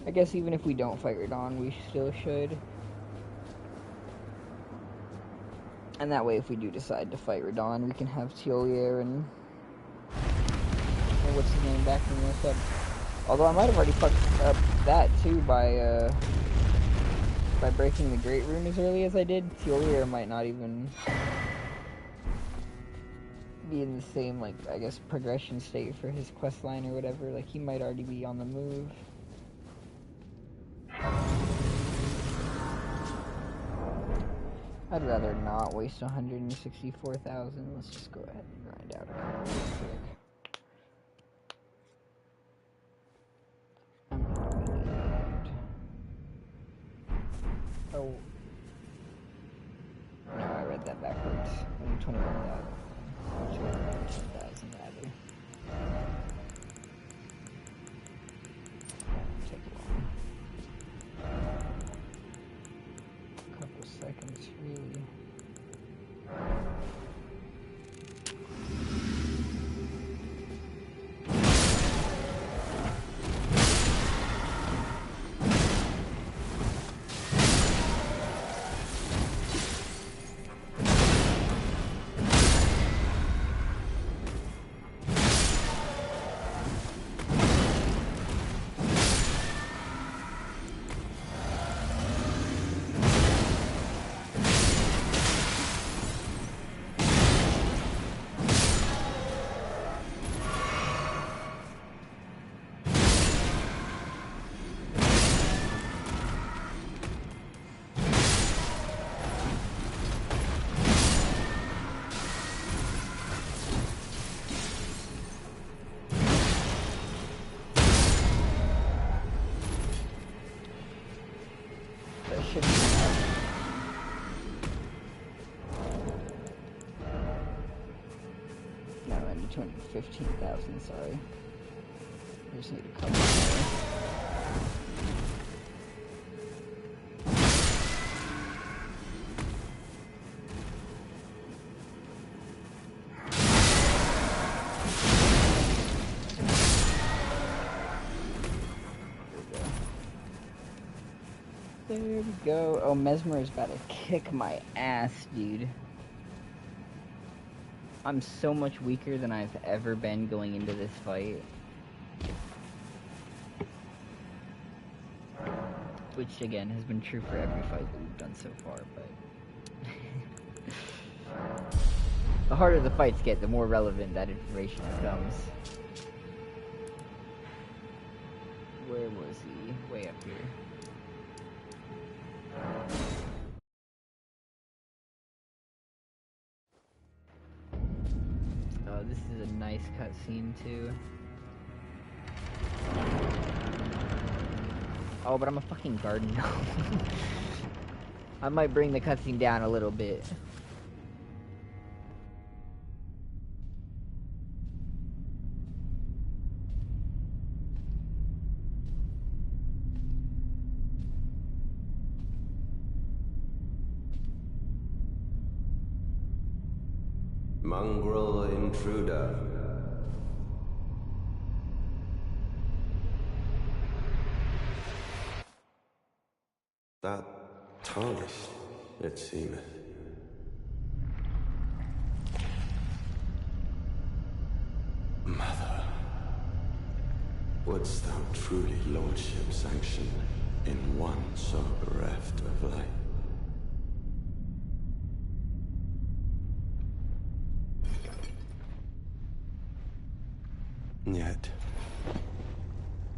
I guess even if we don't fight Radon, we still should. And that way, if we do decide to fight Radon, we can have Tiolier and what's his name backing us up. Although I might have already fucked up that too by breaking the Great Rune as early as I did. Tiolier might not even be in the same, like, I guess, progression state for his quest line or whatever. Like, he might already be on the move. I'd rather not waste 164,000. Let's just go ahead and grind out a couple real quick. Oh. No, I read that backwards. I need 21,000. 210,000 rather. That'll take long. A couple seconds, really. Should be enough. No, I need 215,000, sorry. I just need a couple more. There we go. Oh, Mesmer is about to kick my ass, dude. I'm so much weaker than I've ever been going into this fight. Which, again, has been true for every fight that we've done so far, but... the harder the fights get, the more relevant that information becomes. Where was he? Way up here. Oh, this is a nice cutscene too. Oh, but I'm a fucking garden gnome. I might bring the cutscene down a little bit. Mongrel intruder. That tarnished, it seemeth. Mother, wouldst thou truly lordship sanction in one so bereft of light? Yet,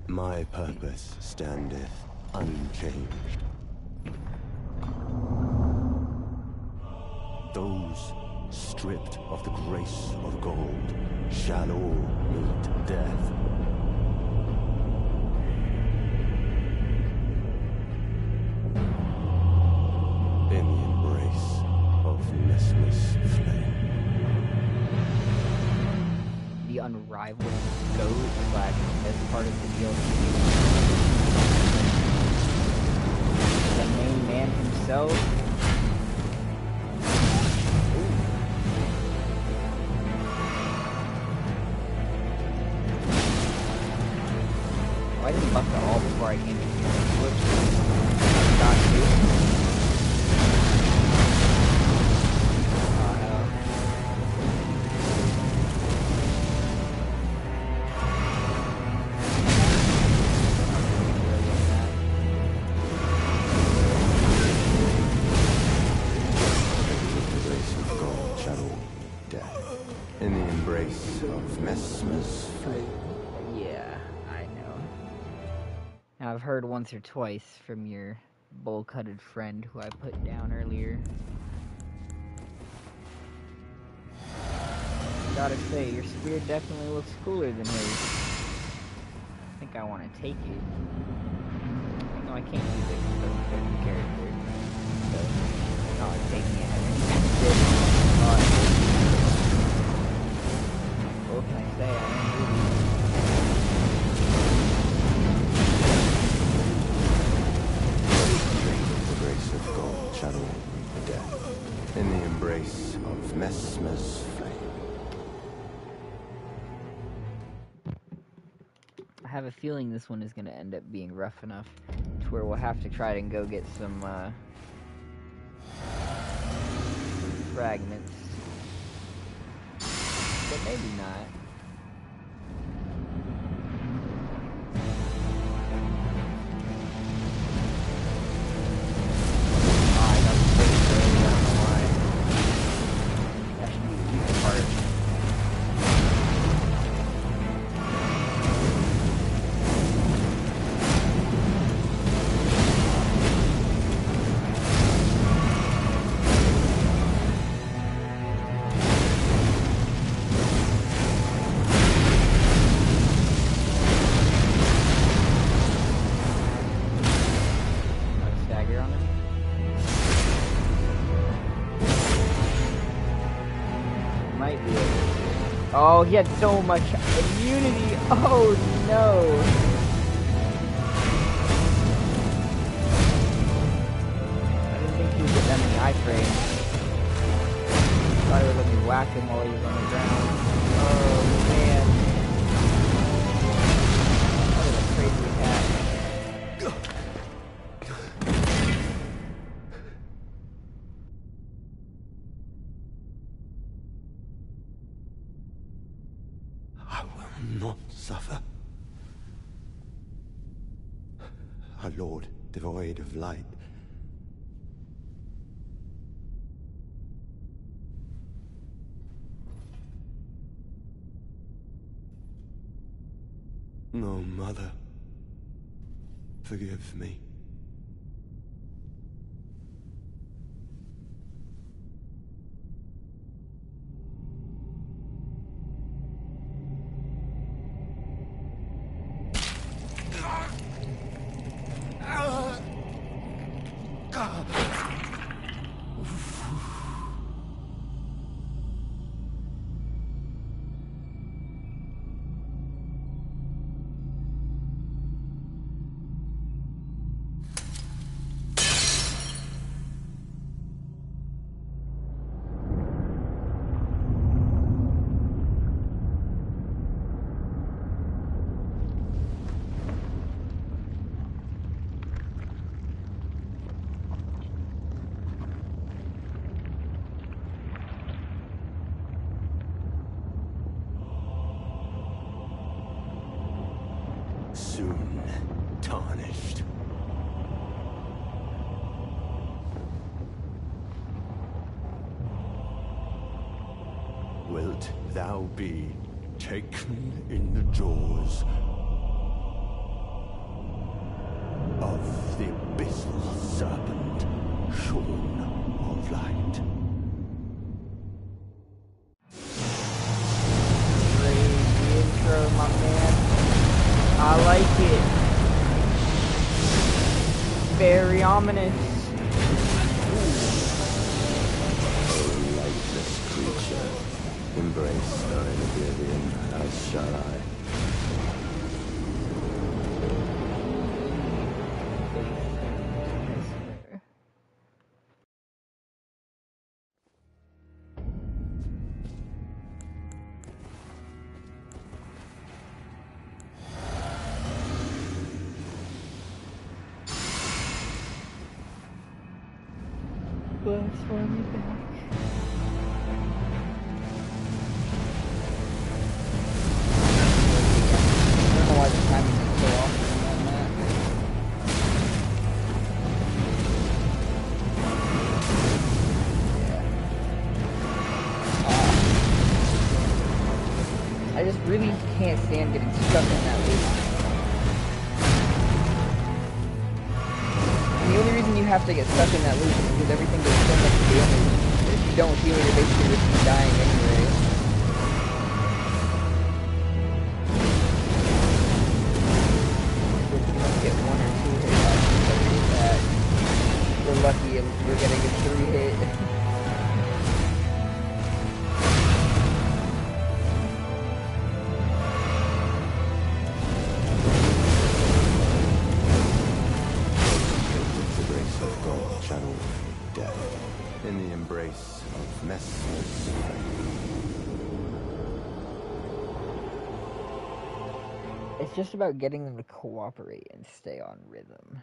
my purpose standeth unchanged. Those stripped of the grace of gold shall all meet death. In the embrace of Nesmus flame. The unrivaled goat / as part of the DLC. The main man himself. I didn't buff at all before I came in here. Whoops. Got to. Oh, hell. The grace of God shall all meet death. In the embrace of Nesmus flame. Yeah, I know. Now, I've heard once or twice from your bowl-cutted friend who I put down earlier. Gotta say, your spear definitely looks cooler than his. I think I want to take it. No, I can't use it because it doesn't fit the character. So, not like taking it. What can I say? I am really... The grace of God shall all meet death. In the embrace of Nesmus flame. I have a feeling this one is going to end up being rough enough to where we'll have to try and go get some fragments. But maybe not. I got the space early, I don't know why. That should be the easy part. Oh, he had so much immunity. Oh, no. I didn't think he would get that many Nightreign. Thought he would let me whack him while he was on the ground. Oh, man. That was a crazy attack. Not suffer. Our Lord, devoid of light. No, Mother. Forgive me. soon tarnished. Wilt thou be taken in the jaws of the abyssal serpent, shorn of light? Crazy intro, my man. I like it. Very ominous. O lifeless creature, embrace thine oblivion, as shall I. Let's run it back. I don't know why the timing is so off on that. Yeah. I just really can't stand getting stuck in that loop. And the only reason you have to get stuck in that loop is because everything does so much damage. If you don't heal, you're basically risking dying anyway. If you don't get 1 or 2 hit boxes, that we're lucky and we're getting a 3 hit. In the embrace of Messmer's It's just about getting them to cooperate and stay on rhythm.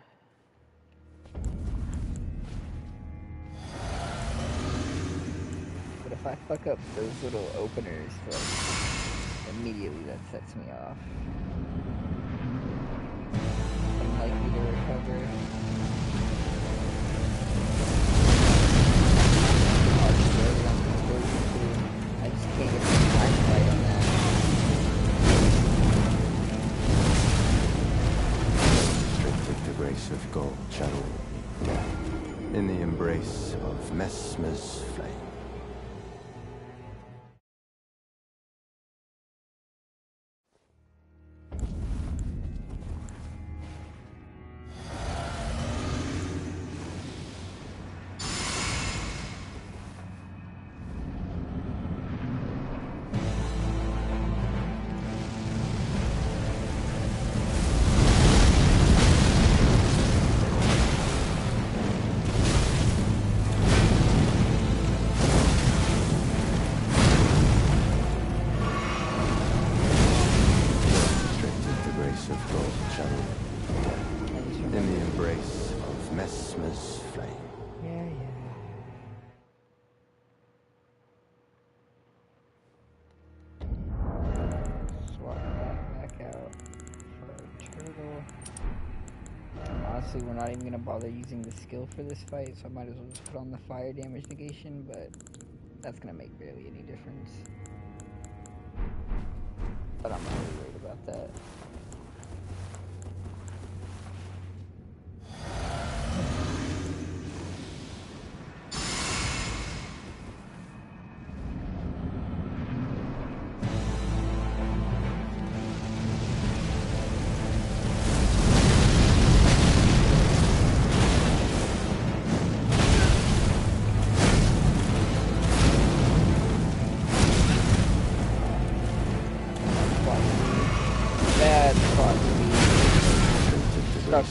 But if I fuck up those little openers, like, immediately that sets me off. I'm likely to recover. I just can't get some time to fight on that. restricted the race of gold channel death in the embrace of Messmer's flame. We're not even going to bother using the skill for this fight, so I might as well just put on the fire damage negation, but that's going to make barely any difference. But I'm not really worried about that.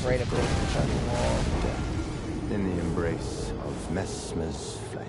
Right up against the wall. In the embrace of Messmer's flame.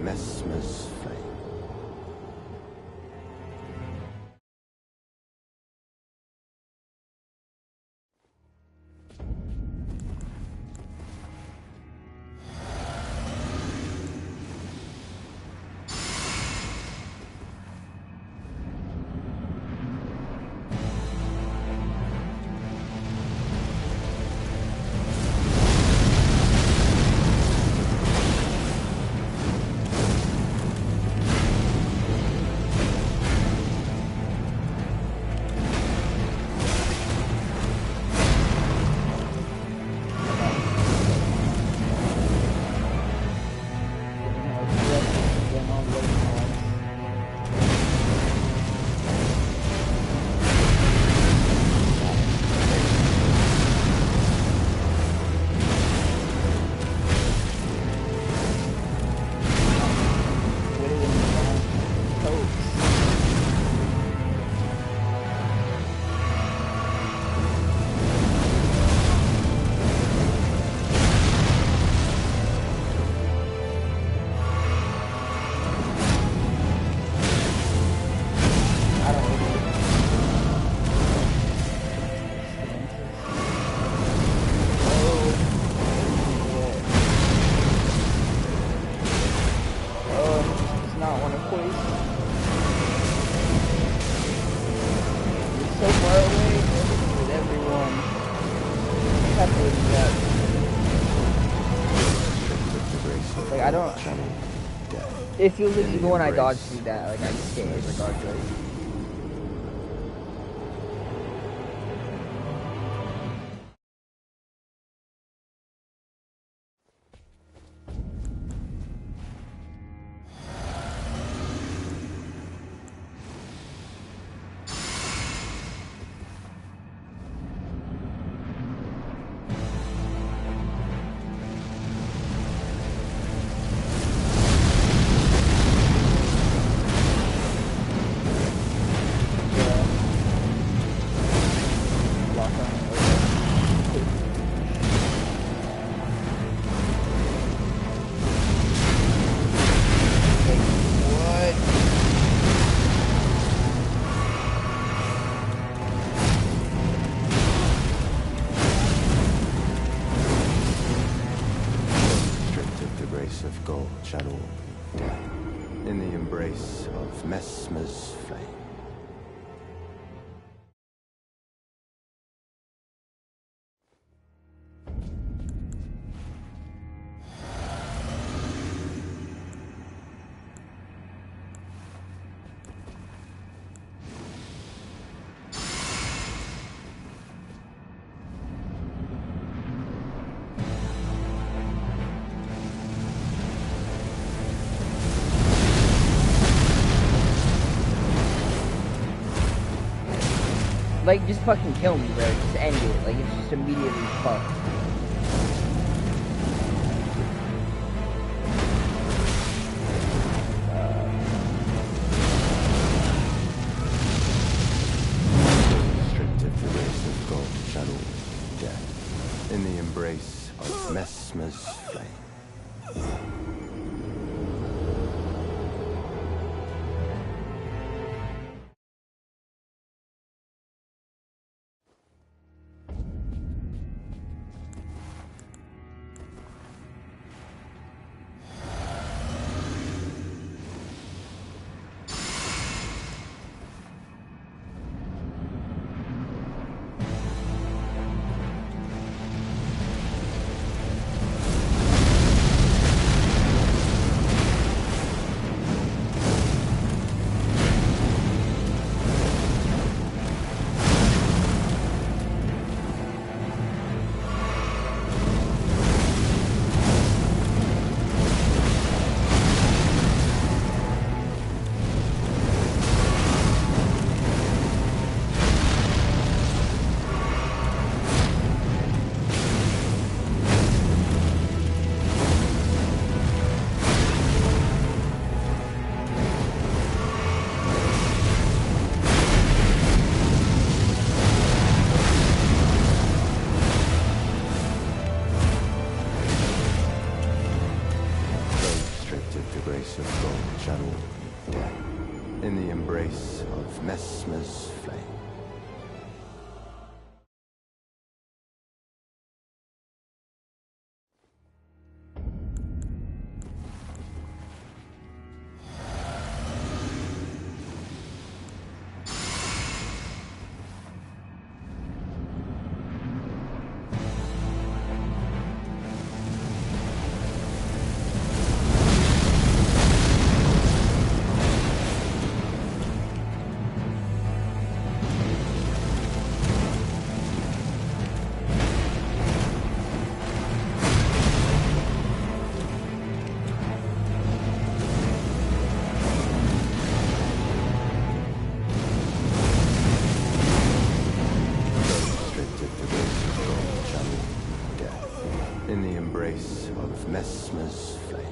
Messmer's flame. It feels like even when I dodge through that, like I'm scared regardless. Messmer's flame. Like, just fucking kill me, bro. Just end it. Like, it's just immediately fucked. Stripped of the race of God, shadow, death, in the embrace of Messmer's flame. grace of God channel death in the embrace of Messmer's flame. Messmer's flame.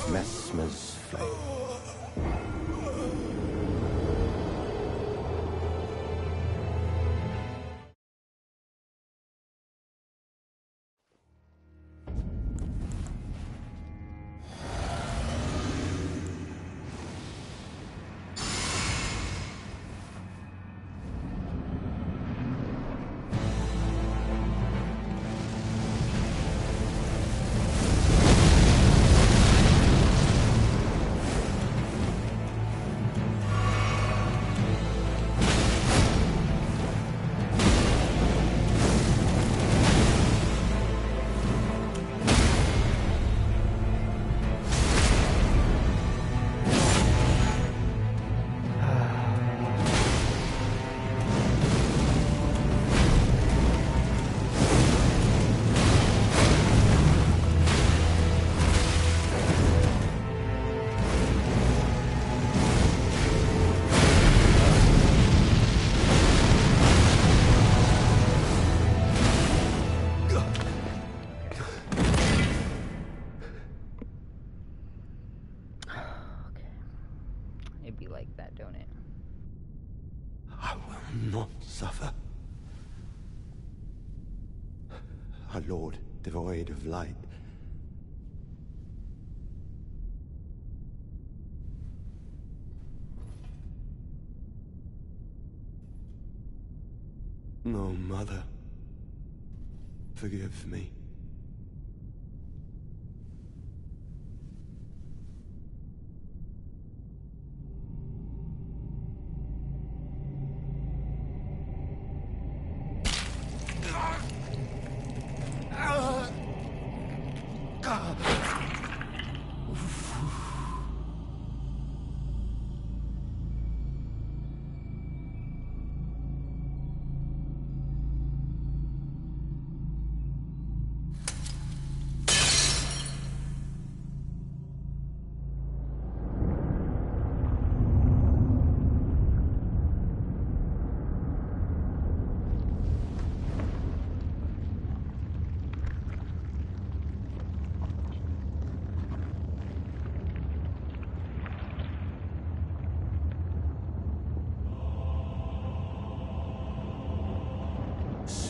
Messmer's flame. Our Lord, devoid of light. No, Mother. Forgive me.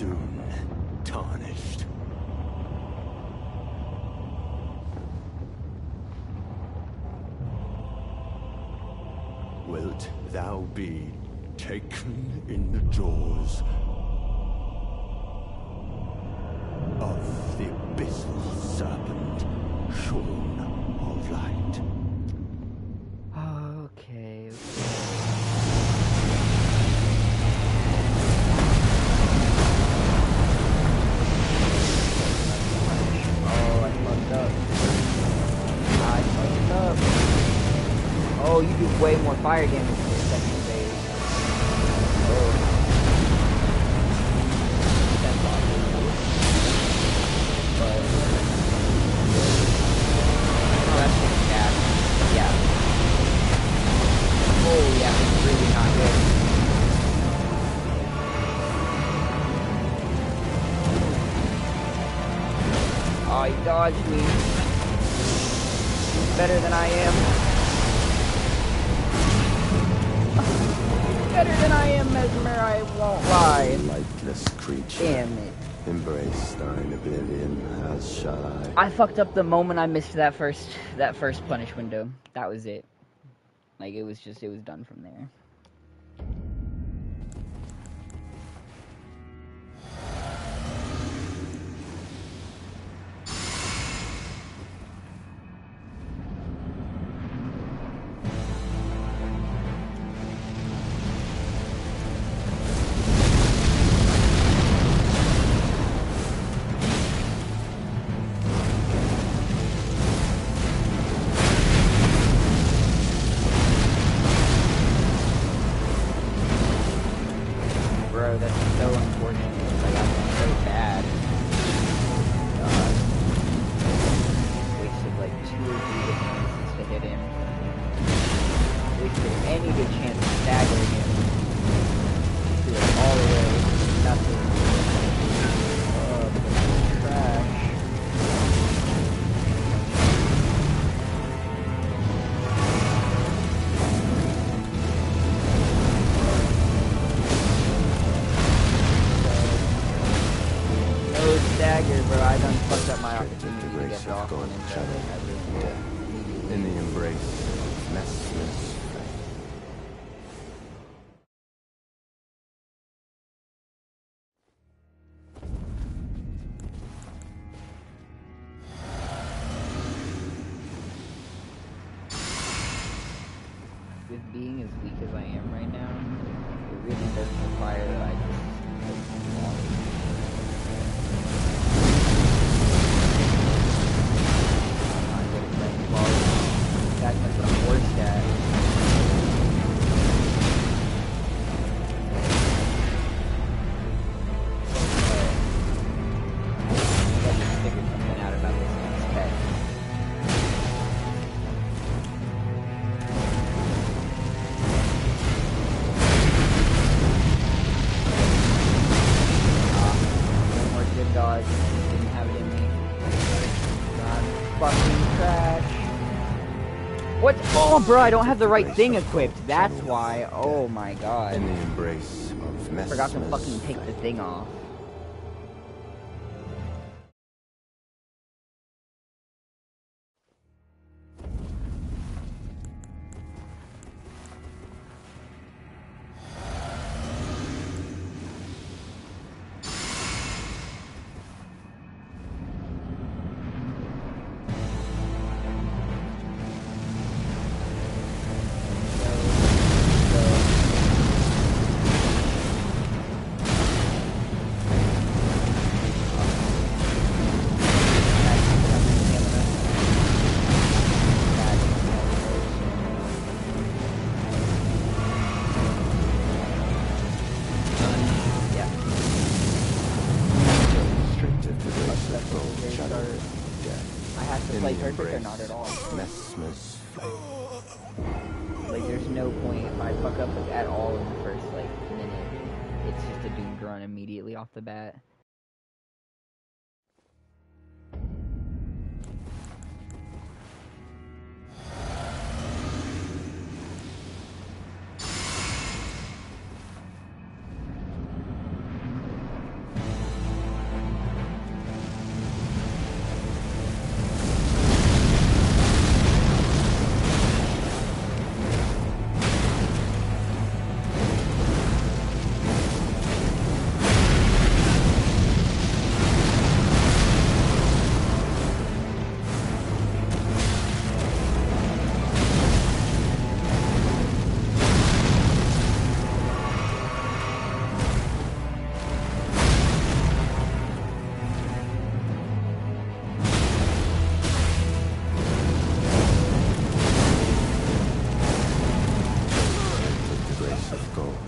soon tarnished. Wilt thou be taken in the jaws of the abyssal serpent, shorn of light? Okay. Oh, I fucked up. I fucked up. Oh, you do way more fire damage in your second phase. Oh. That's awesome. But... oh, that's just bad. Yeah. Oh, yeah, it's really not good. Oh, he dodged me. He's better than I am. Better than I am, Mesmer, I won't lie. Lightless creature. Damn it. Embrace thine oblivion, as shall I. I fucked up the moment I missed that first punish window. That was it. Like, it was done from there. Bro, that's so unfortunate. Like, I feel so bad. God. Wasted like 2 or 3 good chances to hit him. Wasted any good chance to stagger him. Threw it all away. Nothing. Oh, this is trash. Dagger, bro, I done fucked up my opportunity to get it off on him, so I really In the embrace of Messmer's flame. with being as weak as I am right now, it really does require that I just walk. I'm not good at playing quality. In fact, that's what I'm worst at. Oh, bro, I don't have the right thing equipped. That's why. Oh my god. In the embrace of I forgot to fucking take the thing off. Like, there's no point if I fuck up at all in the first, like, minute. It's just a doomed run immediately off the bat.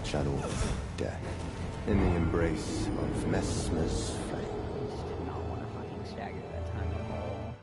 shadow of death. In the embrace of Messmer's flame. I just did not want to fucking stagger that time at all.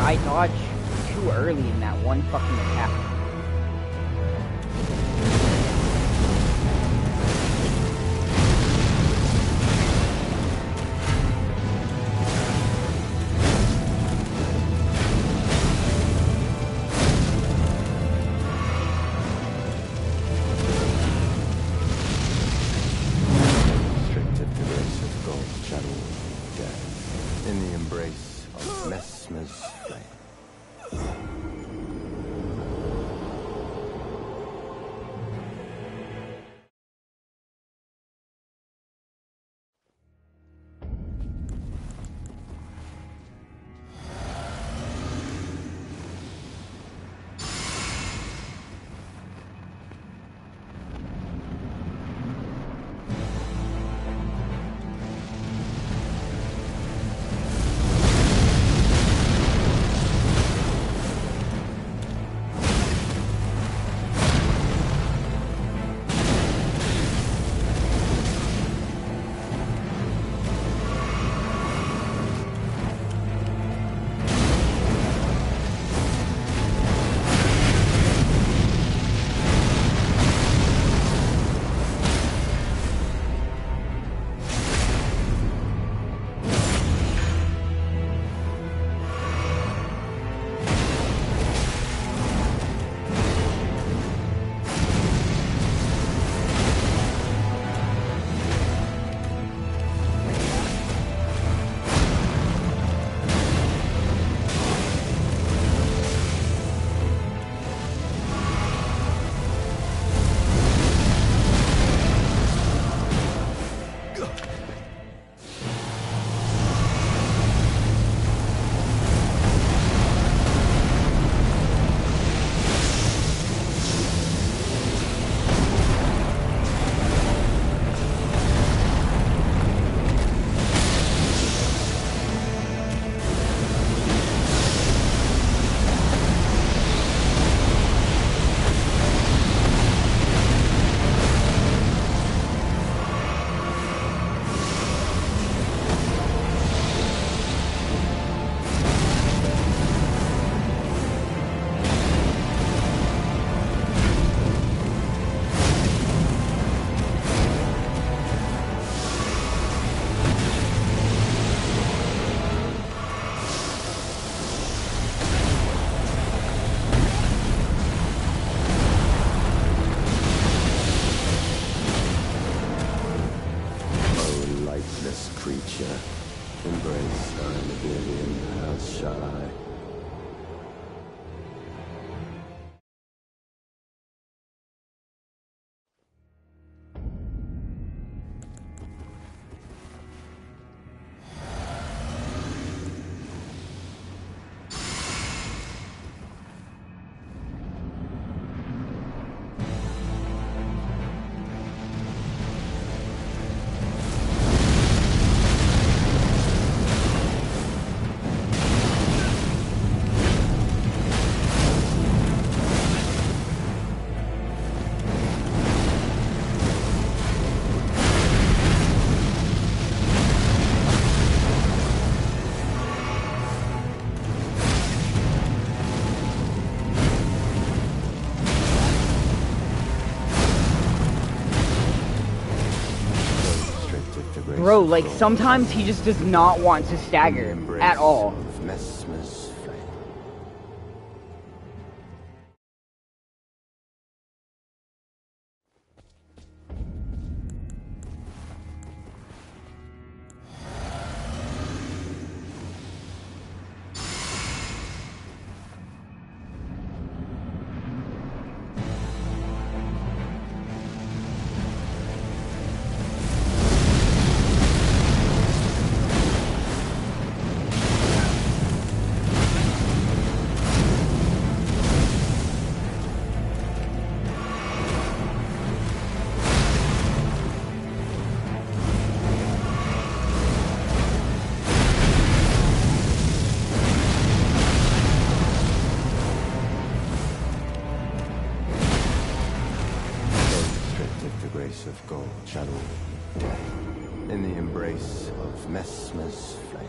I dodged too early in that one fucking attack. Restricted to grace of God's shadow of death. In the embrace of Messmer's flame. Creature, embrace thine oblivion, as shall I. Bro, like, sometimes he just does not want to stagger at all. embrace of gold shadow death. In the embrace of Messmer's flame.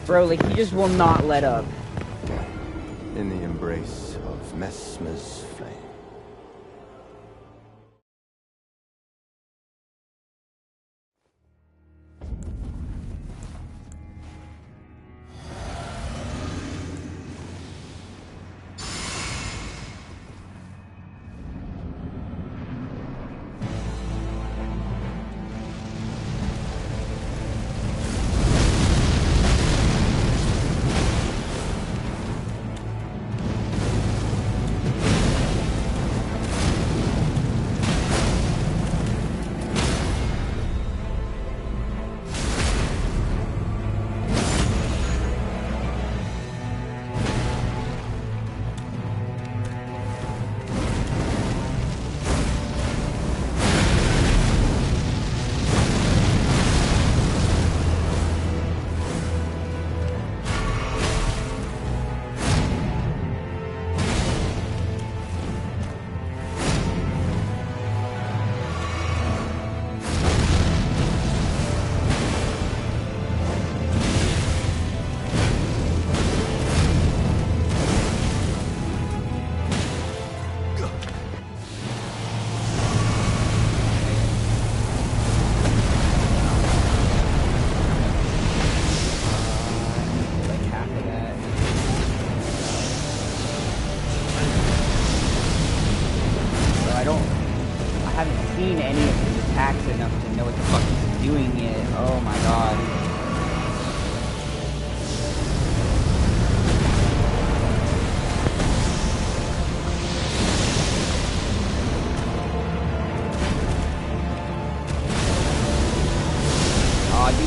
Bro, like, he just will not let up. In the embrace of Messmer's flame.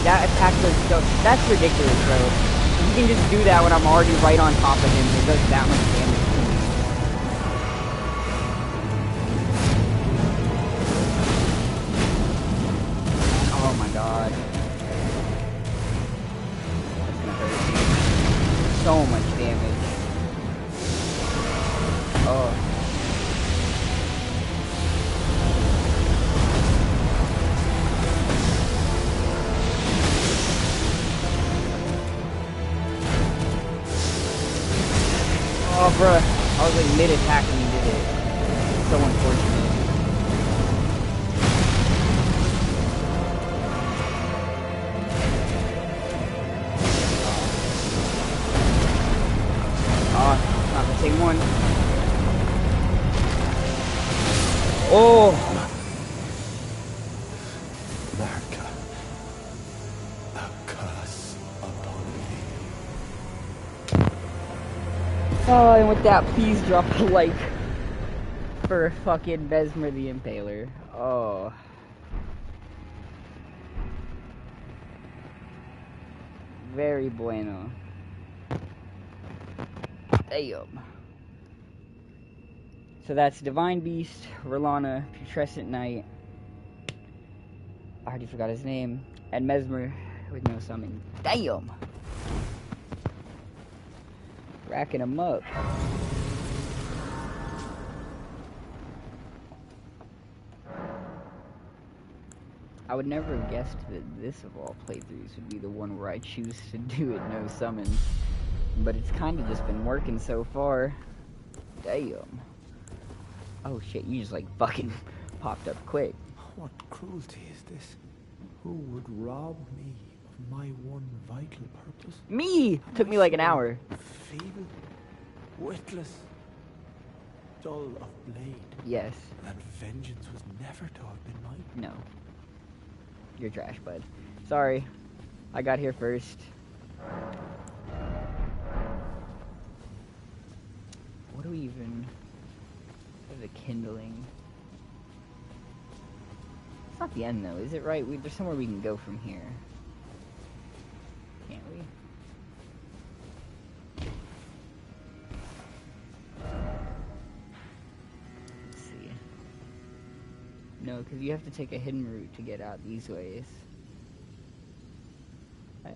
That attack does so... That's ridiculous, bro. You can just do that when I'm already right on top of him. It does that much damage to me. Oh my god. That's gonna hurt. So much damage. Oh. Oh, bruh. I was like mid-attack when he did it. So unfortunate. Oh, not the same one. Oh! America, a curse upon me. Oh, and with that, please drop a like for fucking Mesmer the Impaler. Oh. Very bueno. Damn. So that's Divine Beast, Rolana, Putrescent Knight. I already forgot his name. And Mesmer with no summon. Damn! Racking him up. I would never have guessed that this of all playthroughs would be the one where I choose to do it no summons. But it's kind of just been working so far. Damn. Oh shit, you just like fucking popped up quick. What cruelty is this? Who would rob me of my one vital purpose? Me! Took me like an hour. Feeble, witless, dull of blade. Yes. And vengeance was never to have been mine. No. You're trash, bud. Sorry. I got here first. What do we even... The kindling. It's not the end, though, is it right? There's somewhere we can go from here. Can't we? Let's see. No, because you have to take a hidden route to get out these ways. I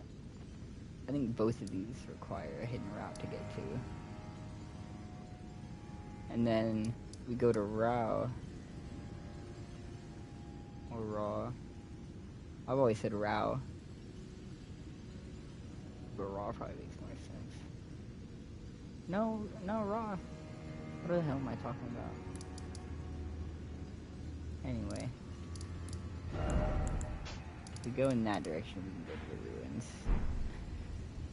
think both of these require a hidden route to get to. And then we go to Rao. Or Raw. I've always said Rao. But Raw probably makes more sense. No, Raw. What the hell am I talking about? Anyway. If we go in that direction, we can go to the ruins.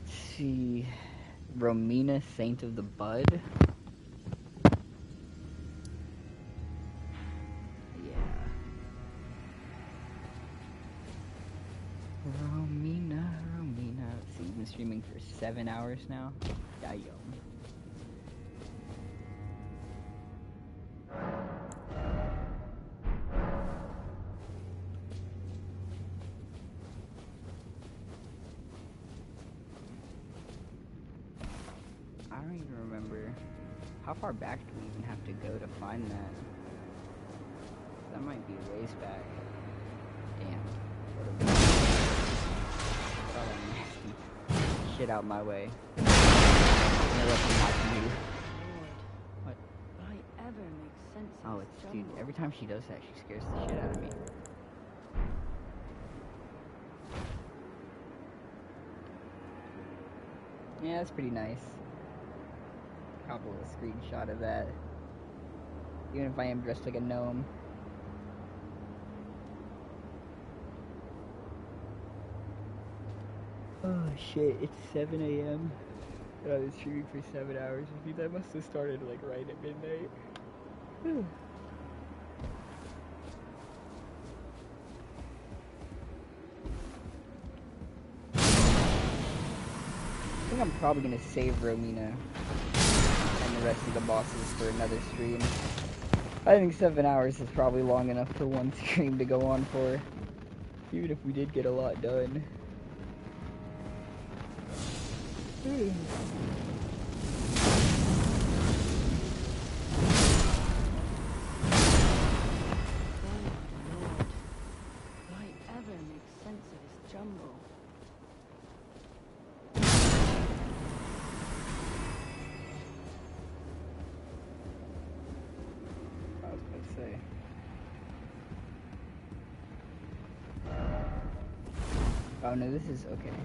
Let's see. Romina, Saint of the Bud. Romina. Let's see, you've been streaming for 7 hours now. Damn. I don't even remember. How far back do we even have to go to find that? That might be a ways back. Damn. What a shit out my way. Lord, what? will I ever make sense of Oh, this it's dude. jungle? Every time she does that, she scares the shit out of me. Yeah, that's pretty nice. Probably a screenshot of that. Even if I am dressed like a gnome. Oh shit, it's 7 a.m. and I was streaming for 7 hours. I think that must have started like right at midnight. I think I'm probably gonna save Romina and the rest of the bosses for another stream. I think 7 hours is probably long enough for one stream to go on for. Even if we did get a lot done. Lord, will I ever make sense of this jungle? I was about to say. Oh no, this is okay.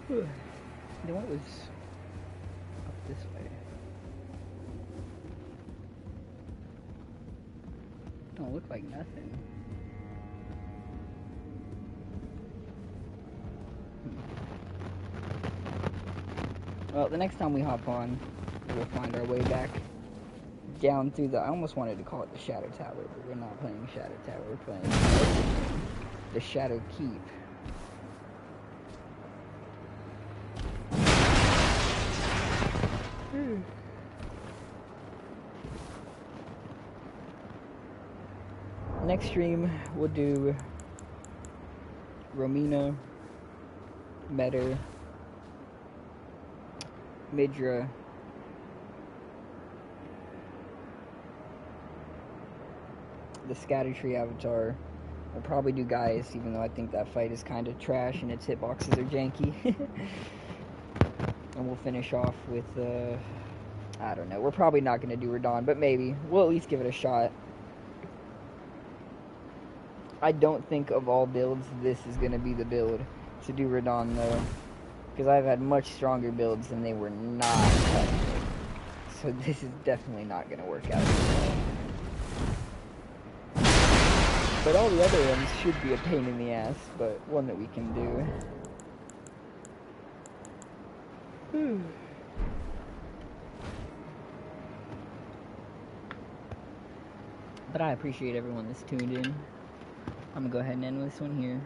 Then what was up this way? Don't look like nothing. Well, the next time we hop on, we'll find our way back down through the... I almost wanted to call it the Shadow Tower, but we're not playing Shadow Tower, we're playing the Shadow Keep. Next stream, we'll do Romina, Metter, Midra, the Scattertree Avatar. We'll probably do Gaius, even though I think that fight is kind of trash and its hitboxes are janky. And we'll finish off with I don't know. We're probably not going to do Radon, but maybe. We'll at least give it a shot. I don't think of all builds, this is going to be the build to do Radon, though. Because I've had much stronger builds and they were not cutting it. So this is definitely not going to work out. But all the other ones should be a pain in the ass, but one that we can do. But I appreciate everyone that's tuned in. I'm gonna go ahead and end this one here.